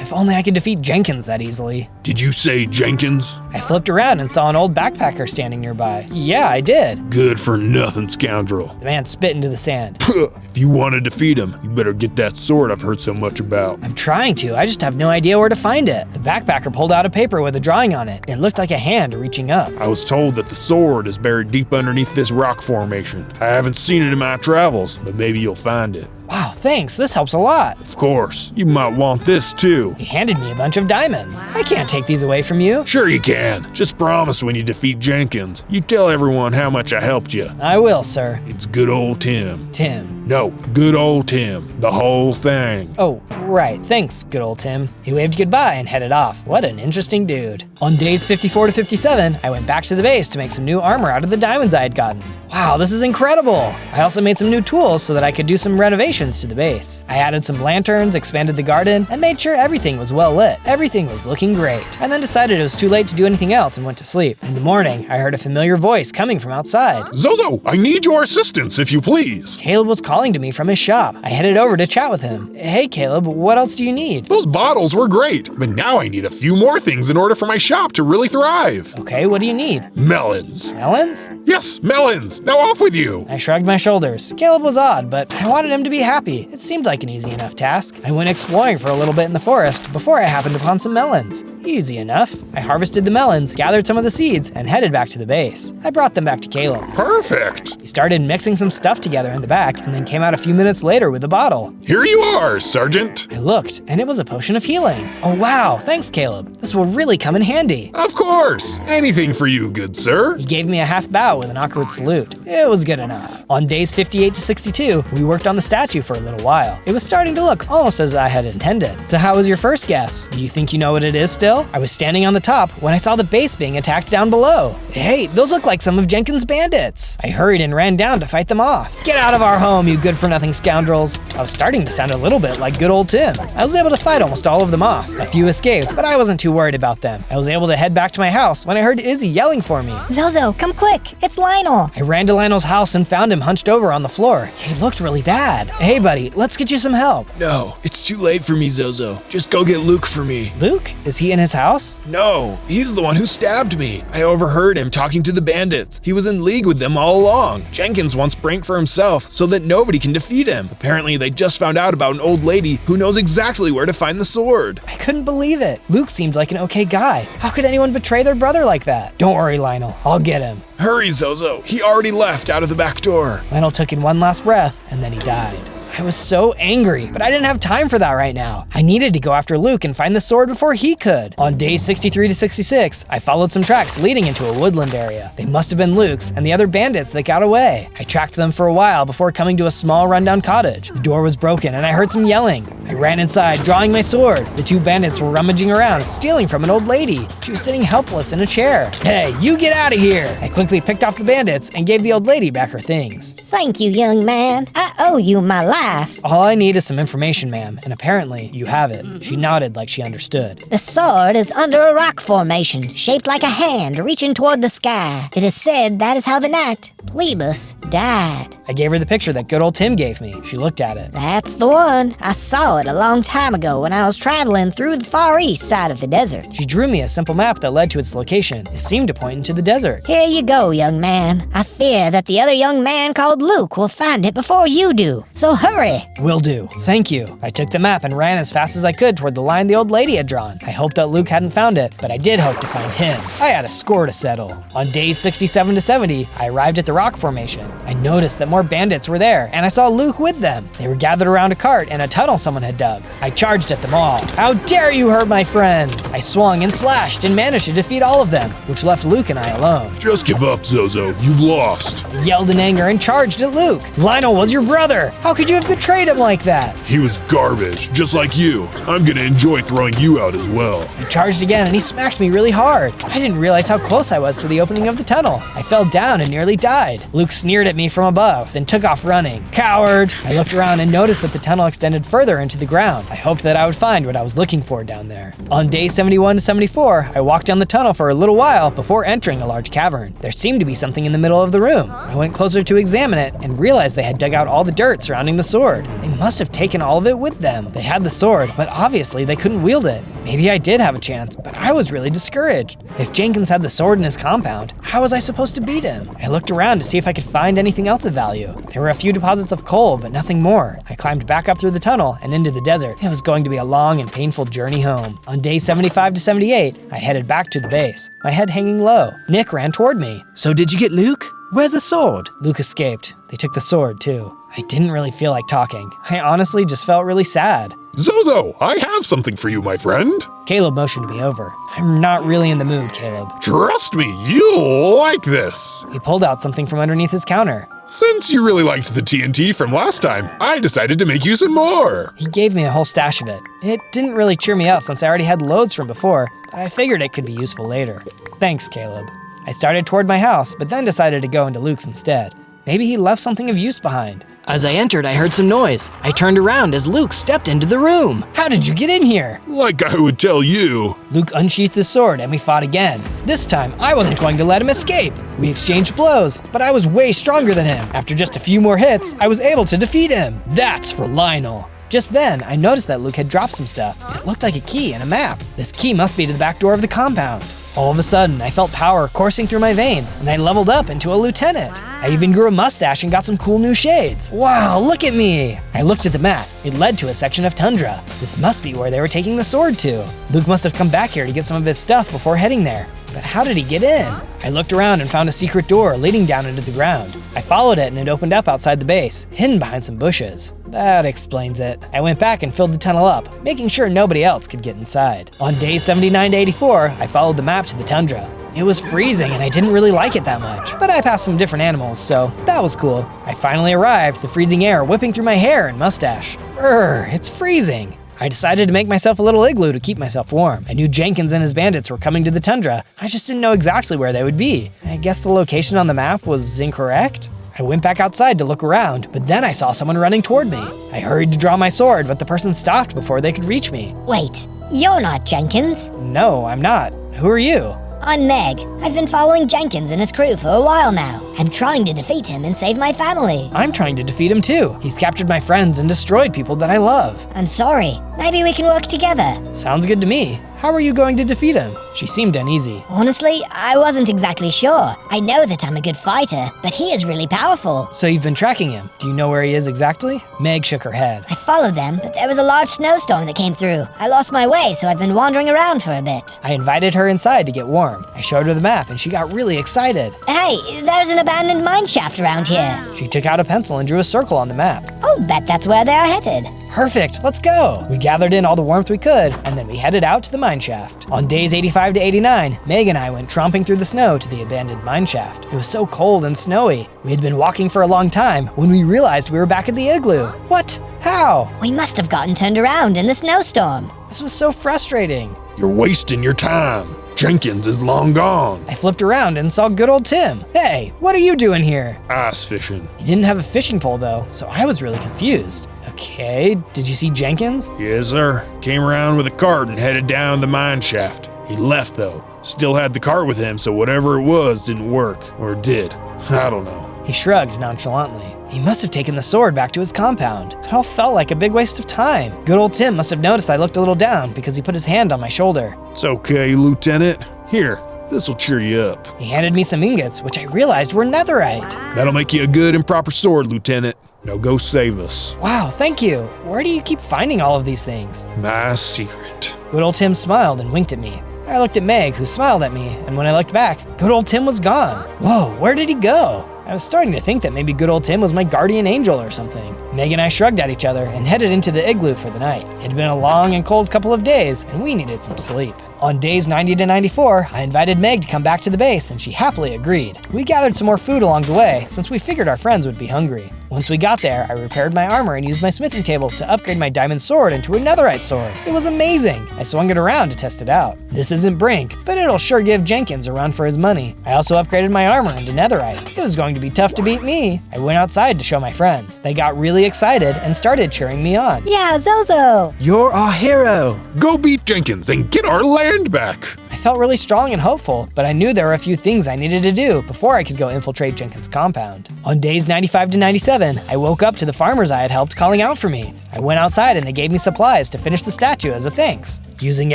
If only I could defeat Jenkins that easily.
Did you say Jenkins?
I flipped around and saw an old backpacker standing nearby. Yeah, I did.
Good for nothing, scoundrel.
The man spit into the sand.
If you want to defeat him, you better get that sword I've heard so much about.
I'm trying to, I just have no idea where to find it. The backpacker pulled out a paper with a drawing on it. It looked like a hand reaching up.
I was told that the sword is buried deep underneath this rock formation. I haven't seen it in my travels, but maybe you'll find it.
Wow, thanks, this helps a lot.
Of course, you might want this too.
He handed me a bunch of diamonds. I can't take these away from you.
Sure you can. Just promise when you defeat Jenkins, you tell everyone how much I helped you.
I will, sir.
It's good old Tim.
Tim.
No, good old Tim. The whole thing.
Oh, right. Thanks, good old Tim. He waved goodbye and headed off. What an interesting dude. On days 54 to 57, I went back to the base to make some new armor out of the diamonds I had gotten. Wow, this is incredible. I also made some new tools so that I could do some renovations to the base. I added some lanterns, expanded the garden, and made sure everything was well lit. Everything was looking great. And then decided it was too late to do anything else and went to sleep. In the morning, I heard a familiar voice coming from outside.
Zozo, I need your assistance, if you please.
Caleb was calling to me from his shop. I headed over to chat with him. Hey Caleb, what else do you need?
Those bottles were great, but now I need a few more things in order for my shop to really thrive.
Okay, what do you need?
Melons.
Melons?
Yes, melons. Now off with you.
I shrugged my shoulders. Caleb was odd, but I wanted him to be happy. It seemed like an easy enough task. I went exploring for a little bit in the forest before I happened upon some melons. Easy enough. I harvested the melons, gathered some of the seeds, and headed back to the base. I brought them back to Caleb.
Perfect.
He started mixing some stuff together in the back and then came out a few minutes later with a bottle.
Here you are, Sergeant.
I looked, and it was a potion of healing. Oh wow, thanks Caleb. This will really come in handy.
Of course. Anything for you, good sir.
He gave me a half bow with an awkward salute. It was good enough. On days 58 to 62, we worked on the statue for a little while. It was starting to look almost as I had intended. So how was your first guess? Do you think you know what it is still? I was standing on the top when I saw the base being attacked down below. Hey, those look like some of Jenkins' bandits. I hurried and ran down to fight them off. Get out of our home, you good-for-nothing scoundrels. I was starting to sound a little bit like good old Tim. I was able to fight almost all of them off. A few escaped, but I wasn't too worried about them. I was able to head back to my house when I heard Izzy yelling for me.
Zozo, come quick, it's Lionel.
I ran to Lionel's house and found him hunched over on the floor. He looked really bad. Hey buddy, let's get you some help.
No, it's too late for me, Zozo. Just go get Luke for me.
Luke? Is he in his house?
No, he's the one who stabbed me. I overheard him talking to the bandits. He was in league with them all along. Jenkins wants Brink for himself so that nobody can defeat him. Apparently, they just found out about an old lady who knows exactly where to find the sword.
I couldn't believe it. Luke seemed like an okay guy. How could anyone betray their brother like that? Don't worry, Lionel. I'll get him.
Hurry, Zozo. He already left out of the back door.
Lionel took in one last breath, and then he died. I was so angry, but I didn't have time for that right now. I needed to go after Luke and find the sword before he could. On days 63 to 66, I followed some tracks leading into a woodland area. They must have been Luke's and the other bandits that got away. I tracked them for a while before coming to a small rundown cottage. The door was broken and I heard some yelling. I ran inside, drawing my sword. The two bandits were rummaging around, stealing from an old lady. She was sitting helpless in a chair. Hey, you get out of here! I quickly picked off the bandits and gave the old lady back her things.
Thank you, young man. I owe you my life.
All I need is some information, ma'am, and apparently you have it. She nodded like she understood.
The sword is under a rock formation, shaped like a hand reaching toward the sky. It is said that is how the knight, Plebus, died.
I gave her the picture that good old Tim gave me. She looked at it.
That's the one. I saw it a long time ago when I was traveling through the far east side of the desert.
She drew me a simple map that led to its location. It seemed to point into the desert.
Here you go, young man. I fear that the other young man called Luke will find it before you do. So hurry.
Will do. Thank you. I took the map and ran as fast as I could toward the line the old lady had drawn. I hoped that Luke hadn't found it, but I did hope to find him. I had a score to settle. On days 67 to 70, I arrived at the rock formation. I noticed that more bandits were there, and I saw Luke with them. They were gathered around a cart and a tunnel someone had dug. I charged at them all. How dare you hurt my friends! I swung and slashed and managed to defeat all of them, which left Luke and I alone.
Just give up, Zozo. You've lost.
I yelled in anger and charged at Luke. Lionel was your brother. How could you have betrayed him like that?
He was garbage, just like you. I'm gonna enjoy throwing you out as well.
I charged again and he smacked me really hard. I didn't realize how close I was to the opening of the tunnel. I fell down and nearly died. Luke sneered at me from above, then took off running. Coward! I looked around and noticed that the tunnel extended further into the ground. I hoped that I would find what I was looking for down there. On day 71 to 74, I walked down the tunnel for a little while before entering a large cavern. There seemed to be something in the middle of the room. I went closer to examine it and realized they had dug out all the dirt surrounding the sword. They must have taken all of it with them. They had the sword, but obviously they couldn't wield it. Maybe I did have a chance, but I was really discouraged. If Jenkins had the sword in his compound, how was I supposed to beat him? I looked around to see if I could find anything else of value. There were a few deposits of coal, but nothing more. I climbed back up through the tunnel and into the desert. It was going to be a long and painful journey home. On day 75 to 78, I headed back to the base, my head hanging low. Nick ran toward me.
So did you get Luke? Where's the sword?
Luke escaped. They took the sword too. I didn't really feel like talking. I honestly just felt really sad.
Zozo, I have something for you, my friend.
Caleb motioned me over. I'm not really in the mood, Caleb.
Trust me, you'll like this.
He pulled out something from underneath his counter.
Since you really liked the TNT from last time, I decided to make you some more.
He gave me a whole stash of it. It didn't really cheer me up since I already had loads from before, but I figured it could be useful later. Thanks, Caleb. I started toward my house, but then decided to go into Luke's instead. Maybe he left something of use behind.
As I entered, I heard some noise. I turned around as Luke stepped into the room.
How did you get in here?
Like I would tell you.
Luke unsheathed his sword and we fought again. This time, I wasn't going to let him escape. We exchanged blows, but I was way stronger than him. After just a few more hits, I was able to defeat him. That's for Lionel. Just then, I noticed that Luke had dropped some stuff. It looked like a key and a map. This key must be to the back door of the compound. All of a sudden, I felt power coursing through my veins, and I leveled up into a lieutenant. I even grew a mustache and got some cool new shades. Wow, look at me! I looked at the map. It led to a section of tundra. This must be where they were taking the sword to. Luke must have come back here to get some of his stuff before heading there. But how did he get in? I looked around and found a secret door leading down into the ground. I followed it and it opened up outside the base, hidden behind some bushes. That explains it. I went back and filled the tunnel up, making sure nobody else could get inside. On days 79 to 84, I followed the map to the tundra. It was freezing and I didn't really like it that much, but I passed some different animals, so that was cool. I finally arrived, the freezing air whipping through my hair and mustache. It's freezing. I decided to make myself a little igloo to keep myself warm. I knew Jenkins and his bandits were coming to the tundra. I just didn't know exactly where they would be. I guess the location on the map was incorrect? I went back outside to look around, but then I saw someone running toward me. I hurried to draw my sword, but the person stopped before they could reach me.
Wait, you're not Jenkins.
No, I'm not. Who are you?
I'm Meg. I've been following Jenkins and his crew for a while now. I'm trying to defeat him and save my family.
I'm trying to defeat him too. He's captured my friends and destroyed people that I love.
I'm sorry. Maybe we can work together.
Sounds good to me. How are you going to defeat him? She seemed uneasy.
Honestly, I wasn't exactly sure. I know that I'm a good fighter, but he is really powerful.
So you've been tracking him. Do you know where he is exactly? Meg shook her head.
I followed them, but there was a large snowstorm that came through. I lost my way, so I've been wandering around for a bit.
I invited her inside to get warm. I showed her the map and she got really excited.
Hey, there's an abandoned mine shaft around here.
She took out a pencil and drew a circle on the map.
I'll bet that's where they're headed.
Perfect, let's go! We gathered in all the warmth we could, and then we headed out to the mine shaft. On days 85 to 89, Meg and I went tromping through the snow to the abandoned mine shaft. It was so cold and snowy. We had been walking for a long time when we realized we were back at the igloo. What? How?
We must have gotten turned around in the snowstorm.
This was so frustrating.
You're wasting your time. Jenkins is long gone.
I flipped around and saw good old Tim. Hey, what are you doing here?
Ice fishing.
He didn't have a fishing pole though, so I was really confused. Okay, did you see Jenkins?
Yes, sir. Came around with a cart and headed down the mine shaft. He left though. Still had the cart with him, so whatever it was didn't work. Or did. I don't know.
He shrugged nonchalantly. He must have taken the sword back to his compound. It all felt like a big waste of time. Good old Tim must have noticed I looked a little down because he put his hand on my shoulder.
It's okay, Lieutenant. Here, this'll cheer you up.
He handed me some ingots, which I realized were netherite.
That'll make you a good and proper sword, Lieutenant. Now go save us.
Wow, thank you. Where do you keep finding all of these things?
My secret.
Good old Tim smiled and winked at me. I looked at Meg, who smiled at me, and when I looked back, good old Tim was gone. Whoa, where did he go? I was starting to think that maybe good old Tim was my guardian angel or something. Meg and I shrugged at each other and headed into the igloo for the night. It had been a long and cold couple of days, and we needed some sleep. On days 90 to 94, I invited Meg to come back to the base, and she happily agreed. We gathered some more food along the way, since we figured our friends would be hungry. Once we got there, I repaired my armor and used my smithing table to upgrade my diamond sword into a netherite sword. It was amazing! I swung it around to test it out. This isn't Brink, but it'll sure give Jenkins a run for his money. I also upgraded my armor into netherite. It was going to be tough to beat me. I went outside to show my friends. They got really excited and started cheering me on.
Yeah, Zozo!
You're our hero! Go beat Jenkins and get our land back!
I felt really strong and hopeful, but I knew there were a few things I needed to do before I could go infiltrate Jenkins' compound. On days 95 to 97, I woke up to the farmers I had helped calling out for me. I went outside and they gave me supplies to finish the statue as a thanks. Using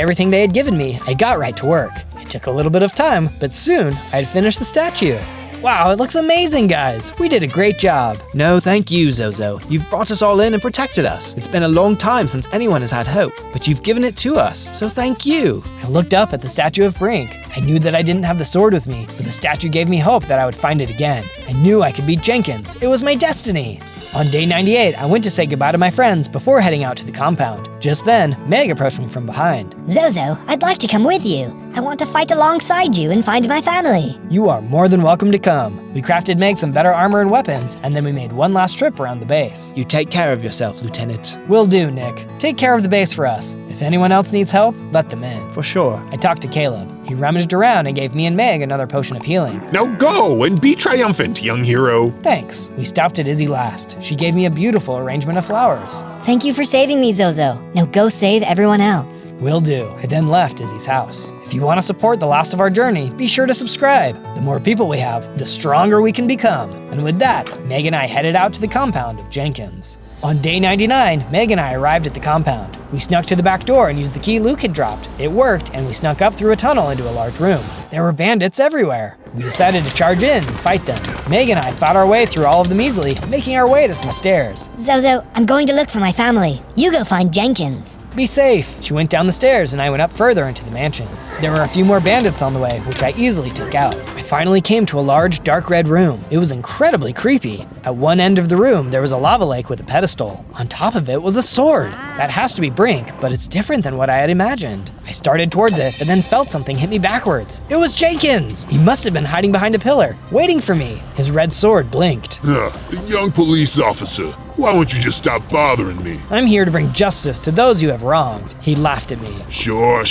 everything they had given me, I got right to work. It took a little bit of time, but soon I had finished the statue. Wow, it looks amazing, guys! We did a great job.
No, thank you, Zozo. You've brought us all in and protected us. It's been a long time since anyone has had hope, but you've given it to us, so thank you.
I looked up at the statue of Brink. I knew that I didn't have the sword with me, but the statue gave me hope that I would find it again. I knew I could beat Jenkins. It was my destiny. On day 98, I went to say goodbye to my friends before heading out to the compound. Just then, Meg approached me from behind.
Zozo, I'd like to come with you. I want to fight alongside you and find my family.
You are more than welcome to come. We crafted Meg some better armor and weapons, and then we made one last trip around the base.
You take care of yourself, Lieutenant.
Will do, Nick. Take care of the base for us. If anyone else needs help, let them in.
For sure.
I talked to Caleb. He rummaged around and gave me and Meg another potion of healing.
Now go and be triumphant, young hero.
Thanks. We stopped at Izzy last. She gave me a beautiful arrangement of flowers.
Thank you for saving me, Zozo. Now go save everyone else.
Will do. I then left Izzy's house. If you want to support the last of our journey, be sure to subscribe. The more people we have, the stronger we can become. And with that, Meg and I headed out to the compound of Jenkins. On day 99, Meg and I arrived at the compound. We snuck to the back door and used the key Luke had dropped. It worked, and we snuck up through a tunnel into a large room. There were bandits everywhere. We decided to charge in and fight them. Meg and I fought our way through all of them easily, making our way to some stairs.
Zozo, I'm going to look for my family. You go find Jenkins.
Be safe. She went down the stairs and I went up further into the mansion. There were a few more bandits on the way, which I easily took out. I finally came to a large dark red room. It was incredibly creepy. At one end of the room, there was a lava lake with a pedestal. On top of it was a sword. That has to be Brink, but it's different than what I had imagined. I started towards it, but then felt something hit me backwards. It was Jenkins! He must have been hiding behind a pillar, waiting for me. His red sword blinked.
The young police officer. Why won't you just stop bothering me?
I'm here to bring justice to those you have wronged. He laughed at me.
Sure.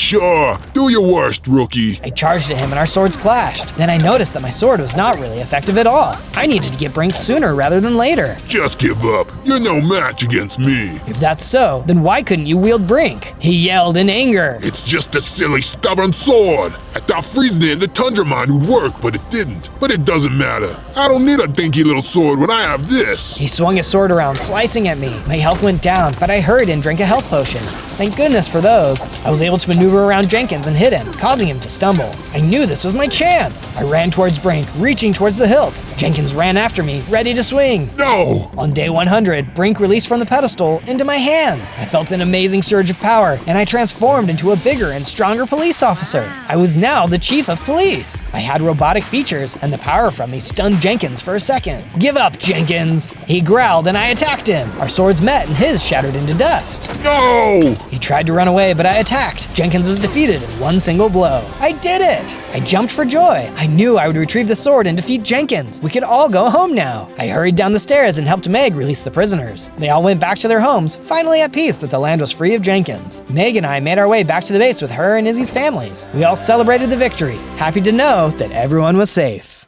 Do your worst, rookie.
I charged at him and our swords clashed. Then I noticed that my sword was not really effective at all. I needed to get Brink sooner rather than later.
Just give up. You're no match against me.
If that's so, then why couldn't you wield Brink? He yelled in anger.
It's just a silly, stubborn sword. I thought freezing it in the tundra mine would work, but it didn't. But it doesn't matter. I don't need a dinky little sword when I have this.
He swung his sword around, slicing at me. My health went down, but I hurried and drank a health potion. Thank goodness for those. I was able to maneuver around Jenkins and hit him, causing him to stumble. I knew this was my chance. I ran towards Brink, reaching towards the hilt. Jenkins ran after me, ready to swing.
No!
On day 100, Brink released from the pedestal into my hands. I felt an amazing surge of power, and I transformed into a bigger and stronger police officer. I was now the chief of police. I had robotic features, and the power from me stunned Jenkins for a second. Give up, Jenkins! He growled, and I attacked him. Our swords met, and his shattered into dust.
No!
He tried to run away, but I attacked. Jenkins was defeated in one single blow. I did it! I jumped for joy. I knew I would retrieve the sword and defeat Jenkins. We could all go home now. I hurried down the stairs and helped Meg release the prisoners. They all went back to their homes, finally at peace that the land was free of Jenkins. Meg and I made our way back to the base with her and Izzy's families. We all celebrated the victory, happy to know that everyone was safe.